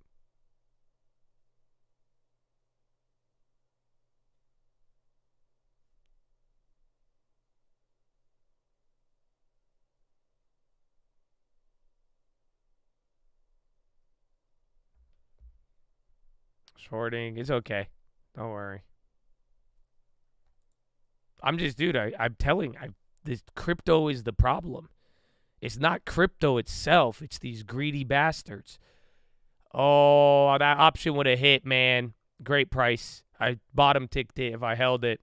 Shorting, it's okay. Don't worry. I'm just, dude, I'm telling, this crypto is the problem. It's not crypto itself. It's these greedy bastards. Oh, that option would have hit, man. Great price. I bottom ticked it if I held it.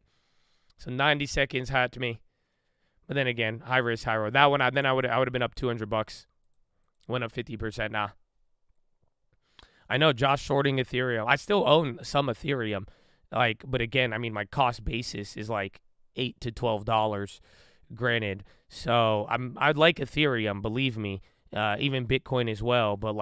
So 90 seconds hot to me. But then again, high risk, high road. That one, I would have been up $200. Went up 50% now. I know Josh shorting Ethereum. I still own some Ethereum. But again, my cost basis is like $8 to $12. Granted, so I'd like Ethereum, believe me, even Bitcoin as well. But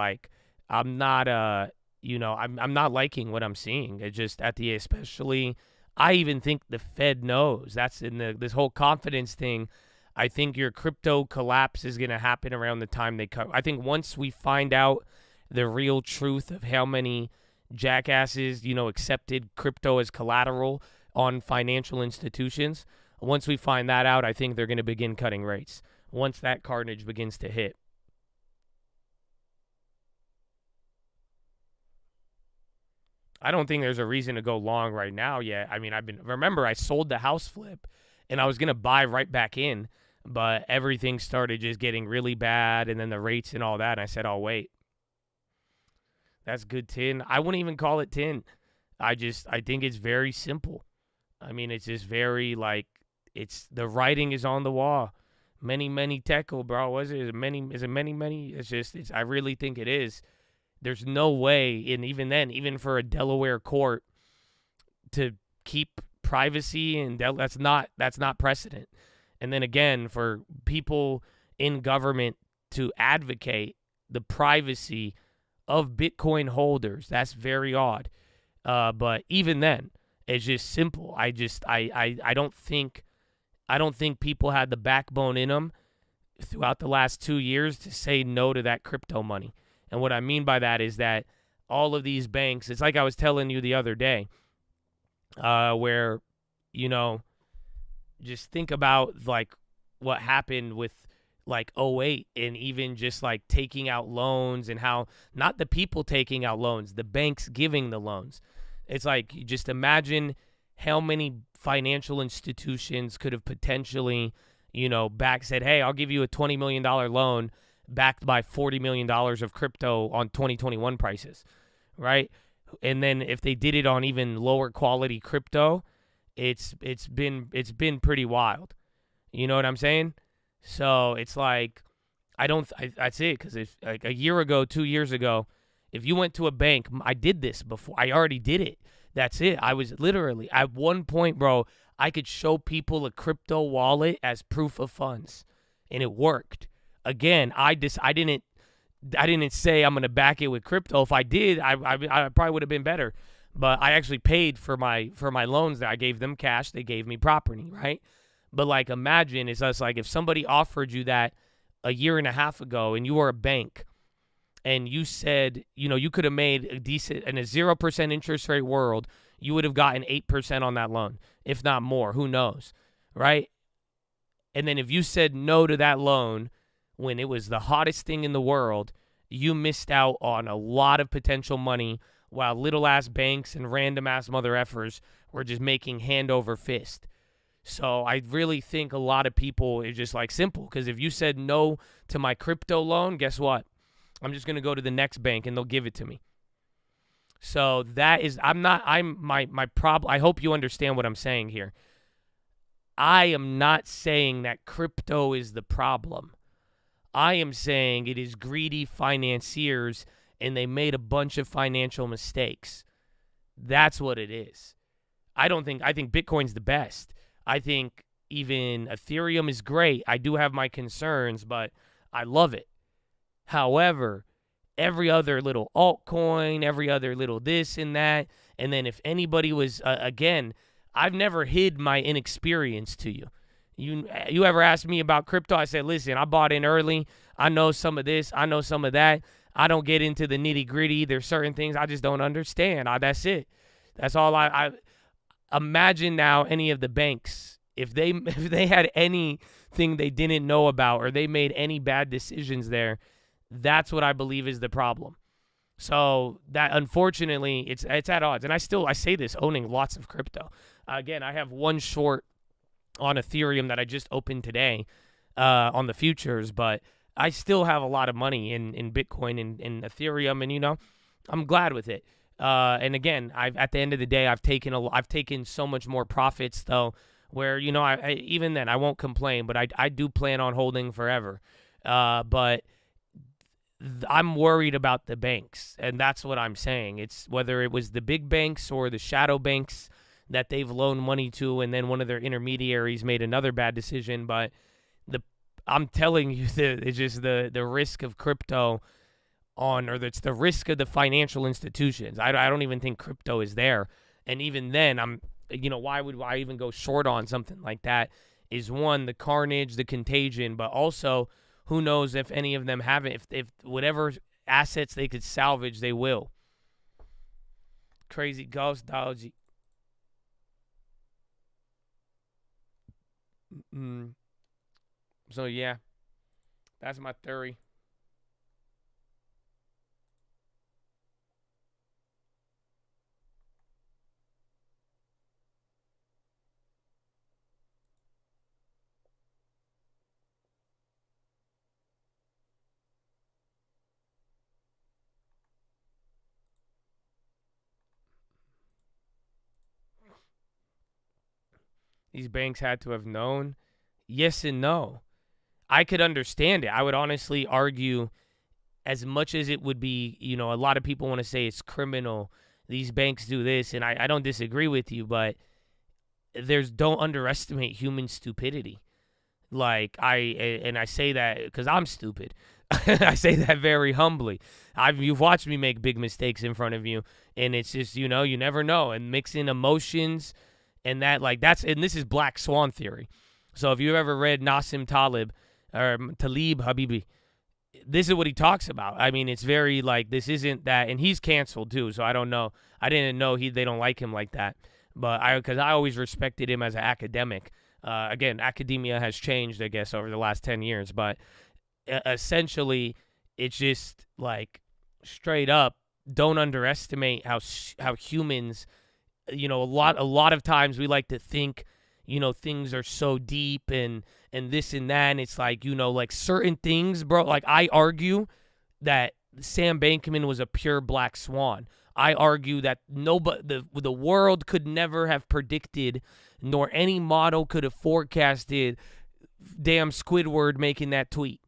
I'm not, I'm not liking what I'm seeing. It just especially, I even think the Fed knows. That's in this whole confidence thing. I think your crypto collapse is going to happen around the time they cut. I think once we find out the real truth of how many jackasses, accepted crypto as collateral on financial institutions. Once we find that out, I think they're going to begin cutting rates once that carnage begins to hit. I don't think there's a reason to go long right now yet. Remember, I sold the house flip, and I was going to buy right back in. But everything started just getting really bad, and then the rates and all that. And I said, oh, wait. That's good tin. I wouldn't even call it tin. I think it's very simple. I mean, it's just very, like, it's the writing is on the wall. Many tekel, bro. Is it many? I really think it is. There's no way, and even then, even for a Delaware court to keep privacy, and that's not precedent. And then again, for people in government to advocate the privacy of Bitcoin holders, that's very odd. But even then, it's just simple. I don't think people had the backbone in them throughout the last 2 years to say no to that crypto money. And what I mean by that is that all of these banks, it's like I was telling you the other day, where, you know, just think about like what happened with like '08 and even just like taking out loans, and how not the people taking out loans, the banks giving the loans. It's like, you just imagine how many financial institutions could have potentially, you know, said, hey, I'll give you a $20 million loan backed by $40 million of crypto on 2021 prices, right? And then if they did it on even lower quality crypto, it's been pretty wild. You know what I'm saying? So it's like, that's it. Because if like a year ago, 2 years ago, if you went to a bank, I did this before. I already did it. That's it. I was literally, at one point, bro, I could show people a crypto wallet as proof of funds, and it worked. Again, I didn't say I'm gonna back it with crypto. If I did, I probably would have been better. But I actually paid for my loans. That I gave them cash. They gave me property, right? But like, imagine it's just like if somebody offered you that a year and a half ago, and you were a bank, and you said, you know, you could have made a decent, in a 0% interest rate world, you would have gotten 8% on that loan, if not more. Who knows, right? And then if you said no to that loan when it was the hottest thing in the world, you missed out on a lot of potential money, while little-ass banks and random-ass mother effers were just making hand over fist. So I really think a lot of people, it's just like simple, because if you said no to my crypto loan, guess what? I'm just going to go to the next bank and they'll give it to me. So that is, my problem. I hope you understand what I'm saying here. I am not saying that crypto is the problem. I am saying it is greedy financiers, and they made a bunch of financial mistakes. That's what it is. I think Bitcoin's the best. I think even Ethereum is great. I do have my concerns, but I love it. However, every other little altcoin, every other little this and that, and then if anybody was, again, I've never hid my inexperience to you. You ever asked me about crypto? I said, listen, I bought in early. I know some of this. I know some of that. I don't get into the nitty gritty. There's certain things I just don't understand. That's it. That's all I imagine now. Any of the banks, if they had anything they didn't know about, or they made any bad decisions there, that's what I believe is the problem. So that, unfortunately, it's at odds. And I say this owning lots of crypto. Again, I have one short on Ethereum that I just opened today on the futures, but I still have a lot of money in Bitcoin and Ethereum, and, you know, I'm glad with it. And again, at the end of the day, I've taken so much more profits, though, where, you know, I even then I won't complain, but I do plan on holding forever. But I'm worried about the banks, and that's what I'm saying. It's whether it was the big banks or the shadow banks that they've loaned money to, and then one of their intermediaries made another bad decision. But I'm telling you, it's just the risk of crypto it's the risk of the financial institutions. I don't even think crypto is there. And even then, why would I even go short on something like that? Is one, the carnage, the contagion, but also, who knows if any of them have it. If whatever assets they could salvage, they will. Crazy ghost dodgy. So yeah, that's my theory. these banks had to have known? Yes and no. I could understand it. I would honestly argue, as much as it would be, a lot of people want to say it's criminal, these banks do this, and I don't disagree with you, but don't underestimate human stupidity. Like, I say that because I'm stupid. I say that very humbly. You've watched me make big mistakes in front of you, and it's just, you never know. And mixing emotions and that, and this is Black Swan theory. So if you ever read Nassim Taleb, or Talib Habibi, this is what he talks about. I mean, it's very this isn't that, and he's canceled too, so I don't know. I didn't know they don't like him like that. But because I always respected him as an academic. Again, academia has changed, I guess, over the last 10 years. But essentially, it's just straight up, don't underestimate how humans, a lot of times we like to think, things are so deep and this and that. And it's certain things, bro. I argue that Sam Bankman was a pure black swan. I argue that the world could never have predicted, nor any model could have forecasted damn Squidward making that tweet.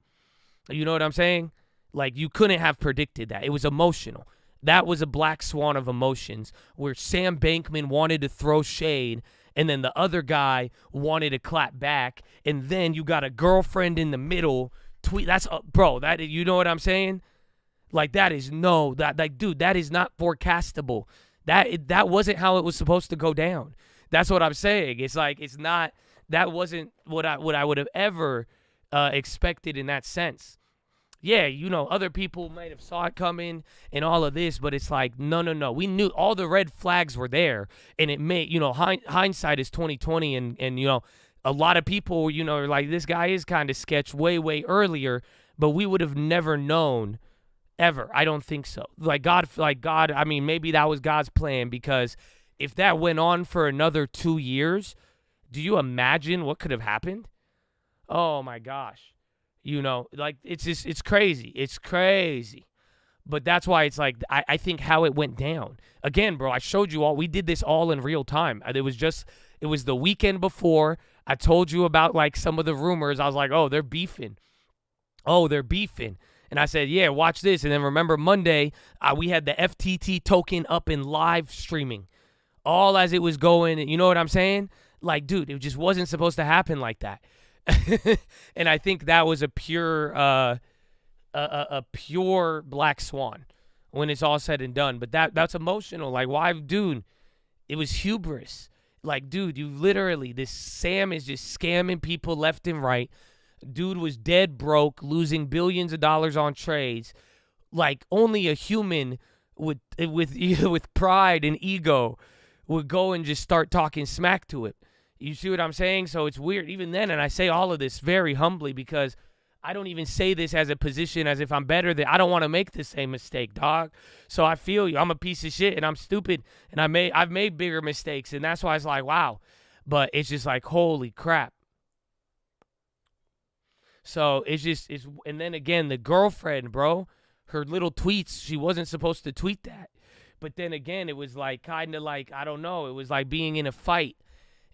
You know what I'm saying? You couldn't have predicted that. It was emotional. That was a black swan of emotions where Sam Bankman wanted to throw shade and then the other guy wanted to clap back, and then you got a girlfriend in the middle tweet. That's bro, that, you know what I'm saying? That is dude, that is not forecastable. That wasn't how it was supposed to go down. That's what I'm saying. It's it's not, that wasn't what I would have ever expected in that sense. Yeah, other people might have saw it coming and all of this, but it's no. We knew all the red flags were there, and it made, hindsight is 2020, and a lot of people, are this guy is kind of sketch way earlier, but we would have never known ever. I don't think so. God, I mean, maybe that was God's plan, because if that went on for another 2 years, do you imagine what could have happened? Oh my gosh. It's just, it's crazy. It's crazy. But that's why it's I think how it went down. Again, bro, I showed you all. We did this all in real time. It was the weekend before. I told you about some of the rumors. I was like, oh, they're beefing. And I said, yeah, watch this. And then remember Monday, we had the FTT token up in live streaming. All as it was going. You know what I'm saying? Dude, it just wasn't supposed to happen like that. And I think that was a pure pure black swan when it's all said and done. But that's emotional. Why, dude? It was hubris. Dude, you literally, this Sam is just scamming people left and right. Dude was dead broke, losing billions of dollars on trades. Only a human with pride and ego would go and just start talking smack to it. You see what I'm saying? So it's weird. Even then, and I say all of this very humbly, because I don't even say this as a position as if I'm better than. I don't want to make the same mistake, dog. So I feel you. I'm a piece of shit, and I'm stupid, and I've made bigger mistakes, and that's why it's wow. But it's just holy crap. So it's and then again, the girlfriend, bro, her little tweets, she wasn't supposed to tweet that. But then again, it was kind of I don't know, it was being in a fight.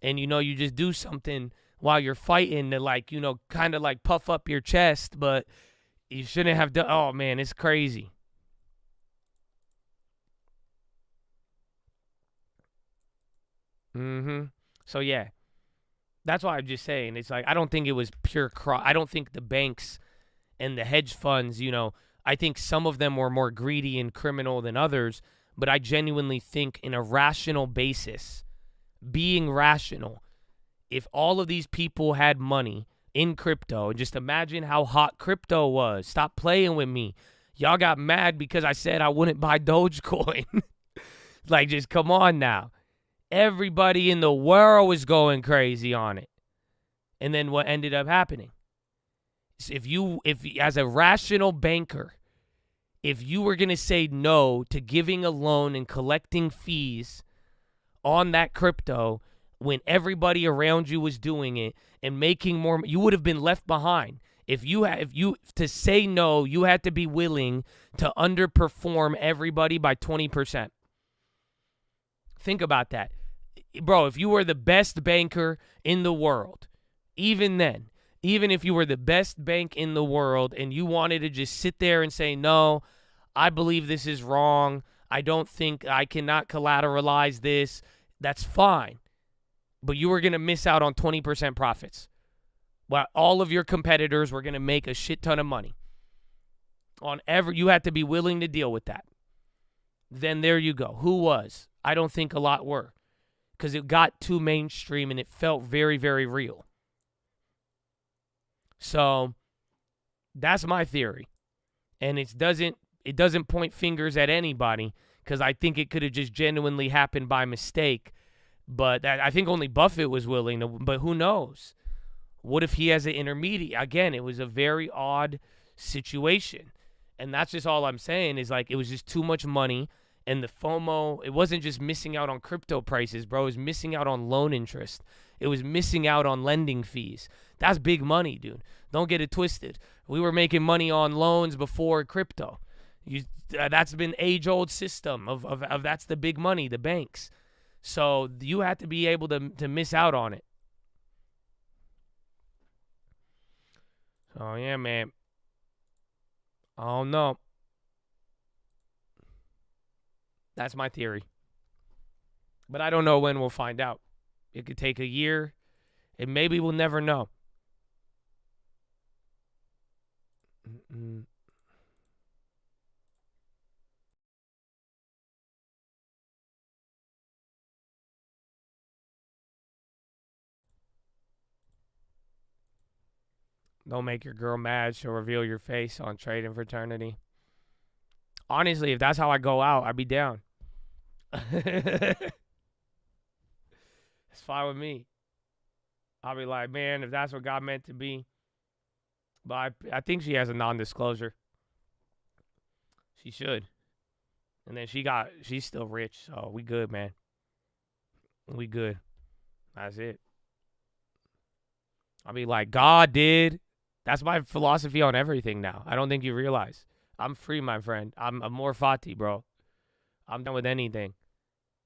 And, you just do something while you're fighting to, kind of puff up your chest, but you shouldn't have done. Oh, man, it's crazy. So, yeah, that's why I'm just saying. It's I don't think it was pure I don't think the banks and the hedge funds, I think some of them were more greedy and criminal than others, but I genuinely think in a rational basis, being rational, if all of these people had money in crypto, and just imagine how hot crypto was. Stop playing with me. Y'all got mad because I said I wouldn't buy Dogecoin. Just come on now. Everybody in the world was going crazy on it. And then what ended up happening? If as a rational banker, if you were going to say no to giving a loan and collecting fees on that crypto when everybody around you was doing it and making more, you would have been left behind. If you to say no, you had to be willing to underperform everybody by 20%. Think about that. bro, if you were the best banker in the world, even then, even if you were the best bank in the world and you wanted to just sit there and say, no, I believe this is wrong, I don't think I cannot collateralize this, that's fine. But you were going to miss out on 20% profits. While all of your competitors were going to make a shit ton of money. You had to be willing to deal with that. Then there you go. Who was? I don't think a lot were. Because it got too mainstream and it felt very, very real. So that's my theory. And it doesn't point fingers at anybody, because I think it could have just genuinely happened by mistake. But I think only Buffett was willing to, but who knows? What if he has an intermediate? Again, it was a very odd situation. And that's just all I'm saying is, like, it was just too much money. And the FOMO, it wasn't just missing out on crypto prices, bro. It was missing out on loan interest. It was missing out on lending fees. That's big money, dude. Don't get it twisted. We were making money on loans before crypto. That's been age-old system of that's the big money, the banks. So you have to be able to miss out on it. Oh, yeah, man. I don't know. That's my theory. But I don't know when we'll find out. It could take a year, and maybe we'll never know. Don't make your girl mad. She'll reveal your face on Trading Fraternity. Honestly, if that's how I go out, I'd be down. It's fine with me. I'll be like, man, if that's what God meant to be. But I think she has a non-disclosure. She should. And then she's still rich, so we good, man. We good. That's it. I'll be like, God did. That's my philosophy on everything now. I don't think you realize. I'm free, my friend. I'm more Fati, bro. I'm done with anything.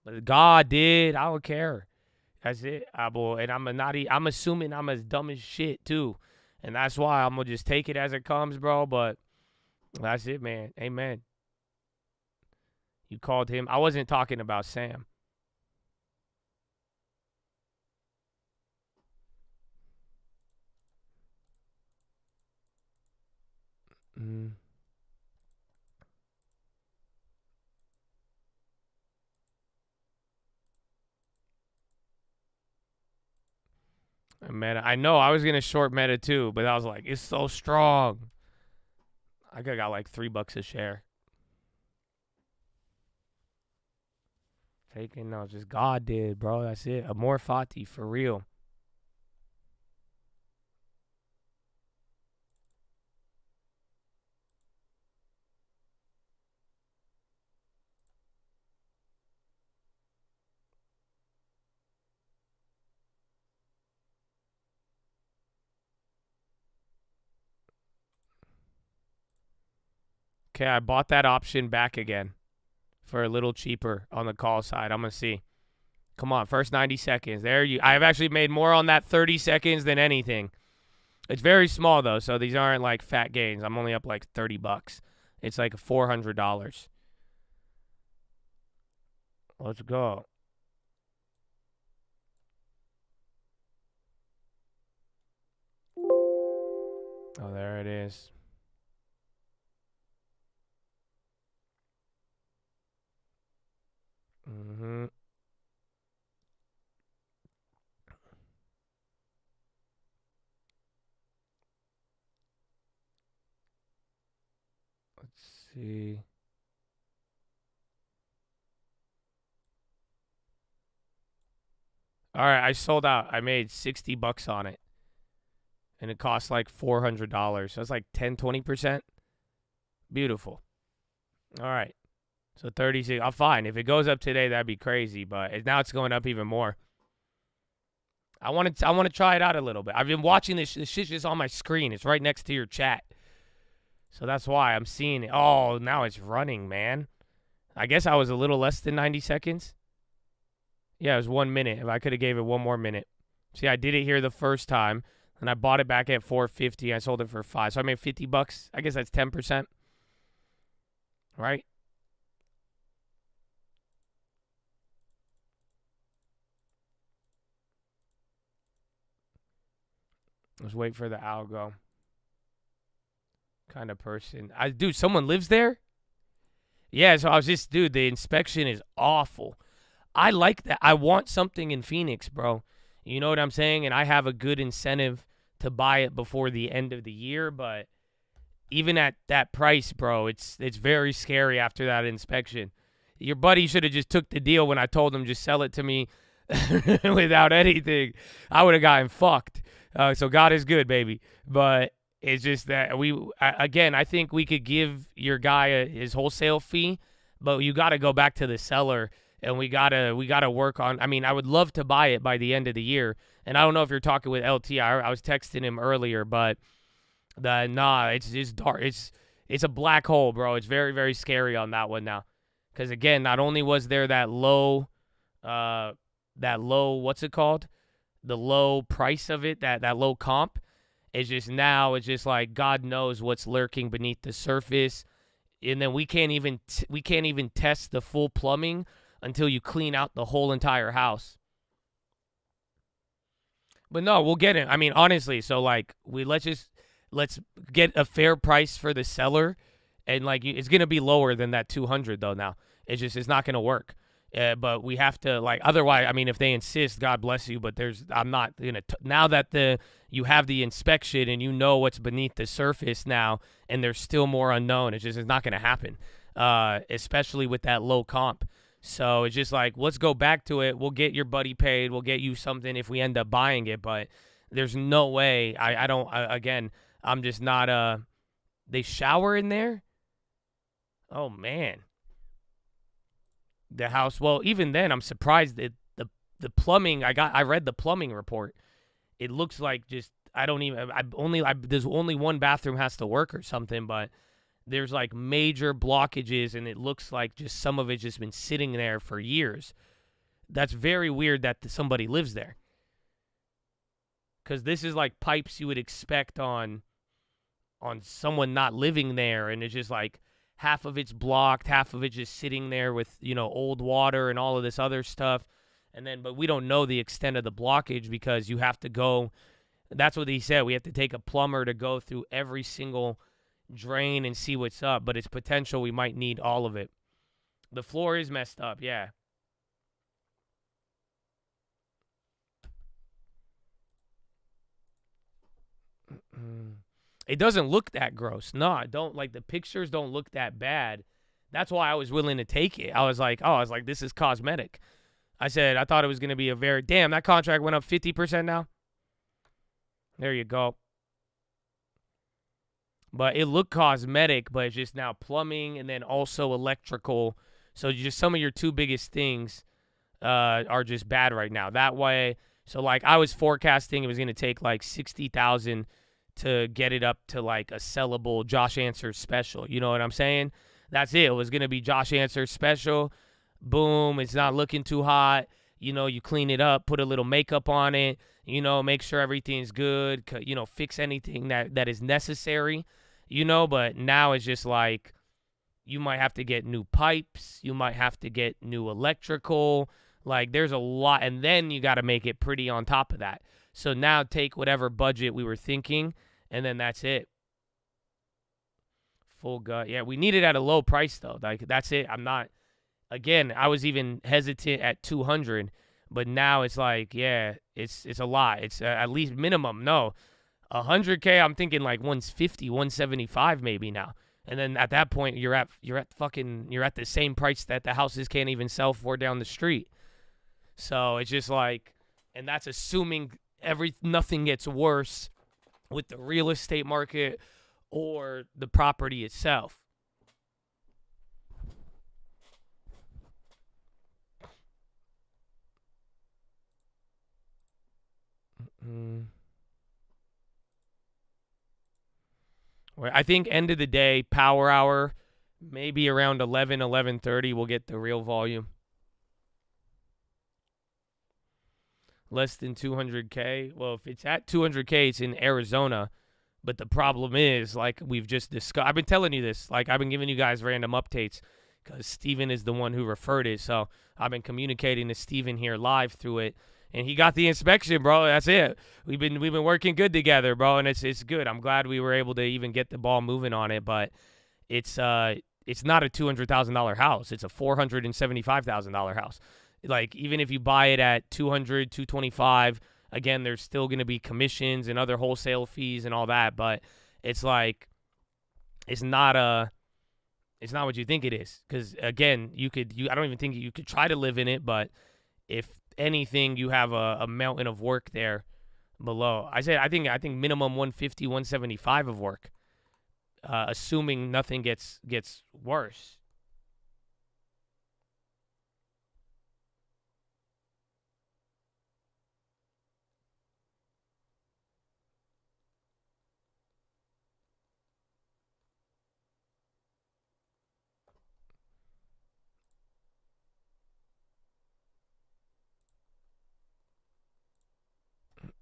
But God did. I don't care. That's it, boy. And I'm assuming I'm as dumb as shit, too. And that's why I'm going to just take it as it comes, bro. But that's it, man. Amen. You called him. I wasn't talking about Sam. Meta. I know I was going to short Meta too, but I was like, it's so strong. I could have got like $3 a share. Taking no, just God did, bro. That's it. Amor Fati for real. Okay, I bought that option back again for a little cheaper on the call side. I'm going to see. Come on, first 90 seconds. I've actually made more on that 30 seconds than anything. It's very small, though, so these aren't like fat gains. I'm only up like $30. It's like $400. Let's go. Oh, there it is. Let's see. All right, I sold out. I made $60 on it. And it cost like $400. So it's like 10-20%. Beautiful. All right. So 36. I'm fine. If it goes up today, that'd be crazy. But now it's going up even more. I want to try it out a little bit. I've been watching this. This shit's just on my screen. It's right next to your chat. So that's why I'm seeing it. Oh, now it's running, man. I guess I was a little less than 90 seconds. Yeah, it was 1 minute. If I could have gave it 1 more minute. See, I did it here the first time, and I bought it back at $4.50. I sold it for $5, so I made $50. I guess that's 10%, right? Let's wait for the algo. Kind of person. Dude, someone lives there? Yeah, so I was just, dude, the inspection is awful. I like that. I want something in Phoenix, bro. You know what I'm saying? And I have a good incentive to buy it before the end of the year, but even at that price, bro, it's very scary after that inspection. Your buddy should have just took the deal when I told him just sell it to me without anything. I would have gotten fucked. So God is good, baby. But it's just that I think we could give your guy his wholesale fee, but you got to go back to the seller, and we gotta work on. I mean, I would love to buy it by the end of the year, and I don't know if you're talking with LT. I was texting him earlier, but it's just dark. It's a black hole, bro. It's very, very scary on that one now, because again, not only was there that low, what's it called? The low price of it, that low comp. It's just now, it's just like God knows what's lurking beneath the surface, and then we can't even test the full plumbing until you clean out the whole entire house. But no, we'll get it. I mean, honestly, so like let's get a fair price for the seller, and like it's gonna be lower than that 200 though. Now it's not gonna work. But we have to, like, otherwise, I mean, if they insist, God bless you, but I'm not gonna now that you have the inspection and you know what's beneath the surface now, and there's still more unknown. It's not gonna happen, especially with that low comp. So it's just like, let's go back to it. We'll get your buddy paid. We'll get you something if we end up buying it, but there's no way. I'm just not. They shower in there. Oh man. The house, well, even then, I'm surprised that the plumbing. I read the plumbing report. It looks like just there's only one bathroom has to work or something, but there's like major blockages, and it looks like just some of it's just been sitting there for years. That's very weird that somebody lives there, because this is like pipes you would expect on someone not living there, and it's just like. Half of it's blocked, half of it's just sitting there with, old water and all of this other stuff. But we don't know the extent of the blockage, because you have to go, that's what he said, we have to take a plumber to go through every single drain and see what's up, but it's potential we might need all of it. The floor is messed up, yeah. It doesn't look that gross. No, I don't. Like, the pictures don't look that bad. That's why I was willing to take it. I was like, this is cosmetic. I thought it was going to be damn, that contract went up 50% now. There you go. But it looked cosmetic, but it's just now plumbing and then also electrical. So just some of your two biggest things are just bad right now. That way, so like I was forecasting it was going to take like 60,000 to get it up to like a sellable Josh Answers special. You know what I'm saying? That's it. It was going to be Josh Answers special. Boom. It's not looking too hot. You clean it up, put a little makeup on it, make sure everything's good, fix anything that is necessary, but now it's just like you might have to get new pipes. You might have to get new electrical. Like there's a lot. And then you got to make it pretty on top of that. So now take whatever budget we were thinking, and then that's it. Full gut. Yeah, we need it at a low price, though. Like, that's it. I was even hesitant at 200, but now it's like, yeah, it's a lot. It's at least minimum. No, 100K, I'm thinking like 150, 175 maybe now. And then at that point, you're at the same price that the houses can't even sell for down the street. So it's just like, and that's assuming nothing gets worse with the real estate market or the property itself. Well, I think end of the day, power hour, maybe around 11:30, we'll get the real volume. less than 200K. Well, if it's at 200K, it's in Arizona. But the problem is, like we've just discussed, I've been telling you this, like I've been giving you guys random updates because Steven is the one who referred it. So I've been communicating to Steven here live through it. And he got the inspection, bro. That's it. We've been working good together, bro, and it's good. I'm glad we were able to even get the ball moving on it, but it's not a $200,000 house. It's a $475,000 house. Like even if you buy it at 200, 225, again, there's still going to be commissions and other wholesale fees and all that, but it's like it's not what you think it is. Because again, I don't even think you could try to live in it, but if anything, you have a mountain of work there below. I think minimum 150, 175 of work, assuming nothing gets worse.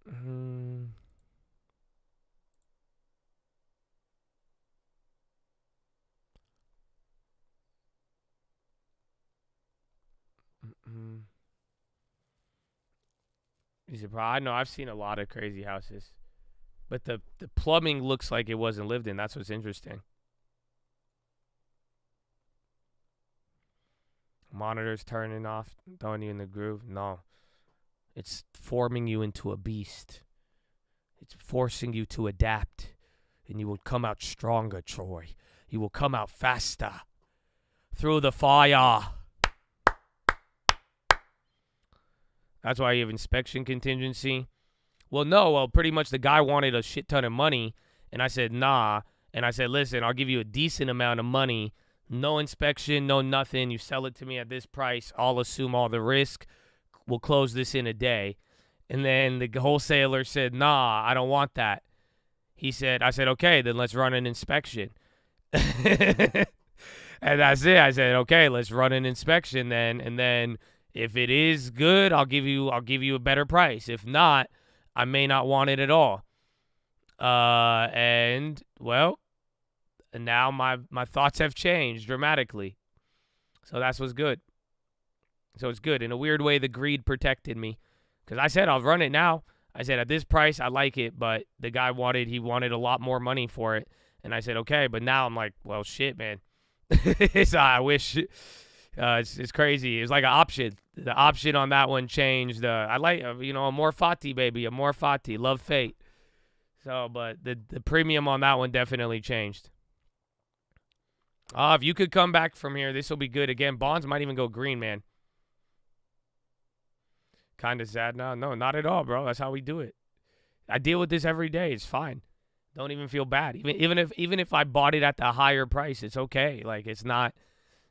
Mm. Mm. I know I've seen a lot of crazy houses, but the plumbing looks like it wasn't lived in. That's what's interesting. Monitors turning off, throwing you in the groove. No, it's forming you into a beast. It's forcing you to adapt, and you will come out stronger, Troy. You will come out faster through the fire. That's why you have inspection contingency. Well, no. Well, pretty much the guy wanted a shit ton of money, and I said, nah. And I said, listen, I'll give you a decent amount of money. No inspection, no nothing. You sell it to me at this price. I'll assume all the risk. We'll close this in a day. And then the wholesaler said, nah, I don't want that. I said, okay, then let's run an inspection. And that's it. I said, okay, let's run an inspection then. And then if it is good, I'll give you a better price. If not, I may not want it at all. And now my thoughts have changed dramatically. So that's what's good. So it's good. In a weird way, the greed protected me. Because I said, I'll run it now. I said, at this price, I like it. But the guy wanted a lot more money for it. And I said, okay. But now I'm like, well, shit, man. I wish. It's crazy. It was like an option. The option on that one changed. I like, a more Fati, baby. A more Fati. Love fate. So, but the premium on that one definitely changed. If you could come back from here, this will be good. Again, bonds might even go green, man. Kind of sad now. No, not at all, bro. That's how we do it. I deal with this every day. It's fine. Don't even feel bad. Even if I bought it at the higher price, it's okay. Like it's not,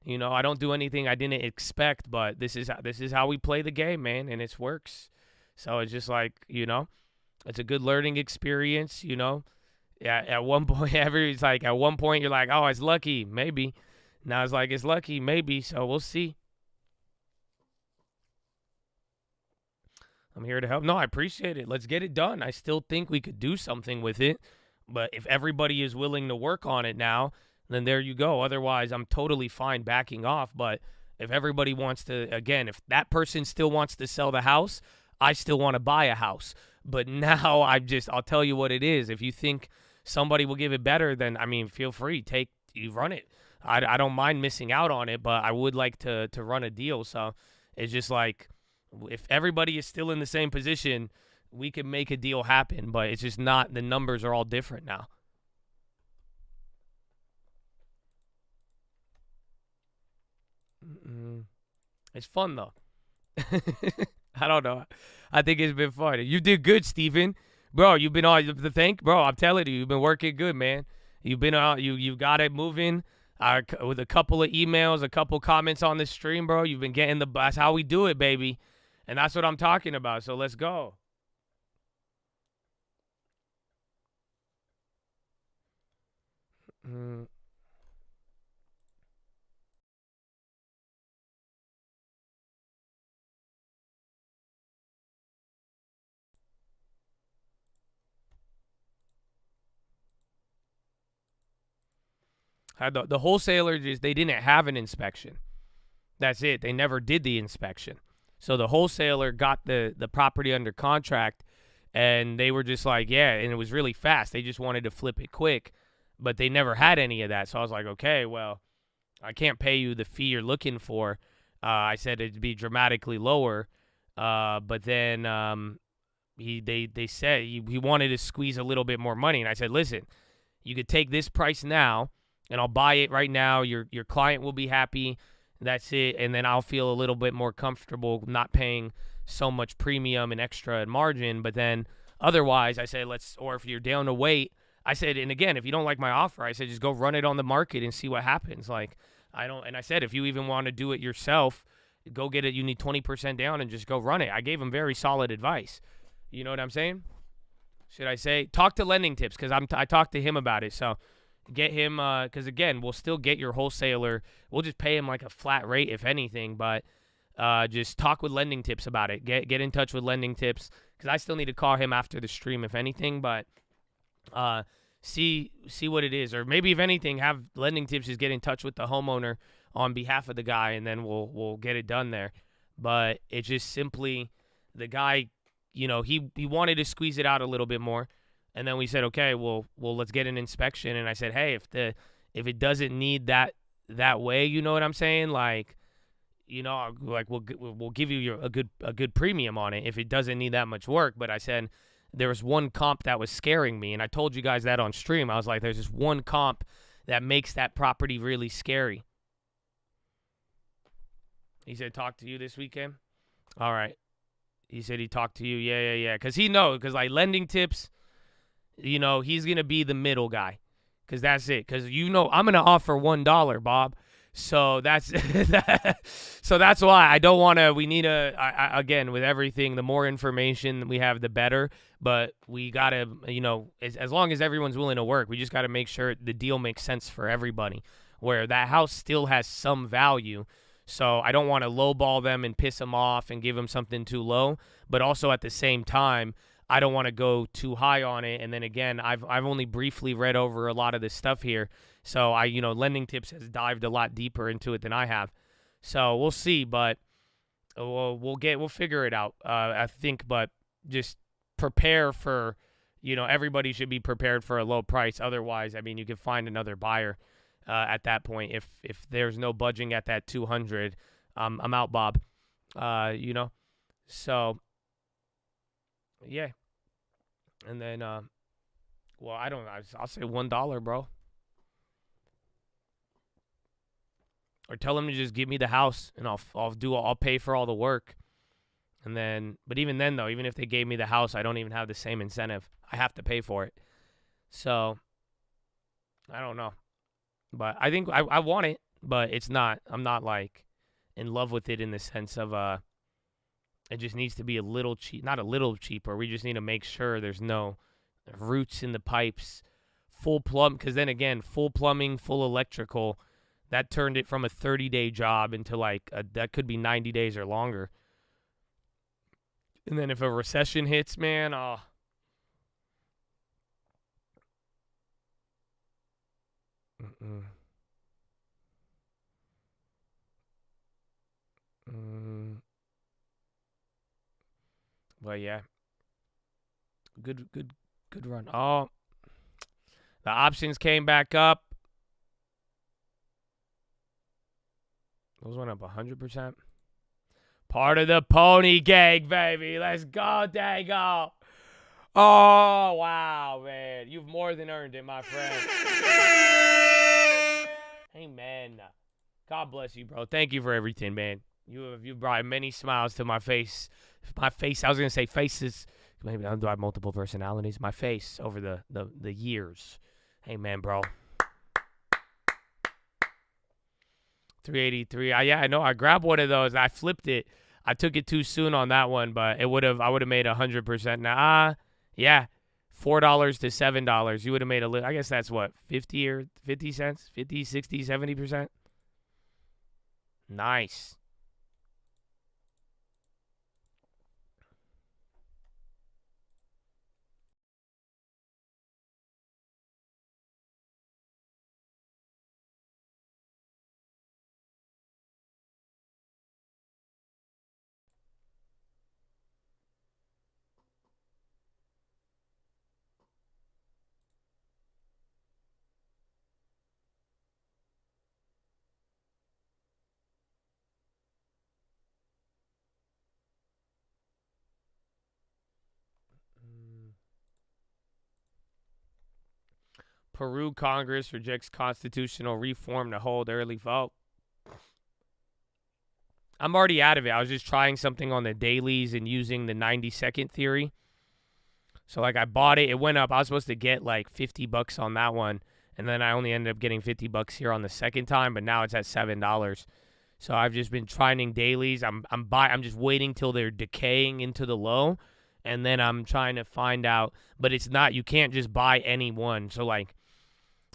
I don't do anything I didn't expect, but this is how we play the game, man, and it works. So it's just like, it's a good learning experience, Yeah, at one point you're like, oh, it's lucky, maybe. Now it's like it's lucky, maybe. So we'll see. I'm here to help. No, I appreciate it. Let's get it done. I still think we could do something with it. But if everybody is willing to work on it now, then there you go. Otherwise, I'm totally fine backing off. But if everybody wants to, again, if that person still wants to sell the house, I still want to buy a house. But now I'll tell you what it is. If you think somebody will give it better, then, feel free. You run it. I don't mind missing out on it, but I would like to run a deal. So it's just like, if everybody is still in the same position, we can make a deal happen, but it's just not, the numbers are all different now. It's fun, though. I don't know. I think it's been fun. You did good, Steven. Bro, you've been on the thank. Bro, I'm telling you, you've been working good, man. You've been out. You got it moving. With a couple of emails, a couple comments on the stream, bro. You've been getting that's how we do it, baby. And that's what I'm talking about. So let's go. The wholesaler they didn't have an inspection. That's it. They never did the inspection. So the wholesaler got the property under contract, and they were just like, yeah, and it was really fast. They just wanted to flip it quick, but they never had any of that. So I was like, okay, well, I can't pay you the fee you're looking for. I said it'd be dramatically lower, but then they said he wanted to squeeze a little bit more money, and I said, listen, you could take this price now, and I'll buy it right now. Your client will be happy. That's it, and then I'll feel a little bit more comfortable not paying so much premium and extra margin. But then otherwise, I said, or if you're down to wait, I said, and again, if you don't like my offer, I said, just go run it on the market and see what happens. Like, and I said, if you even want to do it yourself, go get it. You need 20% down and just go run it. I gave him very solid advice. You know what I'm saying? Should I say, talk to Lending Tips, because I talked to him about it. So get him, because again, we'll still get your wholesaler. We'll just pay him like a flat rate, if anything, but just talk with Lending Tips about it. Get in touch with Lending Tips, because I still need to call him after the stream, if anything, but see what it is. Or maybe, if anything, have Lending Tips just get in touch with the homeowner on behalf of the guy, and then we'll get it done there. But it's just simply the guy, you know, he wanted to squeeze it out a little bit more. And then we said, okay, well, let's get an inspection. And I said, hey, if it doesn't need that way, you know what I'm saying? Like, you know, like we'll give you a good premium on it if it doesn't need that much work. But I said there was one comp that was scaring me, and I told you guys that on stream. I was like, there's this one comp that makes that property really scary. He said, talk to you this weekend? All right. He said he talked to you. Yeah. Because he knows, because like Lending Tips, you know, he's going to be the middle guy, because that's it. Because, you know, I'm going to offer $1, Bob. So that's so that's why I don't want to. We need again, with everything, the more information we have, the better. But we got to, you know, as long as everyone's willing to work, we just got to make sure the deal makes sense for everybody, where that house still has some value. So I don't want to lowball them and piss them off and give them something too low. But also at the same time, I don't want to go too high on it. And then again, I've only briefly read over a lot of this stuff here. So Lending Tips has dived a lot deeper into it than I have. So we'll see, but we'll figure it out. I think, but just prepare for, you know, everybody should be prepared for a low price. Otherwise, I mean, you could find another buyer at that point. If there's no budging at that 200, I'm out, Bob. You know, so. Yeah. And then, well, I don't know. I'll say $1, bro. Or tell them to just give me the house, and I'll pay for all the work. And then, but even then though, even if they gave me the house, I don't even have the same incentive. I have to pay for it. So, I don't know. But I think I want it, but I'm not like in love with it in the sense of, it just needs to be a little cheap, not a little cheaper. We just need to make sure there's no roots in the pipes, full plumb. Because then again, full plumbing, full electrical, that turned it from a 30-day job into like that could be 90 days or longer. And then if a recession hits, man, But yeah, good run. Oh, the options came back up. Those went up 100%. Part of the pony gang, baby. Let's go, Dago. Oh, wow, man. You've more than earned it, my friend. Amen. God bless you, bro. Thank you for everything, man. You brought many smiles to my face. I was going to say faces. Maybe I have multiple personalities. My face over the years. Hey, man, bro. 383. Yeah, I know. I grabbed one of those. I flipped it. I took it too soon on that one, but I would have made 100%. Now, yeah, $4 to $7. You would have made a little. I guess that's what, 50 or 50 cents, 50, 60, 70%. Nice. Peru Congress rejects constitutional reform to hold early vote. I'm already out of it. I was just trying something on the dailies and using the 90-second theory. So, like, I bought it. It went up. I was supposed to get, like, $50 on that one. And then I only ended up getting $50 here on the second time. But now it's at $7. So I've just been trying dailies. I'm just waiting till they're decaying into the low. And then I'm trying to find out. But it's not. You can't just buy any one. So, like,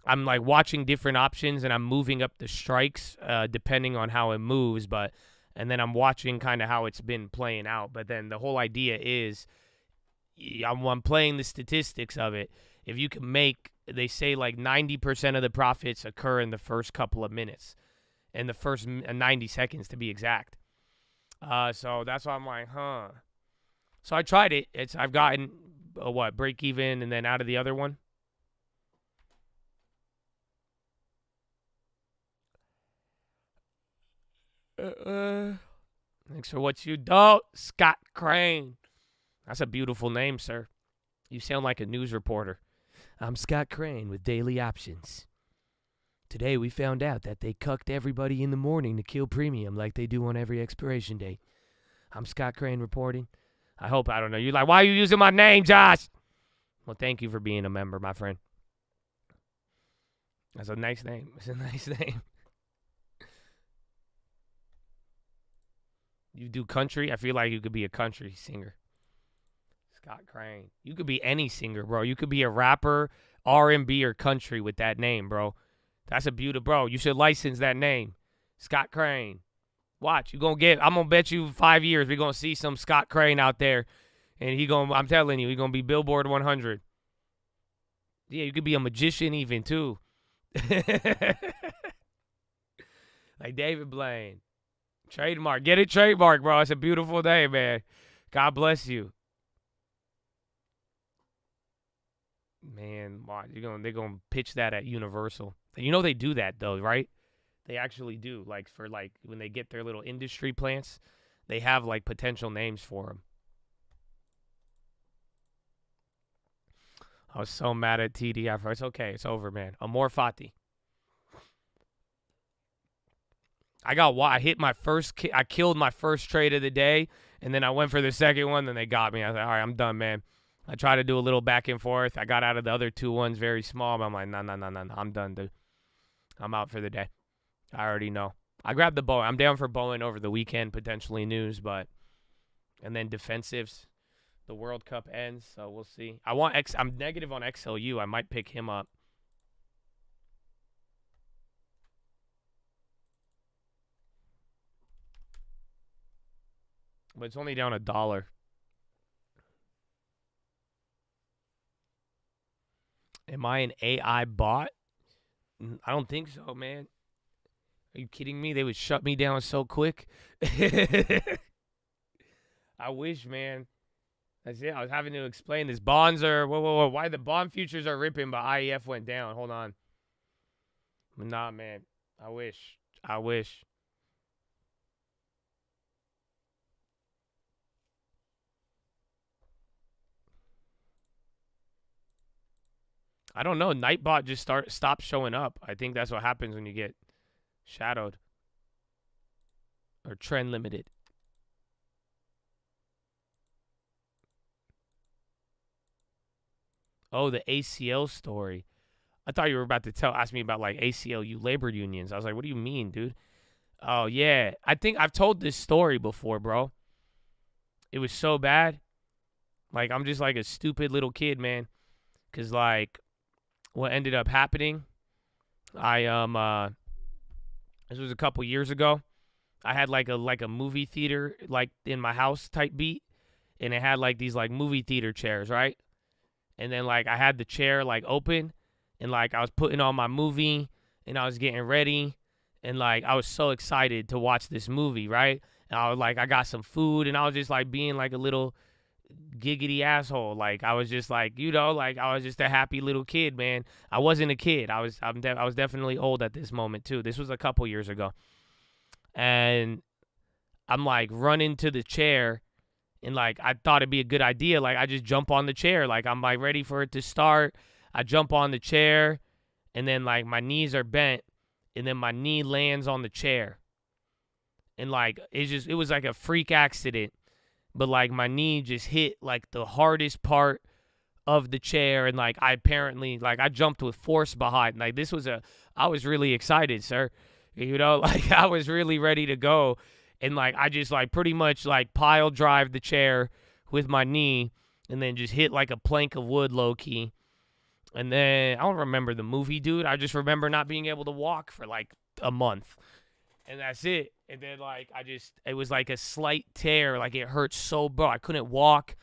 I'm, like, watching different options. And I'm moving up the strikes depending on how it moves. And then I'm watching kind of how it's been playing out. But then the whole idea is I'm playing the statistics of it. If you can make, they say like 90% of the profits occur in the first couple of minutes. In the first 90 seconds to be exact. So that's why I'm like, huh. So I tried it. I've gotten, break even and then out of the other one. Thanks for what you do, Scott Crane. That's a beautiful name, sir. You sound like a news reporter. I'm Scott Crane with Daily Options. Today we found out that they cucked everybody in the morning to kill premium like they do on every expiration date. I'm Scott Crane reporting. I don't know. You're like, why are you using my name, Josh? Well, thank you for being a member, my friend. That's a nice name. It's a nice name. You do country? I feel like you could be a country singer. Scott Crane. You could be any singer, bro. You could be a rapper, R&B, or country with that name, bro. That's a beautiful, bro. You should license that name. Scott Crane. Watch. I'm going to bet you 5 years we're going to see some Scott Crane out there. And I'm telling you, he's going to be Billboard 100. Yeah, you could be a magician even, too. Like David Blaine. Trademark. Get it trademark, bro. It's a beautiful day, man. God bless you. Man, watch. They're gonna pitch that at Universal. You know they do that though, right? They actually do. Like for like when they get their little industry plants, they have like potential names for them. I was so mad at TDI. It's okay. It's over, man. Amor Fati. I hit my first. I killed my first trade of the day, and then I went for the second one. Then they got me. I was like, all right, I'm done, man. I tried to do a little back and forth. I got out of the other two ones very small, but I'm like, no. I'm done, dude. I'm out for the day. I already know. I grabbed the Bowen. I'm down for Bowen over the weekend, potentially news, and then defensives. The World Cup ends, so we'll see. I'm negative on XLU. I might pick him up. But it's only down $1. Am I an AI bot? I don't think so, man. Are you kidding me? They would shut me down so quick. I wish, man. That's it. I was having to explain this. Bonds are, whoa. Why the bond futures are ripping, but IEF went down. Hold on. Nah, man. I wish. I don't know. Nightbot just stopped showing up. I think that's what happens when you get shadowed. Or trend limited. Oh, the ACL story. I thought you were about to ask me about like ACLU labor unions. I was like, what do you mean, dude? Oh, yeah. I think I've told this story before, bro. It was so bad. Like, I'm just like a stupid little kid, man. Because, like, what ended up happening, this was a couple years ago. I had like a movie theater like in my house type beat, and it had like these like movie theater chairs, right? And then like I had the chair like open, and like I was putting on my movie, and I was getting ready, and like I was so excited to watch this movie, right? And I was like, I got some food, and I was just like being like a little giggity asshole. Like I was just like, like I was just a happy little kid, man. I wasn't a kid. I was definitely old at this moment too. This was a couple years ago. And I'm like running to the chair, and like I thought it'd be a good idea. Like I just jump on the chair. Like I'm like ready for it to start. I jump on the chair, and then like my knees are bent, and then my knee lands on the chair. And like it was like a freak accident, but like my knee just hit like the hardest part of the chair, and like I apparently like I jumped with force behind. Like I was really excited, sir. You know, like I was really ready to go, and like I just like pretty much like pile drive the chair with my knee, and then just hit like a plank of wood low key. And then I don't remember the movie, dude. I just remember not being able to walk for like a month. And that's it. And then, like, it was like a slight tear. Like, it hurt so, bro. I couldn't walk.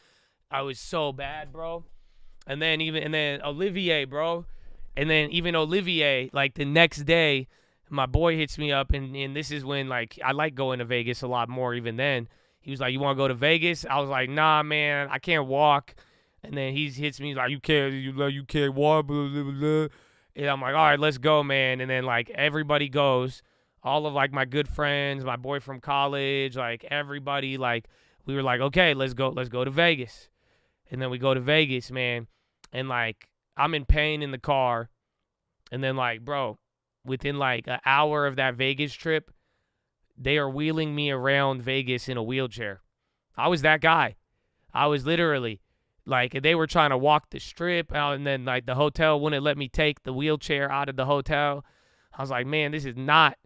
I was so bad, bro. And then Olivier, bro. And then even Olivier, like, the next day, my boy hits me up. And this is when, like, I like going to Vegas a lot more even then. He was like, you want to go to Vegas? I was like, nah, man. I can't walk. And then he hits me like, you can't walk, blah, blah, blah. And I'm like, all right, let's go, man. And then, like, everybody goes. All of, like, my good friends, my boy from college, like, everybody, like, we were like, okay, let's go to Vegas. And then we go to Vegas, man. And, like, I'm in pain in the car. And then, like, bro, within, like, an hour of that Vegas trip, they are wheeling me around Vegas in a wheelchair. I was that guy. I was literally, like, they were trying to walk the strip out, and then, like, the hotel wouldn't let me take the wheelchair out of the hotel. I was like, man, this is not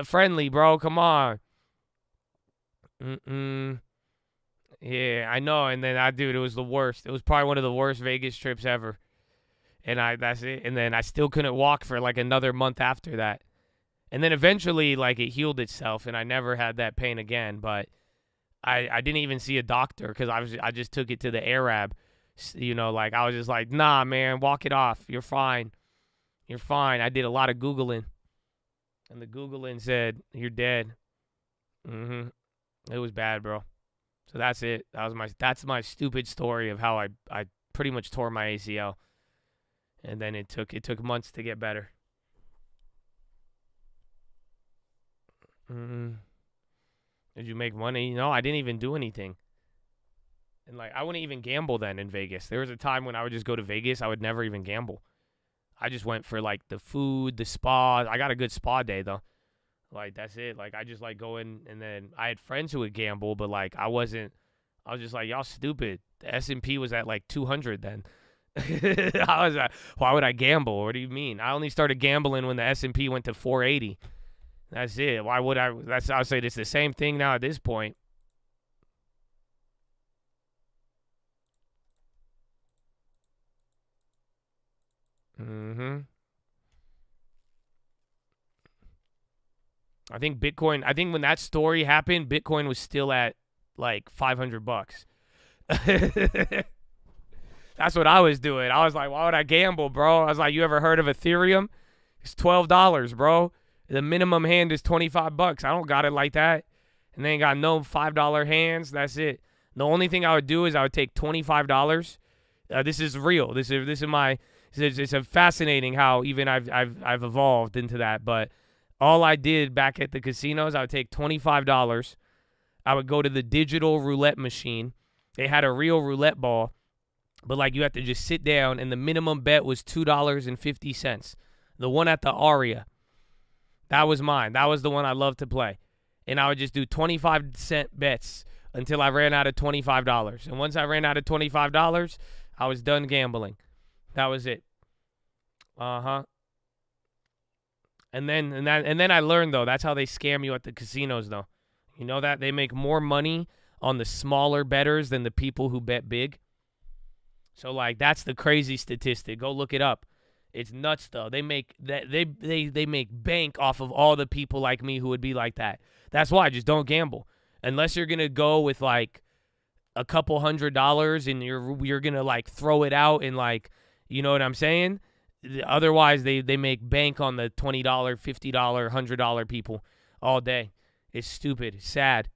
friendly, bro. Come on. Yeah, I know. And then dude, it was the worst. It was probably one of the worst Vegas trips ever. And that's it. And then I still couldn't walk for like another month after that. And then eventually, like, it healed itself, and I never had that pain again. But I didn't even see a doctor because I just took it to the Arab. You know, like, I was just like, nah, man, walk it off. You're fine. You're fine. I did a lot of Googling. And the Googling said, you're dead. It was bad, bro. So that's it. That's my stupid story of how I pretty much tore my ACL. And then it took months to get better. Did you make money? No, I didn't even do anything. And like, I wouldn't even gamble then in Vegas. There was a time when I would just go to Vegas. I would never even gamble. I just went for, like, the food, the spa. I got a good spa day, though. Like, that's it. Like, I just, like, go in, and then I had friends who would gamble, but, like, I was just like, y'all stupid. The S&P was at, like, 200 then. I was like, why would I gamble? What do you mean? I only started gambling when the S&P went to 480. That's it. Why would I? I would say it's the same thing now at this point. I think when that story happened, Bitcoin was still at like $500. That's what I was doing. I was like, why would I gamble, bro? I was like, you ever heard of Ethereum? It's $12, bro. The minimum hand is $25. I don't got it like that. And they ain't got no $5 hands. That's it. The only thing I would do is I would take $25. This is real. It's fascinating how even I've evolved into that. But all I did back at the casinos, I would take $25. I would go to the digital roulette machine. They had a real roulette ball, but like you have to just sit down, and the minimum bet was $2.50. The one at the Aria, that was mine. That was the one I loved to play. And I would just do 25-cent bets until I ran out of $25. And once I ran out of $25, I was done gambling. That was it. And then I learned, though, that's how they scam you at the casinos, though. You know that? They make more money on the smaller bettors than the people who bet big. So, like, that's the crazy statistic. Go look it up. It's nuts, though. They make bank off of all the people like me who would be like that. That's why I just don't gamble. Unless you're going to go with, like, a couple $100 and you're going to, like, throw it out and, like, you know what I'm saying? Otherwise, they make bank on the $20, $50, $100 people all day. It's stupid. It's sad.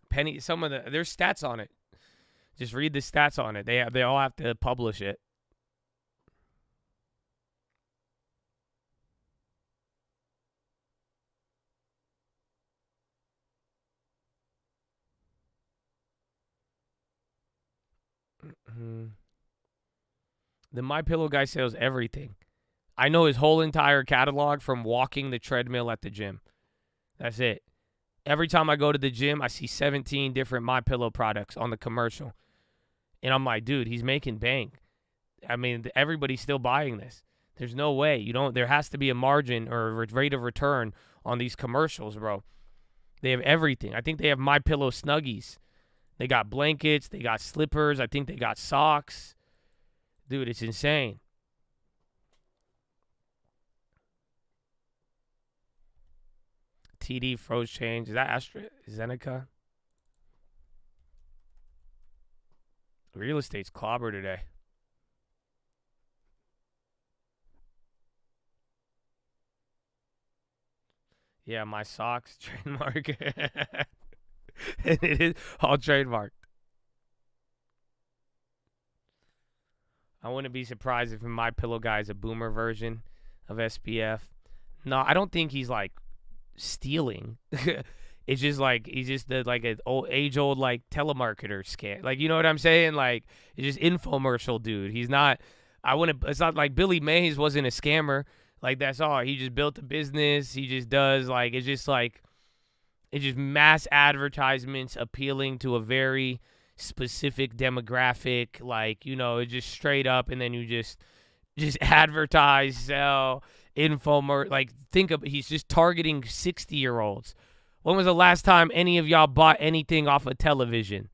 Penny, there's stats on it. Just read the stats on it. They all have to publish it. The MyPillow guy sells everything. I know his whole entire catalog from walking the treadmill at the gym. That's it. Every time I go to the gym, I see 17 different MyPillow products on the commercial. And I'm like, dude, he's making bank. I mean, everybody's still buying this. There's no way. There has to be a margin or a rate of return on these commercials, bro. They have everything. I think they have MyPillow Snuggies. They got blankets. They got slippers. I think they got socks. Dude, it's insane. TD froze change. Is that AstraZeneca? Real estate's clobber today. Yeah, my socks trademark. It is all trademarked. I wouldn't be surprised if my pillow guy is a boomer version of SPF. No, I don't think he's like stealing. It's just like he's just like an age-old like telemarketer scam. Like, you know what I'm saying? Like, it's just infomercial dude. He's not. It's not like Billy Mays wasn't a scammer. Like, that's all. He just built a business. He just does like it's just mass advertisements appealing to a very specific demographic. Like, it's just straight up, and then you just advertise, sell, like, he's just targeting 60-year-olds. When was the last time any of y'all bought anything off of television?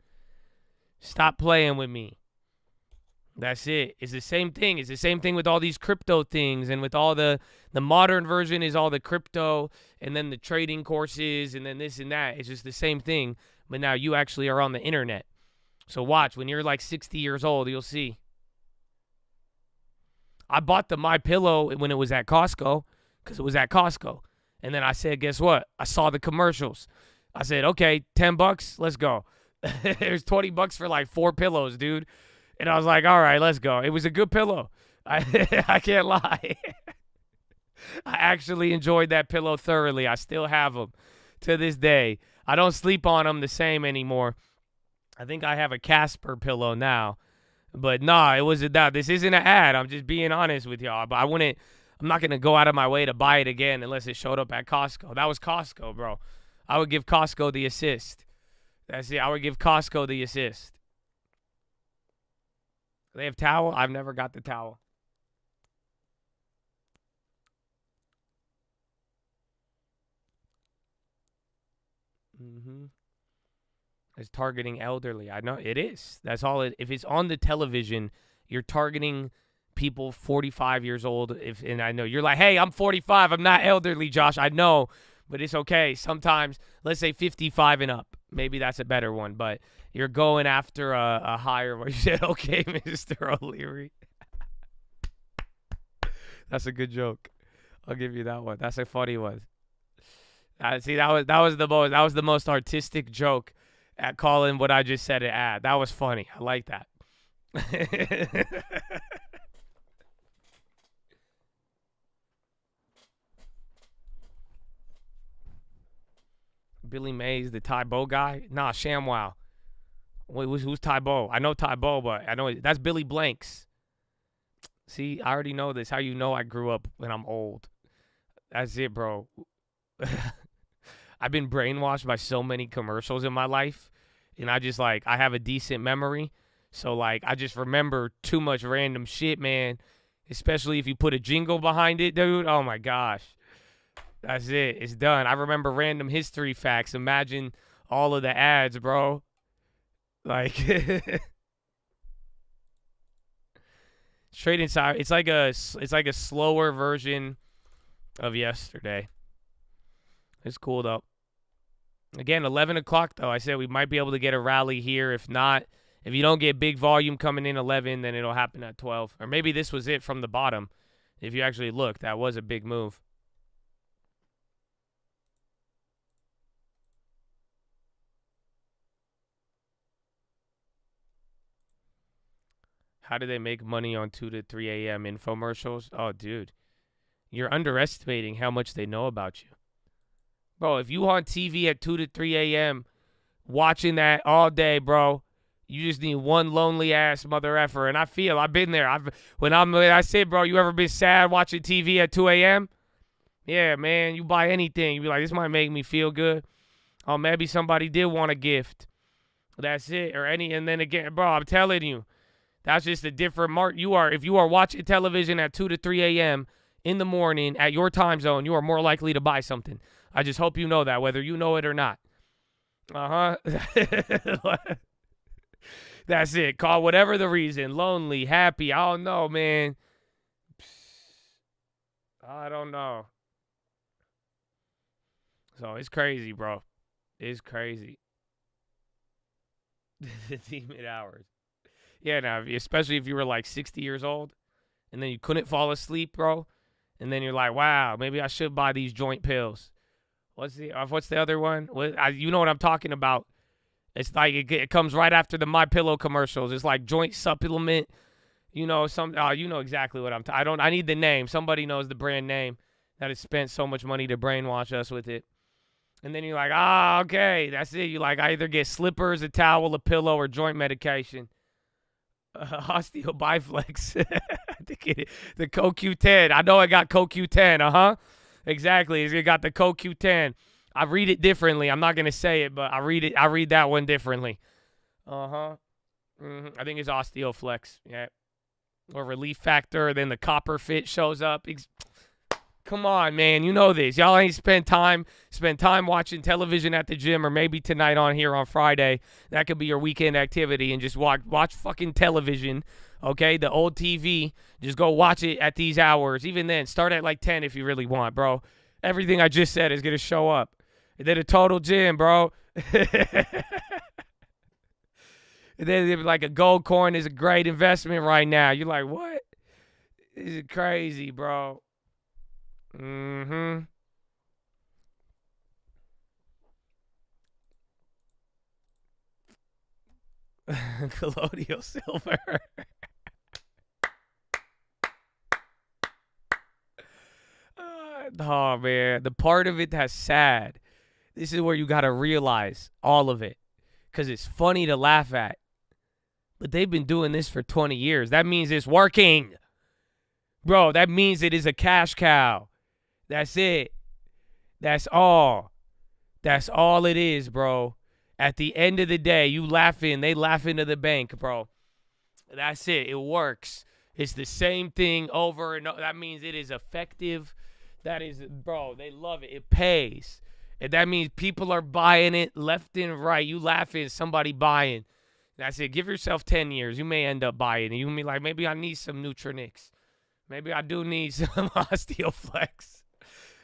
Stop playing with me. That's it. It's the same thing. It's the same thing with all these crypto things, and with all the modern version is all the crypto, and then the trading courses, and then this and that. It's just the same thing, but now you actually are on the internet. So watch, when you're like 60 years old, you'll see. I bought the MyPillow when it was at Costco, because it was at Costco. And then I said, guess what? I saw the commercials. I said, okay, $10, let's go. There's $20 for like 4 pillows, dude. And I was like, all right, let's go. It was a good pillow. I can't lie. I actually enjoyed that pillow thoroughly. I still have them to this day. I don't sleep on them the same anymore. I think I have a Casper pillow now. But nah, this isn't an ad. I'm just being honest with y'all. But I'm not going to go out of my way to buy it again unless it showed up at Costco. That was Costco, bro. I would give Costco the assist. That's it. I would give Costco the assist. They have towel? I've never got the towel. It's targeting elderly. I know it is. That's all it. If it's on the television, you're targeting people 45 years old. And I know you're like, hey, I'm 45. I'm not elderly, Josh. I know, but it's okay. Sometimes, let's say 55 and up. Maybe that's a better one. But you're going after a higher one. You said, okay, Mr. O'Leary. That's a good joke. I'll give you that one. That's a funny one. See, that was the most artistic joke at calling what I just said an ad. That was funny. I like that. Billy Mays, the Tybo guy? Nah, ShamWow. Wait, who's Tybo? I know Tybo, but I know that's Billy Blanks. See, I already know this. How you know I grew up when I'm old? That's it, bro. I've been brainwashed by so many commercials in my life, and I have a decent memory. So, like, I just remember too much random shit, man, especially if you put a jingle behind it, dude. Oh, my gosh. That's it. It's done. I remember random history facts. Imagine all of the ads, bro. Like, Trading side, it's like a slower version of yesterday. It's cool, though. Again, 11 o'clock, though. I said we might be able to get a rally here. If not, if you don't get big volume coming in 11, then it'll happen at 12. Or maybe this was it from the bottom. If you actually look, that was a big move. How do they make money on 2 to 3 a.m. infomercials? Oh, dude. You're underestimating how much they know about you. Bro, if you on TV at 2 to 3 a.m. watching that all day, bro, you just need one lonely ass mother effer. And I've been there. When I said, bro, you ever been sad watching TV at 2 a.m.? Yeah, man, you buy anything. You be like, this might make me feel good. Oh, maybe somebody did want a gift. That's it. And then again, bro, I'm telling you, that's just a different mark. If you are watching television at 2 to 3 a.m. in the morning at your time zone, you are more likely to buy something. I just hope you know that, whether you know it or not. That's it. Call whatever the reason. Lonely, happy. I don't know, man. I don't know. So it's crazy, bro. It's crazy. The demon hours. Yeah, now, especially if you were like 60 years old and then you couldn't fall asleep, bro. And then you're like, wow, maybe I should buy these joint pills. What's the other one? You know what I'm talking about. It's like it comes right after the MyPillow commercials. It's like joint supplement. You know, you know exactly what I need the name. Somebody knows the brand name that has spent so much money to brainwash us with it. And then you're like, okay, that's it. You like, I either get slippers, a towel, a pillow, or joint medication. Osteobiflex. The CoQ10. I know I got CoQ10. Exactly. It got the CoQ10. I read it differently. I'm not gonna say it, but I read that one differently. I think it's Osteoflex. Yeah. Or Relief Factor. Then the Copper Fit shows up. Come on, man. You know this. Y'all ain't spend time watching television at the gym, or maybe tonight on here on Friday. That could be your weekend activity, and just watch fucking television, okay? The old TV. Just go watch it at these hours. Even then, start at like 10 if you really want, bro. Everything I just said is going to show up. And then a total gym, bro. And then like a gold coin is a great investment right now. You're like, what? This is crazy, bro. Colonial silver. Oh, man. The part of it that's sad. This is where you got to realize all of it. Because it's funny to laugh at. But they've been doing this for 20 years. That means it's working. Bro, that means it is a cash cow. That's it. That's all. That's all it is, bro. At the end of the day, you laughing, they laugh into the bank, bro. That's it. It works. It's the same thing over and over. That means it is effective. That is, bro, they love it. It pays. And that means people are buying it left and right. You laughing, somebody buying. That's it. Give yourself 10 years. You may end up buying it. You may be like, maybe I need some Nutrinix. Maybe I do need some Osteoflex.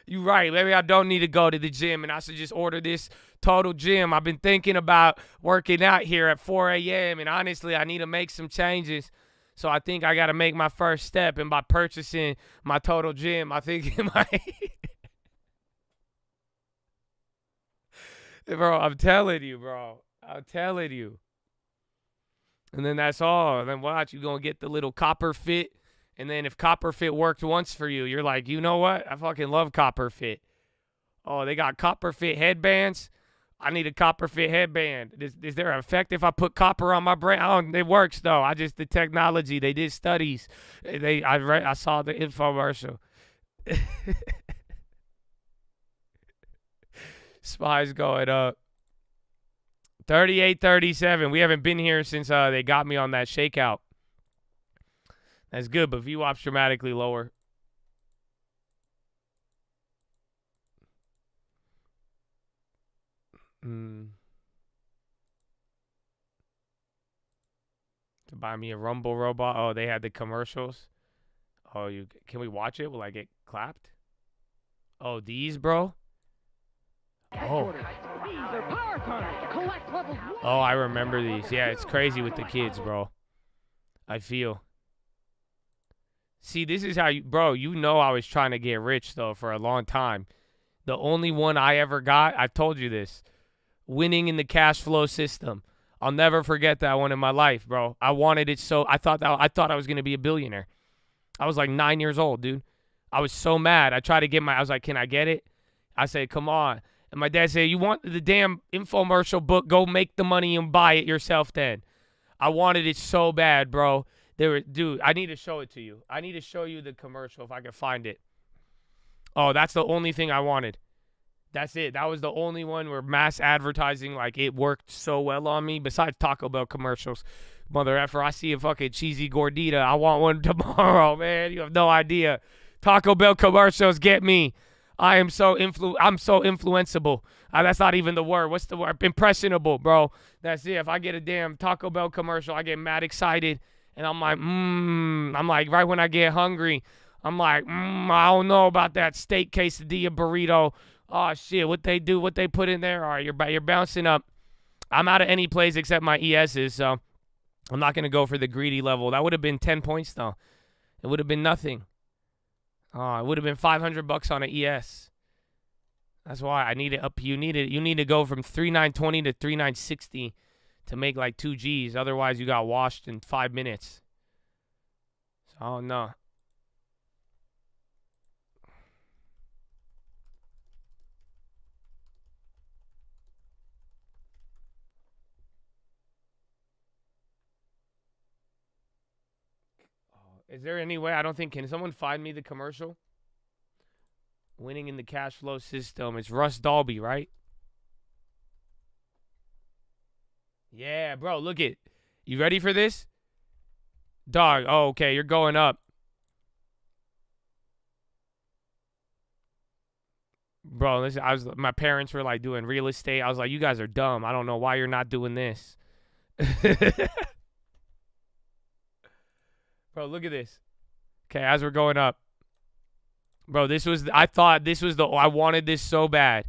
You're right. Maybe I don't need to go to the gym, and I should just order this Total Gym. I've been thinking about working out here at 4 a.m., and honestly, I need to make some changes. So I think I got to make my first step, and by purchasing my Total Gym, I think it might. Bro, I'm telling you, bro. I'm telling you. And then that's all. And then watch, you're going to get the little Copper Fit. And then if Copper Fit worked once for you, you're like, you know what? I fucking love Copper Fit. Oh, they got Copper Fit headbands. I need a Copper Fit headband. Is there an effect if I put copper on my brain? It works, though. The technology. They did studies. I saw the infomercial. Spies going up. 38-37. We haven't been here since they got me on that shakeout. That's good, but VWAP's dramatically lower. To buy me a Rumble robot. Oh, they had the commercials. Oh, can we watch it? Will I get clapped? Oh, these, bro? Oh. Oh, I remember these. Yeah, it's crazy with the kids, bro. I feel. See, this is how you know I was trying to get rich, though, for a long time. The only one I ever got, I've told you this, winning in the cash flow system. I'll never forget that one in my life, bro. I wanted it so. I thought I was gonna be a billionaire. I was like 9 years old, dude. I was so mad. I tried to get I was like, can I get it? I said, come on. And my dad said, you want the damn infomercial book? Go make the money and buy it yourself then. I wanted it so bad, bro. Dude, I need to show it to you. I need to show you the commercial if I can find it. Oh, that's the only thing I wanted. That's it. That was the only one where mass advertising, like, it worked so well on me. Besides Taco Bell commercials. Mother effer, I see a fucking cheesy gordita. I want one tomorrow, man. You have no idea. Taco Bell commercials get me. I'm so influenceable. That's not even the word. What's the word? Impressionable, bro. That's it. If I get a damn Taco Bell commercial, I get mad excited. And I'm like, I'm like, right when I get hungry, I'm like, I don't know about that steak quesadilla burrito. Oh, shit, what they do, what they put in there. All right, you're bouncing up. I'm out of any plays except my ESs, so I'm not going to go for the greedy level. That would have been 10 points, though. It would have been nothing. Oh, it would have been $500 on an ES. That's why I need it up. You need to go from 3,920 to 3,960 to make like 2 Gs. Otherwise, you got washed in 5 minutes. So, no. Is there any way? I don't think. Can someone find me the commercial? Winning in the cash flow system. It's Russ Dalby, right? Yeah, bro. Look it. You ready for this? Dog. Oh, okay. You're going up. Bro, listen. My parents were like doing real estate. I was like, you guys are dumb. I don't know why you're not doing this. Bro, look at this. Okay, as we're going up. Bro, I wanted this so bad.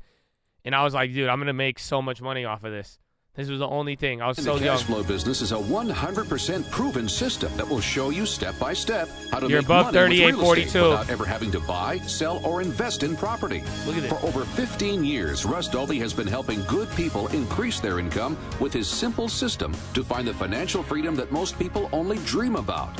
And I was like, dude, I'm going to make so much money off of this. This was the only thing. I was so young. The cash flow business is a 100% proven system that will show you step by step how to make money with real estate without ever having to buy, sell, or invest in property. Look at this. For over 15 years, Russ Dalby has been helping good people increase their income with his simple system to find the financial freedom that most people only dream about.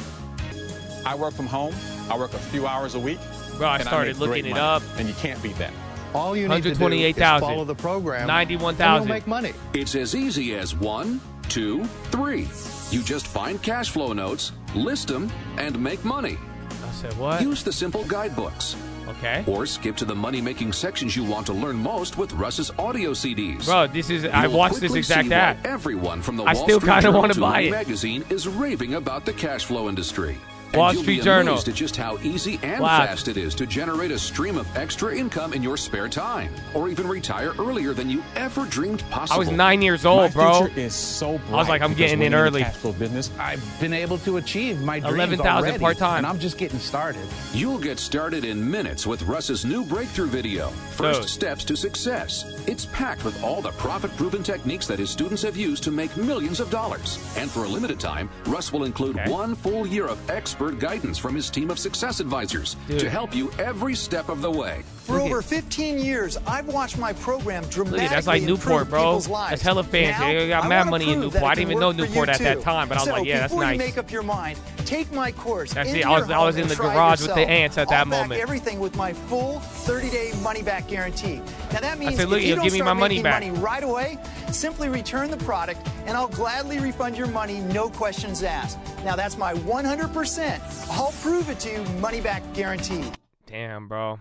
I work from home. I work a few hours a week. Bro, I started looking it up. And you can't beat that. All you need to do is follow the program. 91,000. You'll make money. It's as easy as 1, 2, 3. You just find cash flow notes, list them, and make money. I said what? Use the simple guidebooks. Okay. Or skip to the money-making sections you want to learn most with Russ's audio CDs. Bro, I watched this exact ad. Everyone from the I Wall still Street kind of Journal want to buy it. Magazine is raving about the cash flow industry. Wall Street Journal. At just how easy and fast it is to generate a stream of extra income in your spare time, or even retire earlier than you ever dreamed possible. I was 9 years old, bro. My future is so bright. I was like, I'm getting in early. Cash flow business. I've been able to achieve my dreams 11,000 part-time, and I'm just getting started. You'll get started in minutes with Russ's new breakthrough video, First Steps to Success. It's packed with all the profit-proven techniques that his students have used to make millions of dollars. And for a limited time, Russ will include 1 full year of expert guidance from his team of success advisors to help you every step of the way. For over 15 years, I've watched my program dramatically that's like Newport, bro. Lives. That's hella fancy. I got mad money in Newport. I didn't even know Newport at that time, but I was like, yeah, that's nice. Before you make up your mind, take my course. That's it. I was in the garage with the ants at that moment. Everything with my full 30-day money-back guarantee. Now that means look, if you don't give me my start money making back money right away, simply return the product, and I'll gladly refund your money, no questions asked. Now that's my 100%. I'll prove it to you, money-back guarantee. Damn, bro.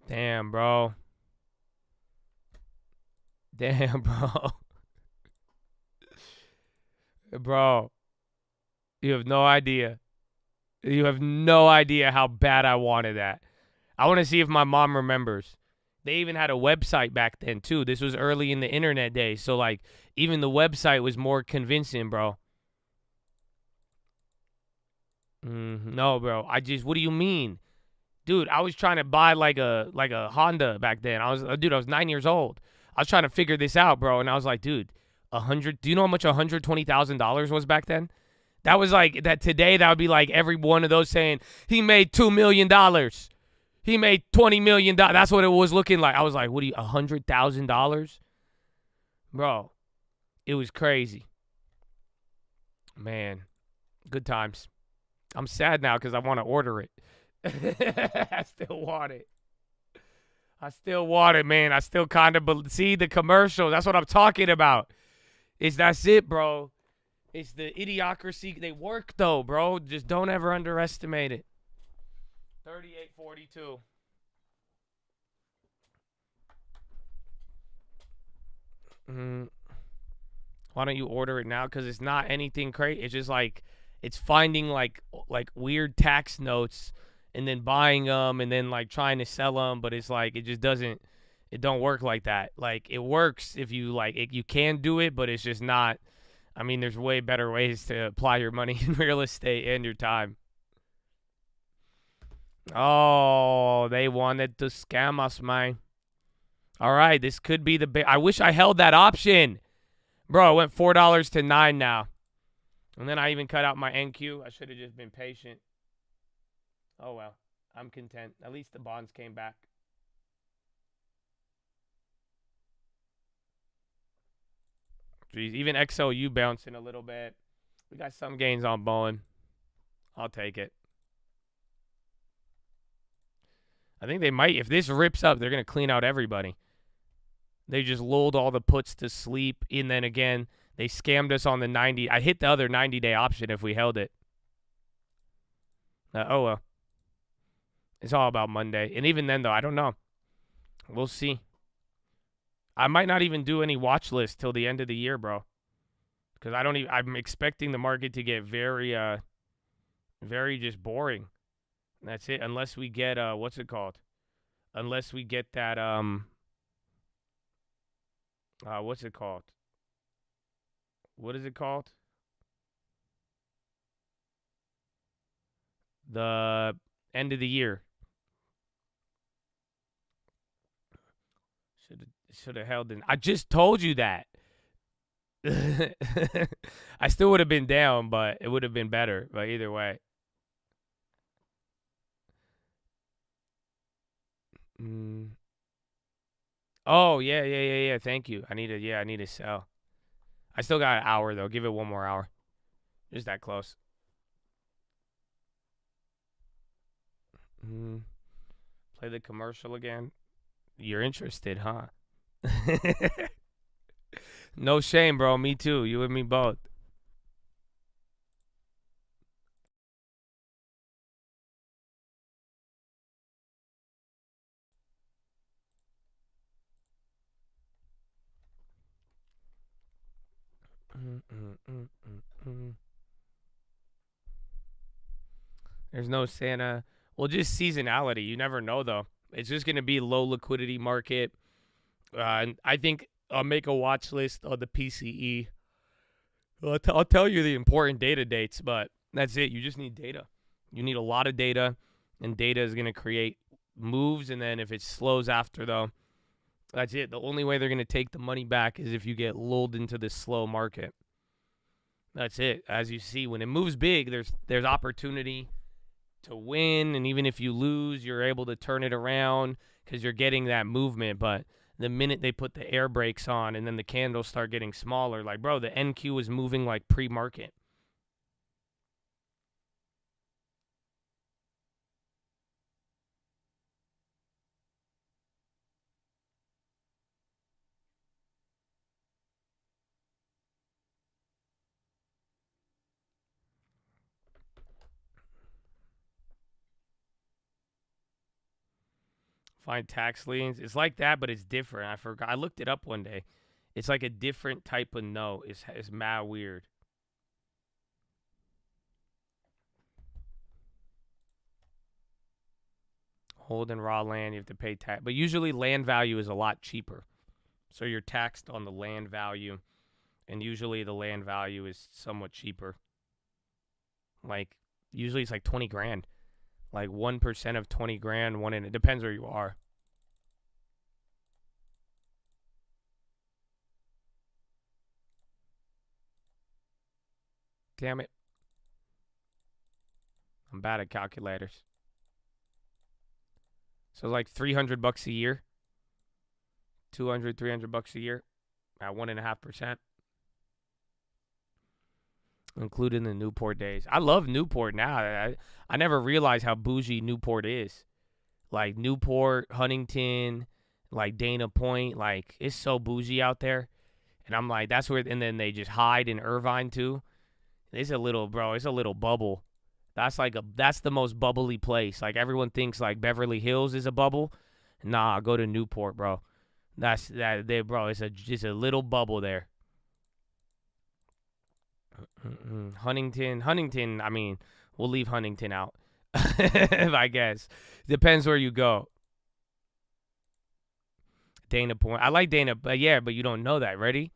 Damn, bro. Damn, bro. Bro, you have no idea. You have no idea how bad I wanted that. I want to see if my mom remembers. They even had a website back then, too. This was early in the internet days. So, like, even the website was more convincing, bro. No, bro. What do you mean? Dude, I was trying to buy like a Honda back then. I was 9 years old. I was trying to figure this out, bro. And I was like, dude, do you know how much $120,000 was back then? That was like, that today, that would be like every one of those saying, he made $2 million. He made $20 million. That's what it was looking like. I was like, what do you, $100,000? Bro, It was crazy. Man, good times. I'm sad now because I want to order it. I still want it. I still want it, man. I still kind of see the commercial. That's what I'm talking about. That's it, bro. It's the idiocracy. They work, though, bro. Just don't ever underestimate it. 38.42. Why don't you order it now? Because it's not anything crazy. It's just like, it's finding like weird tax notes and then buying them and then like trying to sell them. But it's like, it just doesn't, it don't work like that. Like, it works if you like it, you can do it, but it's just not. I mean, there's way better ways to apply your money in real estate and your time. Oh, they wanted to scam us, man. All right, this could be the big. I wish I held that option. Bro, it went $4 to $9 now. And then I even cut out my NQ. I should have just been patient. Oh, well. I'm content. At least the bonds came back. Jeez, even XOU bouncing a little bit. We got some gains on Bowen. I'll take it. I think they might. If this rips up, they're going to clean out everybody. They just lulled all the puts to sleep. And then again, they scammed us on the 90. I hit the other 90-day option if we held it. Oh, well. It's all about Monday. And even then, though, I don't know. We'll see. I might not even do any watch list till the end of the year, bro. Because I'm expecting the market to get very just boring. That's it. Unless we get, what's it called? Unless we get that, what's it called? What is it called? The end of the year. Should have held in. I just told you that. I still would have been down, but it would have been better. But either way. Oh, yeah. Thank you. I need to sell. I still got an hour, though. Give it one more hour. Just that close. Play the commercial again. You're interested, huh? No shame, bro. Me too. You and me both. There's no Santa. Well, just seasonality. You never know, though. It's just going to be low liquidity market. And I think I'll make a watch list on the PCE. I'll tell you the important data dates, but that's it. You just need data. You need a lot of data, and data is going to create moves. And then if it slows after, though, that's it. The only way they're going to take the money back is if you get lulled into this slow market. That's it. As you see, when it moves big, there's opportunity to win, and even if you lose, you're able to turn it around because you're getting that movement. But the minute they put the air brakes on and then the candles start getting smaller, like, bro, the NQ is moving like pre-market. Find tax liens. It's like that, but it's different. I forgot. I looked it up one day. It's like a different type of note. It's mad weird. Holding raw land, you have to pay tax. But usually land value is a lot cheaper. So you're taxed on the land value. And usually the land value is somewhat cheaper. Like, usually it's like 20 grand. Like 1% of 20 grand, it depends where you are. Damn it. I'm bad at calculators. So like $300 a year. $200, $300 a year at 1.5%. including the Newport days. I love Newport now. I never realized how bougie Newport is. Like Newport, Huntington, like Dana Point, like it's so bougie out there. And I'm like, that's where, and then they just hide in Irvine too. It's a little bubble. That's the most bubbly place. Like everyone thinks like Beverly Hills is a bubble. Nah, go to Newport, bro. It's a little bubble there. Huntington, I mean, we'll leave Huntington out. I guess. Depends where you go. Dana Point. I like Dana, but you don't know that. Ready?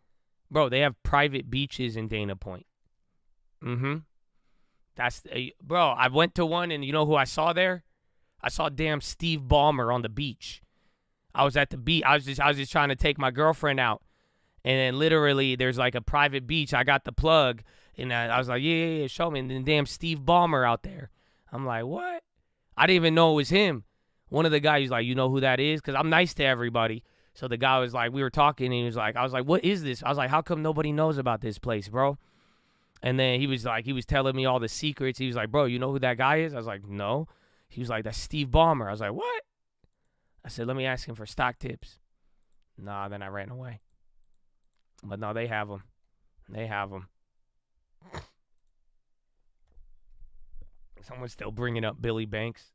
Bro, they have private beaches in Dana Point. Bro, I went to one, and you know who I saw there? I saw damn Steve Ballmer on the beach. I was at the beach. I was just trying to take my girlfriend out. And then literally there's like a private beach. I got the plug, and I was like, yeah, show me. And then damn Steve Ballmer out there. I'm like, what? I didn't even know it was him. One of the guys was like, you know who that is? Because I'm nice to everybody. So the guy was like, we were talking, and he was like, I was like, what is this? I was like, how come nobody knows about this place, bro? And then he was telling me all the secrets. He was like, bro, you know who that guy is? I was like, no. He was like, that's Steve Ballmer. I was like, what? I said, let me ask him for stock tips. Nah, then I ran away. But no, they have them. They have them. Someone's still bringing up Billy Banks.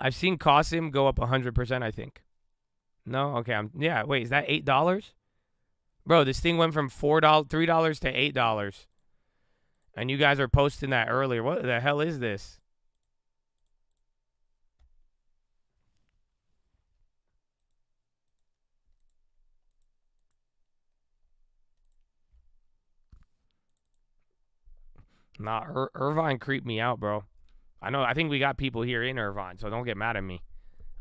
I've seen Qasim go up 100%, I think. No? Okay. Wait, is that $8? Bro, this thing went from $3 to $8. And you guys are posting that earlier. What the hell is this? Nah, Irvine creeped me out, bro. I think we got people here in Irvine, so don't get mad at me.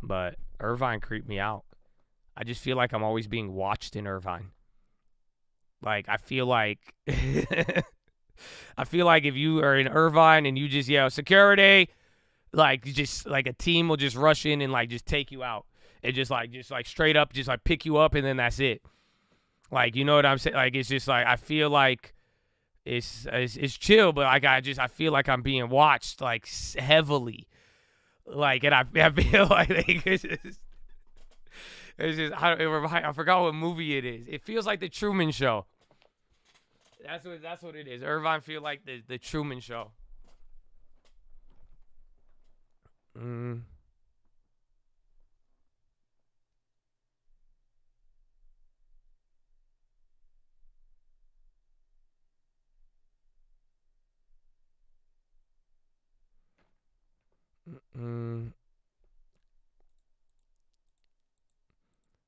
But Irvine creeped me out. I just feel like I'm always being watched in Irvine. Like, I feel like if you are in Irvine and you just yell security, like just like a team will just rush in and like just take you out. It just like straight up just like pick you up, and then that's it. Like, you know what I'm saying? Like, it's just like I feel like it's chill, but like I feel like I'm being watched like heavily. Like, and I feel like I forgot what movie it is. It feels like the Truman Show. That's what it is. Irvine feel like the Truman Show.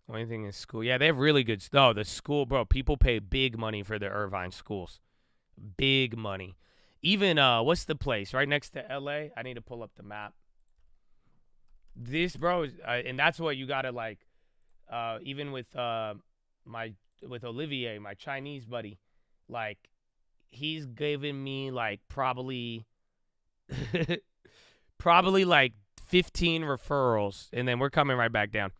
Only thing is school. Yeah, they have really good stuff. Oh, the school, bro. People pay big money for the Irvine schools. Big money. Even, what's the place? Right next to LA? I need to pull up the map. This, bro, and that's what you gotta like, even with Olivier, my Chinese buddy, like, he's given me like probably like 15 referrals, and then we're coming right back down.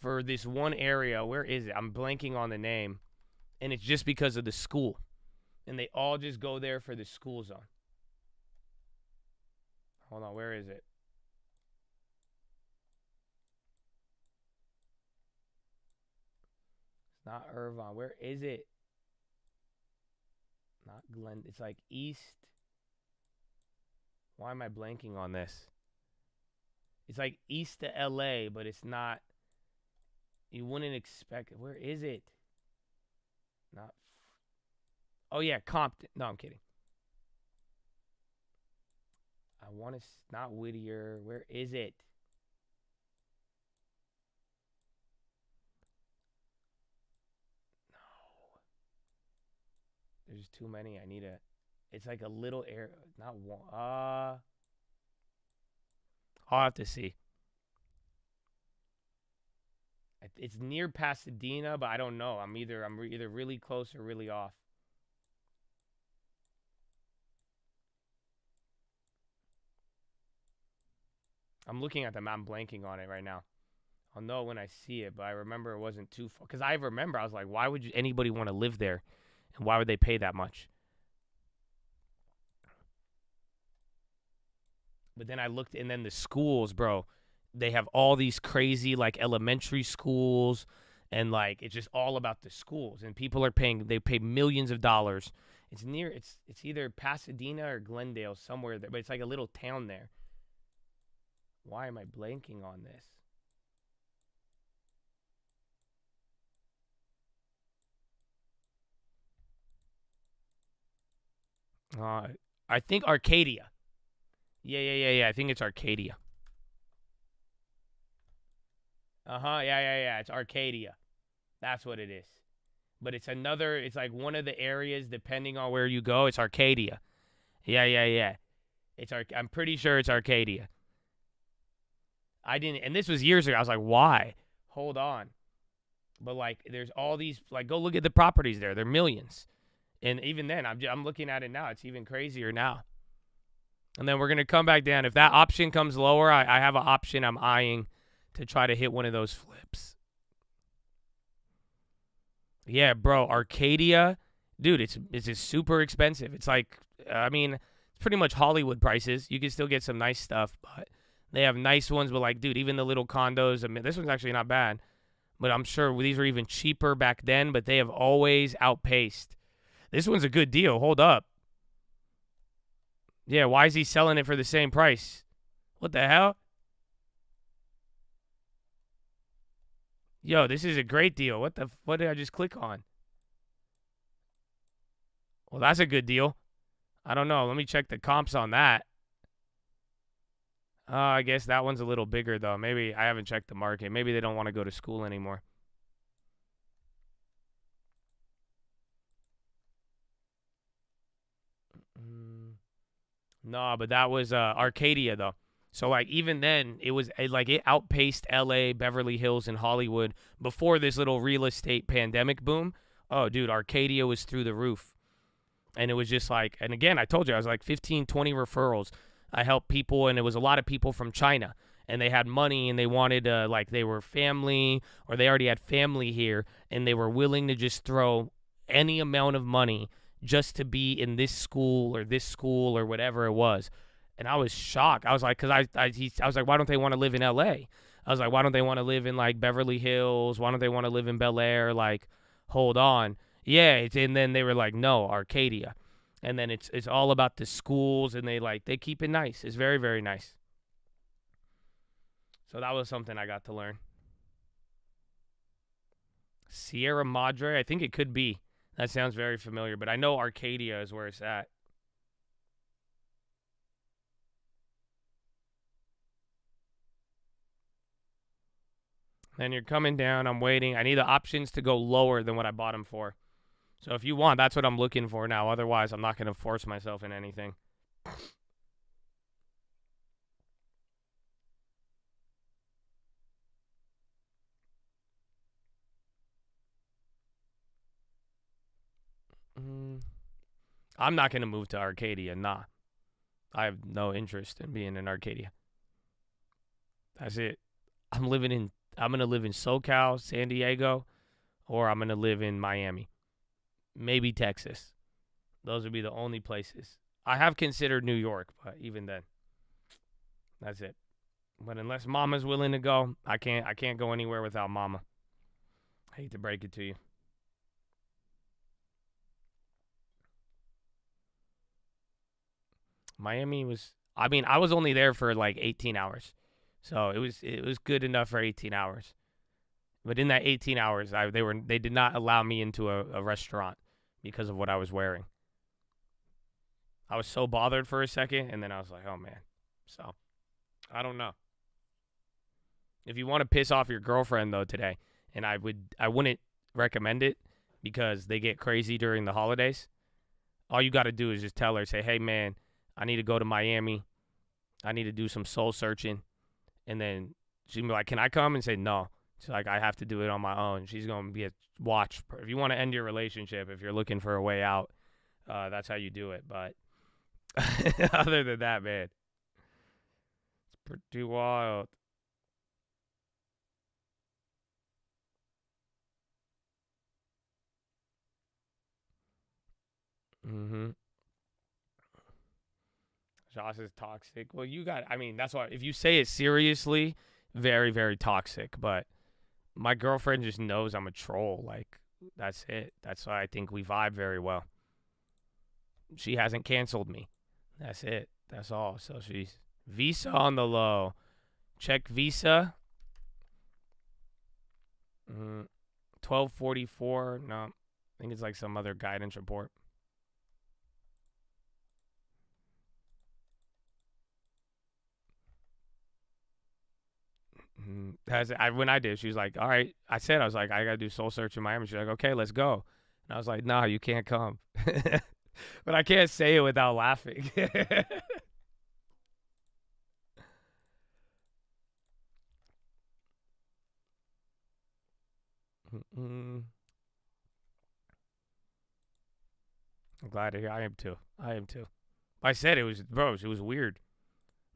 For this one area, where is it? I'm blanking on the name, and it's just because of the school, and they all just go there for the school zone. Hold on, where is it? It's not Irvine. Where is it? Not Glen. It's like East. Why am I blanking on this? It's like east to LA, but it's not. You wouldn't expect it. Where is it? Not. Oh, yeah, Compton. No, I'm kidding. I want to. Not Whittier. Where is it? No. There's too many. I need a. It's like a little area. Not one. I'll have to see. It's near Pasadena, but I don't know. I'm either really close or really off. I'm looking at the map. I'm blanking on it right now. I'll know when I see it, but I remember it wasn't too far. Because I remember, I was like, why would anybody want to live there? And why would they pay that much? But then I looked, and then the schools, bro, they have all these crazy, like, elementary schools, and, like, it's just all about the schools. And people are they pay millions of dollars. It's either Pasadena or Glendale, somewhere there, but it's like a little town there. Why am I blanking on this? I think Arcadia. Yeah. I think it's Arcadia. Yeah. It's Arcadia. That's what it is. But it's like one of the areas, depending on where you go, it's Arcadia. Yeah. I'm pretty sure it's Arcadia. And this was years ago. I was like, why? Hold on. But, like, there's all these, like, go look at the properties there. They're millions. And even then, I'm looking at it now. It's even crazier now. And then we're going to come back down. If that option comes lower, I have an option I'm eyeing to try to hit one of those flips. Yeah, bro, Arcadia, dude, it's just super expensive. It's like, it's pretty much Hollywood prices. You can still get some nice stuff, but they have nice ones. But, like, dude, even the little condos, this one's actually not bad. But I'm sure these were even cheaper back then, but they have always outpaced. This one's a good deal. Hold up. Yeah, why is he selling it for the same price? What the hell? Yo, this is a great deal. What did I just click on? Well, that's a good deal. I don't know. Let me check the comps on that. I guess that one's a little bigger, though. Maybe I haven't checked the market. Maybe they don't want to go to school anymore. No, but that was Arcadia, though. So, like, even then, it outpaced L.A., Beverly Hills, and Hollywood before this little real estate pandemic boom. Oh, dude, Arcadia was through the roof. And it was just like, and again, I told you, I was like 15, 20 referrals. I helped people, and it was a lot of people from China. And they had money, and they wanted they were family, or they already had family here, and they were willing to just throw any amount of money just to be in this school or whatever it was. And I was shocked. I was like, I was like, why don't they want to live in L.A.? I was like, why don't they want to live in, like, Beverly Hills? Why don't they want to live in Bel Air? Like, hold on. Yeah, and then they were like, no, Arcadia. And then it's all about the schools, and they keep it nice. It's very, very nice. So that was something I got to learn. Sierra Madre, I think it could be. That sounds very familiar, but I know Arcadia is where it's at. Then you're coming down. I'm waiting. I need the options to go lower than what I bought them for. So if you want, that's what I'm looking for now. Otherwise, I'm not going to force myself in anything. I'm not going to move to Arcadia. Nah. I have no interest in being in Arcadia. That's it. I'm going to live in SoCal, San Diego, or I'm going to live in Miami. Maybe Texas. Those would be the only places. I have considered New York, but even then, that's it. But unless Mama's willing to go, I can't go anywhere without Mama. I hate to break it to you. Miami was, I was only there for like 18 hours. So it was good enough for 18 hours. But in that 18 hours, they did not allow me into a restaurant because of what I was wearing. I was so bothered for a second, and then I was like, oh, man. So, I don't know. If you want to piss off your girlfriend, though, today, and I wouldn't recommend it because they get crazy during the holidays, all you got to do is just tell her, say, hey, man, I need to go to Miami. I need to do some soul searching. And then she's going to be like, can I come? And say, no. She's like, I have to do it on my own. She's going to be a watch. If you want to end your relationship, if you're looking for a way out, that's how you do it. But other than that, man, it's pretty wild. Mm-hmm. Josh is toxic. Well, that's why, if you say it seriously, very, very toxic. But my girlfriend just knows I'm a troll. Like, that's it. That's why I think we vibe very well. She hasn't canceled me. That's it. That's all. So she's Visa on the low. Check Visa. 1244. No, I think it's like some other guidance report. When I did, she was like, all right. I was like, I got to do soul search in Miami. She's like, okay, let's go. And I was like, nah, you can't come. But I can't say it without laughing. I'm glad to hear. I am too. I said it was weird.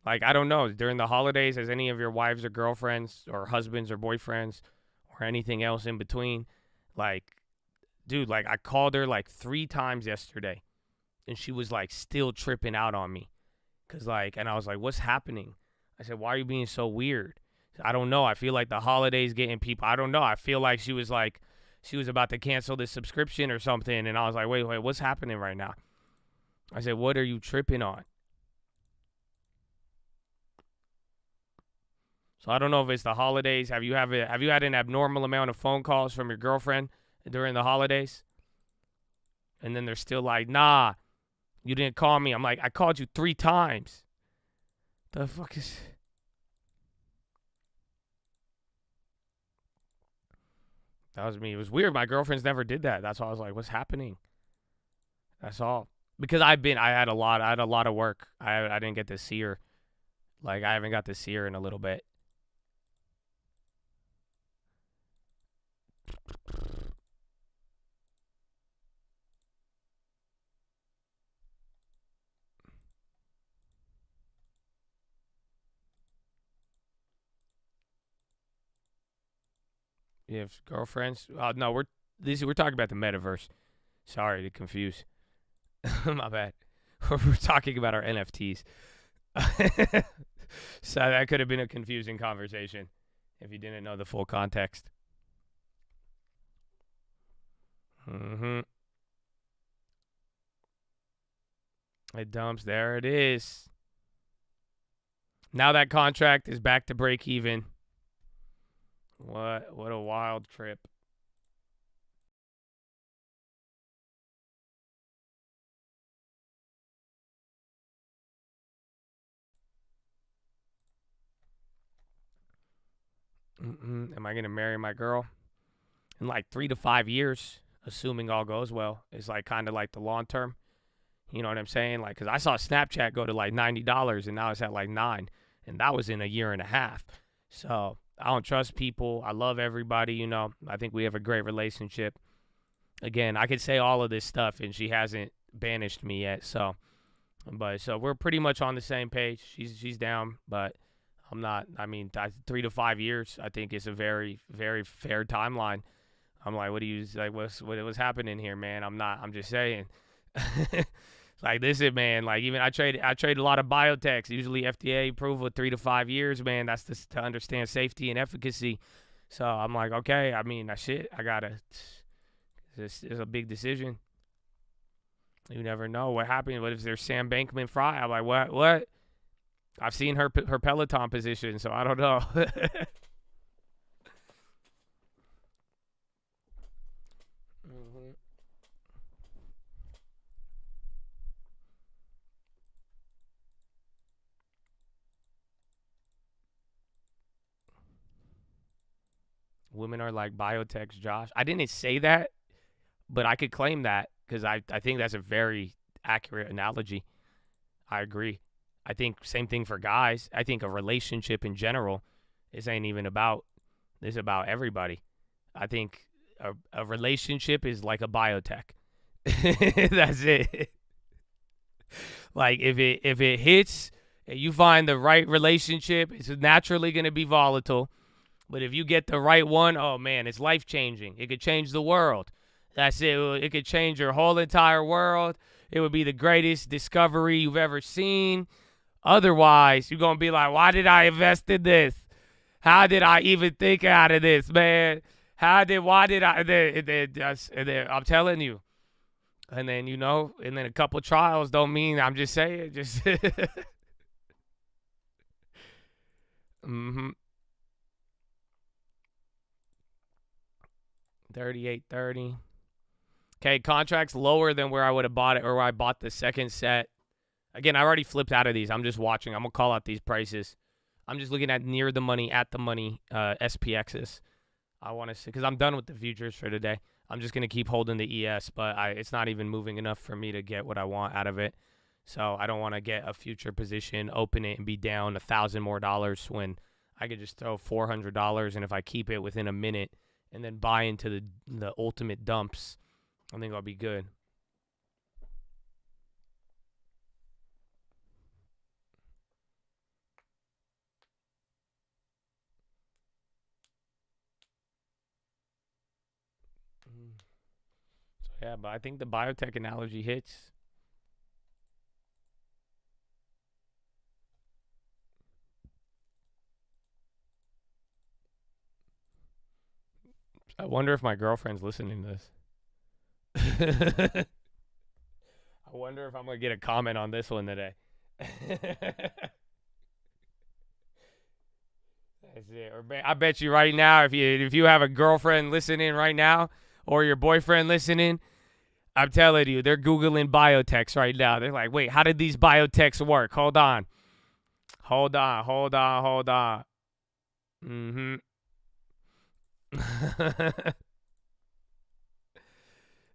Like, I don't know. During the holidays, has any of your wives or girlfriends or husbands or boyfriends or anything else in between, like, dude, like, I called her like 3 times yesterday, and she was like still tripping out on me. And I was like, what's happening? I said, why are you being so weird? I don't know. I feel like the holidays getting people. I don't know. I feel like she was about to cancel this subscription or something. And I was like, wait, what's happening right now? I said, what are you tripping on? So I don't know if it's the holidays. Have you had an abnormal amount of phone calls from your girlfriend during the holidays? And then they're still like, nah, you didn't call me. I'm like, I called you 3 times. The fuck is... That was me. It was weird. My girlfriends never did that. That's why I was like, what's happening? That's all. Because I had a lot of work. I didn't get to see her. Like, I haven't got to see her in a little bit. You have girlfriends? No, we're talking about the metaverse. Sorry to confuse. My bad. We're talking about our NFTs. So that could have been a confusing conversation if you didn't know the full context. It dumps. There it is. Now that contract is back to break even. What a wild trip. Am I going to marry my girl? In like 3 to 5 years, assuming all goes well, is like kind of like the long term. You know what I'm saying? Like, because I saw Snapchat go to like $90 and now it's at like $9. And that was in a year and a half. So I don't trust people. I love everybody, you know. I think we have a great relationship. Again, I could say all of this stuff and she hasn't banished me yet. So we're pretty much on the same page. She's down, but I'm not. I mean, 3 to 5 years, I think, is a very, very fair timeline. I'm like, what's happening here, man? I'm just saying. Like, this is, man, like, even I trade a lot of biotechs. Usually FDA approval 3 to 5 years, man. That's to understand safety and efficacy. So I'm like, okay, I mean, it's a big decision. You never know what happened. What if there's Sam Bankman-Fried? I'm like, what? I've seen her Peloton position, so I don't know. Women are like biotechs, Josh. I didn't say that, but I could claim that because I think that's a very accurate analogy. I agree. I think same thing for guys. I think a relationship in general, this ain't even about, this is about everybody. I think a relationship is like a biotech. That's it. Like, if it hits and you find the right relationship, it's naturally going to be volatile. But if you get the right one, oh, man, it's life-changing. It could change the world. That's it. It could change your whole entire world. It would be the greatest discovery you've ever seen. Otherwise, you're going to be like, why did I invest in this? How did I even think out of this, man? I'm telling you. And then, you know, and then a couple trials don't mean, I'm just saying, just. Mm-hmm. 38.30. Okay, contracts lower than where I would have bought it or where I bought the second set. Again, I already flipped out of these. I'm just watching. I'm going to call out these prices. I'm just looking at near the money, at the money SPXs. I want to see, because I'm done with the futures for today. I'm just going to keep holding the ES, but it's not even moving enough for me to get what I want out of it. So I don't want to get a future position, open it, and be down $1,000 more when I could just throw $400, and if I keep it within a minute and then buy into the ultimate dumps, I think I'll be good. So yeah, but I think the biotech analogy hits. I wonder if my girlfriend's listening to this. I wonder if I'm going to get a comment on this one today. That's it. I bet you right now, if you have a girlfriend listening right now or your boyfriend listening, I'm telling you, they're Googling biotechs right now. They're like, wait, how did these biotechs work? Hold on. Mm-hmm.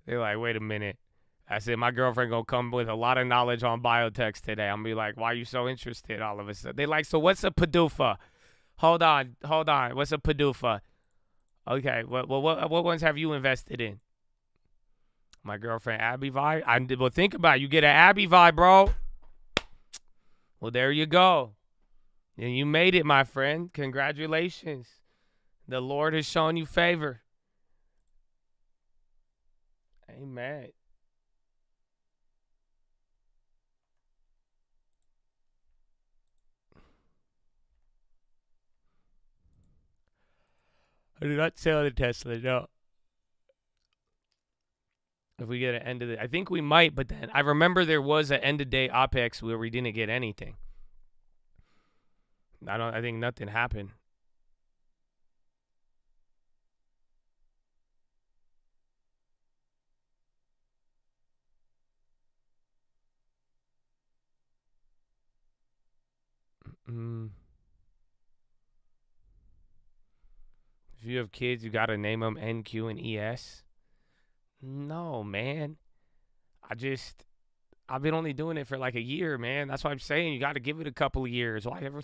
They're like, wait a minute. I said, my girlfriend gonna come with a lot of knowledge on biotechs today. I'm gonna be like, why are you so interested all of a sudden? They like, so what's a PDUFA? Hold on. What's a PDUFA? Okay, what ones have you invested in? My girlfriend, Abby Vibe. Well, think about it. You get an Abby Vibe, bro. Well, there you go. And you made it, my friend. Congratulations. The Lord has shown you favor. Amen. I do not sell the Tesla, no. If we get an end of the, I think we might, but then I remember there was an end of day OPEX where we didn't get anything. I think nothing happened. If you have kids, you got to name them NQ and ES. No, man. I've been only doing it for like a year, man. That's why I'm saying you got to give it a couple of years. Why ever?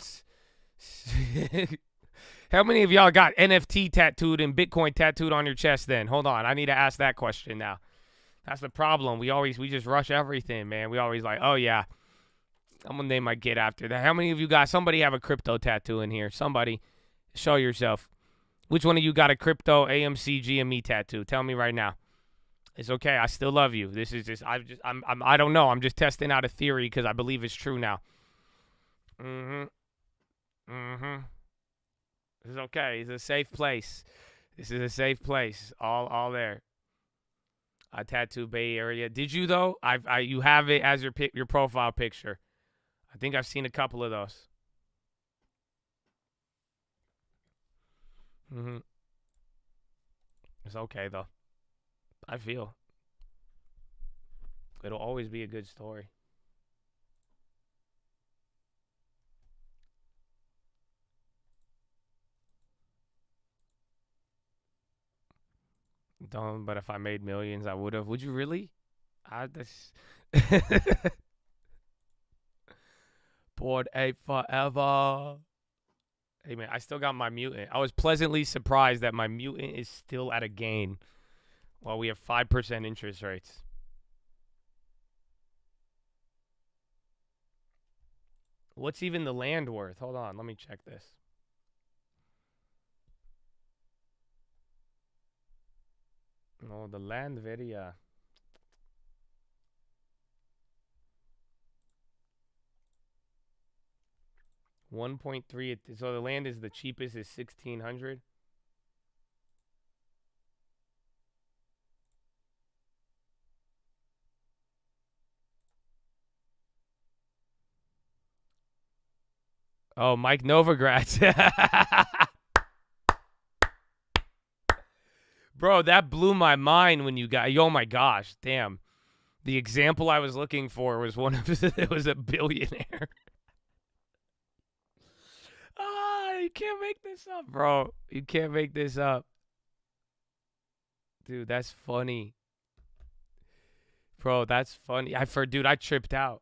How many of y'all got NFT tattooed and Bitcoin tattooed on your chest then? Hold on. I need to ask that question now. That's the problem. We just rush everything, man. We always like, oh, yeah. I'm going to name my kid after that. How many of you got, somebody have a crypto tattoo in here? Somebody, show yourself. Which one of you got a crypto AMC GME tattoo? Tell me right now. It's okay. I still love you. This is just, I don't know. I'm just testing out a theory because I believe it's true now. This is okay. It's a safe place. This is a safe place. All there. I tattoo Bay Area. Did you though? You have it as your profile picture. I think I've seen a couple of those. It's okay though. I feel it'll always be a good story. Don't, but if I made millions, I would have. Would you really? Bored ape forever. Hey, man, I still got my mutant. I was pleasantly surprised that my mutant is still at a gain while we have 5% interest rates. What's even the land worth? Hold on, let me check this. Oh, the land video. 1.3. So the land is the cheapest is 1,600. Oh, Mike Novogratz. Bro, that blew my mind when you got. Oh my gosh, damn. The example I was looking for was one of it was a billionaire. You can't make this up, bro. You can't make this up. Dude, that's funny. Bro, that's funny. Dude, I tripped out.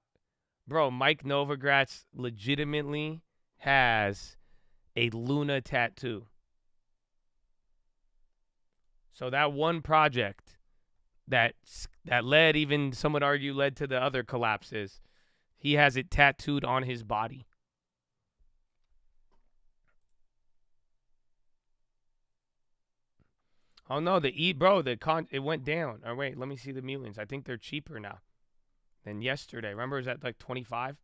Bro, Mike Novogratz legitimately has a Luna tattoo. So that one project that led, even some would argue, led to the other collapses, he has it tattooed on his body. Oh no, it went down. Oh wait, let me see the mulings. I think they're cheaper now than yesterday. Remember, it was at like 25.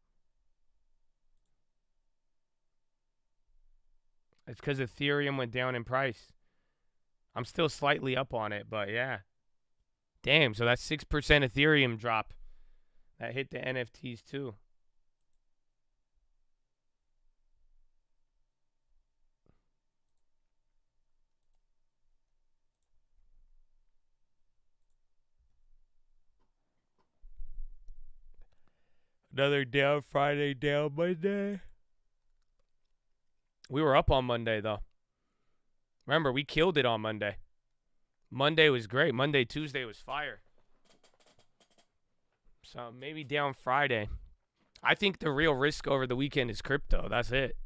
It's because Ethereum went down in price. I'm still slightly up on it, but yeah. Damn, so that's 6% Ethereum drop. That hit the NFTs too. Another down Friday, down Monday. We were up on Monday, though. Remember, we killed it on Monday. Monday was great. Monday, Tuesday was fire. So maybe down Friday. I think the real risk over the weekend is crypto. That's it.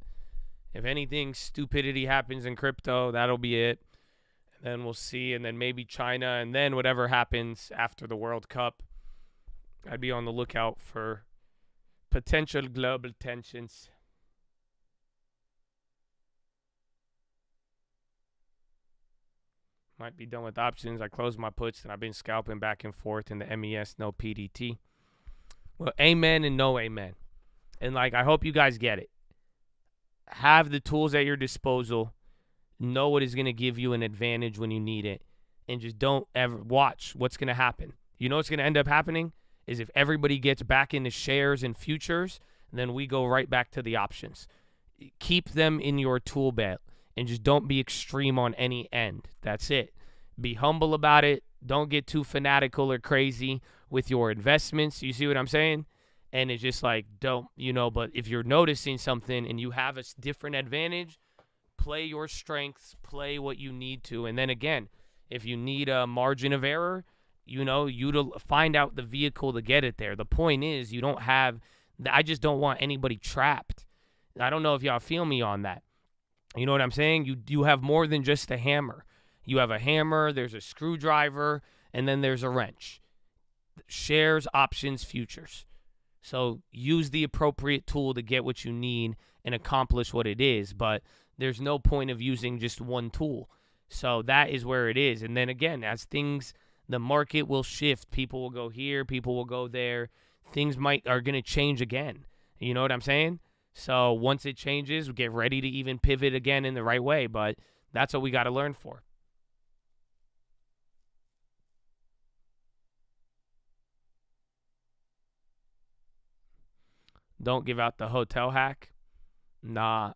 If anything stupidity happens in crypto, that'll be it. And then we'll see. And then maybe China. And then whatever happens after the World Cup. I'd be on the lookout for potential global tensions. Might be done with options. I closed my puts and I've been scalping back and forth in the MES, no PDT. Well, amen and no amen. And I hope you guys get it. Have the tools at your disposal. Know what is going to give you an advantage when you need it. And just don't ever watch what's going to happen. You know what's going to end up happening is if everybody gets back into shares and futures, then we go right back to the options. Keep them in your tool belt. And just don't be extreme on any end. That's it. Be humble about it. Don't get too fanatical or crazy with your investments. You see what I'm saying? And it's just don't, but if you're noticing something and you have a different advantage, play your strengths, play what you need to. And then again, if you need a margin of error, you to find out the vehicle to get it there. The point is I just don't want anybody trapped. I don't know if y'all feel me on that. You know what I'm saying? You have more than just a hammer. You have a hammer, there's a screwdriver, and then there's a wrench. Shares, options, futures. So use the appropriate tool to get what you need and accomplish what it is. But there's no point of using just one tool. So that is where it is. And then again, as the market will shift. People will go here, people will go there. Things are going to change again. You know what I'm saying? So once it changes, we get ready to even pivot again in the right way. But that's what we got to learn for. Don't give out the hotel hack. Nah.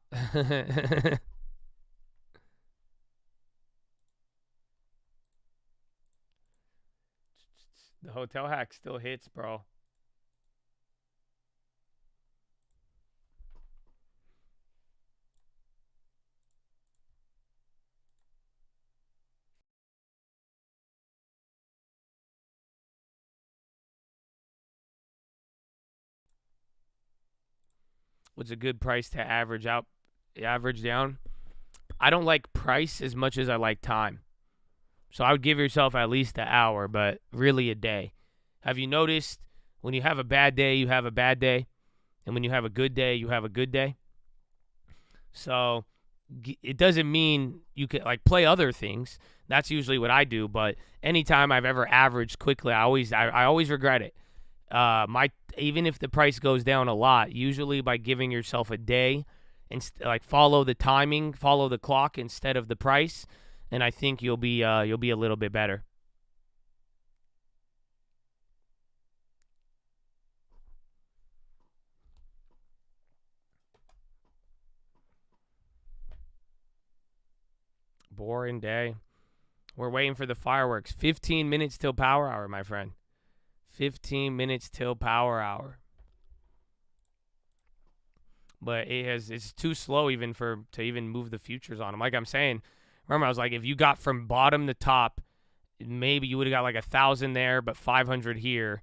The hotel hack still hits, bro. What's a good price to average down? I don't like price as much as I like time. So I would give yourself at least an hour, but really a day. Have you noticed when you have a bad day, you have a bad day? And when you have a good day, you have a good day? So it doesn't mean you can play other things. That's usually what I do. But anytime I've ever averaged quickly, I always regret it. Even if the price goes down a lot, usually by giving yourself a day like follow the timing, follow the clock instead of the price, and I think you'll be a little bit better. Boring day. We're waiting for the fireworks. 15 minutes till power hour, my friend. 15 minutes till power hour. But it's too slow even to even move the futures on them. Like I'm saying, remember I was like, if you got from bottom to top, maybe you would have got like 1,000 there, but 500 here,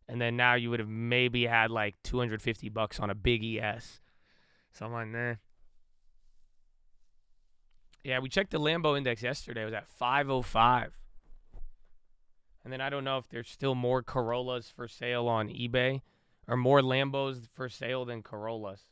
and then now you would have maybe had like $250 on a big ES. So I'm like, nah. Yeah, we checked the Lambo index yesterday. It was at 505. And then I don't know if there's still more Corollas for sale on eBay or more Lambos for sale than Corollas.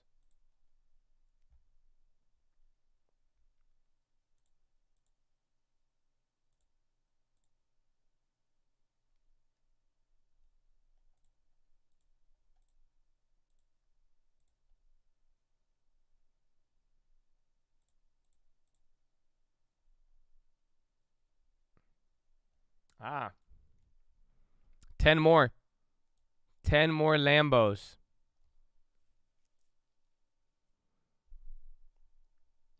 Ah. 10 more. 10 more Lambos.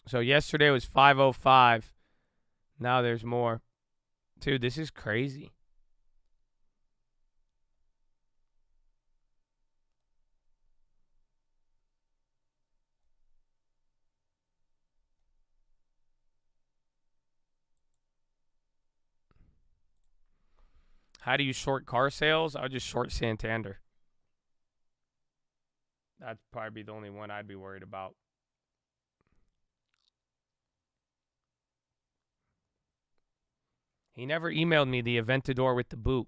So yesterday was 505. Now there's more. Dude, this is crazy. How do you short car sales? I'll just short Santander. That'd probably be the only one I'd be worried about. He never emailed me the Aventador with the boot.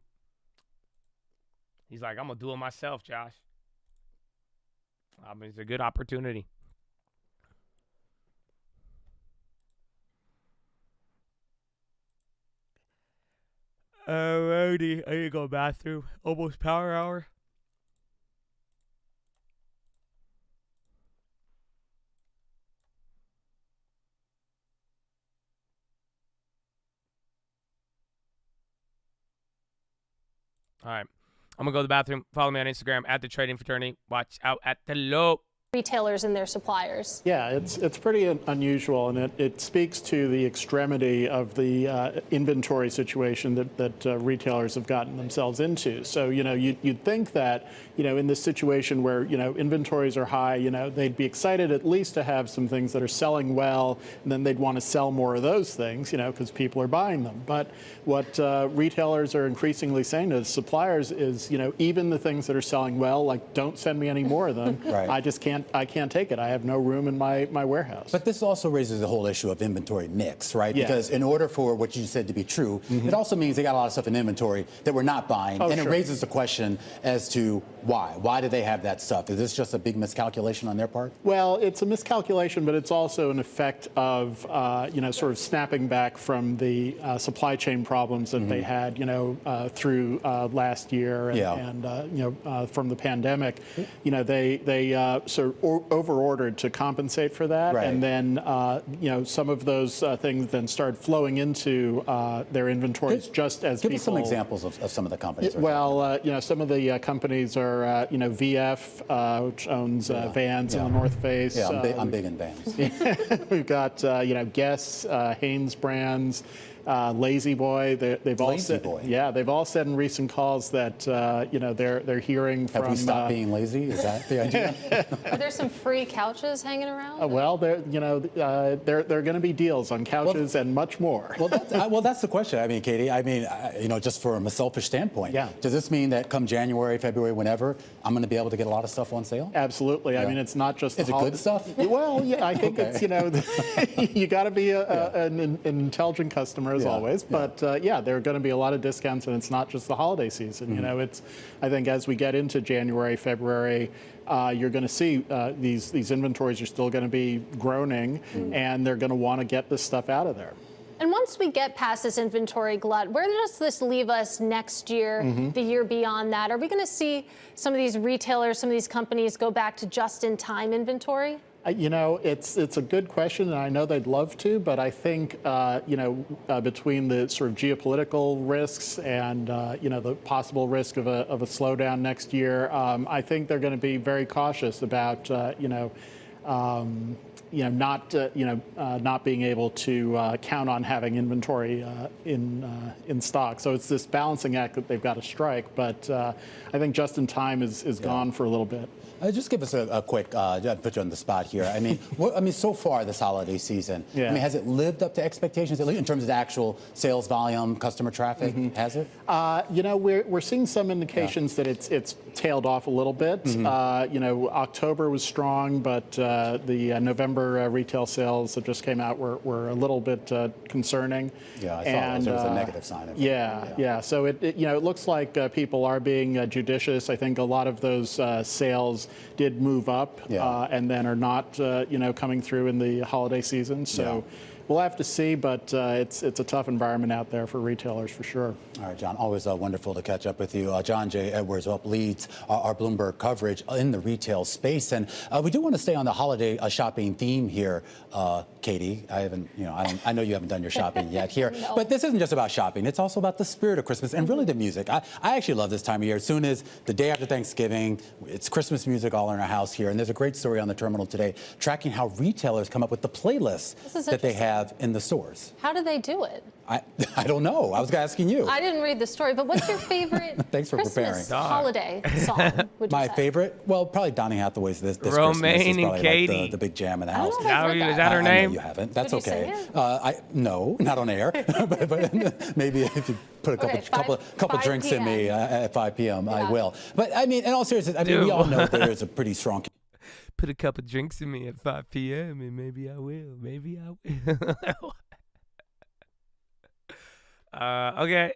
He's like, I'm going to do it myself, Josh. I mean, it's a good opportunity. Alrighty, I need to go to the bathroom. Almost power hour. All right. I'm going to go to the bathroom. Follow me on Instagram at the Trading Fraternity. Watch out at the low. Retailers and their suppliers. Yeah, it's pretty unusual, and it speaks to the extremity of the inventory situation that retailers have gotten themselves into. So, you'd think that, in this situation where, inventories are high, they'd be excited at least to have some things that are selling well, and then they'd want to sell more of those things, because people are buying them. But what retailers are increasingly saying to suppliers is, even the things that are selling well, like, don't send me any more of them. Right. I can't take it. I have no room in my warehouse. But this also raises the whole issue of inventory mix, right? Yeah. Because in order for what you said to be true, it also means they got a lot of stuff in inventory that we're not buying. And sure. It raises the question as to why. Why do they have that stuff? Is this just a big miscalculation on their part? Well, it's a miscalculation, but it's also an effect of, sort of snapping back from the supply chain problems that they had, through last year and from the pandemic. They sort of over-ordered to compensate for that. Right. And then, some of those things then started flowing into their inventories just as Give people... us some examples of some of the companies. Well, some of the companies are, VF, which owns Vans in the North Face. Yeah, I'm big in Vans. We've got, Guess, Hanes Brands, Lazy Boy. They've all said, they've all said in recent calls that they're hearing from. Have we stopped being lazy? Is that the idea? Are there some free couches hanging around? Well, there are going to be deals on couches and much more. Well, that's the question. I mean, Katie. I mean, just from a selfish standpoint. Yeah. Does this mean that come January, February, whenever, I'm going to be able to get a lot of stuff on sale? Absolutely. Yeah. I mean, it's not just. Is it good stuff? Well, yeah. I think it's you got to be an intelligent customer as always. But there are going to be a lot of discounts, and it's not just the holiday season. It's. I think as we get into January, February, you're going to see these inventories are still going to be groaning, and they're going to want to get this stuff out of there. And once we get past this inventory glut, where does this leave us next year, the year beyond that? Are we going to see some of these retailers, some of these companies go back to just-in-time inventory? You know, it's a good question, and I know they'd love to, but I think between the sort of geopolitical risks and the possible risk of a slowdown next year, I think they're going to be very cautious about not being able to count on having inventory in stock. So it's this balancing act that they've got to strike. But I think just in time is gone for a little bit. Just give us a quick, put you on the spot here. I mean, so far this holiday season, Yeah. I mean, has it lived up to expectations, at least in terms of the actual sales volume, customer traffic? Has it? We're seeing some indications that it's tailed off a little bit. October was strong, but the November retail sales that just came out were a little bit concerning. Yeah, I saw there was a negative sign of it. Yeah. So it looks like people are being judicious. I think a lot of those sales did move up and then are not coming through in the holiday season. So we'll have to see, but it's a tough environment out there for retailers for sure. All right, John, always wonderful to catch up with you. John J. Edwards leads our Bloomberg coverage in the retail space, and we do want to stay on the holiday shopping theme here, Katie. I know you haven't done your shopping yet here, No. but this isn't just about shopping. It's also about the spirit of Christmas and really the music. I actually love this time of year. As soon as the day after Thanksgiving, it's Christmas music all in our house here, and there's a great story on the terminal today tracking how retailers come up with the playlists that they have in the stores. How do they do it? I don't know. I was asking you. I didn't read the story, but what's your favorite Thanks for Christmas preparing. holiday song? Would you My say? favorite? Well, probably Donny Hathaway's this Romaine Christmas is and probably Katie. like the big jam in the I don't house. know if I've heard Is that her I name? know you haven't. That's Would you okay. sing No, not on air. but maybe if you put a couple 5 drinks in me at 5 p.m., I Yeah. will. But I mean, in all seriousness, I mean, we all know that there's a pretty strong. Put a couple drinks in me at 5 p.m. and maybe I will. Maybe I will. Okay.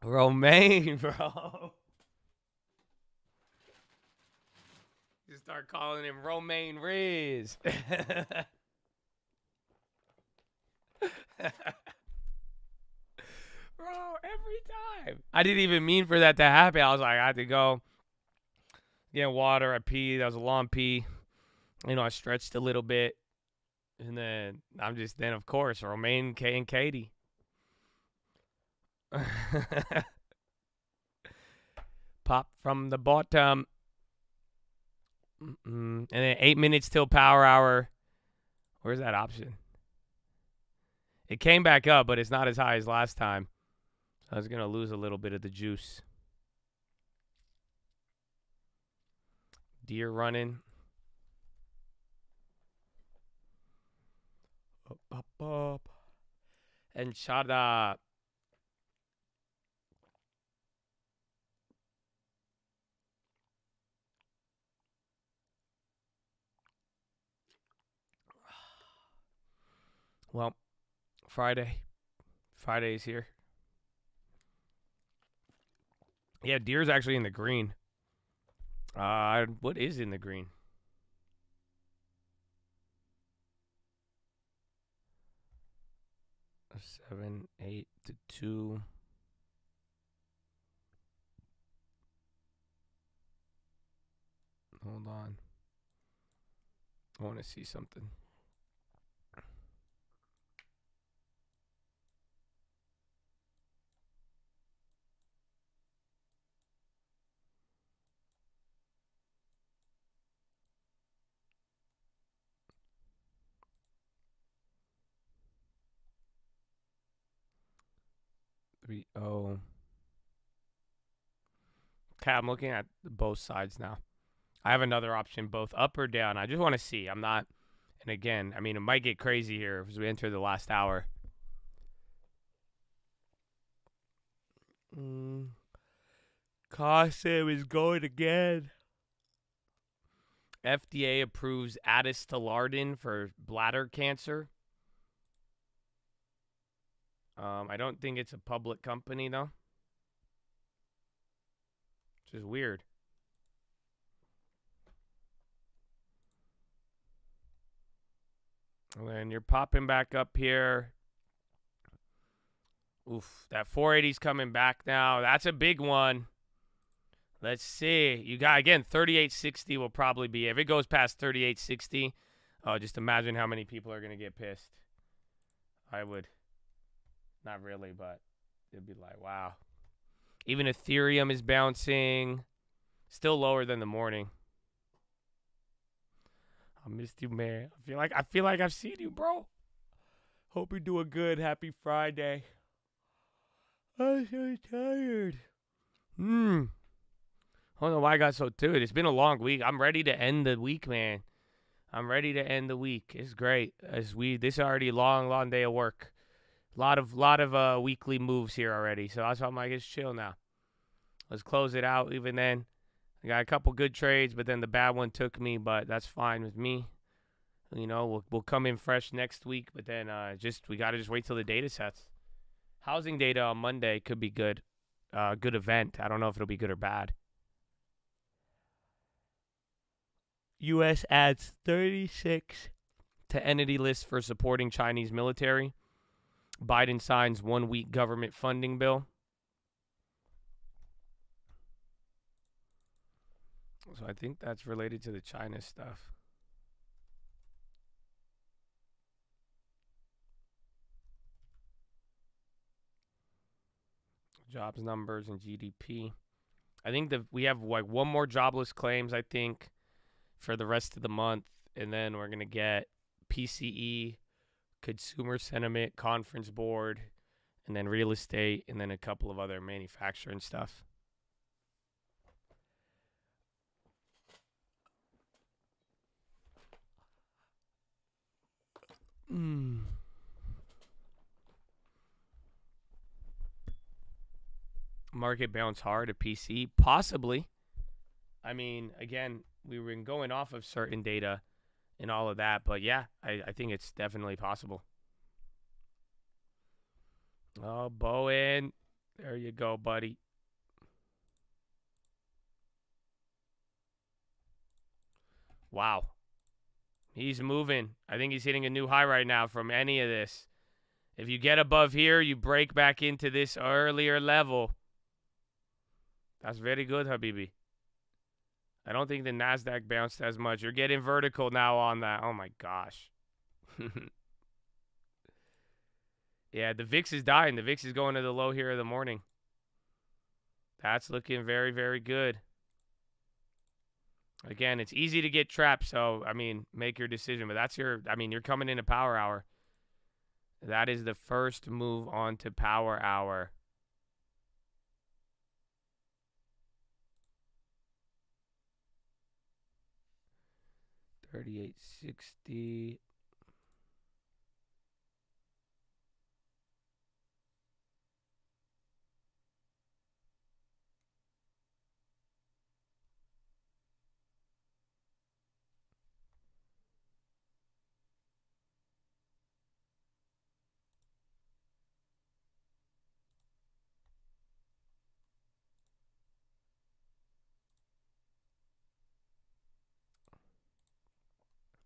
Romaine, bro. You start calling him Romaine Riz. Bro, every time. I didn't even mean for that to happen. I was like, I had to go get water. I peed. That was a long pee. I stretched a little bit. And then of course, Romaine, K, and Katie. Pop from the bottom. And then 8 minutes till power hour. Where's that option? It came back up, but it's not as high as last time. So I was going to lose a little bit of the juice. Deer running. Up. And shut up. Well, Friday's here. Yeah, deer's actually in the green. What is in the green? A 7, 8 to 2. Hold on. I want to see something. Oh. Okay, I'm looking at both sides now. I have another option, both up or down. I just want to see. I'm not. And again, I mean, it might get crazy here as we enter the last hour. Qasim is going again. FDA approves Atistalardin for bladder cancer. I don't think it's a public company, though. Which is weird. And then you're popping back up here Oof, that 480's coming back now. That's a big one. Let's see. You got, again, 38.60 will probably be. If it goes past 38.60, just imagine how many people are going to get pissed. I would. Not really, but it'd be like, wow. Even Ethereum is bouncing. Still lower than the morning. I missed you, man. I feel like I've seen you, bro. Hope you're doing good. Happy Friday. I'm so tired. I don't know why I got so tired. It's been a long week. I'm ready to end the week, man. I'm ready to end the week. It's great. This is already a long day of work. A lot of weekly moves here already. So that's why I'm like, it's chill now. Let's close it out. Even then, I got a couple good trades, but then the bad one took me. But that's fine with me. You know, we'll come in fresh next week. But then we got to just wait till the data sets. Housing data on Monday could be good. Good event. I don't know if it'll be good or bad. U.S. adds 36 to entity list for supporting Chinese military. Biden signs 1-week government funding bill. So I think that's related to the China stuff. Jobs numbers and GDP. I think we have like one more jobless claims, I think, for the rest of the month. And then we're going to get PCE, consumer sentiment, conference board, and then real estate, and then a couple of other manufacturing stuff. Market bounce hard at PC? Possibly. I mean, again, we were going off of certain data and all of that, but yeah, I think it's definitely possible. Oh, Bowen. There you go, buddy. Wow. He's moving. I think he's hitting a new high right now from any of this. If you get above here, you break back into this earlier level. That's very good, Habibi. I don't think the NASDAQ bounced as much. You're getting vertical now on that. Oh, my gosh. Yeah, the VIX is dying. The VIX is going to the low here of the morning. That's looking very, very good. Again, it's easy to get trapped, so, I mean, make your decision. But you're coming into power hour. That is the first move on to power hour. $38.60.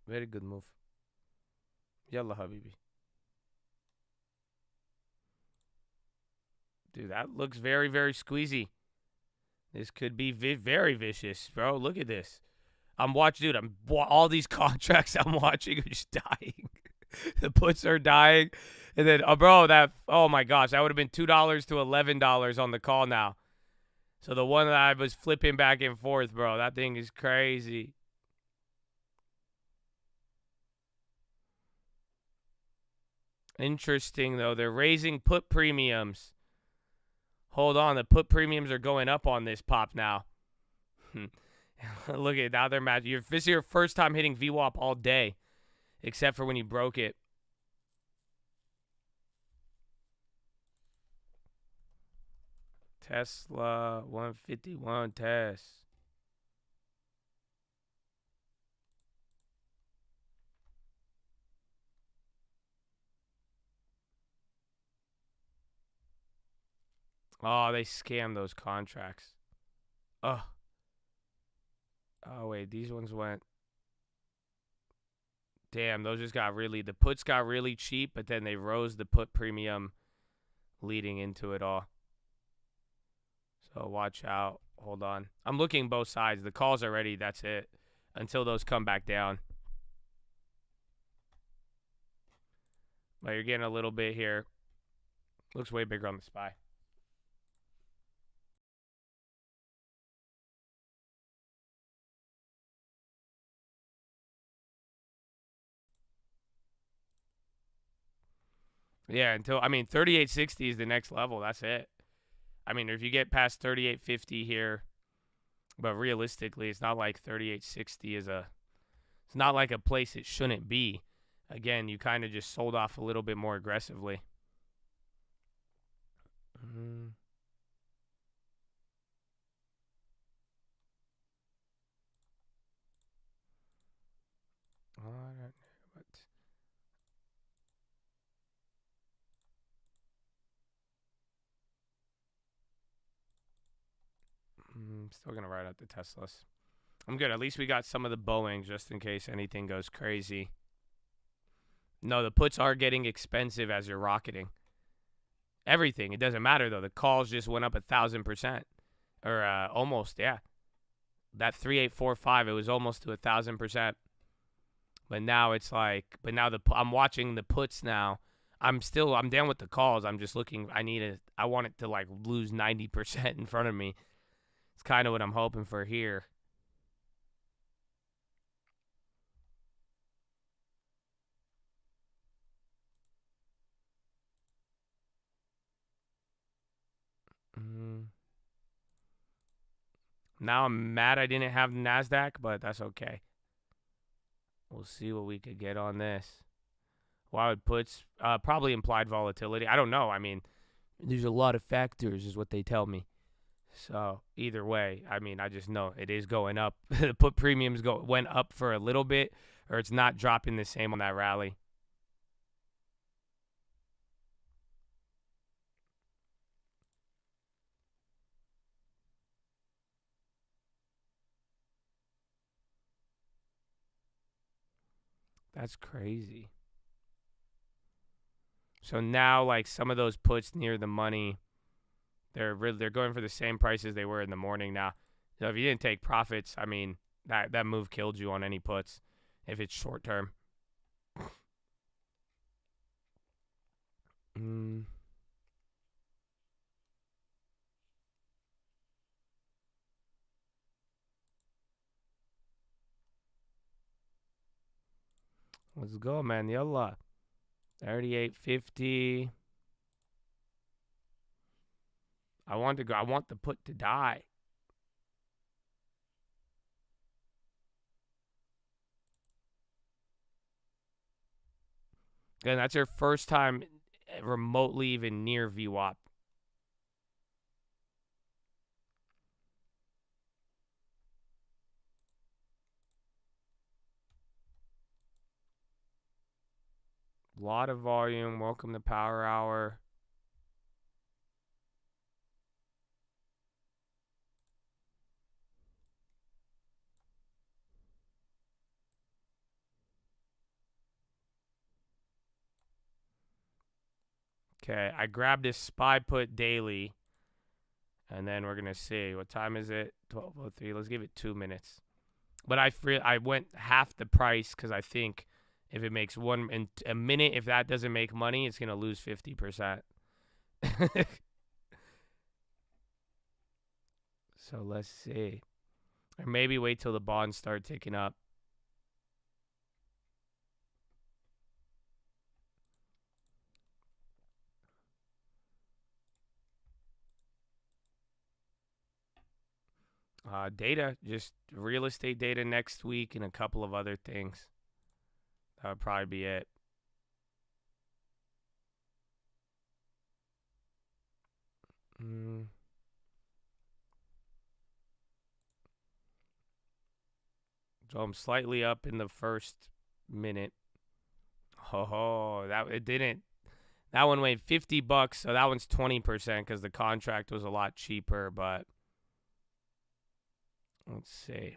Very good move. Yalla, Habibi. Dude, that looks very, very squeezy. This could be very vicious, bro. Look at this. All these contracts I'm watching are just dying. The puts are dying. And then, oh my gosh, that would have been $2 to $11 on the call now. So the one that I was flipping back and forth, bro, that thing is crazy. Interesting, though. They're raising put premiums. Hold on. The put premiums are going up on this pop now. Look at it. Now they're matching. This is your first time hitting VWAP all day, except for when you broke it. Tesla 151 test. Oh, they scammed those contracts. Oh, wait. These ones went. Damn, those just got really. The puts got really cheap, but then they rose the put premium leading into it all. So watch out. Hold on. I'm looking both sides. The calls are ready. That's it. Until those come back down. But you're getting a little bit here. Looks way bigger on the SPY. Yeah, until, I mean, 38.60 is the next level. That's it. I mean, if you get past 38.50 here, but realistically, it's not like 38.60 is a, it's not like a place it shouldn't be. Again, you kind of just sold off a little bit more aggressively. I don't know, but still going to write out the Teslas. I'm good. At least we got some of the Boeings just in case anything goes crazy. No, the puts are getting expensive as you're rocketing. Everything. It doesn't matter, though. The calls just went up 1,000%. Or almost, yeah. That 3845, it was almost to 1,000%. But now it's like, I'm watching the puts now. I'm down with the calls. I'm just looking. I want it to like lose 90% in front of me. It's kind of what I'm hoping for here. Now I'm mad I didn't have the NASDAQ, but that's okay. We'll see what we could get on this. Why would puts? Probably implied volatility. I don't know. I mean, there's a lot of factors is what they tell me. So either way, I mean, I just know it is going up. The put premiums went up for a little bit, or it's not dropping the same on that rally. That's crazy. So now, like, some of those puts near the money, they're going for the same prices they were in the morning now. So if you didn't take profits, I mean, that move killed you on any puts if it's short term. Let's go, man. Yalla. 38.50. I want to go. I want the put to die. And that's your first time remotely even near VWAP. Lot of volume. Welcome to Power Hour. Okay, I grabbed this SPY put daily, and then we're gonna see what time is it. 12:03. Let's give it 2 minutes. But I went half the price because I think if it makes in a minute, if that doesn't make money, it's gonna lose 50%. So let's see, or maybe wait till the bonds start ticking up. Data, just real estate data next week and a couple of other things. That would probably be it. So I'm slightly up in the first minute. Oh, it didn't. That one went $50, so that one's 20% because the contract was a lot cheaper, but let's see.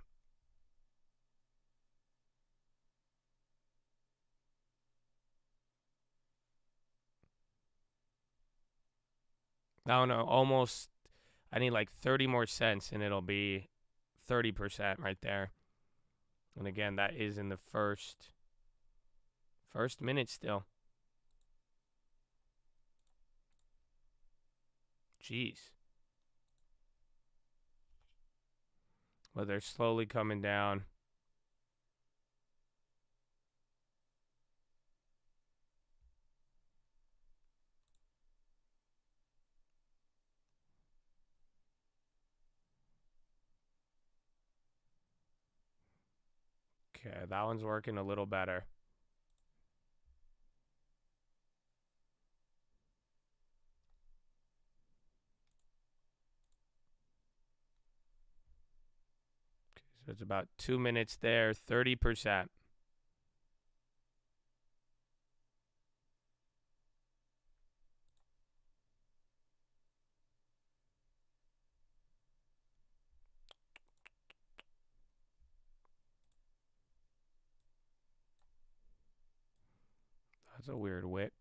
I don't know, almost, I need like 30 more cents and it'll be 30% right there. And again, that is in the first minute still. Jeez. But they're slowly coming down. Okay, that one's working a little better. Okay, so it's about 2 minutes there, 30%. That's a weird wick.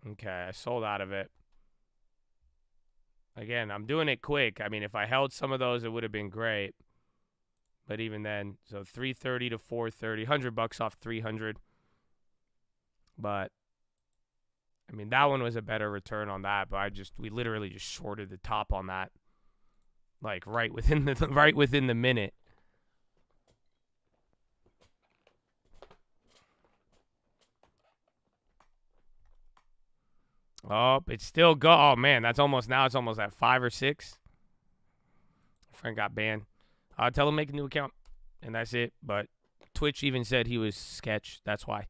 Okay, I sold out of it. Again, I'm doing it quick. I mean, if I held some of those, it would have been great. But even then, so 330 to 430, $100 off 300. But I mean, that one was a better return on that. But we literally just shorted the top on that, like right within the minute. Oh, it's still go. Oh man, it's almost at 5 or 6. Friend got banned. Tell him make a new account, and that's it. But Twitch even said he was sketch. That's why.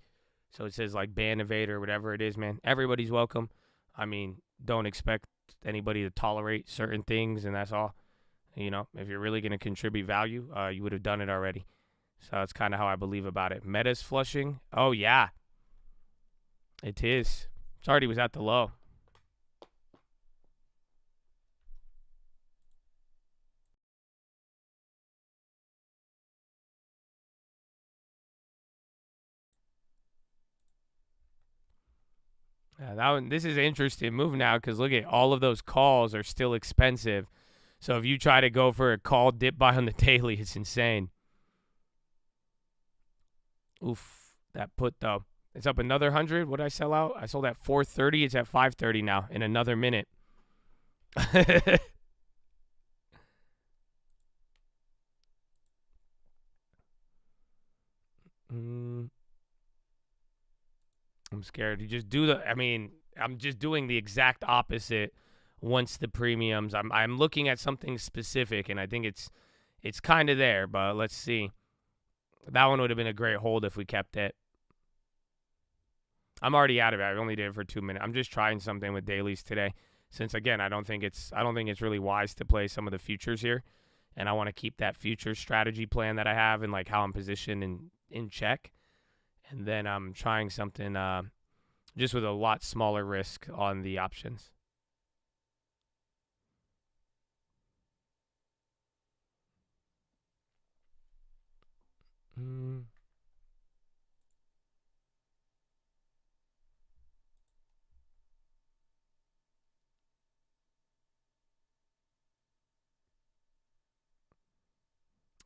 So it says like ban evade or whatever it is, man. Everybody's welcome. I mean, don't expect anybody to tolerate certain things, and that's all. You know, if you're really going to contribute value, you would have done it already. So that's kind of how I believe about it. Meta's flushing. Oh yeah, it is. It already was at the low. Yeah, this is an interesting move now because look at all of those calls are still expensive. So if you try to go for a call dip buy on the daily, it's insane. Oof, that put though. It's up another 100. What did I sell out? I sold at 430. It's at 530 now in another minute. I'm scared. I'm just doing the exact opposite once the premiums. I'm looking at something specific, and I think it's kind of there, but let's see. That one would have been a great hold if we kept it. I'm already out of it. I only did it for 2 minutes. I'm just trying something with dailies today, since again I don't think it's really wise to play some of the futures here, and I want to keep that future strategy plan that I have and like how I'm positioned in check, and then I'm trying something just with a lot smaller risk on the options.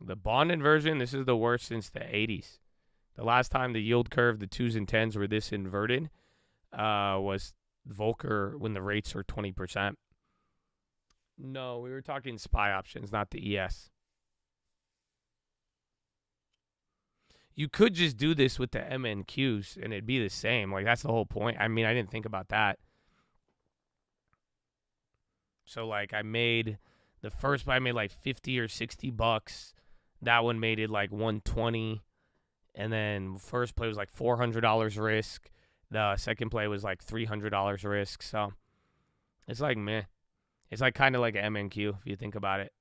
The bond inversion, this is the worst since the 80s. The last time the yield curve, the 2s and 10s were this inverted was Volcker when the rates were 20%. No, we were talking SPY options, not the ES. You could just do this with the MNQs and it'd be the same. Like, that's the whole point. I mean, I didn't think about that. So, like, I made the first buy, I made like 50 or 60 bucks. That one made it like 120. And then first play was like $400 risk. The second play was like $300 risk. So it's like meh. It's like kind of like an MNQ if you think about it.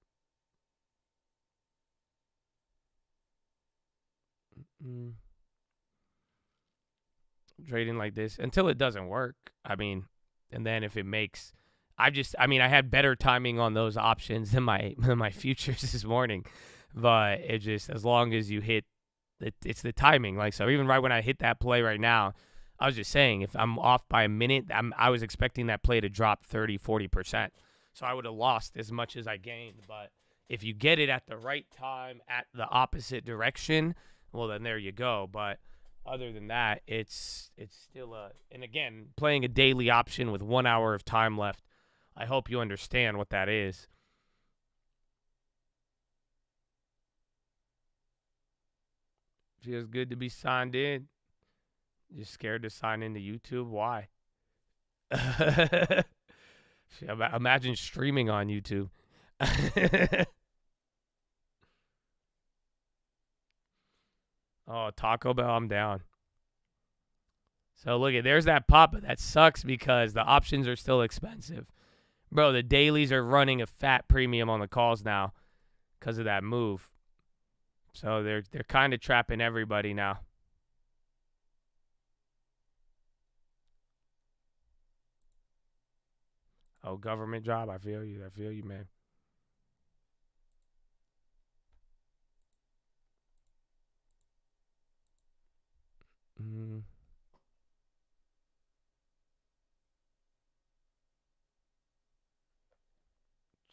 Trading like this until it doesn't work. I mean, and then if it makes, I had better timing on those options than my futures this morning. But it just, as long as you hit it's the timing. Like, so even right when I hit that play right now, I was just saying, if I'm off by a minute, I was expecting that play to drop 30, 40%. So I would have lost as much as I gained. But if you get it at the right time, at the opposite direction, well, then there you go. But other than that, it's still and again, playing a daily option with 1 hour of time left, I hope you understand what that is. Feels good to be signed in. Just scared to sign into YouTube? Why? Imagine streaming on YouTube. Oh, Taco Bell, I'm down. So look at, there's that pop, but that sucks because the options are still expensive. Bro, the dailies are running a fat premium on the calls now because of that move. So they're kind of trapping everybody now. Oh, government job. I feel you. I feel you, man.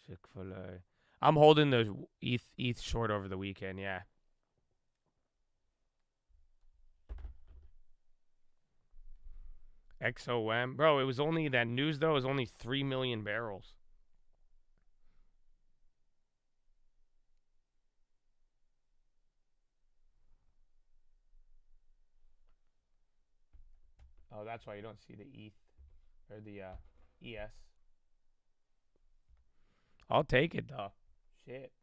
Chick-fil-A. I'm holding the ETH short over the weekend, yeah. XOM. Bro, it was only, that news, though, was only 3 million barrels. Oh, that's why you don't see the ETH or the ES. I'll take it, though. Shit.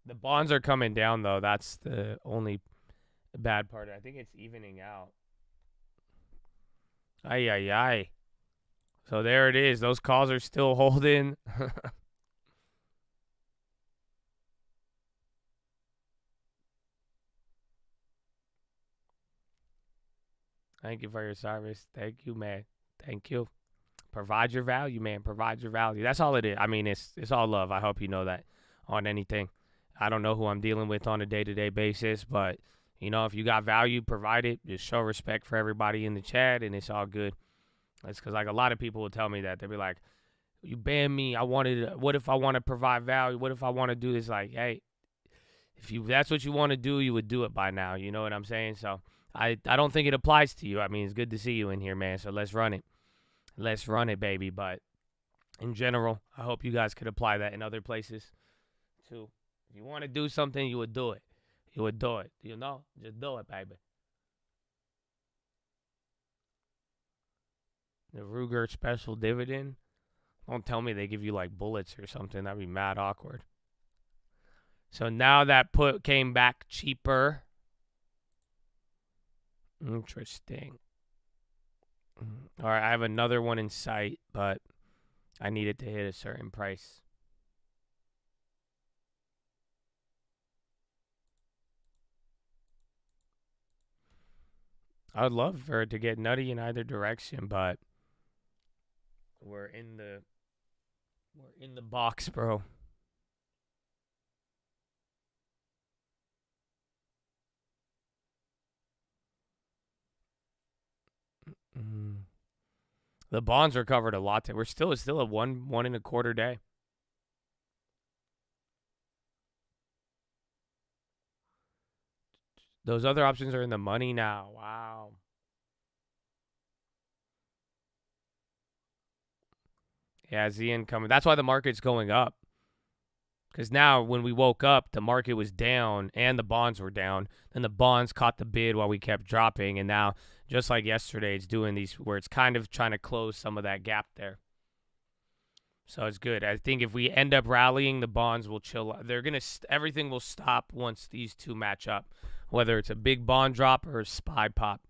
The bonds are coming down, though. That's the only bad part. I think it's evening out. Ay, ay, ay. So there it is. Those calls are still holding. Thank you for your service. Thank you, man. Thank you. Provide your value, man. Provide your value. That's all it is. I mean, it's all love. I hope you know that on anything. I don't know who I'm dealing with on a day-to-day basis, but, you know, if you got value, provide it. Just show respect for everybody in the chat, and it's all good. That's because, like, a lot of people will tell me that. They'll be like, you banned me. What if I want to provide value? What if I want to do this? Like, hey, if that's what you want to do, you would do it by now. You know what I'm saying? So I don't think it applies to you. I mean, it's good to see you in here, man. So let's run it. Let's run it, baby. But in general, I hope you guys could apply that in other places too. If you want to do something, you would do it. You would do it. You know? Just do it, baby. The Ruger special dividend. Don't tell me they give you like bullets or something. That'd be mad awkward. So now that put came back cheaper. Interesting. All right, I have another one in sight, but I need it to hit a certain price. I would love for it to get nutty in either direction, but we're in the box, bro. The bonds recovered a lot. We're still a one and a quarter day. Those other options are in the money now. Wow. Yeah, Zian coming. That's why the market's going up. Because now when we woke up, the market was down and the bonds were down. Then the bonds caught the bid while we kept dropping. And now, just like yesterday, it's doing these where it's kind of trying to close some of that gap there. So it's good. I think if we end up rallying, the bonds will chill. They're going to, everything will stop once these two match up, whether it's a big bond drop or a SPY pop.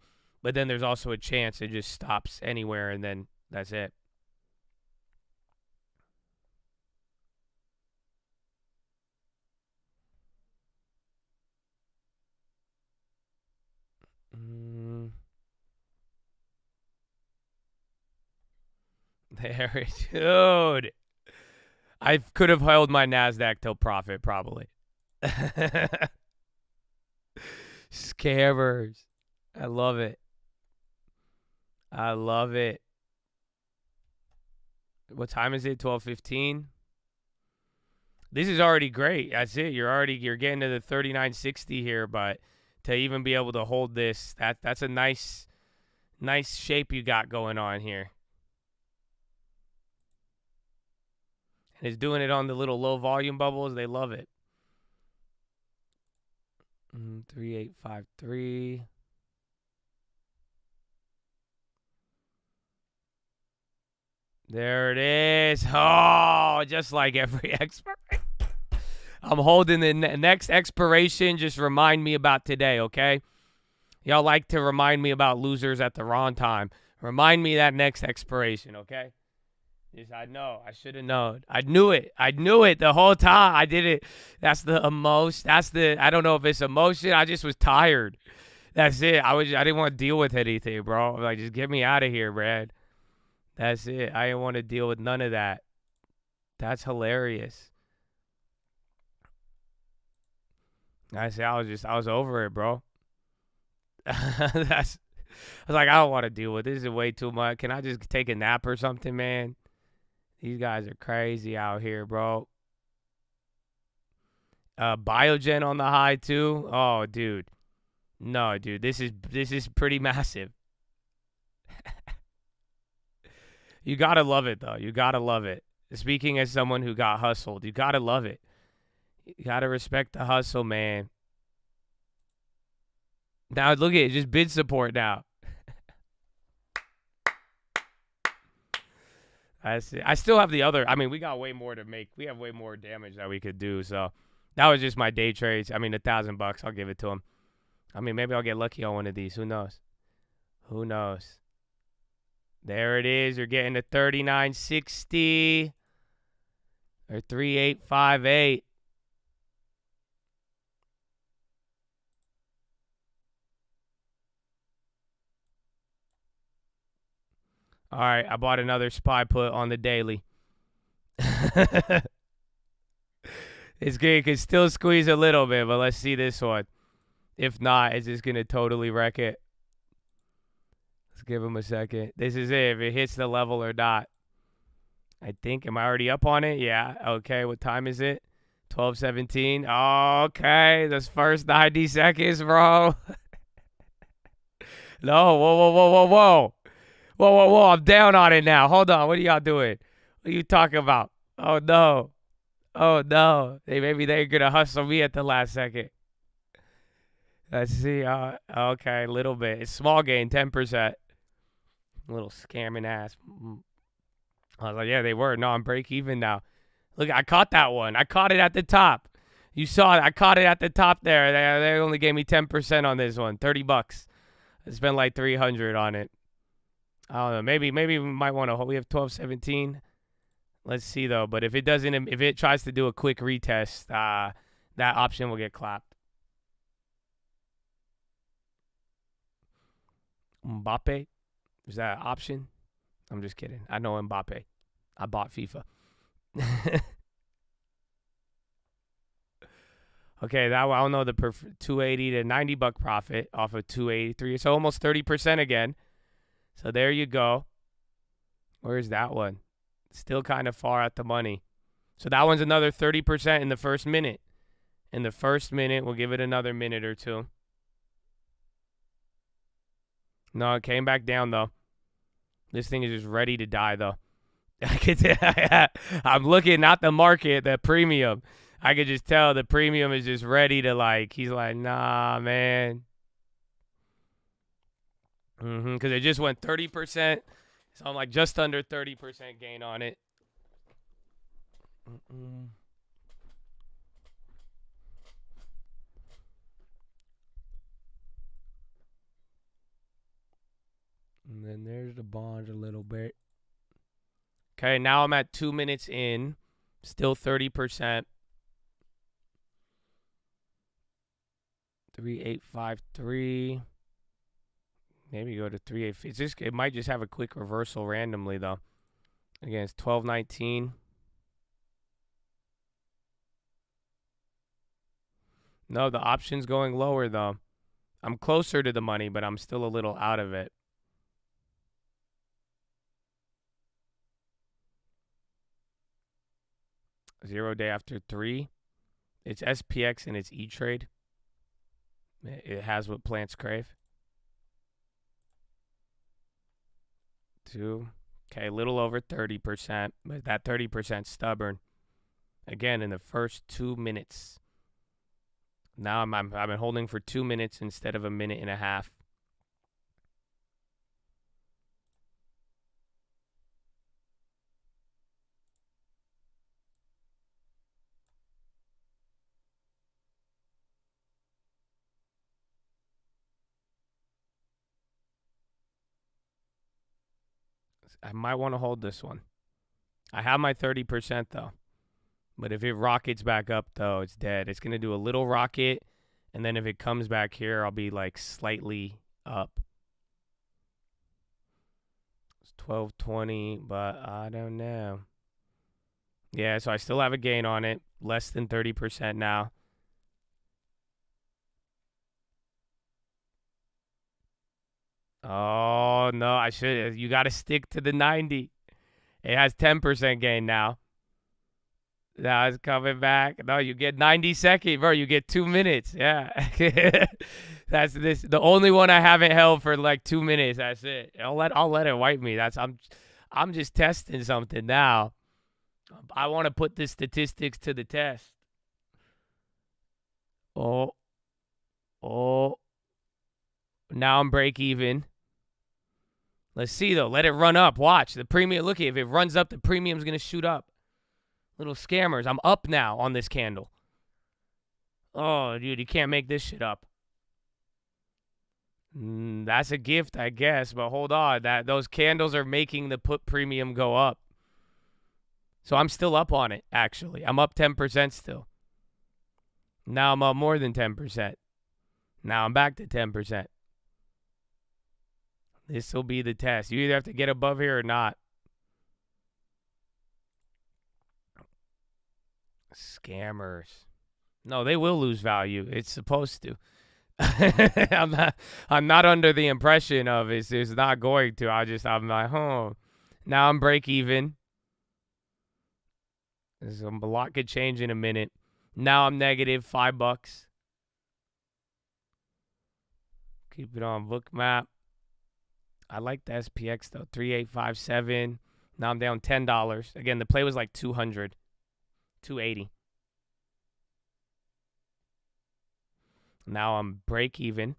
But then there's also a chance it just stops anywhere and then that's it. There, dude. I could have held my NASDAQ till profit, probably. Scammers. I love it. I love it. What time is it? 12:15. This is already great. That's it. You're getting to the 39.60 here, but to even be able to hold this, that's a nice shape you got going on here. And it's doing it on the little low volume bubbles. They love it. 3853. There it is. Oh, just like every expiration. I'm holding the next expiration. Just remind me about today, okay? Y'all like to remind me about losers at the wrong time. Remind me that next expiration, okay? Yes, I know. I should have known. I knew it. I knew it the whole time. I did it. That's the emotion. I don't know if it's emotion. I just was tired. That's it. I didn't want to deal with anything, bro. Like, just get me out of here, man. That's it. I didn't want to deal with none of that. That's hilarious. I was over it, bro. I was like, I don't want to deal with this. This is way too much. Can I just take a nap or something, man? These guys are crazy out here, bro. Biogen on the high too. Oh, dude. No, dude. This is pretty massive. You gotta love it though. You gotta love it. Speaking as someone who got hustled, you gotta love it. You gotta respect the hustle, man. Now look at it, just bid support now. That's it. I still have the other. I mean, we got way more to make. We have way more damage that we could do. So that was just my day trades. I mean, $1,000. I'll give it to him. I mean, maybe I'll get lucky on one of these. Who knows? Who knows? There it is. You're getting to 39.60 or 3858. All right, I bought another SPY put on the daily. It's good. It can still squeeze a little bit, but let's see this one. If not, it's just going to totally wreck it. Let's give him a second. This is it. If it hits the level or not. I think. Am I already up on it? Yeah. Okay. What time is it? 12:17. Okay. This first 90 seconds, bro. No. Whoa. Whoa. I'm down on it now. Hold on. What are y'all doing? What are you talking about? Oh, no. Maybe they're going to hustle me at the last second. Let's see. Okay, a little bit. It's small gain, 10%. A little scamming ass. I was like, yeah, they were. No, I'm break even now. Look, I caught that one. I caught it at the top. You saw it. I caught it at the top there. They only gave me 10% on this one. $30. I spent like 300 on it. I don't know. Maybe we might want to. We have 12:17. Let's see though. But if it tries to do a quick retest, that option will get clapped. Mbappe, is that an option? I'm just kidding. I know Mbappe. I bought FIFA. Okay, that one, I don't know the 280 to $90 profit off of 283. So almost 30% again. So there you go. Where's that one? Still kind of far at the money. So that one's another 30% in the first minute. In the first minute, we'll give it another minute or two. No, it came back down, though. This thing is just ready to die, though. I'm looking, not the market, the premium. I could just tell the premium is just ready to, he's like, nah, man. Because it just went 30%. So I'm like just under 30% gain on it. And then there's the bonds a little bit. Okay, now I'm at 2 minutes in. Still 30%. 3853. Maybe go to 38. It might just have a quick reversal randomly though. Again, it's 1219. No, the option's going lower though. I'm closer to the money, but I'm still a little out of it. Zero day after 3. It's SPX and it's E-Trade. It has what plants crave. 2. Okay, a little over 30%, but that 30% stubborn. Again, in the first 2 minutes. Now I've been holding for 2 minutes instead of a minute and a half. I might want to hold this one. I have my 30% though. But if it rockets back up though, it's dead. It's going to do a little rocket. And then if it comes back here, I'll be like slightly up. It's 12.20, but I don't know. Yeah, so I still have a gain on it. Less than 30% now. Oh, no, I should. You got to stick to the 90. It has 10% gain now. Now it's coming back. No, you get 90 seconds, bro. You get 2 minutes. Yeah. That's this. The only one I haven't held for like 2 minutes. That's it. I'll let it wipe me. I'm just testing something now. I want to put the statistics to the test. Oh. Now I'm break even. Let's see, though. Let it run up. Watch. The premium. Look, if it runs up, the premium's going to shoot up. Little scammers. I'm up now on this candle. Oh, dude, you can't make this shit up. That's a gift, I guess. But hold on. Those candles are making the put premium go up. So I'm still up on it, actually. I'm up 10% still. Now I'm up more than 10%. Now I'm back to 10%. This will be the test. You either have to get above here or not. Scammers. No, they will lose value. It's supposed to. I'm not under the impression of it's not going to. I'm like, now I'm break even. A lot could change in a minute. Now I'm negative $5. Keep it on book map. I like the SPX though. 3857. Now I'm down $10. Again, the play was like 200. 280. Now I'm break even.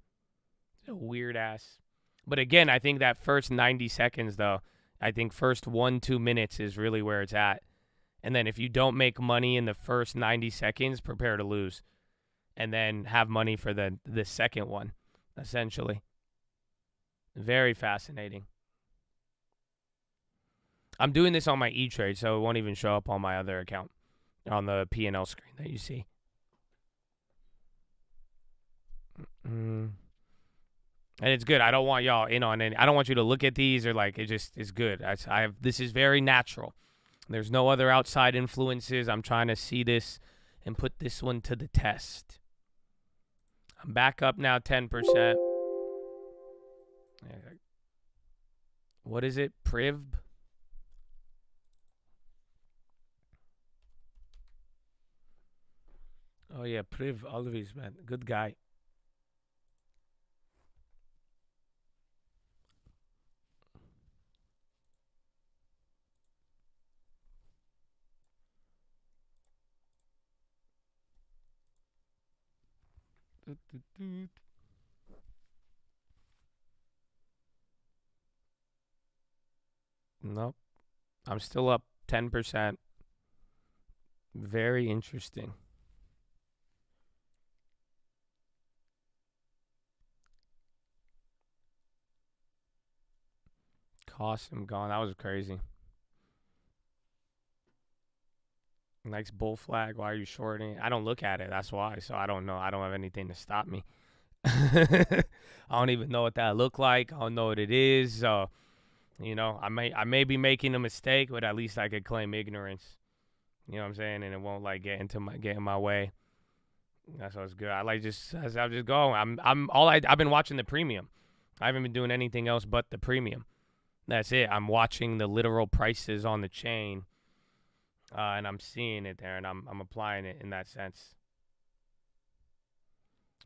A weird ass. But again, I think that first 90 seconds though, I think first 1-2 minutes is really where it's at. And then if you don't make money in the first 90 seconds, prepare to lose. And then have money for the second one, essentially. Very fascinating. I'm doing this on my E-Trade, so it won't even show up on my other account on the P&L screen that you see. And it's good. I don't want y'all in on any. I don't want you to look at these or like it just is good. This is very natural. There's no other outside influences. I'm trying to see this and put this one to the test. I'm back up now 10%. What is it? Priv? Oh, yeah, Priv, always, man. Good guy. Nope. I'm still up 10%. Very interesting. Cost him gone. That was crazy. Nice bull flag. Why are you shorting? I don't look at it. That's why. So I don't know. I don't have anything to stop me. I don't even know what that looked like. I don't know what it is. So, you know, I may be making a mistake, but at least I could claim ignorance. You know what I'm saying? And it won't like get in my way. That's what's good. I like just as I'm just going. I've been watching the premium. I haven't been doing anything else but the premium. That's it. I'm watching the literal prices on the chain, and I'm seeing it there, and I'm applying it in that sense.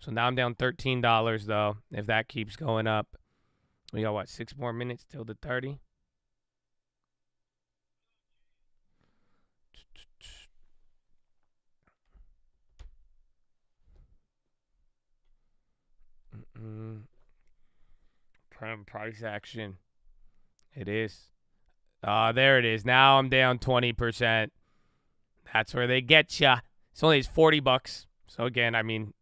So now I'm down $13 though. If that keeps going up, we got what, 6 more minutes till the 30. Price action. It is. There it is. Now I'm down 20%. That's where they get ya. It's only $40. So again, I mean,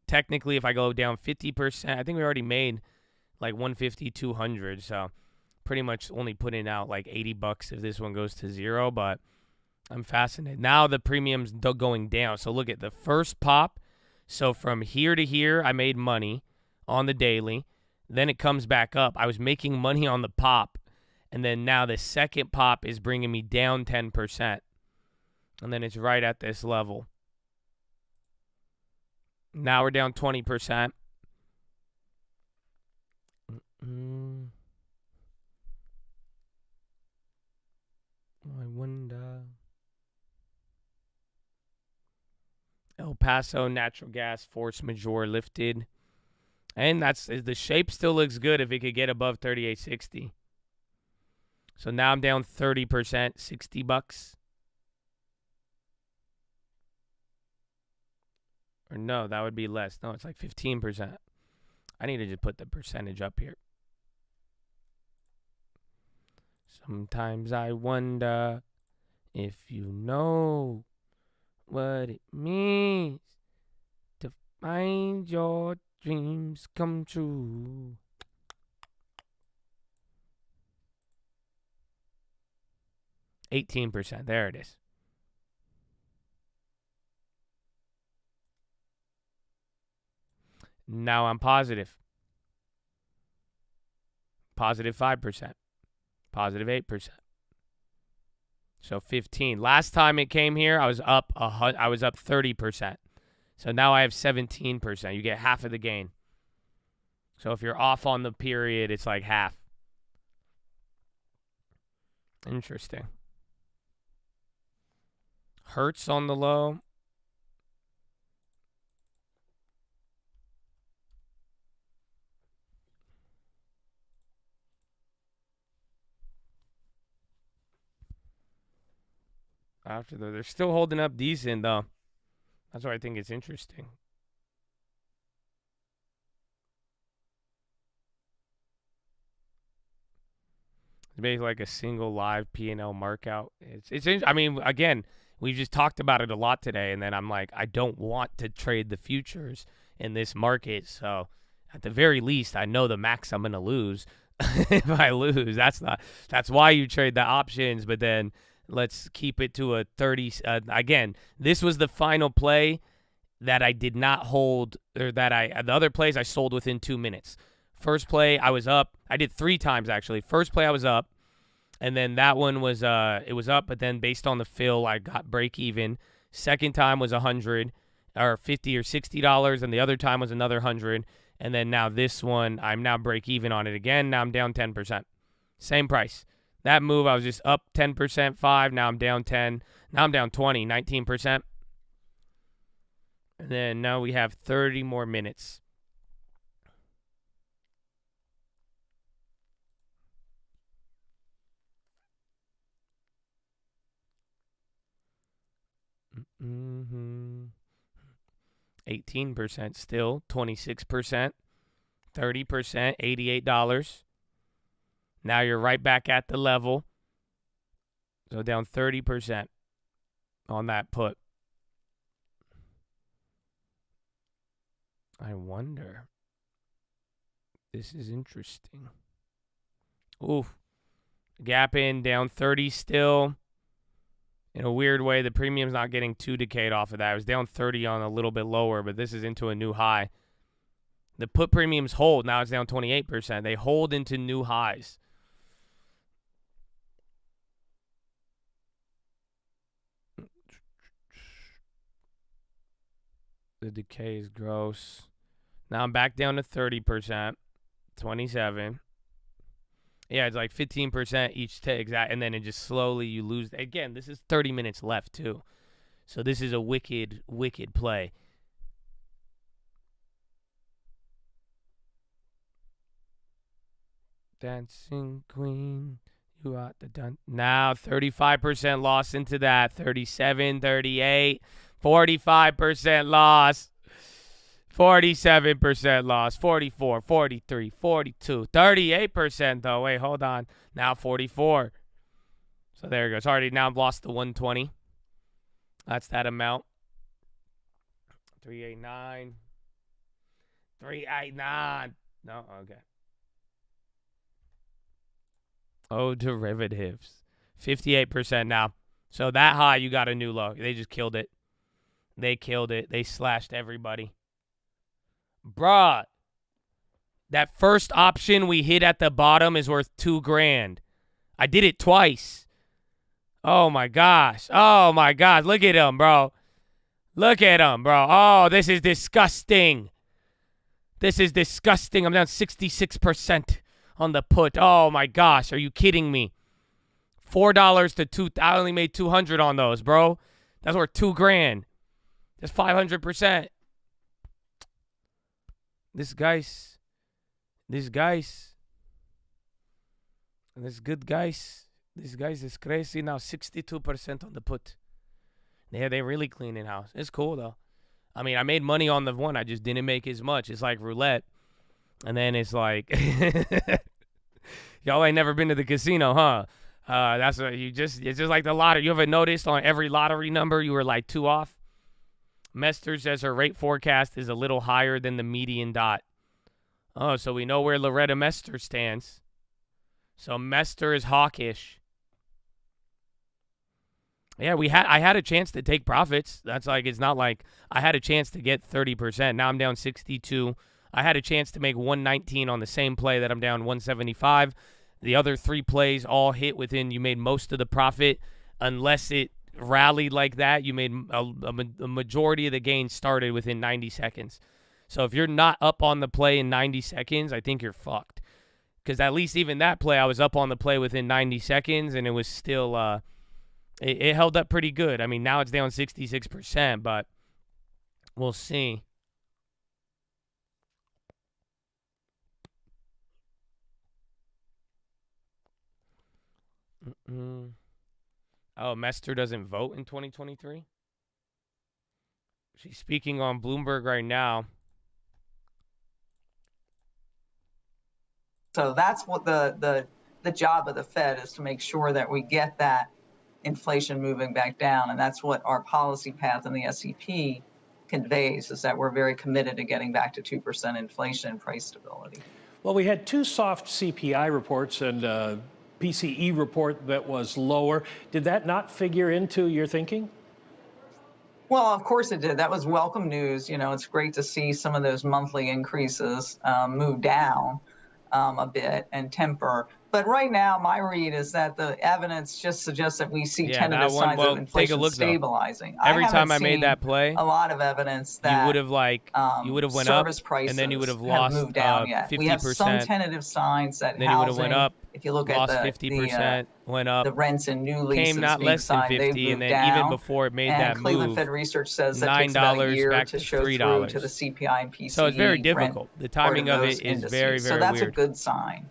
technically, if I go down 50%, I think we already made like 150, 200. So pretty much only putting out like $80 if this one goes to zero. But I'm fascinated. Now the premium's going down. So look at the first pop. So from here to here, I made money on the daily. Then it comes back up. I was making money on the pop. And then now the second pop is bringing me down 10%. And then it's right at this level. Now we're down 20%. I wonder. El Paso natural gas force majeure lifted. And the shape still looks good if it could get above 38.60. So now I'm down 30%, $60. Or no, that would be less. No, it's like 15%. I need to just put the percentage up here. Sometimes I wonder if you know what it means to find your dreams come true. $18%. There it is. Now I'm positive. Positive 5%. Positive 8%. So 15. Last time it came here, I was up 30%. So now I have 17%. You get half of the gain. So if you're off on the period, it's like half. Interesting. Hertz on the low. They're still holding up decent though. That's why I think it's interesting. It's basically like a single live P&L markout. I mean, again, we just talked about it a lot today, and then I'm like, I don't want to trade the futures in this market. So at the very least, I know the max I'm gonna lose. If I lose, that's why you trade the options. But then let's keep it to a 30. Again, this was the final play that I did not hold, or the other plays I sold within 2 minutes. First play, I was up. I did 3 times, actually. First play, I was up. And then that one was, it was up, but then based on the fill, I got break even. Second time was $100 or $50 or $60, and the other time was another $100. And then now this one, I'm now break even on it again. Now I'm down 10%. Same price. That move, I was just up 10%, 5. Now I'm down 10. Now I'm down 20, 19%. And then now we have 30 more minutes. Mm-hmm. 18% still, 26%, 30%, $88. Now you're right back at the level. So down 30% on that put. I wonder. This is interesting. Oof. Gap in, down 30 still. In a weird way, the premium's not getting too decayed off of that. It was down 30 on a little bit lower, but this is into a new high. The put premiums hold. Now it's down 28%. They hold into new highs. The decay is gross. Now I'm back down to 30%. 27. Yeah, it's like 15% each exact, and then it just slowly you lose. Again, this is 30 minutes left too, so this is a wicked, wicked play. Dancing Queen, you are the done. Now 35% loss into that. 37, 38, 45% loss. 47% loss, 44, 43, 42, 38% though. Wait, hold on. Now 44. So there it goes. Already now I've lost the 120. That's that amount. 389. 389. No, okay. Oh, derivatives. 58% now. So that high, you got a new low. They just killed it. They killed it. They slashed everybody. Bruh, that first option we hit at the bottom is worth $2,000. I did it twice. Oh my gosh. Oh my gosh. Look at him, bro. Look at him, bro. Oh, this is disgusting. This is disgusting. I'm down 66% on the put. Oh my gosh. Are you kidding me? $4 to $2. I only made 200 on those, bro. That's worth $2,000. That's 500%. This guy's is crazy now. 62% on the put. Yeah, they really cleaning house. It's cool though. I mean, I made money on the one. I just didn't make as much. It's like roulette, and then it's like, y'all ain't never been to the casino, huh? That's what you just. It's just like the lottery. You ever noticed on every lottery number you were like 2 off? Mester says her rate forecast is a little higher than the median dot. Oh, so we know where Loretta Mester stands. So Mester is hawkish. Yeah, I had a chance to take profits. That's like, it's not like I had a chance to get 30%. Now I'm down 62. I had a chance to make 119 on the same play that I'm down 175. The other 3 plays all hit within, you made most of the profit unless it rallied like that. You made a majority of the gains started within 90 seconds. So if you're not up on the play in 90 seconds, I think you're fucked. Because at least even that play, I was up on the play within 90 seconds, and it was still, it held up pretty good. I mean, now it's down 66%, but we'll see. Oh, Mester doesn't vote in 2023? She's speaking on Bloomberg right now. So that's what the job of the Fed is, to make sure that we get that inflation moving back down. And that's what our policy path in the SEP conveys, is that we're very committed to getting back to 2% inflation and price stability. Well, we had 2 soft CPI reports and PCE report that was lower. Did that not figure into your thinking? Well, of course it did. That was welcome news. You know, it's great to see some of those monthly increases move down a bit and temper. But right now, my read is that the evidence just suggests that we see tentative signs of inflation stabilizing. Every time I made that play, a lot of evidence that you would have went up, and then you would have lost moved down 50%. We have some tentative signs that then you would have went up. If you look lost at 50%, went up. The rents and new leases came not less than 50, and then down. Even before it made that Cleveland move, Fed research says that takes about a year to show through to the CPI and PCE. So it's very difficult. The timing of it is very, very so that's weird. A good sign.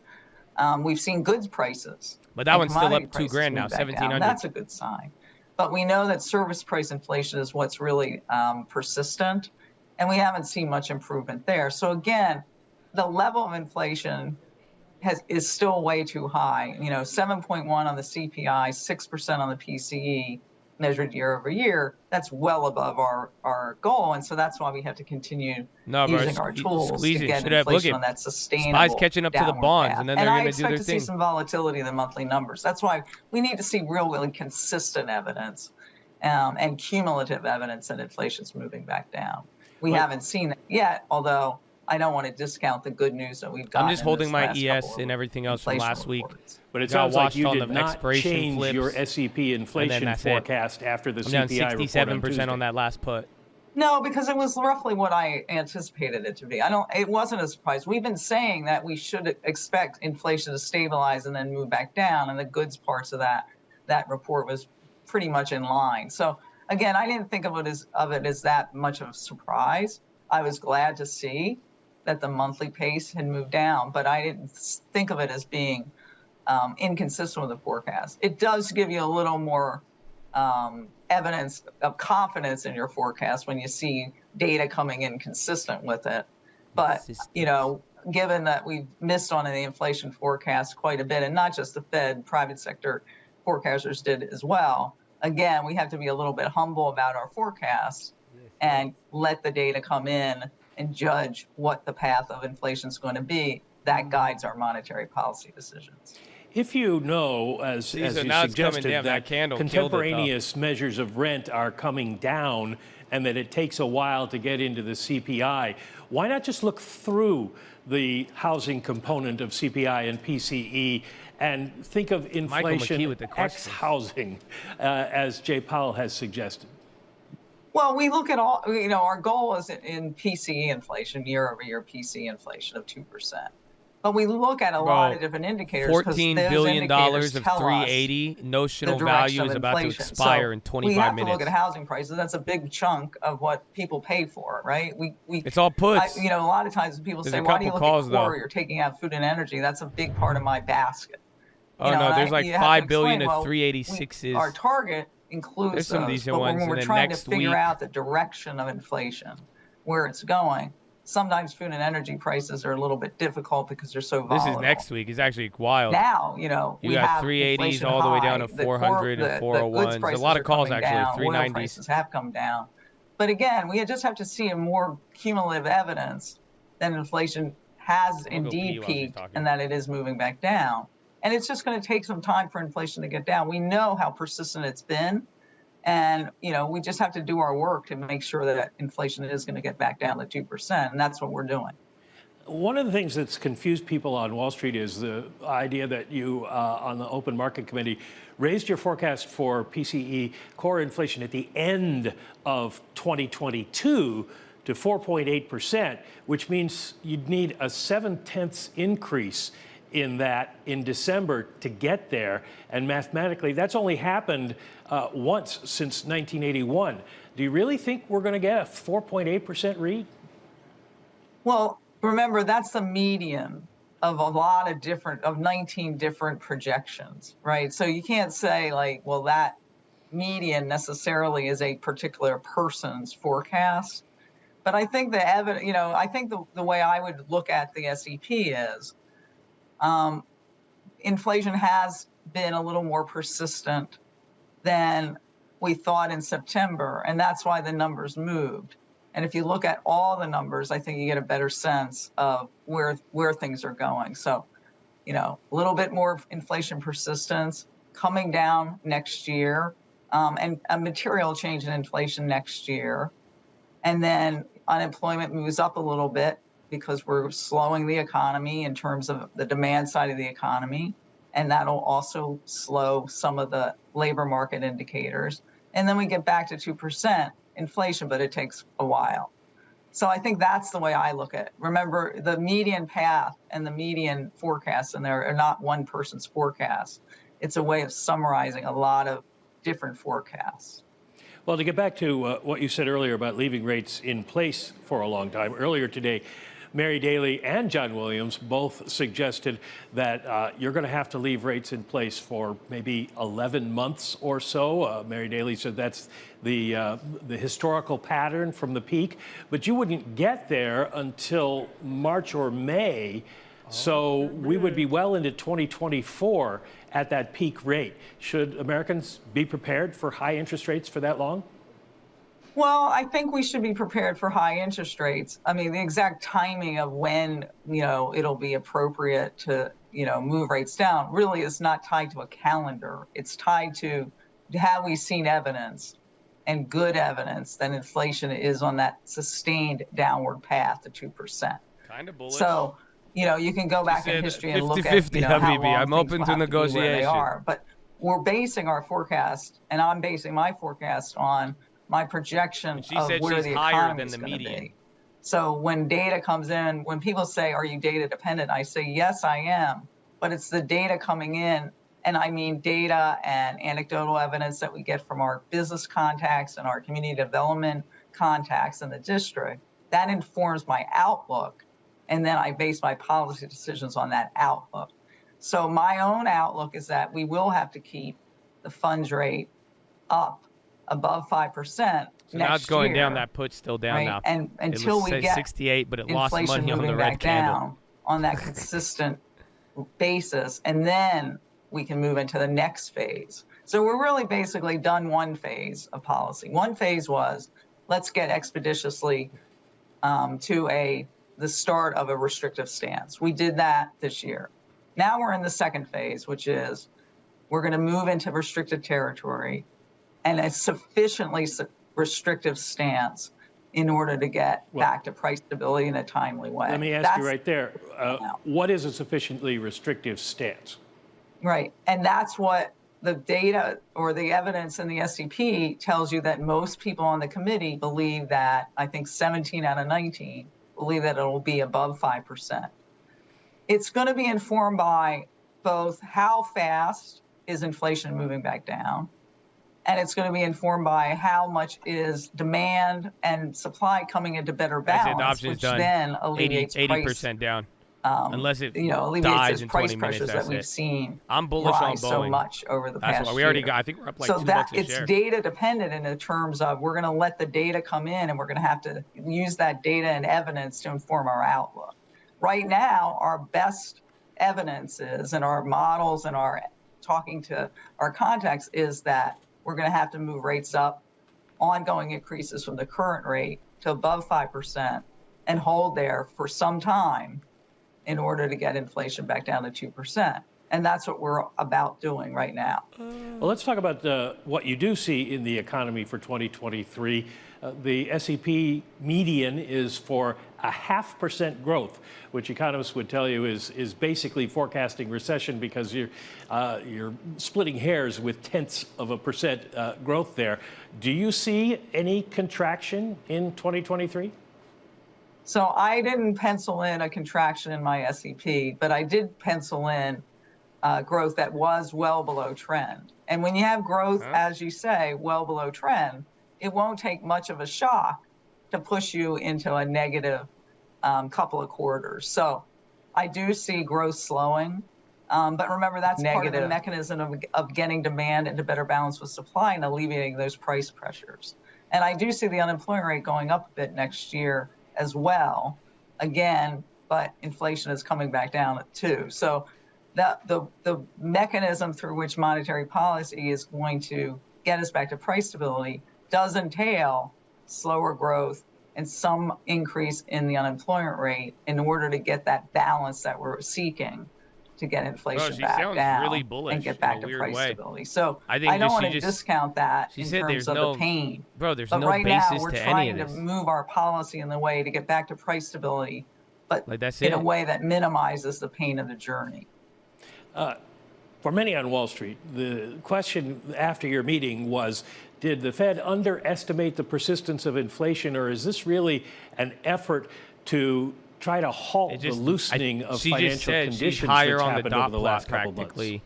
We've seen goods prices. But that one's still up $2,000 now, 1,700. That's a good sign. But we know that service price inflation is what's really persistent, and we haven't seen much improvement there. So again, the level of inflation is still way too high. You know, 7.1 on the CPI, 6% on the PCE, measured year over year. That's well above our goal, and so that's why we have to continue using our tools to get inflation on that sustainable SPY's catching up to the bonds, path. and then they're going to do their thing. And I expect to see some volatility in the monthly numbers. That's why we need to see really consistent evidence and cumulative evidence that inflation's moving back down. We haven't seen that yet, although I don't want to discount the good news that we've got. I'm just holding my ES and everything else from last week. But it sounds like you did not change your SEP inflation forecast after the CPI report. I'm down 67% on that last put. No, because it was roughly what I anticipated it to be. It wasn't a surprise. We've been saying that we should expect inflation to stabilize and then move back down, and the goods parts of that report was pretty much in line. So again, I didn't think of it as that much of a surprise. I was glad to see that the monthly pace had moved down, but I didn't think of it as being inconsistent with the forecast. It does give you a little more evidence of confidence in your forecast when you see data coming in consistent with it. But, given that we've missed on the inflation forecast quite a bit, and not just the Fed, private sector forecasters did as well, again, we have to be a little bit humble about our forecasts and let the data come in and judge what the path of inflation is going to be. That guides our monetary policy decisions. If you know, as you suggested, that contemporaneous measures of rent are coming down and that it takes a while to get into the CPI, why not just look through the housing component of CPI and PCE and think of inflation ex-housing, as Jay Powell has suggested? Well, we look at all, our goal is in PCE inflation, year-over-year PCE inflation of 2%. But we look at a lot of different indicators. $14 billion of 380 notional value is about to expire in 25 minutes. We have to look at housing prices. That's a big chunk of what people pay for, right? It's all puts. A lot of times people say, why do you look at core? You're taking out food and energy. That's a big part of my basket. There's like $5 billion of 386s. Our target includes some those, decent but ones, when we're trying to figure out the direction of inflation, where it's going, sometimes food and energy prices are a little bit difficult because they're so volatile. This is next week. It's actually wild. Now, we got 380s all the way down to 400 and 401s. There's a lot of calls actually. 390s. Oil prices have come down. But again, we just have to see a more cumulative evidence that inflation has indeed peaked and that it is moving back down. And it's just going to take some time for inflation to get down. We know how persistent it's been. And, we just have to do our work to make sure that inflation is going to get back down to 2%. And that's what we're doing. One of the things that's confused people on Wall Street is the idea that you, on the Open Market Committee, raised your forecast for PCE core inflation at the end of 2022 to 4.8%, which means you'd need a 7/10 increase in that in December to get there. And mathematically, that's only happened once since 1981. Do you really think we're going to get a 4.8% read? Well, remember, that's the median of of 19 different projections, right? So you can't say that median necessarily is a particular person's forecast. But I think the way I would look at the SEP is, inflation has been a little more persistent than we thought in September, and that's why the numbers moved. And if you look at all the numbers, I think you get a better sense of where things are going. So, a little bit more inflation persistence coming down next year, and a material change in inflation next year. And then unemployment moves up a little bit, because we're slowing the economy in terms of the demand side of the economy. And that'll also slow some of the labor market indicators. And then we get back to 2% inflation, but it takes a while. So I think that's the way I look at it. Remember, the median path and the median forecast, and there are not one person's forecast. It's a way of summarizing a lot of different forecasts. Well, to get back to what you said earlier about leaving rates in place for a long time, earlier today, Mary Daly and John Williams both suggested that you're going to have to leave rates in place for maybe 11 months or so. Mary Daly said that's the historical pattern from the peak, but you wouldn't get there until March or May. So we would be well into 2024 at that peak rate. Should Americans be prepared for high interest rates for that long? Well, I think we should be prepared for high interest rates. I mean, the exact timing of when, it'll be appropriate to, move rates down really is not tied to a calendar. It's tied to, have we seen evidence, and good evidence, that inflation is on that sustained downward path to 2%. Kind of bullish. So, you can go back in history and look at, 50-50, how long I'm open to negotiation. Where they are. But we're basing our forecast, and I'm basing my forecast on my projection She of said where she's the higher economy than is the going to median. be. So when data comes in, when people say, are you data dependent? I say, yes, I am. But it's the data coming in. And I mean data and anecdotal evidence that we get from our business contacts and our community development contacts in the district. That informs my outlook. And then I base my policy decisions on that outlook. So my own outlook is that we will have to keep the funds rate up above 5%. So now it's going year, down. That put's still down right? now. And until we says get 68, but it lost inflation money on moving the red back candle. down on that consistent basis, and then we can move into the next phase. So we're really basically done one phase of policy. One phase was, let's get expeditiously to the start of a restrictive stance. We did that this year. Now we're in the second phase, which is we're going to move into restricted territory and a sufficiently restrictive stance in order to get back to price stability in a timely way. Let me ask you right there, what is a sufficiently restrictive stance? Right, and that's what the data or the evidence in the SEP tells you, that most people on the committee believe that, I think 17 out of 19 believe that it'll be above 5%. It's going to be informed by both how fast is inflation moving back down, and it's going to be informed by how much is demand and supply coming into better balance, which then alleviates 80% down. Unless it alleviates dies those in price 20 minutes, pressures that that's we've it. seen I'm bullish on rise Boeing so much over the That's past why we already year. got. I think we're up like so $2 that a it's share. data dependent in the terms of we're going to let the data come in, and we're going to have to use that data and evidence to inform our outlook. Right now, our best evidence is, and our models and our talking to our contacts, is that we're going to have to move rates up, ongoing increases from the current rate to above 5%, and hold there for some time in order to get inflation back down to 2%. And that's what we're about doing right now. Well, let's talk about what you do see in the economy for 2023. The SEP median is for a 0.5% growth, which economists would tell you is basically forecasting recession, because you're splitting hairs with 0.1% growth there. Do you see any contraction in 2023? So I didn't pencil in a contraction in my SEP, but I did pencil in growth that was well below trend. And when you have growth, as you say, well below trend, it won't take much of a shock to push you into a negative couple of quarters. So I do see growth slowing. But remember, that's part of the mechanism of getting demand into better balance with supply and alleviating those price pressures. And I do see the unemployment rate going up a bit next year as well, again, but inflation is coming back down at 2. So the mechanism through which monetary policy is going to get us back to price stability does entail slower growth and some increase in the unemployment rate in order to get that balance that we're seeking to get inflation back down really bullish and get back to price stability. So I don't want to discount that in terms of the pain. Bro, there's but no right basis now, we're to trying any of to this. move our policy in the way to get back to price stability, but like that's in a it. way that minimizes the pain of the journey. For many on Wall Street, the question after your meeting was, did the Fed underestimate the persistence of inflation, or is this really an effort to try to halt the loosening of financial conditions she's higher that's on the happened dot over the last plot couple practically, months?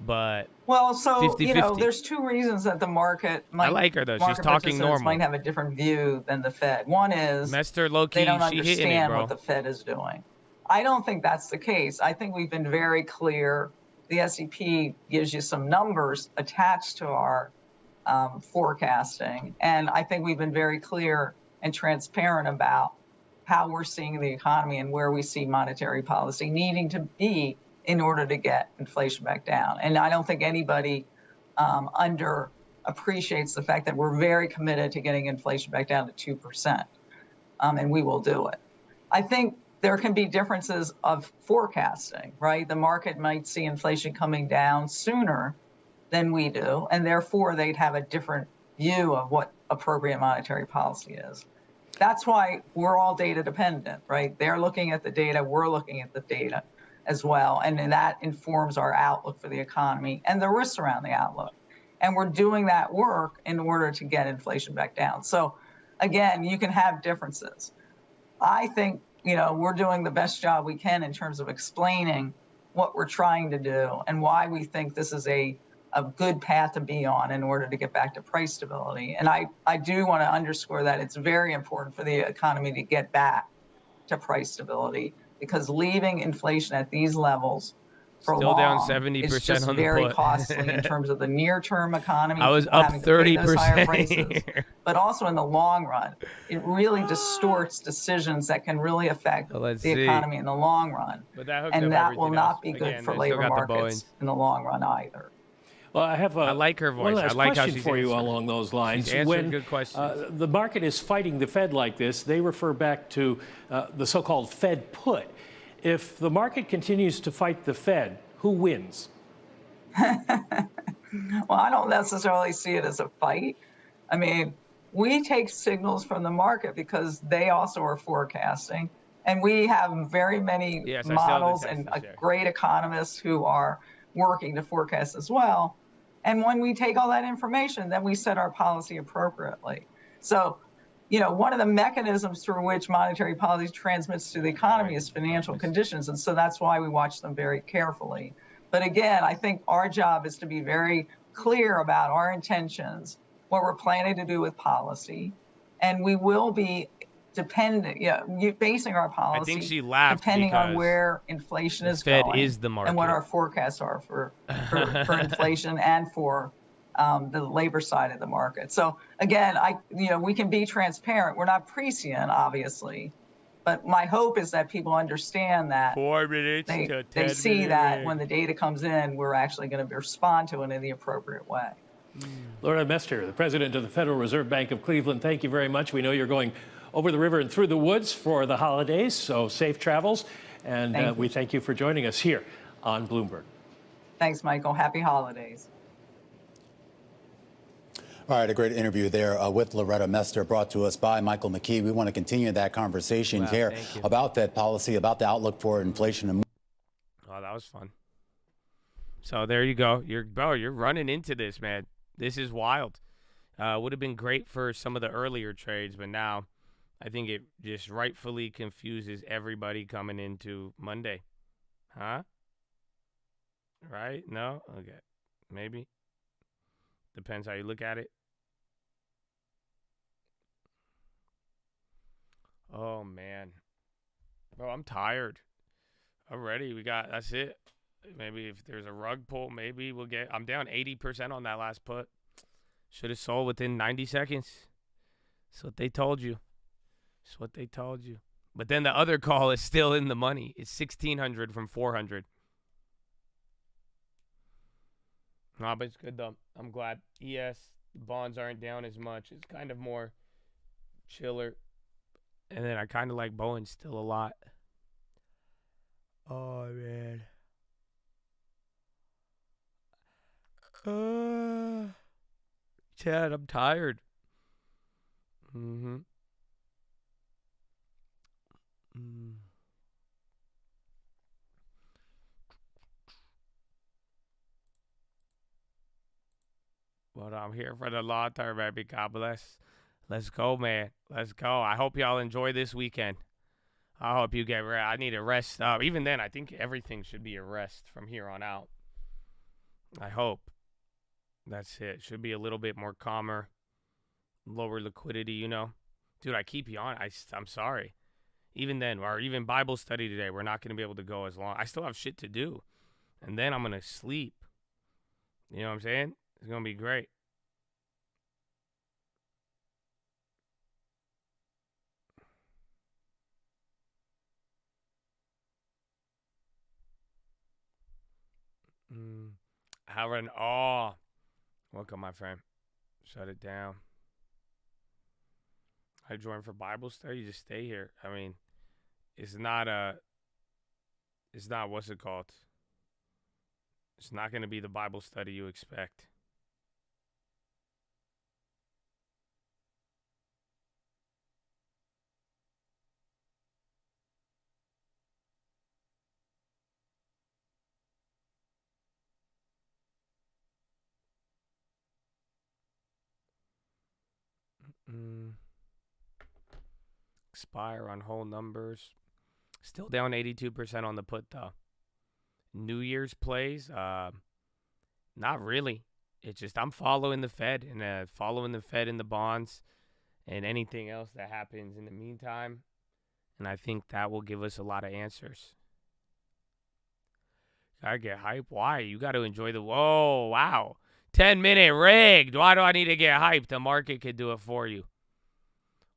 But Well, so 50-50. there's two reasons that the market might. I like her though. She's market talking participants normal. Might have a different view than the Fed. One is Mr. Low-key, they don't she hitting it, understand bro. what the Fed is doing. I don't think that's the case. I think we've been very clear. The SEP gives you some numbers attached to our forecasting, and I think we've been very clear and transparent about how we're seeing the economy and where we see monetary policy needing to be in order to get inflation back down. And I don't think anybody underappreciates the fact that we're very committed to getting inflation back down to 2%, and we will do it. I think there can be differences of forecasting, right? The market might see inflation coming down sooner than we do, and therefore they'd have a different view of what appropriate monetary policy is. That's why we're all data dependent, right? They're looking at the data, we're looking at the data as well, and then that informs our outlook for the economy and the risks around the outlook. And we're doing that work in order to get inflation back down. So again, you can have differences. I think, we're doing the best job we can in terms of explaining what we're trying to do and why we think this is a good path to be on in order to get back to price stability. And I do want to underscore that it's very important for the economy to get back to price stability, because leaving inflation at these levels for Still down long 70% is just on the very put. costly in terms of the near-term economy. I was people up having to pay those higher 30% prices, but also in the long run, it really distorts decisions that can really affect Let's the see. economy in the long run. But that hooked And up that will everything not else. be good Again, for they still labor got the markets in the long run either. Well, I have I like her voice. one last I like how question she's for you answering. along those lines. She's answering When good questions. the market is fighting the Fed like this, they refer back to the so-called Fed put. If the market continues to fight the Fed, who wins? Well, I don't necessarily see it as a fight. I mean, we take signals from the market because they also are forecasting. And we have very many models and great economists who are working to forecast as well. And when we take all that information, then we set our policy appropriately. So, one of the mechanisms through which monetary policy transmits to the economy is financial conditions. And so that's why we watch them very carefully. But again, I think our job is to be very clear about our intentions, what we're planning to do with policy. And we will be basing our policy I think she laughed depending on because where inflation is Fed going is the market. and what our forecasts are for inflation and for the labor side of the market. So again, we can be transparent. We're not prescient, obviously, but my hope is that people understand that 4 minutes they to 10 see that minutes. when the data comes in, we're actually going to respond to it in the appropriate way. Laura Mester, the president of the Federal Reserve Bank of Cleveland, thank you very much. We know you're going over the river and through the woods for the holidays, so safe travels. And we thank you for joining us here on Bloomberg. Thanks, Michael. Happy holidays. All right, a great interview there with Loretta Mester, brought to us by Michael McKee. We want to continue that conversation here about Fed policy, about the outlook for inflation. Oh, that was fun. So there you go. You're running into this, man. This is wild. Would have been great for some of the earlier trades, but now I think it just rightfully confuses everybody coming into Monday. Huh? Right? No? Okay. Maybe. Depends how you look at it. Oh, man. Bro, I'm tired. I'm ready. That's it. Maybe if there's a rug pull, maybe we'll get. I'm down 80% on that last put. Should have sold within 90 seconds. That's what they told you. That's what they told you. But then the other call is still in the money. It's 1,600 from 400. No, but it's good though. I'm glad. Yes, bonds aren't down as much. It's kind of more chiller. And then I kind of like Boeing still a lot. Oh, man. Chad, I'm tired. But I'm here for the long term, baby. God bless. Let's go, man. Let's go. I hope y'all enjoy this weekend. I hope you get rest. I need a rest. Even then, I think everything should be a rest from here on out. I hope. That's it. Should be a little bit more calmer. Lower liquidity, Dude, I keep yawning. I'm sorry. Even then, or even Bible study today, we're not going to be able to go as long. I still have shit to do. And then I'm going to sleep. You know what I'm saying? It's going to be great. Howard, welcome, my friend. Shut it down. I joined for Bible study. You just stay here. I mean, it's not what's it called? It's not going to be the Bible study you expect. Expire on whole numbers. Still down 82% on the put, though. New Year's plays, not really. It's just I'm following the Fed and following the Fed in the bonds and anything else that happens in the meantime. And I think that will give us a lot of answers. I get hype. Why? You got to enjoy the... Whoa, wow. 10-minute rigged. Why do I need to get hyped? The market could do it for you.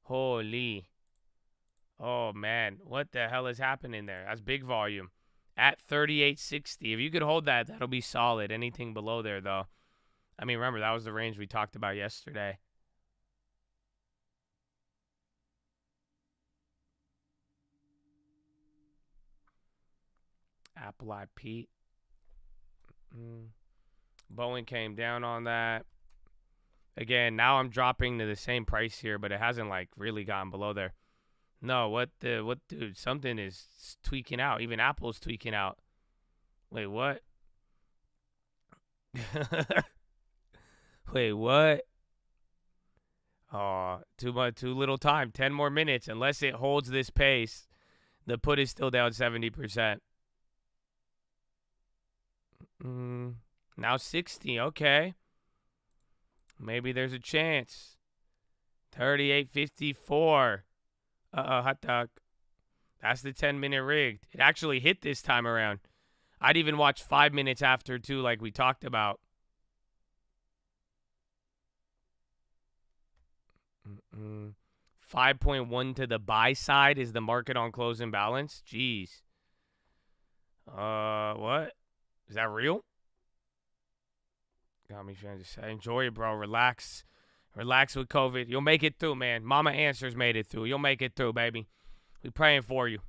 Holy. Oh, man. What the hell is happening there? That's big volume. At 38.60. If you could hold that, that'll be solid. Anything below there, though. I mean, remember, that was the range we talked about yesterday. Apple IP. Boeing came down on that. Again, now I'm dropping to the same price here, but it hasn't, like, really gotten below there. No, what, dude? Something is tweaking out. Even Apple's tweaking out. Wait, what? Wait, what? Oh, too little time. 10 more minutes. Unless it holds this pace, the put is still down 70%. Now 60. Okay. Maybe there's a chance. 38.54. Hot dog. That's the 10-minute rigged. It actually hit this time around. I'd even watch 5 minutes after, too, like we talked about. 5.1 to the buy side is the market on closing balance. Jeez. What? Is that real? Got me trying to say, enjoy it, bro. Relax. Relax with COVID. You'll make it through, man. Mama Answers made it through. You'll make it through, baby. We praying for you.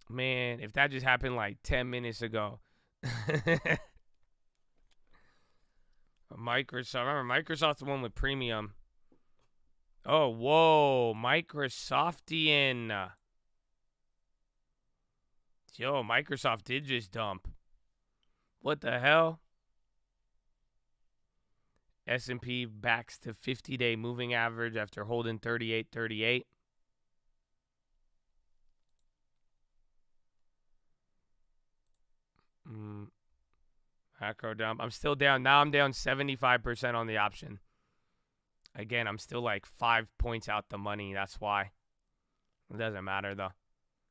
Man, if that just happened like 10 minutes ago. Microsoft. Remember, Microsoft's the one with premium. Oh, whoa. Microsoftian. Yo, Microsoft did just dump. What the hell? S&P backs to 50-day moving average after holding 38.38. Macro dump. I'm still down. Now I'm down 75% on the option. Again, I'm still like 5 points out the money. That's why. It doesn't matter, though.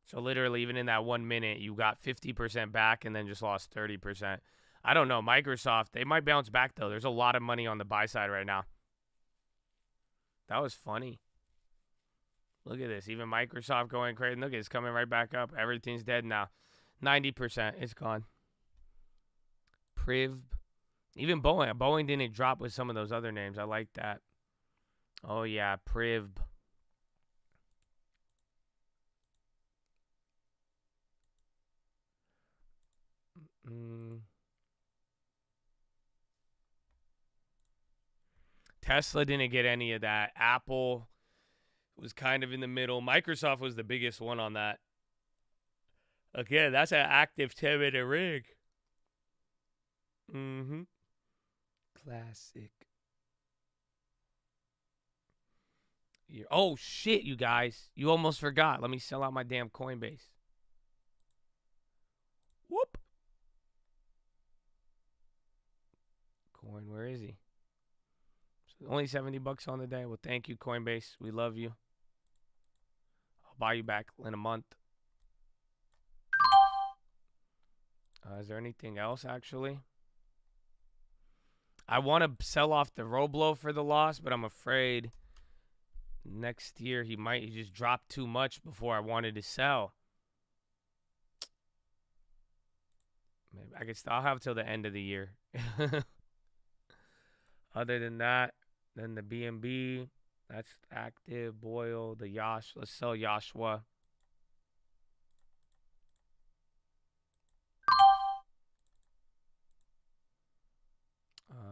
So literally, even in that 1 minute, you got 50% back and then just lost 30%. I don't know. Microsoft, they might bounce back, though. There's a lot of money on the buy side right now. That was funny. Look at this. Even Microsoft going crazy. Look, it's coming right back up. Everything's dead now. 90%. It's gone. Priv. Even Boeing. Boeing didn't drop with some of those other names. I like that. Oh, yeah. Priv. Tesla didn't get any of that. Apple was kind of in the middle. Microsoft was the biggest one on that. Again, that's an active 10-minute rig. Classic. Oh, shit, you guys. You almost forgot. Let me sell out my damn Coinbase. Whoop. Coin, where is he? Only $70 on the day. Well, thank you, Coinbase. We love you. I'll buy you back in a month. Is there anything else, actually? I want to sell off the Roblo for the loss, but I'm afraid next year he just dropped too much before I wanted to sell. Maybe I'll have till the end of the year. Other than that, then the BNB, that's active. Boyle, the Yash. Let's sell Yashua.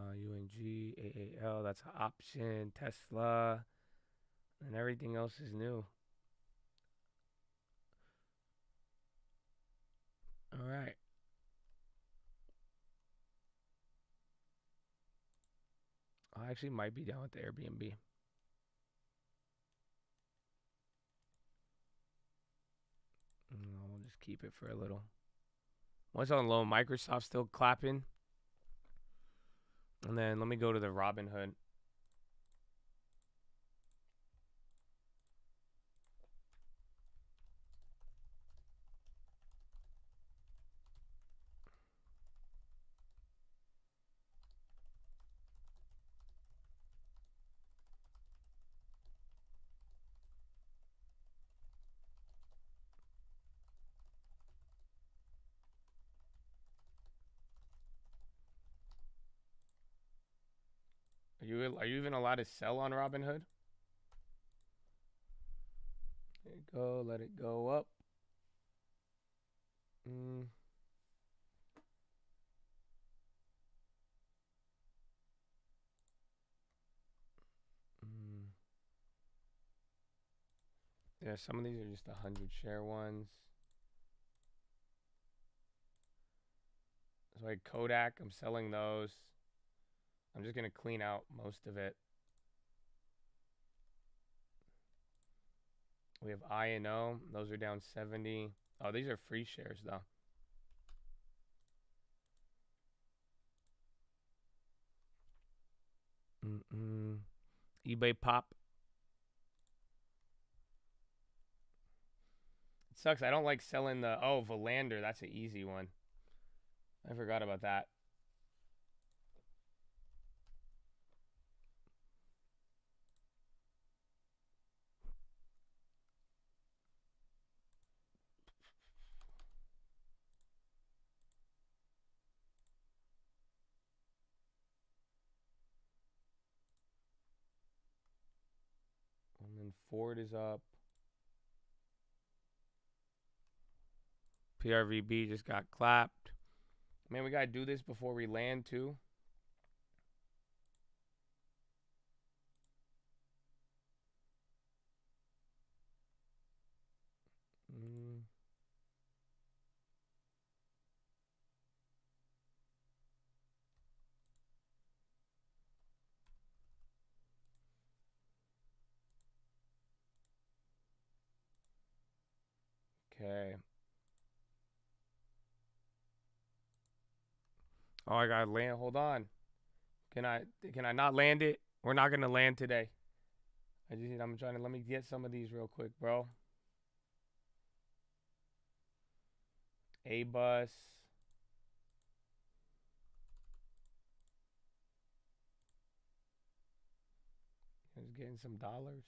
UNG, AAL, that's an option. Tesla, and everything else is new. All right. I actually might be down with the Airbnb. No, we'll just keep it for a little. Once on low, Microsoft still clapping. And then let me go to the Robinhood. Are you even allowed to sell on Robinhood? There you go. Let it go up. Yeah, some of these are just 100 share ones. So like Kodak, I'm selling those. I'm just going to clean out most of it. We have I&O. Those are down 70. Oh, these are free shares, though. eBay pop. It sucks. I don't like selling the... Oh, Valander. That's an easy one. I forgot about that. And then Ford is up. PRVB just got clapped. Man, we got to do this before we land, too. Okay. Oh, I gotta land. Hold on. Can I not land it? We're not gonna land today. I'm trying to let me get some of these real quick, bro. A bus. Just getting some dollars.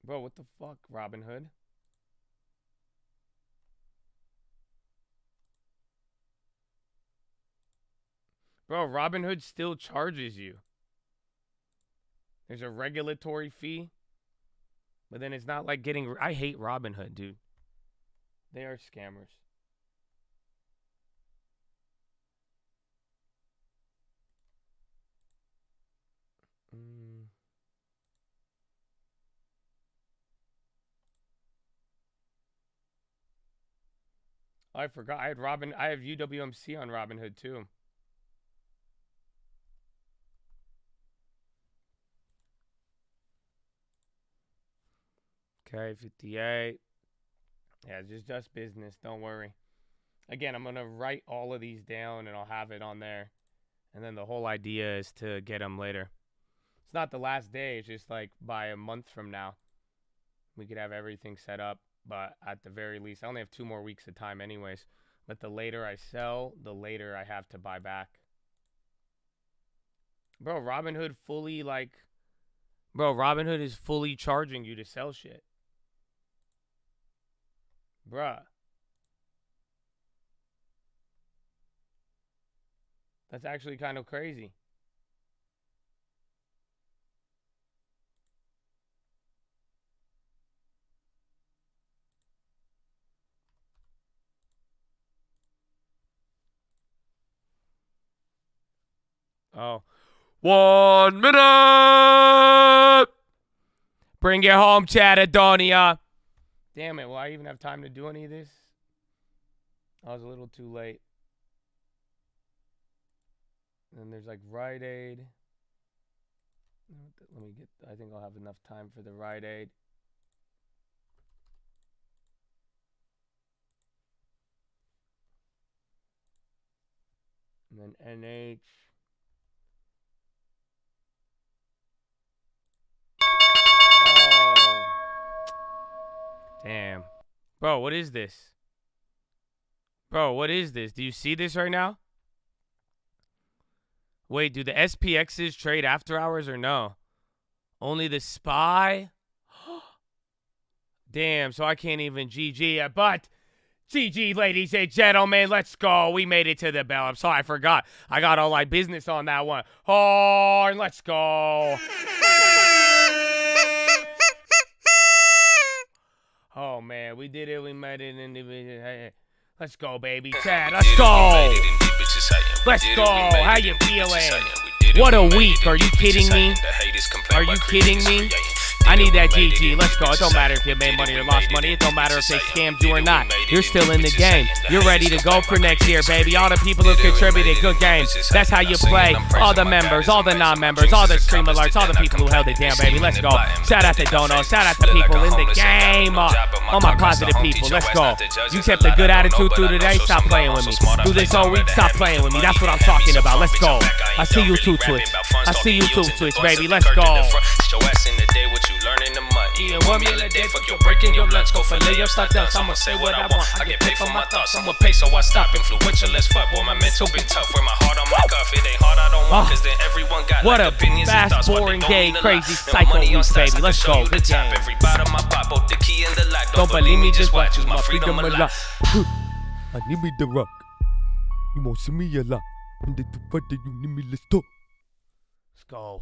Bro, what the fuck, Robinhood? Bro, Robinhood still charges you. There's a regulatory fee. But then it's not like getting... I hate Robinhood, dude. They are scammers. I forgot. I have UWMC on Robinhood too. Okay, 58. Yeah, just business. Don't worry. Again, I'm going to write all of these down and I'll have it on there. And then the whole idea is to get them later. It's not the last day. It's just like by a month from now, we could have everything set up. But at the very least, I only have 2 more weeks of time anyways. But the later I sell, the later I have to buy back. Bro, Robinhood Robinhood is fully charging you to sell shit. Bruh. That's actually kind of crazy. Oh. 1 minute! Bring it home, Chatadonia. Damn it, will I even have time to do any of this? I was a little too late. Then there's like Rite Aid. Let me get, I think I'll have enough time for the Rite Aid. And then NH. Oh. Damn. Bro, what is this? Bro, what is this? Do you see this right now? Wait, do the SPXs trade after hours or no? Only the SPY? Damn, so I can't even GG. But GG, ladies and gentlemen, let's go. We made it to the bell. I'm sorry, I forgot. I got all my business on that one. Oh, and let's go. Oh, man, we did it. We made it in the... Let's go, baby. Chad, let's go. Let's go. How you feeling? What a week. Are you kidding me? Are you kidding me? I need that GG. Let's go. It don't matter if you made money or lost money. It don't matter if they scammed you or not. You're still in the game. You're ready to go for next year, baby. All the people who contributed, good game. That's how you play. All the members, all the non-members, all the stream alerts, all the people who held it down, baby. Let's go. Shout out to Dono. Shout out to people in the game. All my positive people. Let's go. You kept a good attitude through today. Stop playing with me. Through this whole week, stop playing with me. That's what I'm talking about. Let's go. I see you too, Twitch. I see you too, Twitch, baby. Let's go. Learning the money. Eating 1 meal a day, fuck your breaking your lunch. Go fillet your stock ups. I'ma say what I want. I get paid for my thoughts. I'ma pay so I stop. Influential as fuck. Boy, my mental been tough. Wear my heart on my cuff. It ain't hard, I don't want. Cause then everyone got what like a opinions fast, and thoughts. boring day, crazy psycho week, baby. Let's go. Good game. Every bottom I pop, both the key and the lock. Don't believe me, just watch. Use my freedom a lot. I need me the rock. You won't see me a lot. And the further you need me, let's go. Let's go.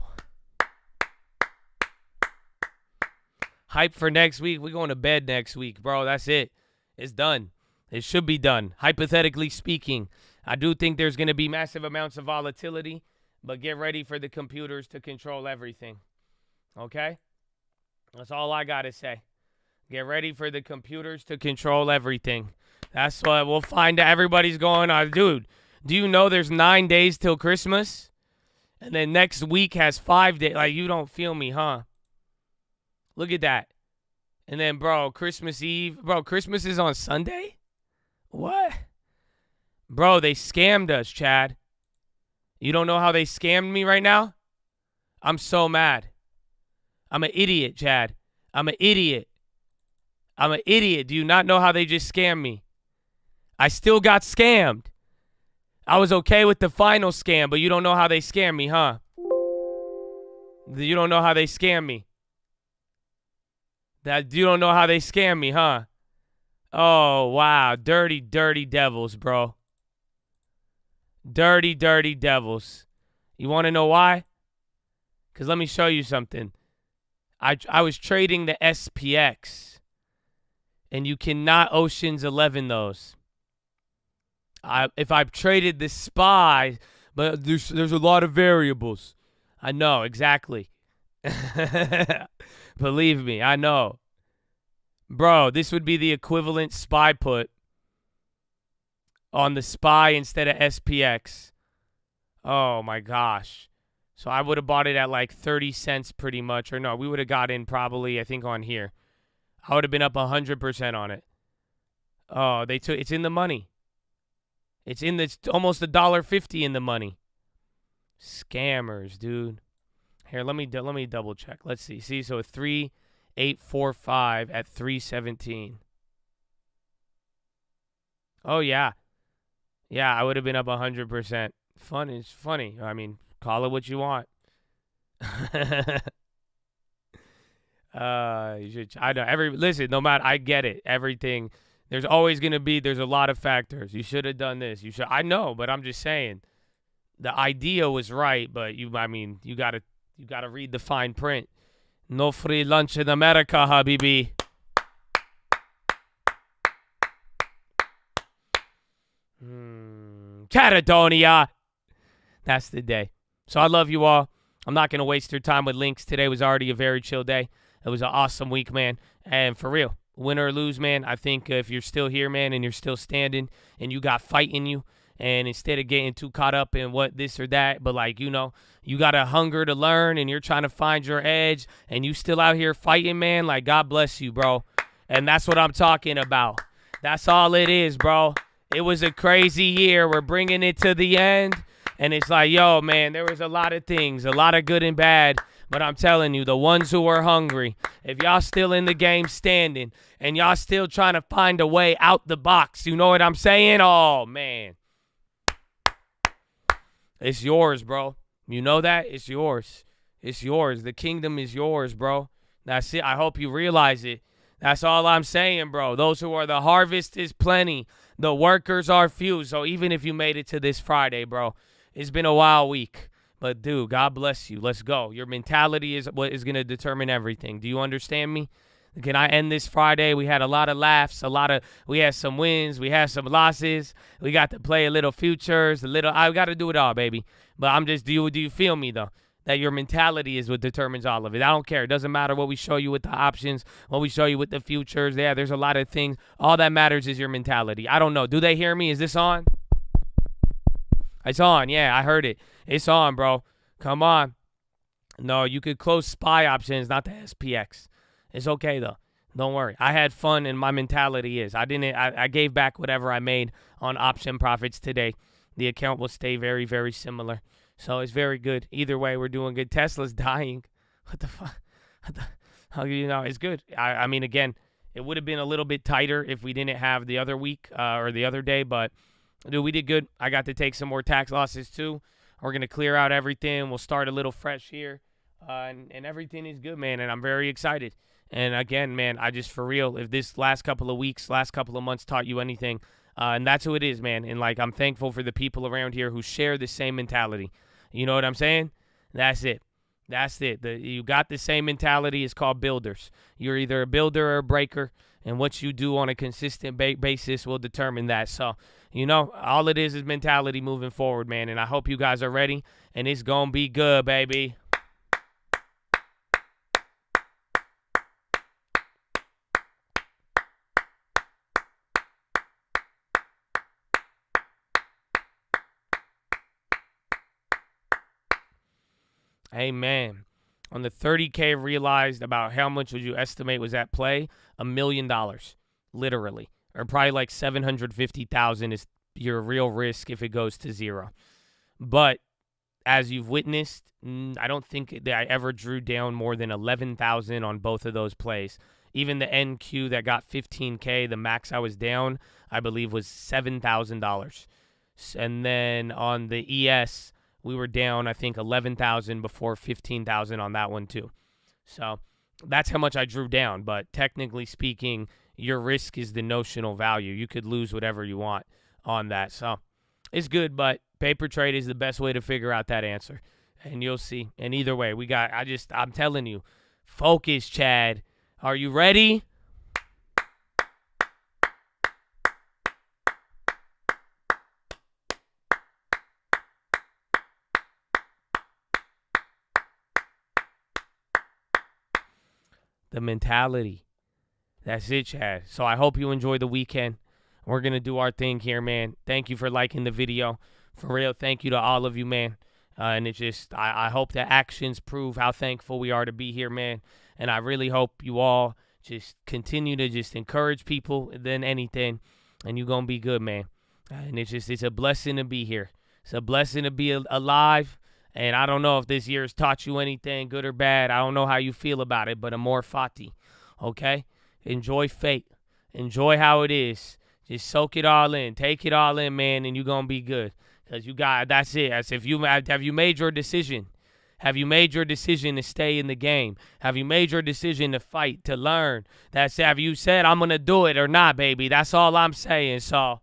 Hype for next week. We're going to bed next week, bro. That's it. It's done. It should be done. Hypothetically speaking, I do think there's going to be massive amounts of volatility, but get ready for the computers to control everything. Okay? That's all I got to say. Get ready for the computers to control everything. That's what we'll find out. Everybody's going on. Dude, do you know there's 9 days till Christmas? And then next week has 5 days. Like, you don't feel me, huh? Look at that. And then, bro, Christmas Eve. Bro, Christmas is on Sunday? What? Bro, they scammed us, Chad. You don't know how they scammed me right now? I'm so mad. I'm an idiot, Chad. I'm an idiot. I'm an idiot. Do you not know how they just scammed me? I still got scammed. I was okay with the final scam, but you don't know how they scammed me, huh? You don't know how they scammed me. That you don't know how they scam me, huh? Oh, wow. Dirty, dirty devils, bro. Dirty, dirty devils. You want to know why? Because let me show you something. I was trading the SPX, and you cannot Ocean's 11 those. If I've traded the SPY, but there's a lot of variables. I know, exactly. Believe me, I know. Bro, this would be the equivalent SPY put on the SPY instead of SPX. Oh, my gosh. So I would have bought it at like 30 cents pretty much. Or no, we would have got in probably, I think, on here. I would have been up 100% on it. Oh, it's in the money. It's almost $1.50 in the money. Scammers, dude. Here, let me double check. Let's see. See, so 3,845 at 317. Oh yeah, yeah. I would have been up 100%. Fun is funny. I mean, call it what you want. You should. I know listen. No matter, I get it. Everything. There's always gonna be. There's a lot of factors. You should have done this. You should. I know, but I'm just saying. The idea was right, but you gotta read the fine print. No free lunch in America, Habibi. Catadonia. That's the day. So I love you all. I'm not going to waste your time with links. Today was already a very chill day. It was an awesome week, man. And for real, win or lose, man, I think if you're still here, man, and you're still standing and you got fight in you And instead of getting too caught up in what this or that, but like, you know, you got a hunger to learn and you're trying to find your edge and you still out here fighting, man, like God bless you, bro. And that's what I'm talking about. That's all it is, bro. It was a crazy year. We're bringing it to the end. And it's like, yo, man, there was a lot of things, a lot of good and bad. But I'm telling you, the ones who are hungry, if y'all still in the game standing and y'all still trying to find a way out the box, you know what I'm saying? Oh, man. It's yours, bro. You know that? It's yours. It's yours. The kingdom is yours, bro. That's it. I hope you realize it. That's all I'm saying, bro. Those who are the harvest is plenty. The workers are few. So even if you made it to this Friday, bro, it's been a wild week. But, dude, God bless you. Let's go. Your mentality is what is going to determine everything. Do you understand me? Can I end this Friday? We had a lot of laughs, we had some wins, we had some losses. We got to play a little futures, I got to do it all, baby. But I'm just, do you feel me, though? That your mentality is what determines all of it. I don't care. It doesn't matter what we show you with the options, what we show you with the futures. Yeah, there's a lot of things. All that matters is your mentality. I don't know. Do they hear me? Is this on? It's on. Yeah, I heard it. It's on, bro. Come on. No, you could close SPY options, not the SPX. It's okay, though. Don't worry. I had fun, and my mentality is. I gave back whatever I made on option profits today. The account will stay very, very similar. So it's very good. Either way, we're doing good. Tesla's dying. What the fuck? You know, it's good. I mean, again, it would have been a little bit tighter if we didn't have the other week or the other day, but, dude, we did good. I got to take some more tax losses, too. We're going to clear out everything. We'll start a little fresh here, and everything is good, man, and I'm very excited. And, again, man, I just, for real, if this last couple of weeks, last couple of months taught you anything, and that's who it is, man. And, like, I'm thankful for the people around here who share the same mentality. You know what I'm saying? That's it. That's it. You got the same mentality. It's called builders. You're either a builder or a breaker, and what you do on a consistent basis will determine that. So, you know, all it is mentality moving forward, man. And I hope you guys are ready, and it's going to be good, baby. Amen. On the 30K, realized about how much would you estimate was at play? $1 million, literally. Or probably like $750,000 is your real risk if it goes to zero. But as you've witnessed, I don't think that I ever drew down more than 11,000 on both of those plays. Even the NQ that got 15K, the max I was down, I believe was $7,000. And then on the ES, we were down, I think, 11,000 before 15,000 on that one too. So that's how much I drew down. But technically speaking, your risk is the notional value. You could lose whatever you want on that. So it's good, but paper trade is the best way to figure out that answer. And you'll see. And either way, I'm telling you, focus, Chad. Are you ready? The mentality. That's it, Chad. So I hope you enjoy the weekend. We're going to do our thing here, man. Thank you for liking the video. For real, thank you to all of you, man. And it's just, I hope the actions prove how thankful we are to be here, man. And I really hope you all just continue to just encourage people than anything. And you're going to be good, man. And it's a blessing to be here. It's a blessing to be alive. And I don't know if this year has taught you anything, good or bad. I don't know how you feel about it, but amor fati, okay? Enjoy fate. Enjoy how it is. Just soak it all in. Take it all in, man, and you're going to be good. Because that's it. Have you made your decision? Have you made your decision to stay in the game? Have you made your decision to fight, to learn? Have you said, I'm going to do it or not, baby? That's all I'm saying, so...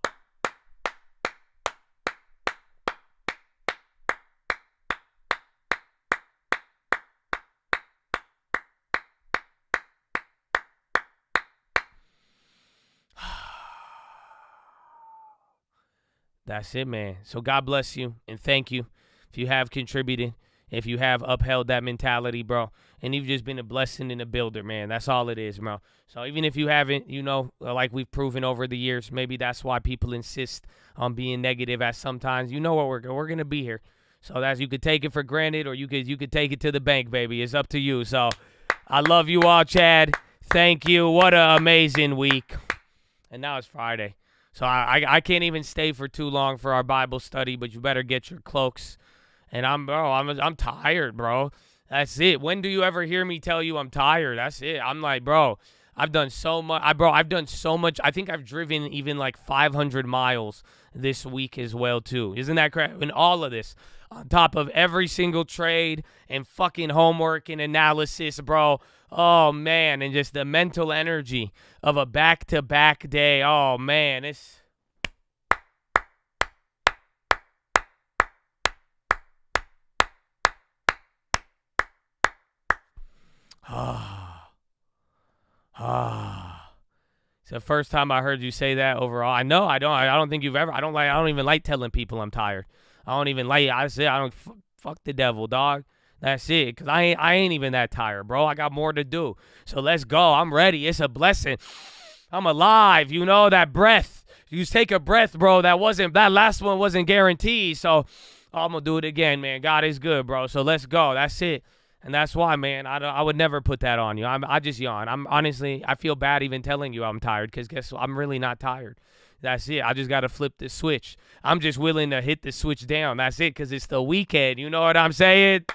That's it, man. So God bless you and thank you if you have contributed. if you have upheld that mentality, bro. And you've just been a blessing and a builder, man. That's all it is, bro. So even if you haven't, you know, like we've proven over the years, maybe that's why people insist on being negative at sometimes. You know what, we're going to be here. So that's, you could take it for granted, or you could take it to the bank, baby. It's up to you. So I love you all, Chad. Thank you. What an amazing week. And now it's Friday. So I can't even stay for too long for our Bible study, but you better get your cloaks. And I'm tired, bro. That's it. When do you ever hear me tell you I'm tired? That's it. I'm like, bro, I've done so much. I've done so much. I think I've driven even like 500 miles this week as well, too. Isn't that crazy? And all of this on top of every single trade and fucking homework and analysis, bro. Oh, man. And just the mental energy of a back-to-back day. Oh, man. It's... It's the first time I heard you say that overall. I know I don't think you've ever. I don't even like telling people I'm tired. I don't even like. I say I don't. Fuck the devil, dog. That's it. Cause I ain't even that tired, bro. I got more to do. So let's go. I'm ready. It's a blessing. I'm alive. You know that breath. You take a breath, bro. That last one wasn't guaranteed. So I'm gonna do it again, man. God is good, bro. So let's go. That's it. And that's why, man, I would never put that on you. I just yawn. I feel bad even telling you I'm tired, because guess what? I'm really not tired. That's it. I just got to flip the switch. I'm just willing to hit the switch down. That's it, because it's the weekend. You know what I'm saying?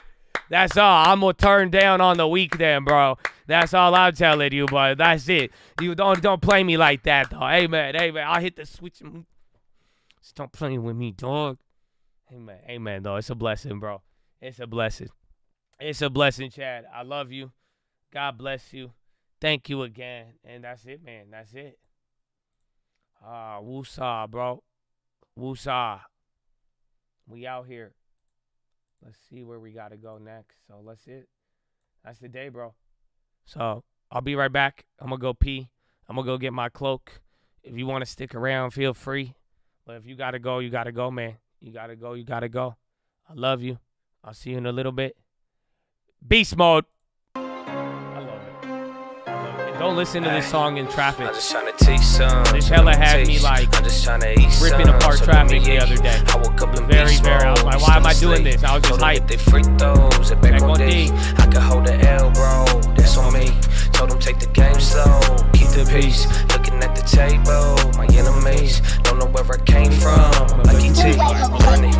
That's all. I'm going to turn down on the weekend, bro. That's all I'm telling you, but that's it. You don't play me like that, though. Hey, man, I'll hit the switch. Just don't play with me, dog. Hey, man, though. It's a blessing, bro. It's a blessing. It's a blessing, Chad. I love you. God bless you. Thank you again. And that's it, man. That's it. Woosah, bro. Woosah. We out here. Let's see where we got to go next. So that's it. That's the day, bro. So I'll be right back. I'm going to go pee. I'm going to go get my cloak. If you want to stick around, feel free. But if you got to go, you got to go, man. You got to go. You got to go. I love you. I'll see you in a little bit. Beast mode. I love it. And don't listen to this song in traffic. I'm just trying to teach some. This hella had me like ripping apart traffic the other day. I woke up in very. I was like, why am I doing this? I was just hyped. They free throws at back on D. I could hold the L, bro. That's on me. Told them take the game slow. Keep the peace. Looking at the table. My enemies don't know where I came from. Like E.T. Learning.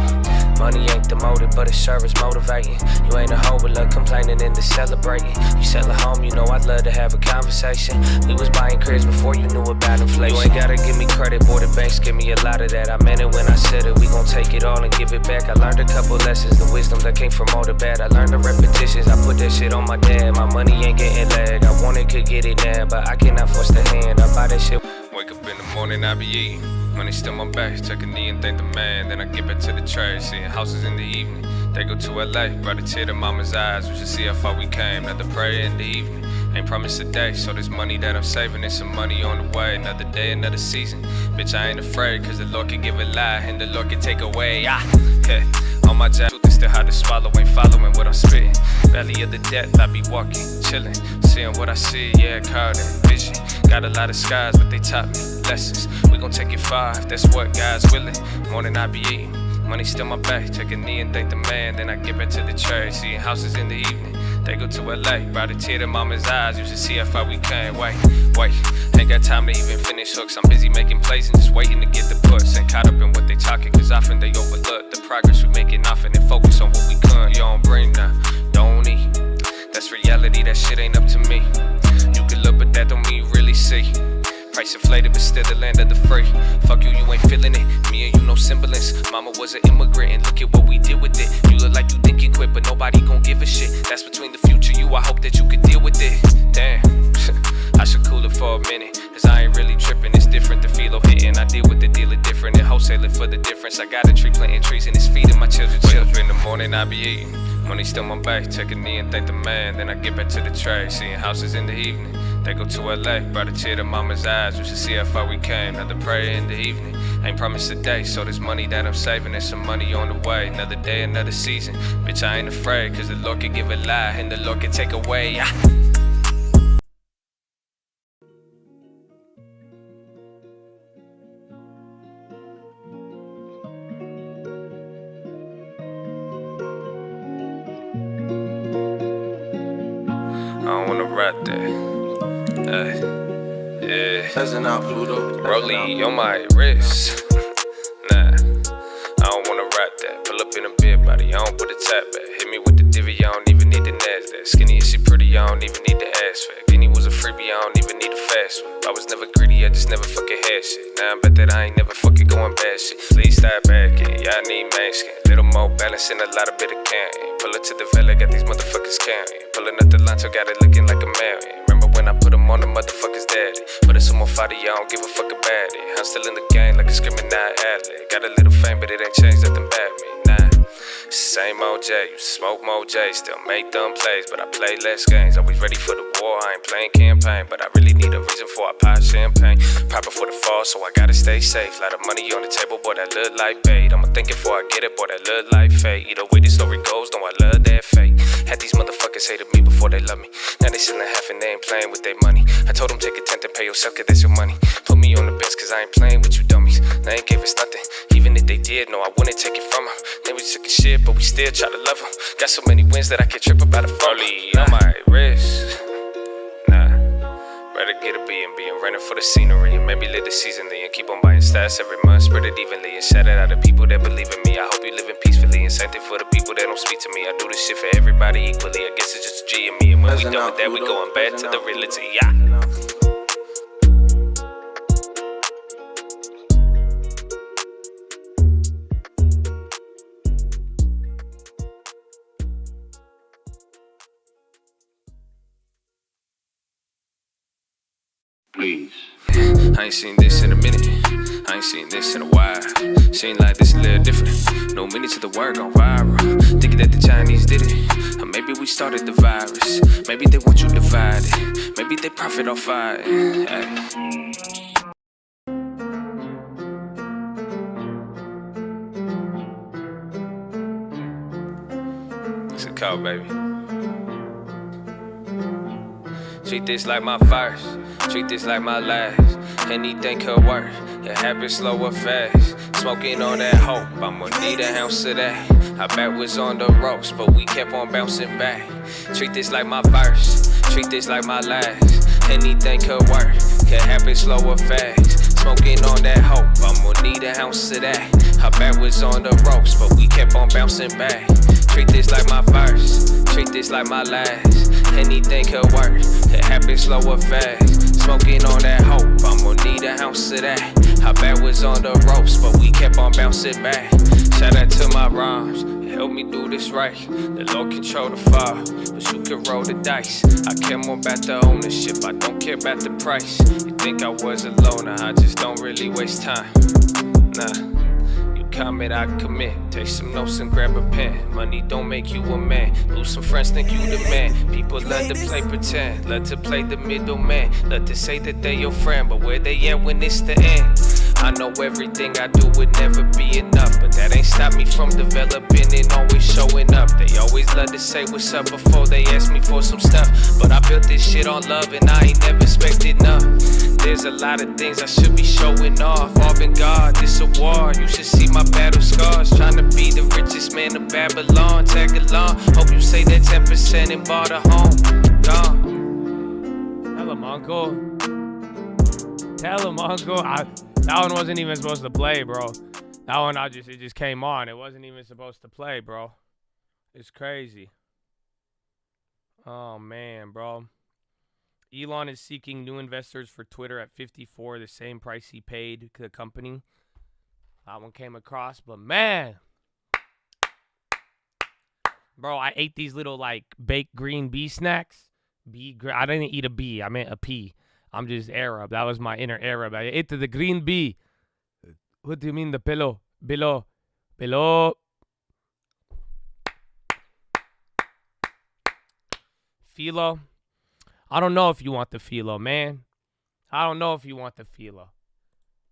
Money ain't the motive, but it sure is motivating. You ain't a hoe with love complaining and the celebrating. You sell a home, you know I'd love to have a conversation. We was buying cribs before you knew about inflation. You ain't gotta give me credit, boy, the banks give me a lot of that. I meant it when I said it, we gon' take it all and give it back. I learned a couple lessons, the wisdom that came from all the bad. I learned the repetitions, I put that shit on my dad. My money ain't getting lag, I wanted, could get it now, but I cannot force the hand, I buy that shit. Wake up in the morning, I be eating. Money still my back, take a knee and thank the man. Then I get back to the trash, seeing houses in the evening. They go to LA, brought a tear to mama's eyes. We should see how far we came, not the prayer in the evening. Ain't promised a day, so this money that I'm saving is some money on the way. Another day, another season. Bitch, I ain't afraid, cause the Lord can give a lie and the Lord can take away. Yeah. On my job, it's still hard to swallow, ain't following what I'm spitting. Valley of the death, I be walking, chilling, seeing what I see, yeah, caught in vision. Got a lot of skies, but they taught me lessons. We gon' take it far, if that's what God's willing. Morning I be eating, money still my back. Take a knee and thank the man, then I get back to the church. Seeing houses in the evening, they go to LA. Brought a tear to mama's eyes, you should see how far we came. Wait, ain't got time to even finish hooks. I'm busy making plays and just waiting to get the puts. Ain't caught up in what they talking, cause often they overlook the progress we making often and focus on what we couldn't. You don't bring that, don't eat. That's reality, that shit ain't up to me. You can look, but that don't mean you really see. Price inflated, but still the land of the free. Fuck you, you ain't feeling it. Me and you no semblance. Mama was an immigrant, and look at what we did with it. You look like you think you quit, but nobody gon' give a shit. That's between the future you. I hope that you could deal with it. Damn, I should cool it for a minute, cause I ain't really tripping. It's different, the PHILO hitting. I deal with the dealer different and wholesaling for the difference. I got a tree planting trees and it's feeding my children. Wake up in the morning, I be eating. Money still my back, take a knee and thank the man. Then I get back to the trade, seeing houses in the evening. They go to LA, brought a tear to mama's eyes. We should see how far we came. Another prayer in the evening. Ain't promised a day, so there's money that I'm saving. There's some money on the way. Another day, another season. Bitch, I ain't afraid, cause the Lord can give a lie and the Lord can take away. I don't wanna rap that. Yeah. Rollie on my wrist. Nah, I don't wanna rap that. Pull up in a big body, I don't put a tap back. Hit me with the divvy, I don't even need the NASDAQ. Skinny and she pretty, I don't even need the ass fat. Guinea was a freebie, I don't even need a fast one. I was never greedy, I just never fucking had shit. Now I bet that I ain't never fucking going bad shit. Please start back in, y'all need man skin. Little more balance and a lot of bit of candy. Pull it to the villa, got these motherfuckers counting. Pulling up the Lanto, got it looking like a million. Remember when I put them on the motherfuckers daddy? But it's some more fighter, I don't give a fuck about it. I'm still in the game like a Indiscriminate athlete. Got a little fame, but it ain't changed nothing about me. Nah, it's the same old J. Used to smoke more J, still make dumb plays, but I play less games. Always ready for the war, I ain't playing campaign, but I really need a reason for I pop champagne. Proper for the fall, so I gotta stay safe. Lot of money on the table, boy, that look like bait. I'ma think before I get it, boy, that look like fate. Either way the story goes, no, I love that fate. Had these motherfuckers hated me before they love me. Now they selling half and they ain't playing with their money. I told them take a tenth and pay yourself, cause that's your money. Put me on the bench, cause I ain't playing with you dummies. They ain't gave us nothing, even if they did, no, I wouldn't take it from them. Then we took a shit, but we still try to love them. Got so many wins that I can't trip about a Rollie on my wrist. Nah, rather get a B&B and rent it for the scenery. And maybe live the season and keep on buying stats every month. Spread it evenly and shout it out to people that believe in me. I hope you living peacefully and same thing for the people that don't speak to me. I do this shit for everybody equally. I guess it's just a G and me. And when we done with that, we going back to the reality. Yeah. Please. I ain't seen this in a minute. I ain't seen this in a while. Seem like this a little different. No minute to the word gone viral. Thinking that the Chinese did it. Or maybe we started the virus. Maybe they want you divided. Maybe they profit off fighting. Hey. It's a call, baby. Treat this like my first. Treat this like my last. Anything could work. It happens slow or fast. Smoking on that hope. I'ma need an ounce of that. Our back was on the ropes, but we kept on bouncing back. Treat this like my first. Treat this like my last. Anything could work. Could happen slow or fast. Smoking on that hope. I'ma need an ounce of that. Our back was on the ropes, but we kept on bouncing back. Treat this like my first. Treat this like my last. Anything could work. It happens slow or fast. Smoking on that hope. I'ma need an ounce of that. Our back was on the ropes, but we kept on bouncing back. Shout out to my rhymes. It helped me do this right. The Lord control the fire, but you can roll the dice. I care more about the ownership. I don't care about the price. You think I was a loner? I just don't really waste time. Nah. Comment, I commit. Take some notes and grab a pen. Money don't make you a man. Lose some friends, think you the man. People love to play pretend. Love to play the middleman. Love to say that they your friend, but where they at when it's the end? I know everything I do would never be enough, but that ain't stopped me from developing and always showing up. They always love to say what's up before they ask me for some stuff, but I built this shit on love and I ain't never expected none. There's a lot of things I should be showing off. Avant-garde, this award, you should see my battle scars. Trying to be the richest man of Babylon. Tag along, hope you say that 10% and bought a home. Gone. Tell him, uncle. Tell him, uncle. That one wasn't even supposed to play, bro. That one, it just came on. It wasn't even supposed to play, bro. It's crazy. Oh, man, bro. Elon is seeking new investors for Twitter at 54, the same price he paid the company. That one came across, but man. Bro, I ate these little, like, baked green bee snacks. I didn't eat a bee. I meant a pea. I'm just Arab. That was my inner Arab. I ate the green bee. What do you mean the pillow? Below. PHILO. I don't know if you want the PHILO, man. I don't know if you want the PHILO.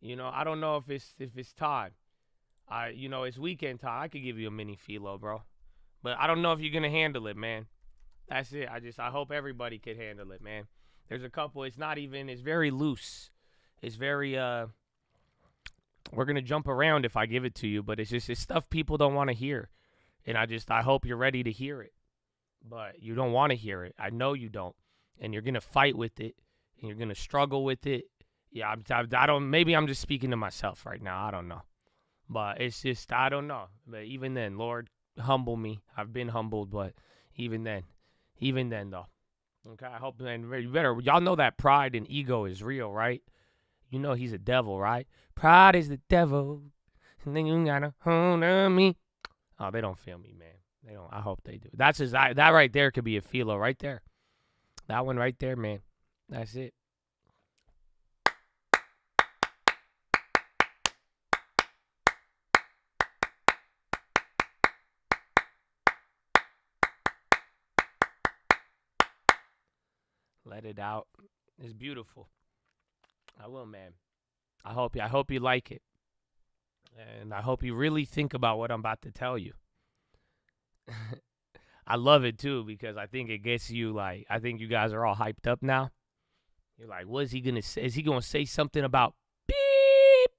You know, I don't know if it's time. It's weekend time. I could give you a mini PHILO, bro. But I don't know if you're gonna handle it, man. That's it. I hope everybody could handle it, man. There's a couple. It's very loose. It's very we're gonna jump around if I give it to you, but it's stuff people don't want to hear. And I hope you're ready to hear it. But you don't want to hear it. I know you don't. And you're gonna fight with it, and you're gonna struggle with it. Yeah, maybe I'm just speaking to myself right now. I don't know. But it's just, I don't know. But even then, Lord, humble me. I've been humbled, but even then though. Okay, I hope, man, y'all know that pride and ego is real, right? You know he's a devil, right? Pride is the devil, and then you gotta hold on me. Oh, they don't feel me, man. They don't. I hope they do. That right there could be a PHILO right there. That one right there, man. That's it. Let it out. It's beautiful. I will, man. I hope you like it. And I hope you really think about what I'm about to tell you. I love it too, because I think it gets you I think you guys are all hyped up now. You're like, what is he gonna say? Is he gonna say something about beep?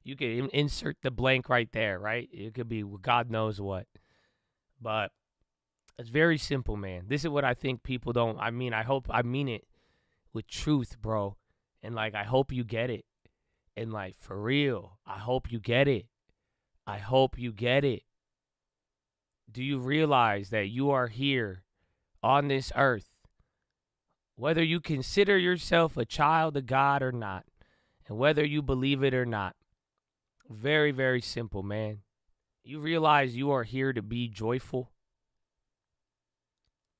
You can insert the blank right there, right? It could be God knows what. But it's very simple, man. This is what I think people don't. I mean it with truth, bro. And I hope you get it. And for real, I hope you get it. I hope you get it. Do you realize that you are here on this earth, whether you consider yourself a child of God or not, and whether you believe it or not? Very, very simple, man. You realize you are here to be joyful.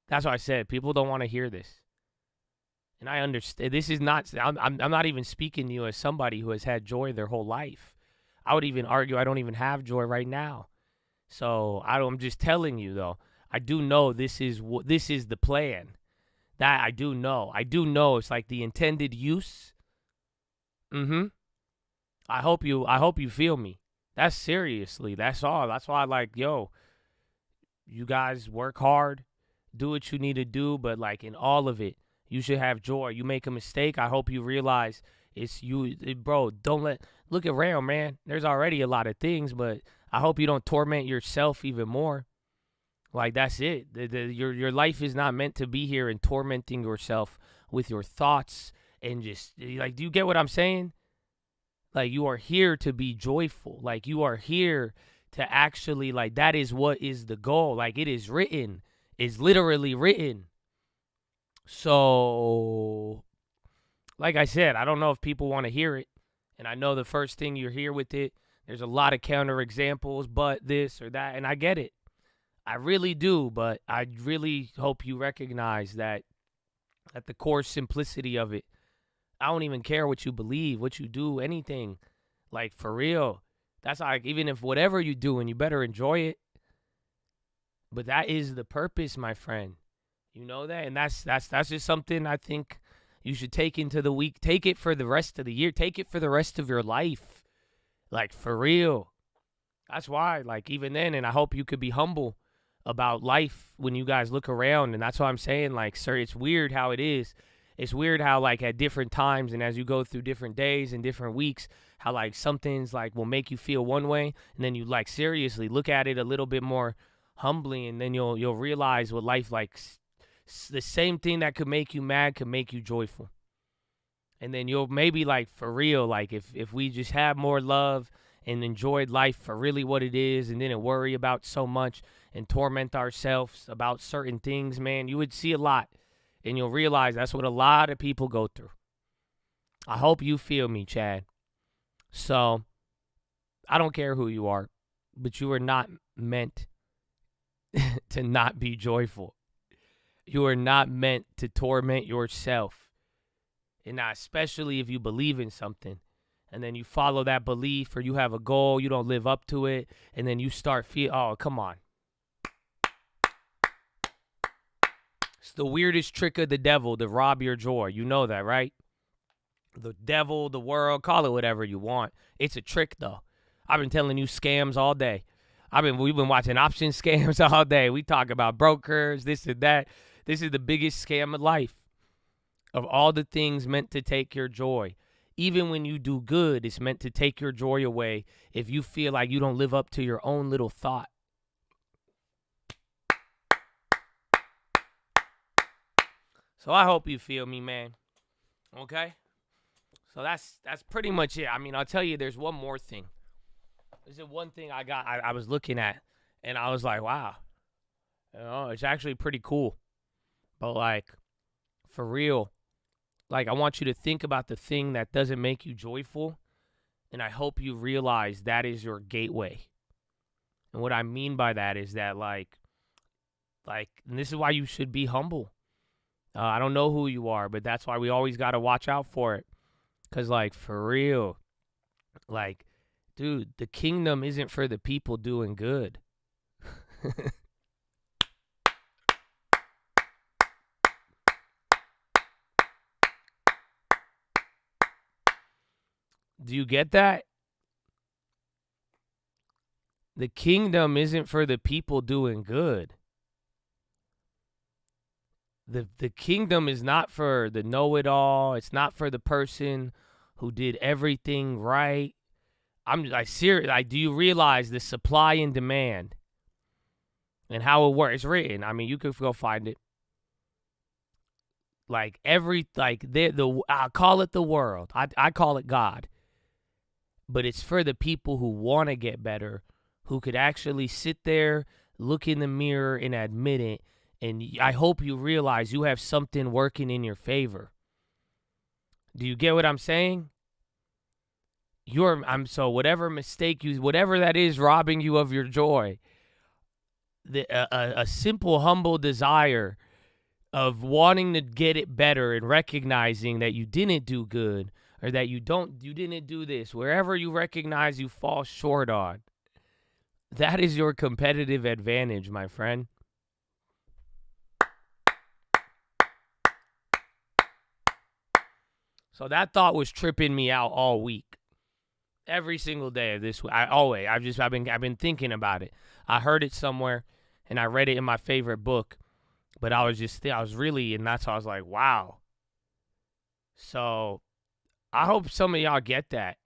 That's why I said people don't want to hear this. And I understand. This is not, I'm not even speaking to you as somebody who has had joy their whole life. I would even argue I don't even have joy right now. So I'm just telling you, though, I do know this is the plan. That I do know. I do know it's the intended use. I hope you feel me. That's seriously. That's all. That's why you guys work hard. Do what you need to do, but in all of it, you should have joy. You make a mistake, I hope you realize it's you, bro. Look around, man. There's already a lot of things, but I hope you don't torment yourself even more. That's it. Your life is not meant to be here and tormenting yourself with your thoughts and just do you get what I'm saying? You are here to be joyful. You are here to actually that is what is the goal. It is written. Is literally written. So, like I said, I don't know if people want to hear it. And I know the first thing you hear with it, there's a lot of counter examples, but this or that. And I get it. I really do. But I really hope you recognize that at the core simplicity of it, I don't even care what you believe, what you do, anything. For real. That's even if whatever you do, and you better enjoy it. But that is the purpose, my friend. You know that? And that's just something I think you should take into the week. Take it for the rest of the year. Take it for the rest of your life. For real. That's why, even then, and I hope you could be humble about life when you guys look around. And that's why I'm saying, sir, it's weird how it is. It's weird how, at different times and as you go through different days and different weeks, how, some things, will make you feel one way. And then you, seriously look at it a little bit more humbly, and then you'll realize what life the same thing that could make you mad could make you joyful. And then you'll maybe for real, if we just have more love and enjoyed life for really what it is and didn't worry about so much and torment ourselves about certain things, man, you would see a lot, and you'll realize that's what a lot of people go through. I hope you feel me, Chad. So I don't care who you are, but you are not meant to not be joyful. You are not meant to torment yourself. And not especially if you believe in something and then you follow that belief, or you have a goal, you don't live up to it, and then you start oh, come on. It's the weirdest trick of the devil to rob your joy. You know that, right? The devil, the world, call it whatever you want. It's a trick, though. I've been telling you scams all day. We've been watching option scams all day. We talk about brokers, this and that. This is the biggest scam of life. Of all the things meant to take your joy. Even when you do good, it's meant to take your joy away if you feel like you don't live up to your own little thought. So I hope you feel me, man. Okay? So that's pretty much it. I mean, I'll tell you, there's one more thing. There's one thing I was looking at, and I was like, wow. You know, it's actually pretty cool. But, like, for real, like, I want you to think about the thing that doesn't make you joyful, and I hope you realize that is your gateway. And what I mean by that is that, like, and this is why you should be humble. I don't know who you are, but that's why we always got to watch out for it. Because, like, for real, like, dude, the kingdom isn't for the people doing good. Do you get that? The kingdom isn't for the people doing good. The kingdom is not for the know-it-all. It's not for the person who did everything right. I'm serious. Like, do you realize the supply and demand and how it works? It's written. I mean, you could go find it. Like I call it the world. I call it God. But it's for the people who want to get better, who could actually sit there, look in the mirror, and admit it. And I hope you realize you have something working in your favor. Do you get what I'm saying? So whatever mistake whatever that is robbing you of your joy, a simple, humble desire of wanting to get it better and recognizing that you didn't do good or that you didn't do this, wherever you recognize you fall short on, that is your competitive advantage, my friend. So that thought was tripping me out all week. Every single day of this week. I've been thinking about it. I heard it somewhere and I read it in my favorite book. But I was really, and that's how I was like, wow. So I hope some of y'all get that.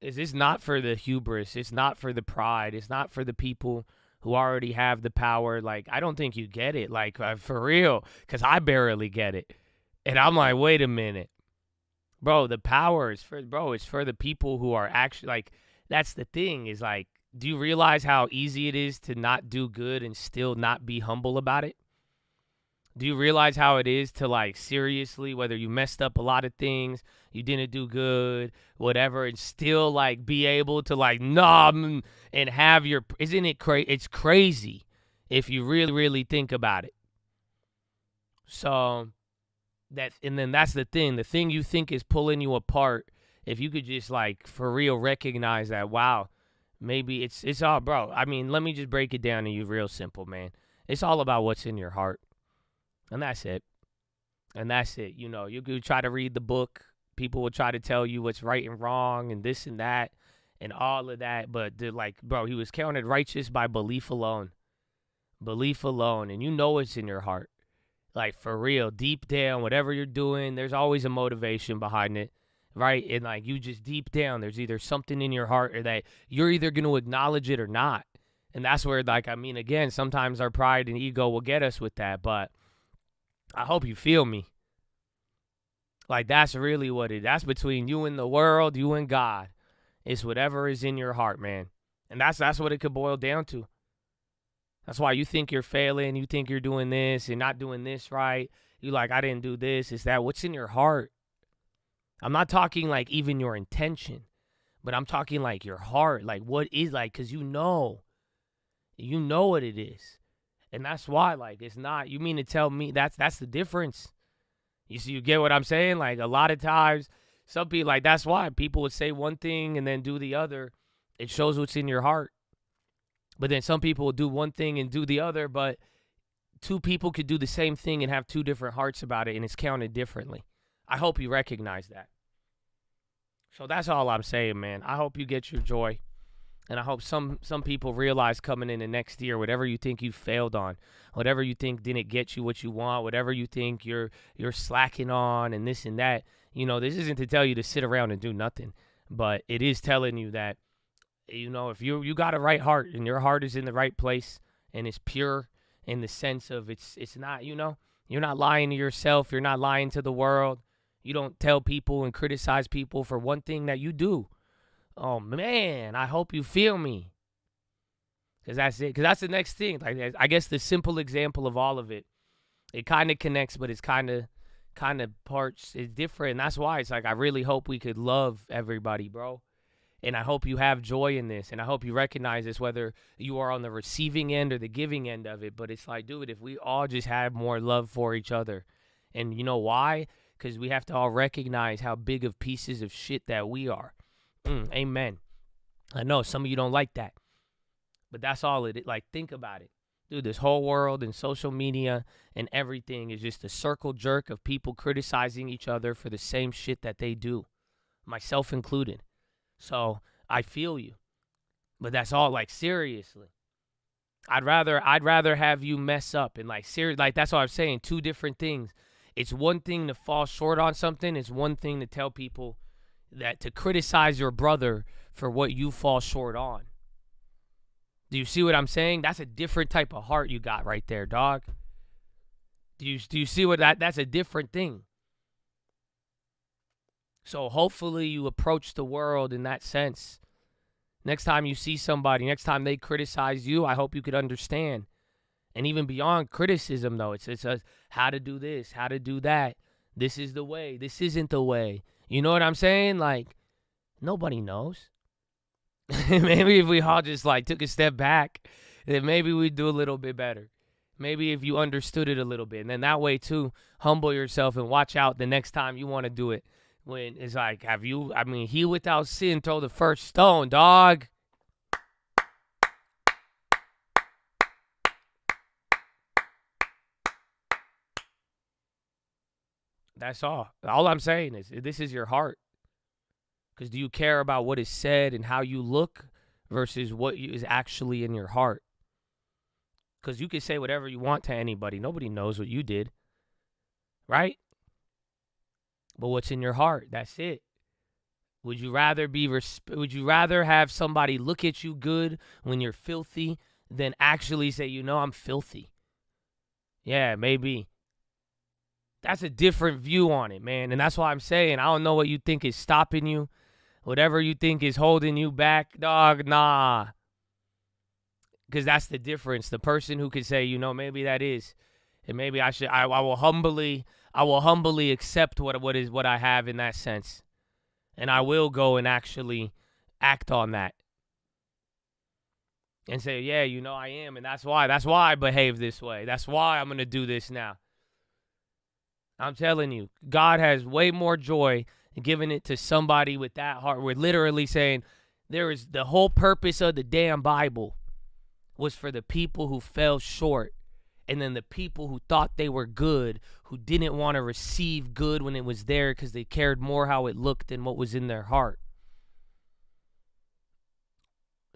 It's not for the hubris. It's not for the pride. It's not for the people who already have the power. Like, I don't think you get it. Like, for real. Because I barely get it. And I'm like, wait a minute. Bro, the power is it's for the people who are actually, like, that's the thing is, like, do you realize how easy it is to not do good and still not be humble about it? Do you realize how it is to, like, seriously, whether you messed up a lot of things, you didn't do good, whatever, and still, like, be able to, like, and have your, isn't it crazy? It's crazy if you really, really think about it. So, and then that's the thing you think is pulling you apart, if you could just, like, for real recognize that, wow, maybe it's all, bro. I mean, let me just break it down to you real simple, man. It's all about what's in your heart. And that's it. You know, you could try to read the book. People will try to tell you what's right and wrong and this and that and all of that. But they're like, bro, he was counted righteous by belief alone. Belief alone. And you know it's in your heart. Like, for real, deep down, whatever you're doing, there's always a motivation behind it, right? And, like, you just deep down, there's either something in your heart or that you're either going to acknowledge it or not. And that's where, like, I mean, again, sometimes our pride and ego will get us with that, but I hope you feel me. Like, that's really what that's between you and the world, you and God. It's whatever is in your heart, man. And that's what it could boil down to. That's why you think you're failing, you think you're doing this, you're not doing this right. You like, I didn't do this, it's that. What's in your heart? I'm not talking like even your intention, but I'm talking like your heart. Like, what is, like, because you know what it is. And that's why, like, it's not, you mean to tell me that's the difference. You see, you get what I'm saying? Like, a lot of times, some people, like, that's why people would say one thing and then do the other. It shows what's in your heart. But then some people will do one thing and do the other, but two people could do the same thing and have two different hearts about it, and it's counted differently. I hope you recognize that. So that's all I'm saying, man. I hope you get your joy. And I hope some people realize coming into next year, whatever you think you failed on, whatever you think didn't get you what you want, whatever you think you're slacking on and this and that, you know, this isn't to tell you to sit around and do nothing. But it is telling you that, you know, if you got a right heart and your heart is in the right place and it's pure in the sense of it's not, you know, you're not lying to yourself. You're not lying to the world. You don't tell people and criticize people for one thing that you do. Oh, man, I hope you feel me. Because that's it. Because that's the next thing. Like, I guess the simple example of all of it, it kind of connects, but it's kind of parts. It's different. And that's why it's like I really hope we could love everybody, bro. And I hope you have joy in this. And I hope you recognize this, whether you are on the receiving end or the giving end of it. But it's like, dude, if we all just had more love for each other. And you know why? Because we have to all recognize how big of pieces of shit that we are. Amen. I know some of you don't like that, but that's all it is. Like, think about it. Dude, this whole world and social media and everything is just a circle jerk of people criticizing each other for the same shit that they do, myself included. So I feel you, but that's all. Like, seriously, I'd rather have you mess up and like that's what I'm saying. Two different things. It's one thing to fall short on something. It's one thing to tell people that to criticize your brother for what you fall short on. Do you see what I'm saying? That's a different type of heart you got right there, dog. Do you see what that's a different thing? So hopefully you approach the world in that sense. Next time you see somebody, next time they criticize you, I hope you could understand. And even beyond criticism, though, it's how to do this, how to do that. This is the way. This isn't the way. You know what I'm saying? Like, nobody knows. Maybe if we all just, like, took a step back, then maybe we'd do a little bit better. Maybe if you understood it a little bit. And then that way, too, humble yourself and watch out the next time you want to do it. When it's like, he without sin throw the first stone, dog. That's all. All I'm saying is this is your heart. Because do you care about what is said and how you look versus what is actually in your heart? Because you can say whatever you want to anybody. Nobody knows what you did. Right? But what's in your heart? That's it. Would you rather have somebody look at you good when you're filthy than actually say, you know, I'm filthy? Yeah, maybe. That's a different view on it, man. And that's why I'm saying I don't know what you think is stopping you. Whatever you think is holding you back, dog, nah. Because that's the difference. The person who can say, you know, maybe that is. And maybe I will humbly accept what I have in that sense. And I will go and actually act on that. And say, yeah, you know, I am. And that's why I behave this way. That's why I'm going to do this now. I'm telling you, God has way more joy in giving it to somebody with that heart. We're literally saying there is the whole purpose of the damn Bible was for the people who fell short, and then the people who thought they were good, who didn't want to receive good when it was there because they cared more how it looked than what was in their heart.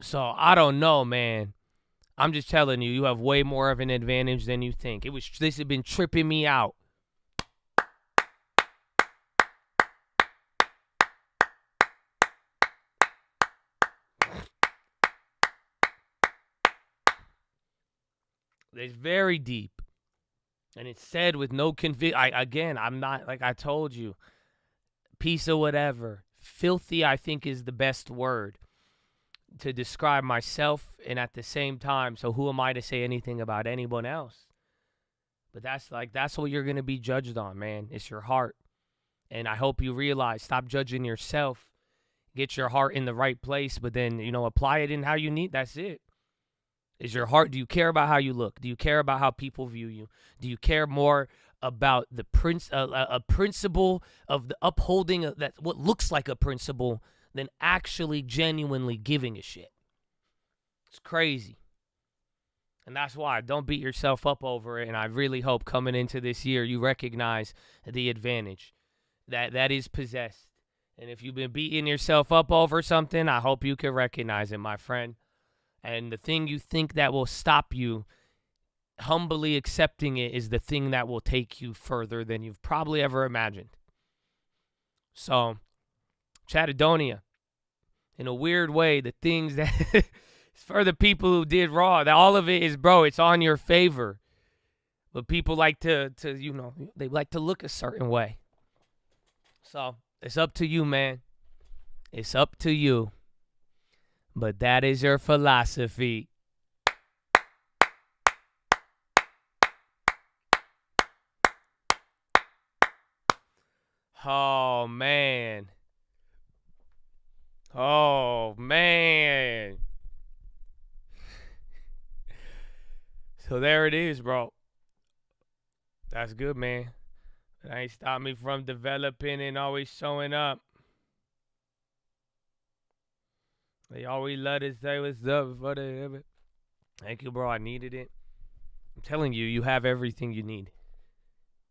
So I don't know, man. I'm just telling you, you have way more of an advantage than you think. This has been tripping me out. It's very deep. And it's said with no conviction. I'm not, like I told you, piece of whatever. Filthy, I think, is the best word to describe myself, and at the same time, so who am I to say anything about anyone else? But that's what you're going to be judged on, man. It's your heart. And I hope you realize, stop judging yourself. Get your heart in the right place, but then, you know, apply it in how you need. That's it. Is your heart, do you care about how you look? Do you care about how people view you? Do you care more about the a principle of the upholding of that, what looks like a principle, than actually genuinely giving a shit? It's crazy. And that's why, don't beat yourself up over it. And I really hope coming into this year, you recognize the advantage that is possessed. And if you've been beating yourself up over something, I hope you can recognize it, my friend. And the thing you think that will stop you, humbly accepting it is the thing that will take you further than you've probably ever imagined. So, Chattadonia, in a weird way, the things that for the people who did raw, that all of it is, bro, it's on your favor. But people like to they like to look a certain way. So, it's up to you, man. It's up to you. But that is your philosophy. Oh, man. Oh, man. So there it is, bro. That's good, man. That ain't stopped me from developing and always showing up. They always love to say what's up. Thank you, bro. I needed it. I'm telling you, you have everything you need.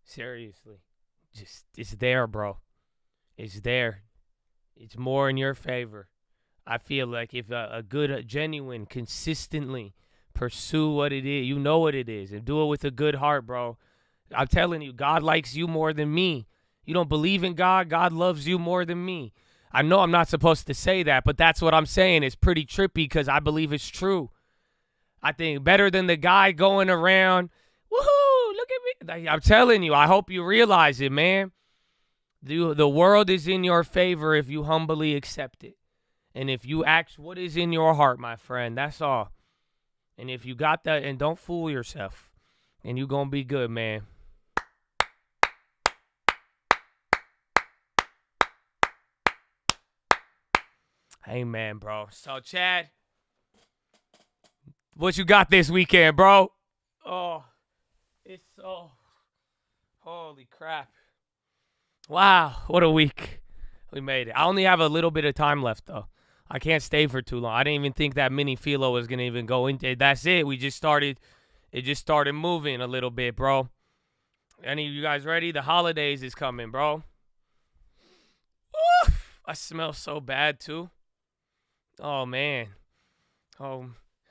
Seriously. Just, it's there, bro. It's there. It's more in your favor. I feel like if a good, genuine, consistently pursue what it is, you know what it is, and do it with a good heart, bro. I'm telling you, God likes you more than me. You don't believe in God? God loves you more than me. I know I'm not supposed to say that, but that's what I'm saying. It's pretty trippy because I believe it's true. I think better than the guy going around, woohoo, look at me. I'm telling you, I hope you realize it, man. The world is in your favor if you humbly accept it. And if you ask what is in your heart, my friend, that's all. And if you got that, and don't fool yourself, and you're going to be good, man. Amen, bro. So, Chad, what you got this weekend, bro? Oh, it's so, holy crap. Wow, what a week. We made it. I only have a little bit of time left, though. I can't stay for too long. I didn't even think that mini PHILO was going to even go into it. That's it. It just started moving a little bit, bro. Any of you guys ready? The holidays is coming, bro. Oof, I smell so bad, too. Oh, man. Oh,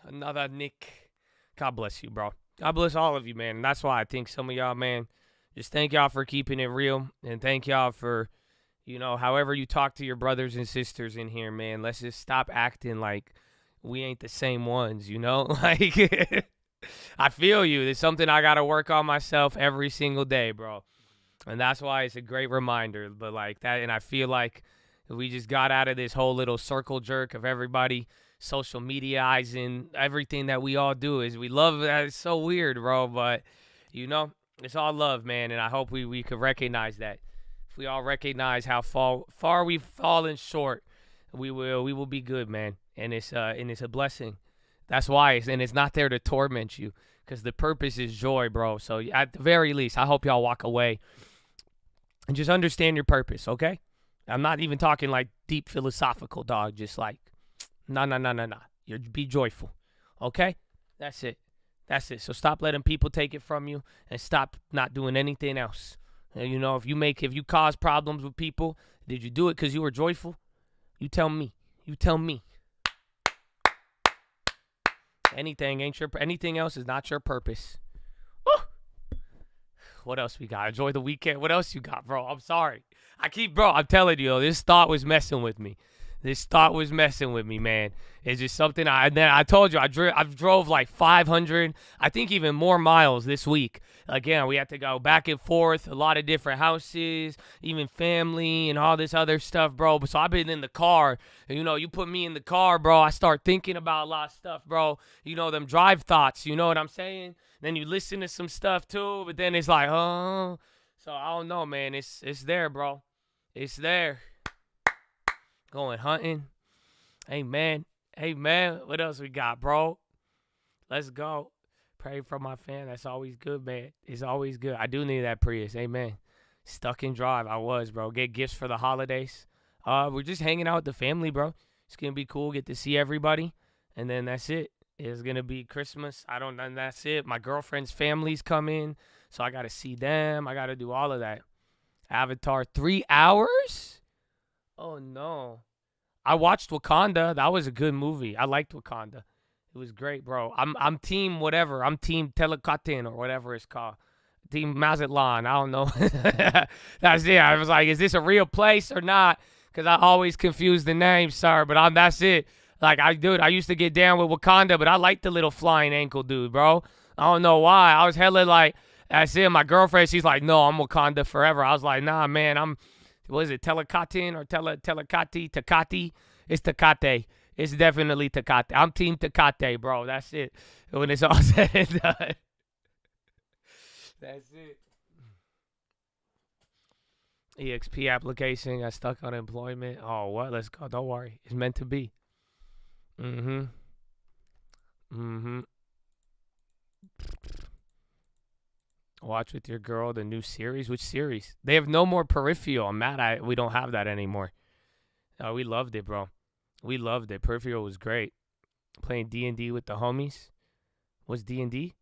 another Nick. God bless you, bro. God bless all of you, man. And that's why I think some of y'all, man, just thank y'all for keeping it real. And thank y'all for, however you talk to your brothers and sisters in here, man. Let's just stop acting like we ain't the same ones, Like, I feel you. It's something I got to work on myself every single day, bro. And that's why it's a great reminder. But, like, that, and I feel like we just got out of this whole little circle jerk of everybody social mediaizing everything that we all do. Is we love that. It's so weird, bro. But, it's all love, man. And I hope we could recognize that. If we all recognize how far we've fallen short, we will be good, man. And it's a blessing. That's why. It's not there to torment you, because the purpose is joy, bro. So at the very least, I hope y'all walk away and just understand your purpose, okay? I'm not even talking like deep philosophical, dog. Just like, no. You be joyful, okay? That's it. So stop letting people take it from you, and stop not doing anything else. And, if you cause problems with people, did you do it because you were joyful? You tell me. Anything else is not your purpose. Woo! What else we got? Enjoy the weekend. What else you got, bro? I'm sorry. I'm telling you, this thought was messing with me. Man. It's just something I told you, I've drove like 500, I think even more miles this week. Again, we had to go back and forth, a lot of different houses, even family and all this other stuff, bro. So I've been in the car, and, you put me in the car, bro, I start thinking about a lot of stuff, bro. Them drive thoughts, you know what I'm saying? Then you listen to some stuff too, but then it's like, oh. So I don't know, man. It's there, bro. It's there. Going hunting. Amen. What else we got, bro? Let's go. Pray for my fan. That's always good, man. It's always good. I do need that Prius. Amen. Stuck in drive. I was, bro. Get gifts for the holidays. We're just hanging out with the family, bro. It's going to be cool. Get to see everybody. And then that's it. It's going to be Christmas. And that's it. My girlfriend's family's coming, so I got to see them. I got to do all of that. Avatar, 3 hours? Oh, no. I watched Wakanda. That was a good movie. I liked Wakanda. It was great, bro. I'm team whatever. I'm team Telekatin or whatever it's called. Team Mazatlan. I don't know. That's it. I was like, is this a real place or not? Because I always confuse the names, sir. But that's it. Like, I used to get down with Wakanda, but I like the little flying ankle dude, bro. I don't know why. I was hella like, that's it. My girlfriend, she's like, no, I'm Wakanda forever. I was like, nah, man, what is it, Telekatin or Telekati? Takati? It's Takate. It's definitely Takate. I'm team Takate, bro. That's it. When it's all said and done. That's it. EXP application got stuck on employment. Oh, what? Let's go. Don't worry. It's meant to be. Watch with your girl the new series. Which series? They have no more Peripheral. I'm mad we don't have that anymore. Oh, we loved it, bro. We loved it. Peripheral was great. Playing D&D with the homies. What's D&D?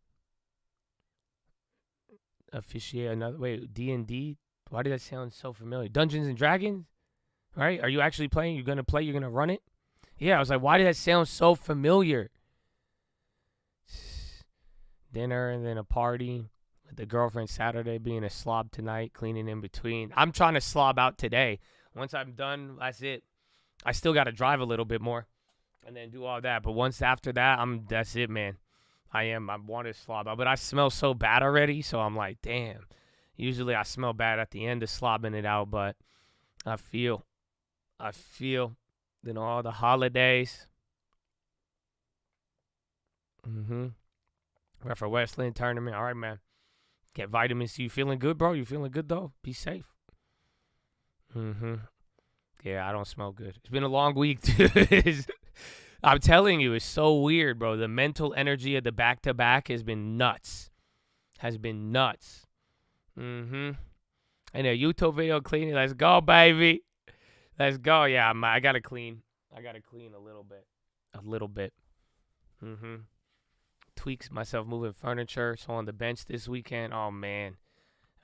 Officiate another. Wait, D&D? Why did that sound so familiar? Dungeons and Dragons? Right? Are you actually playing? You're going to play? You're going to run it? Yeah, I was like, why did that sound so familiar? Dinner and then a party. With the girlfriend Saturday, being a slob tonight, cleaning in between. I'm trying to slob out today. Once I'm done, that's it. I still got to drive a little bit more and then do all that. But once after that, that's it, man. I want to slob out. But I smell so bad already, so I'm like, damn. Usually I smell bad at the end of slobbing it out, but I feel, all the holidays. We're for Westland tournament. All right, man. Get vitamin C. You feeling good, bro? You feeling good, though? Be safe. Yeah, I don't smell good. It's been a long week, too. I'm telling you, it's so weird, bro. The mental energy of the back-to-back has been nuts. I know, YouTube video cleaning. Let's go, baby. Let's go. Yeah, I got to clean. I got to clean a little bit. Tweaks myself moving furniture. So on the bench this weekend. Oh, man.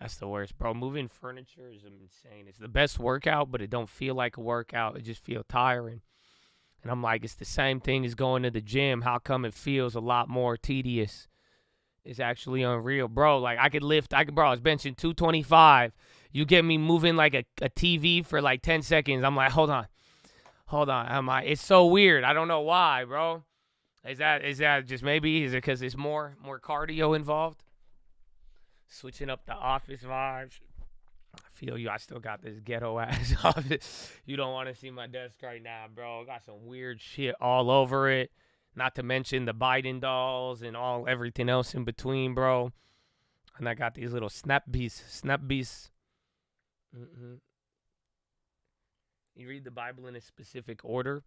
That's the worst, bro. Moving furniture is insane. It's the best workout, but it don't feel like a workout. It just feels tiring. And I'm like, it's the same thing as going to the gym. How come it feels a lot more tedious? It's actually unreal, bro. Like, I was benching 225. You get me moving like a TV for like 10 seconds. I'm like, hold on. It's so weird. I don't know why, bro. Is that just maybe? Is it because it's more cardio involved? Switching up the office vibes. I feel you. I still got this ghetto ass office. You don't want to see my desk right now, bro. Got some weird shit all over it. Not to mention the Biden dolls and everything else in between, bro. And I got these little snap beasts. You read the Bible in a specific order.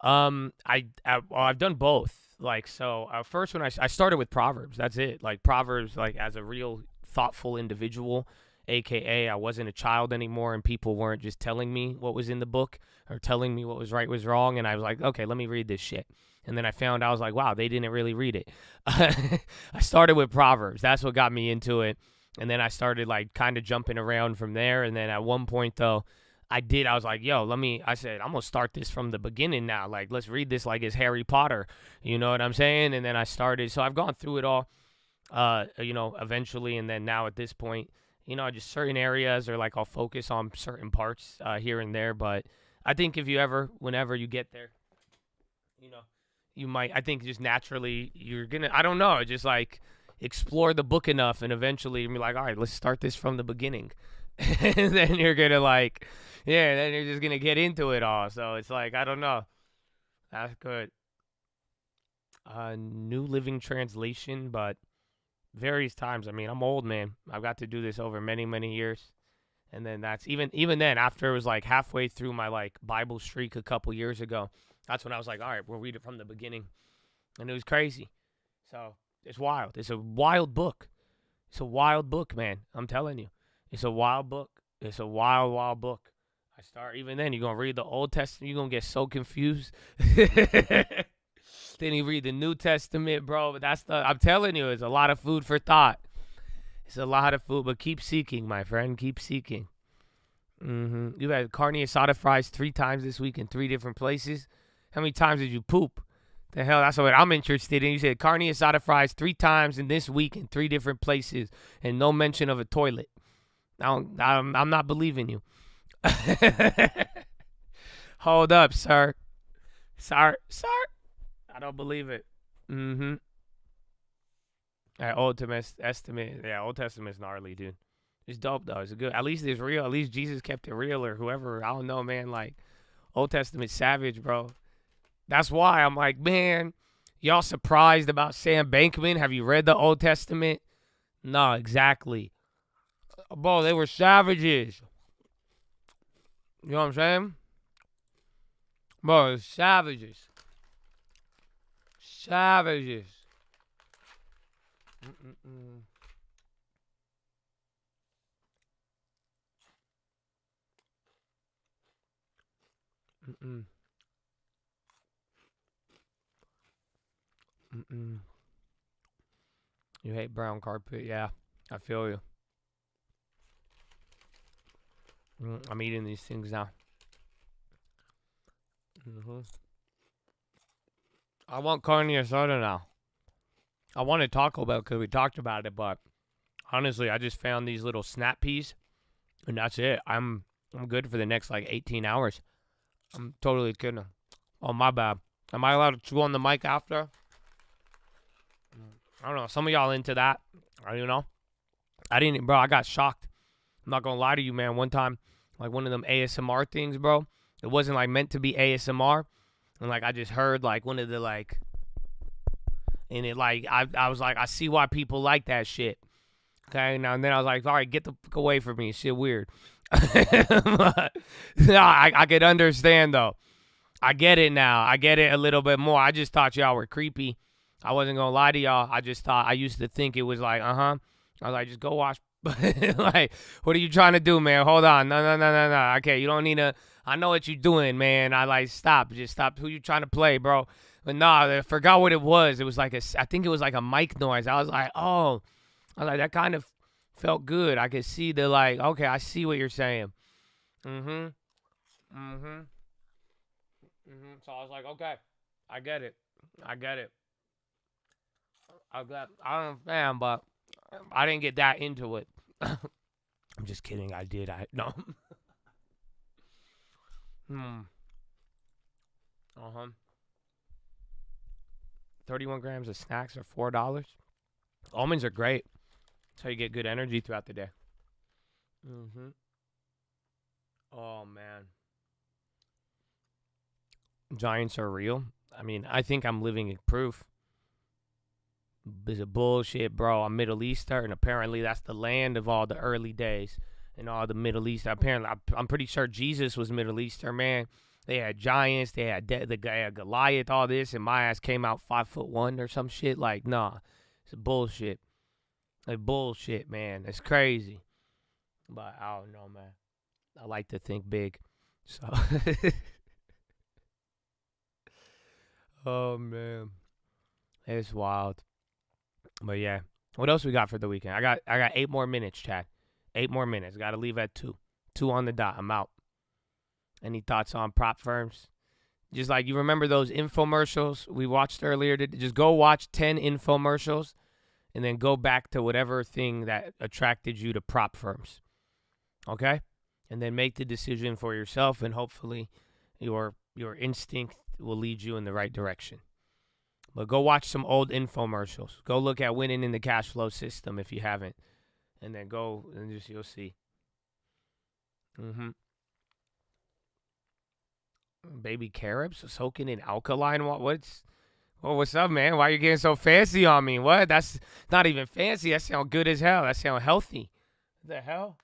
I've done both. Like, so first when I started with Proverbs, that's it. Like Proverbs, like as a real thoughtful individual, AKA I wasn't a child anymore and people weren't just telling me what was in the book or telling me what was right was wrong. And I was like, okay, let me read this shit. And then I was like, wow, they didn't really read it. I started with Proverbs. That's what got me into it. And then I started like kind of jumping around from there. And then at one point though, I was like, yo, I said, I'm going to start this from the beginning now. Like, let's read this like it's Harry Potter. You know what I'm saying? And then I started. So I've gone through it all, eventually. And then now at this point, just certain areas or like I'll focus on certain parts here and there. But I think whenever you get there, you might, I think just naturally you're going to, I don't know, just like explore the book enough and eventually be like, all right, let's start this from the beginning. And then you're going to like, then you're just going to get into it all. So it's like, I don't know. That's good. New Living Translation, but various times. I mean, I'm old, man. I've got to do this over many, many years. And then that's even then after it was like halfway through my like Bible streak a couple years ago, that's when I was like, all right, we'll read it from the beginning. And it was crazy. So it's wild. It's a wild book. It's a wild book, man. I'm telling you. It's a wild book. It's a wild, wild book. Even then, you're going to read the Old Testament. You're going to get so confused. Then you read the New Testament, bro. But I'm telling you, it's a lot of food for thought. It's a lot of food, but keep seeking, my friend. Keep seeking. You've had carne asada fries 3 times this week in 3 different places. How many times did you poop? The hell, that's what I'm interested in. You said carne asada fries 3 times in this week in 3 different places, and no mention of a toilet. I'm not believing you. Hold up, sir. Sir. I don't believe it. Old Testament. Yeah, Old Testament's gnarly, dude. It's dope, though. It's good. At least it's real. At least Jesus kept it real, or whoever. I don't know, man. Like, Old Testament savage, bro. That's why I'm like, man, y'all surprised about Sam Bankman? Have you read the Old Testament? No, exactly. Bro, they were savages. You know what I'm saying? Bro, savages. Savages. You hate brown carpet? Yeah, I feel you. I'm eating these things now. I want carne asada now. I wanted Taco Bell because we talked about it, but honestly, I just found these little snap peas, and that's it. I'm good for the next like 18 hours. I'm totally kidding. Oh, my bad. Am I allowed to chew on the mic after? I don't know. Some of y'all into that. I don't know. I didn't, bro. I got shocked. I'm not going to lie to you, man. One time, like one of them ASMR things, bro. It wasn't like meant to be ASMR. And like I just heard like one of the like, and it like, I was like, I see why people like that shit. Okay. Now, and then I was like, all right, get the fuck away from me. Shit weird. No, I could understand though. I get it now. I get it a little bit more. I just thought y'all were creepy. I wasn't gonna lie to y'all. I just thought, I used to think it was like, I was like, just go watch. Like, what are you trying to do, man? Hold on. No. Okay, you don't need to. I know what you're doing, man. I like, stop. Just stop. Who you trying to play, bro? But nah, I forgot what it was. It was like I think it was like a mic noise. I was like, oh. I was like, that kind of felt good. I could see the like, okay, I see what you're saying. So I was like, okay, I get it. I don't understand, but I didn't get that into it. I'm just kidding. I did. No. 31 grams of snacks are $4. Almonds are great. That's how you get good energy throughout the day. Oh, man. Giants are real. I mean, I think I'm living proof. It's a bullshit, bro. I'm Middle Eastern, and apparently that's the land of all the early days and all the Middle East. Apparently, I'm pretty sure Jesus was Middle Eastern, man. They had giants. They had the guy had Goliath, all this, and my ass came out 5'1" or some shit. Like, nah, it's bullshit. Like bullshit, man. It's crazy. But I don't know, man. I like to think big. So oh man. It's wild. But yeah. What else we got for the weekend? I got 8 more minutes, Chad. 8 more minutes. Gotta leave at 2. 2 on the dot. I'm out. Any thoughts on prop firms? Just like you remember those infomercials we watched earlier? Just go watch 10 infomercials and then go back to whatever thing that attracted you to prop firms. Okay? And then make the decision for yourself, and hopefully your instinct will lead you in the right direction. But go watch some old infomercials. Go look at winning in the cash flow system if you haven't. And then go and just you'll see. Baby carrots soaking in alkaline water. What's up, man? Why are you getting so fancy on me? What? That's not even fancy. That sounds good as hell. That sounds healthy. What the hell?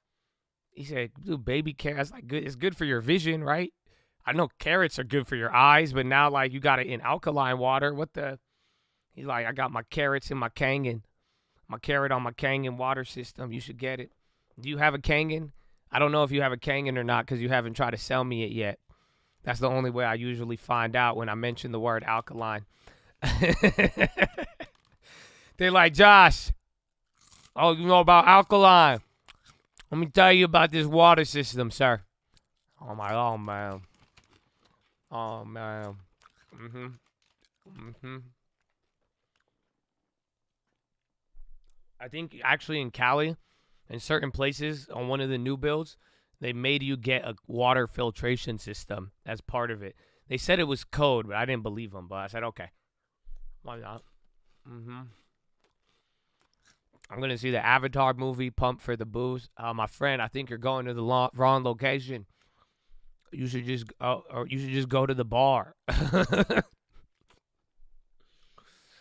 He said, dude, baby carrots. Like, good. It's good for your vision, right? I know carrots are good for your eyes, but now, like, you got it in alkaline water. What the? He's like, I got my carrots in my Kangen. My carrot on my Kangen water system. You should get it. Do you have a Kangen? I don't know if you have a Kangen or not because you haven't tried to sell me it yet. That's the only way I usually find out when I mention the word alkaline. They're like, Josh, oh, you know about alkaline? Let me tell you about this water system, sir. Oh, my, oh, man. Oh, man. I think actually in Cali, in certain places on one of the new builds, they made you get a water filtration system as part of it. They said it was code, but I didn't believe them. But I said, okay, why not? I'm gonna see the Avatar movie, Pump for the Booze. My friend, I think you're going to the wrong location. You should just go to the bar.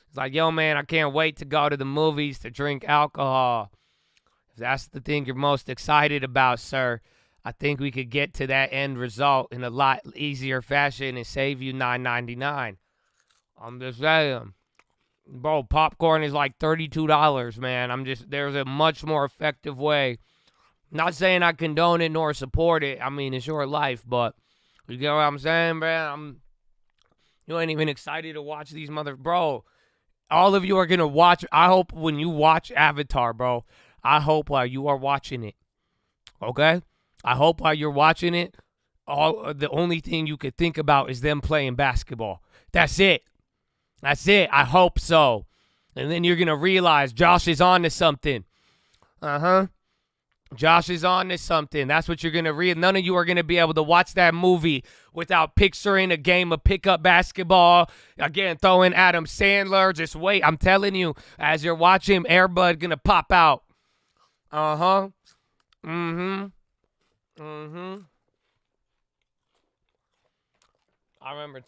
It's like, yo, man, I can't wait to go to the movies to drink alcohol. If that's the thing you're most excited about, sir, I think we could get to that end result in a lot easier fashion and save you $9.99. I'm just saying. Bro, popcorn is like $32, man. There's a much more effective way. Not saying I condone it nor support it. I mean, it's your life, but you get what I'm saying, man? You ain't even excited to watch these bro. All of you are going to watch. I hope when you watch Avatar, bro, I hope while you are watching it, okay? I hope while you're watching it, the only thing you could think about is them playing basketball. That's it. That's it. I hope so. And then you're going to realize Josh is on to something. Josh is on to something. That's what you're going to read. None of you are going to be able to watch that movie without picturing a game of pickup basketball. Again, throwing Adam Sandler. Just wait. I'm telling you, as you're watching, Airbud going to pop out. I remember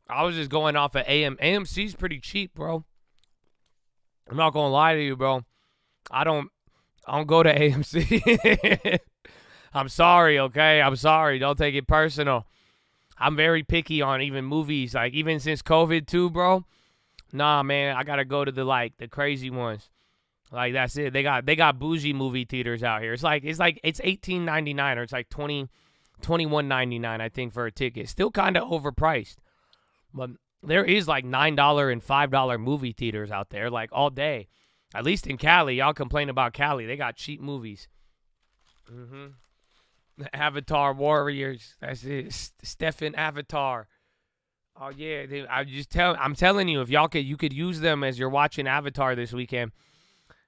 I was just going off of AMC's pretty cheap, bro. I'm not going to lie to you, bro. I don't go to AMC. I'm sorry, okay? I'm sorry. Don't take it personal. I'm very picky on even movies. Like, even since COVID too, bro. Nah, man. I got to go to the crazy ones. Like, that's it. They got bougie movie theaters out here. It's $18.99 or it's like $21.99, I think, for a ticket. Still kind of overpriced. But there is like $9 and $5 movie theaters out there, like all day. At least in Cali. Y'all complain about Cali. They got cheap movies. The Avatar Warriors. That's it. Stefan Avatar. Oh yeah. I'm telling you, if you could use them as you're watching Avatar this weekend.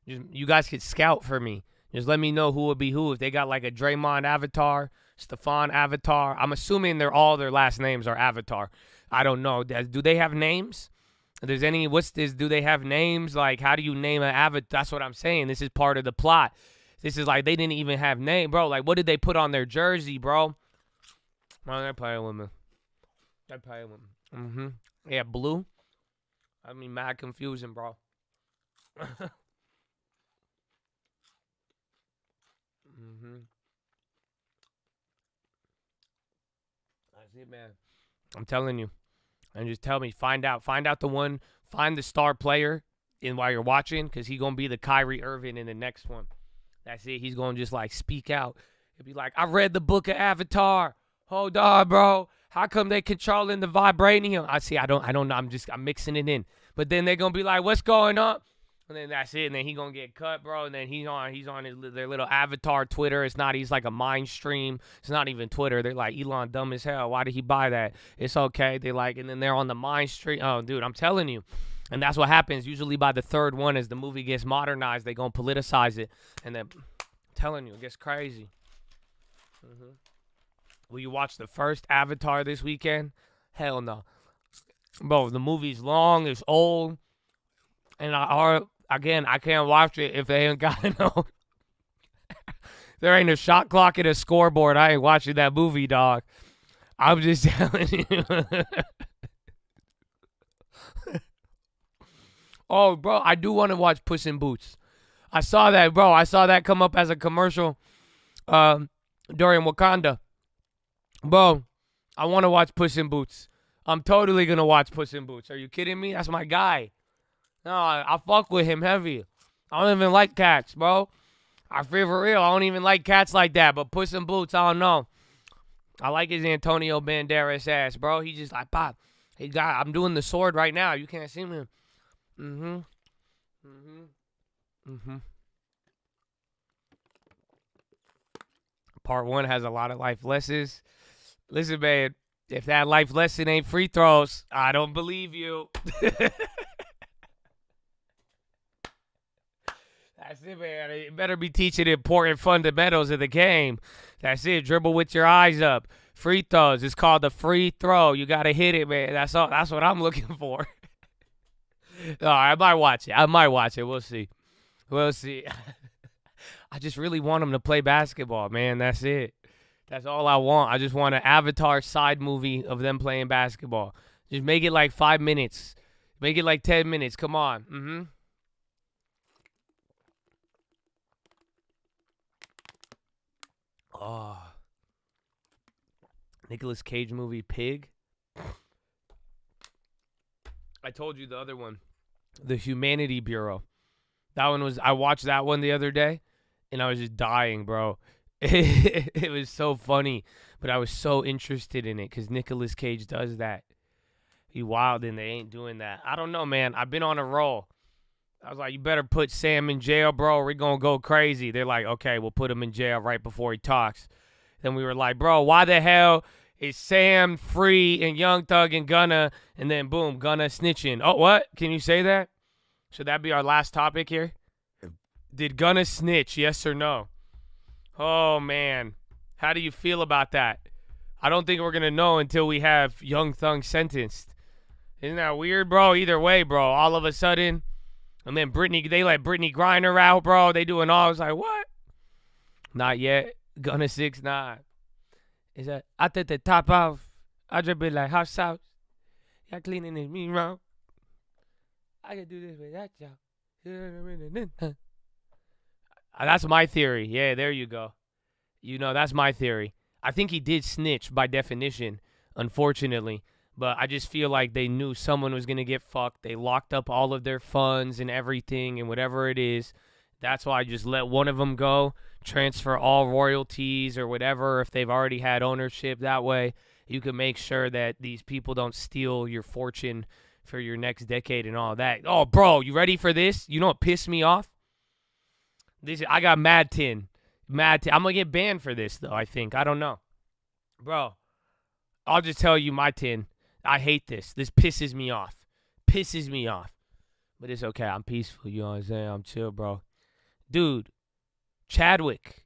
You guys could scout for me. Just let me know who would be who. If they got like a Draymond Avatar, Stefan Avatar. I'm assuming all their last names are Avatar. I don't know. Do they have names? Do they have names? Like, how do you name an avatar? That's what I'm saying. This is part of the plot. This is like, they didn't even have name, bro. Like, what did they put on their jersey, bro? Oh, they're playing with me. Yeah, blue. I mean, mad confusing, bro. That's it, man. I'm telling you. And just tell me, find out the star player while you're watching, because he's going to be the Kyrie Irving in the next one. That's it. He's going to just like speak out. He'll be like, I read the book of Avatar. Hold on, bro. How come they controlling the vibranium? I don't know. I'm mixing it in. But then they're going to be like, what's going on? And then that's it. And then he's going to get cut, bro. And then he's on their little Avatar Twitter. He's like a mind stream. It's not even Twitter. They're like, Elon dumb as hell. Why did he buy that? It's okay. And then they're on the mind stream. Oh, dude, I'm telling you. And that's what happens. Usually by the third one, as the movie gets modernized, they going to politicize it. And then, I'm telling you, it gets crazy. Will you watch the first Avatar this weekend? Hell no. Bro, the movie's long. It's old. And I can't watch it if they ain't got no. There ain't a shot clock and a scoreboard. I ain't watching that movie, dog. I'm just telling you. Oh, bro, I do want to watch Puss in Boots. I saw that, bro. I saw that come up as a commercial during Wakanda. Bro, I want to watch Puss in Boots. I'm totally going to watch Puss in Boots. Are you kidding me? That's my guy. No, I fuck with him heavy. I don't even like cats, bro. I feel for real. I don't even like cats like that. But Puss in Boots, I don't know. I like his Antonio Banderas ass, bro. He just like, pop. I'm doing the sword right now. You can't see me. Part 1 has a lot of life lessons. Listen, man, if that life lesson ain't free throws, I don't believe you. That's it, man. You better be teaching important fundamentals of the game. That's it. Dribble with your eyes up. Free throws. It's called the free throw. You got to hit it, man. That's all. That's what I'm looking for. No, I might watch it. We'll see. I just really want them to play basketball, man. That's it. That's all I want. I just want an Avatar side movie of them playing basketball. Just make it like 5 minutes. Make it like 10 minutes. Come on. Oh. Nicolas Cage movie, Pig. I told you the other one. The Humanity Bureau. That one was, I watched that one the other day, and I was just dying, bro. It was so funny, but I was so interested in it because Nicolas Cage does that. He wild, and they ain't doing that. I don't know, man. I've been on a roll. I was like, you better put Sam in jail, bro, or we're going to go crazy. They're like, okay, we'll put him in jail right before he talks. Then we were like, bro, why the hell is Sam free and Young Thug and Gunna, and then boom, Gunna snitching? Oh, what? Can you say that? Should that be our last topic here? Did Gunna snitch, yes or no? Oh, man. How do you feel about that? I don't think we're going to know until we have Young Thug sentenced. Isn't that weird, bro? Either way, bro, all of a sudden. And then they let Brittany Griner out, bro. They doing all. I was like, what? Not yet. Gunna 6ix9ine. Is that I take the top off. I drip it like hot sauce. Y'all cleaning it me wrong. I can do this without y'all. That's my theory. Yeah, there you go. You know, that's my theory. I think he did snitch by definition, unfortunately. But I just feel like they knew someone was going to get fucked. They locked up all of their funds and everything and whatever it is. That's why I just let one of them go, transfer all royalties or whatever if they've already had ownership. That way you can make sure that these people don't steal your fortune for your next decade and all that. Oh, bro, you ready for this? You know what pissed me off? I got Mad Tin. I'm going to get banned for this, though, I think. I don't know. Bro, I'll just tell you my tin. I hate this. This pisses me off. But it's okay. I'm peaceful. You know what I'm saying? I'm chill, bro. Dude, Chadwick,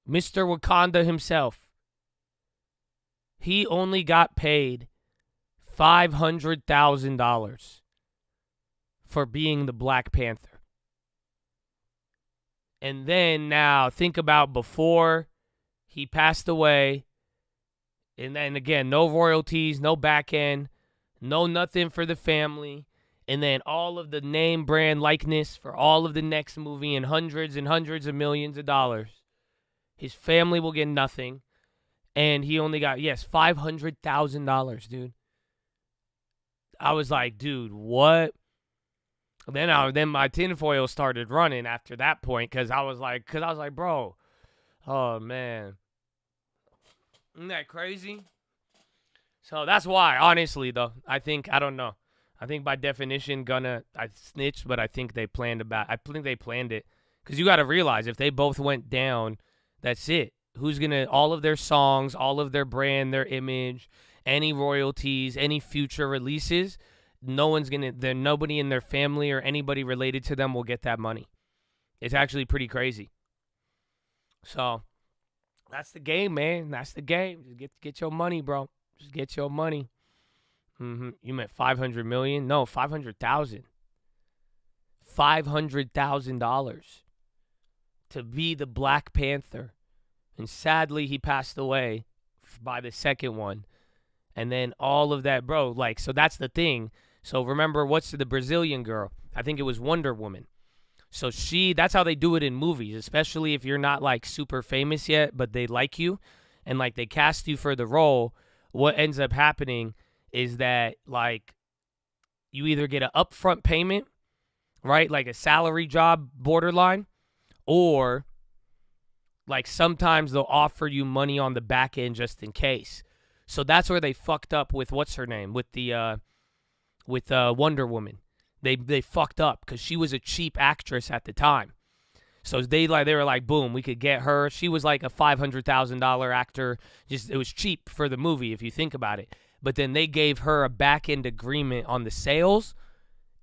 Mr. Wakanda himself, he only got paid $500,000 for being the Black Panther. And then now think about before he passed away. And then again, no royalties, no back end, no nothing for the family. And then all of the name brand likeness for all of the next movie and hundreds of millions of dollars. His family will get nothing. And he only got, $500,000, dude. I was like, dude, what? Then my tinfoil started running after that point because I was like, bro, oh, man. Isn't that crazy? So that's why, honestly, though, I don't know. I think by definition, I snitched, but I think they planned it. Because you got to realize, if they both went down, that's it. Who's going to, all of their songs, all of their brand, their image, any royalties, any future releases, nobody in their family or anybody related to them will get that money. It's actually pretty crazy. So that's the game, man. That's the game. Just get your money, bro. Just get your money. You meant 500 million? No, 500,000. $500,000 to be the Black Panther. And sadly, he passed away by the second one. And then all of that, bro, so that's the thing. So remember, what's the Brazilian girl? I think it was Wonder Woman. So that's how they do it in movies, especially if you're not super famous yet, but they like you and they cast you for the role. What ends up happening is that you either get an upfront payment, right? Like a salary job borderline, or sometimes they'll offer you money on the back end just in case. So that's where they fucked up with what's her name with the Wonder Woman. They fucked up because she was a cheap actress at the time. So they were like, boom, we could get her. She was like a $500,000 actor. Just it was cheap for the movie if you think about it. But then they gave her a back-end agreement on the sales,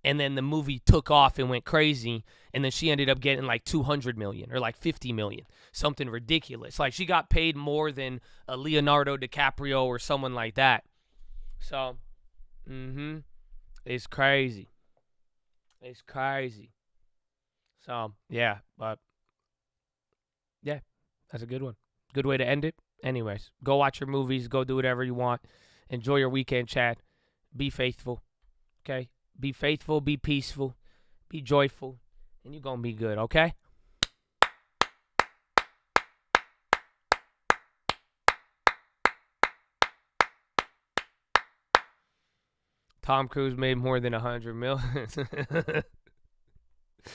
and then the movie took off and went crazy, and then she ended up getting like $200 million or like $50 million, something ridiculous. Like she got paid more than a Leonardo DiCaprio or someone like that. So, it's crazy. It's crazy. So, yeah, but, yeah, that's a good one. Good way to end it. Anyways, go watch your movies. Go do whatever you want. Enjoy your weekend, Chad. Be faithful, okay? Be faithful, be peaceful, be joyful, and you're going to be good, okay? Tom Cruise made more than $100 million.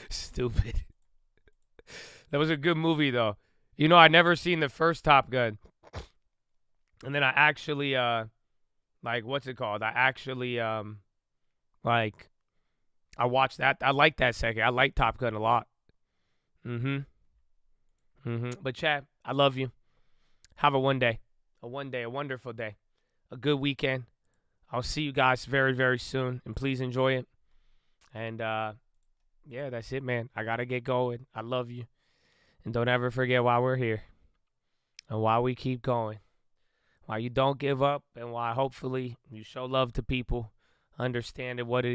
Stupid. That was a good movie, though. You know, I never seen the first Top Gun. And then I actually, what's it called? I actually, I watched that. I like that second. I like Top Gun a lot. But, Chad, I love you. Have a wonderful day, a good weekend. I'll see you guys very, very soon, and please enjoy it. And, yeah, that's it, man. I got to get going. I love you. And don't ever forget why we're here and why we keep going, why you don't give up, and why hopefully you show love to people, understand what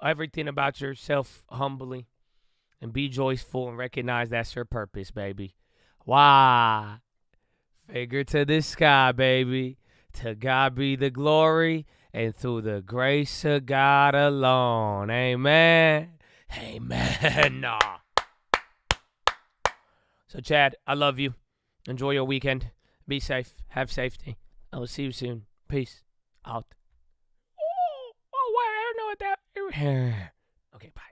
everything about yourself humbly, and be joyful and recognize that's your purpose, baby. Why? Figure to the sky, baby. To God be the glory, and through the grace of God alone. Amen. Amen. Nah. So, Chad, I love you. Enjoy your weekend. Be safe. Have safety. I will see you soon. Peace out. Oh, wait, I don't know what that... Okay, bye.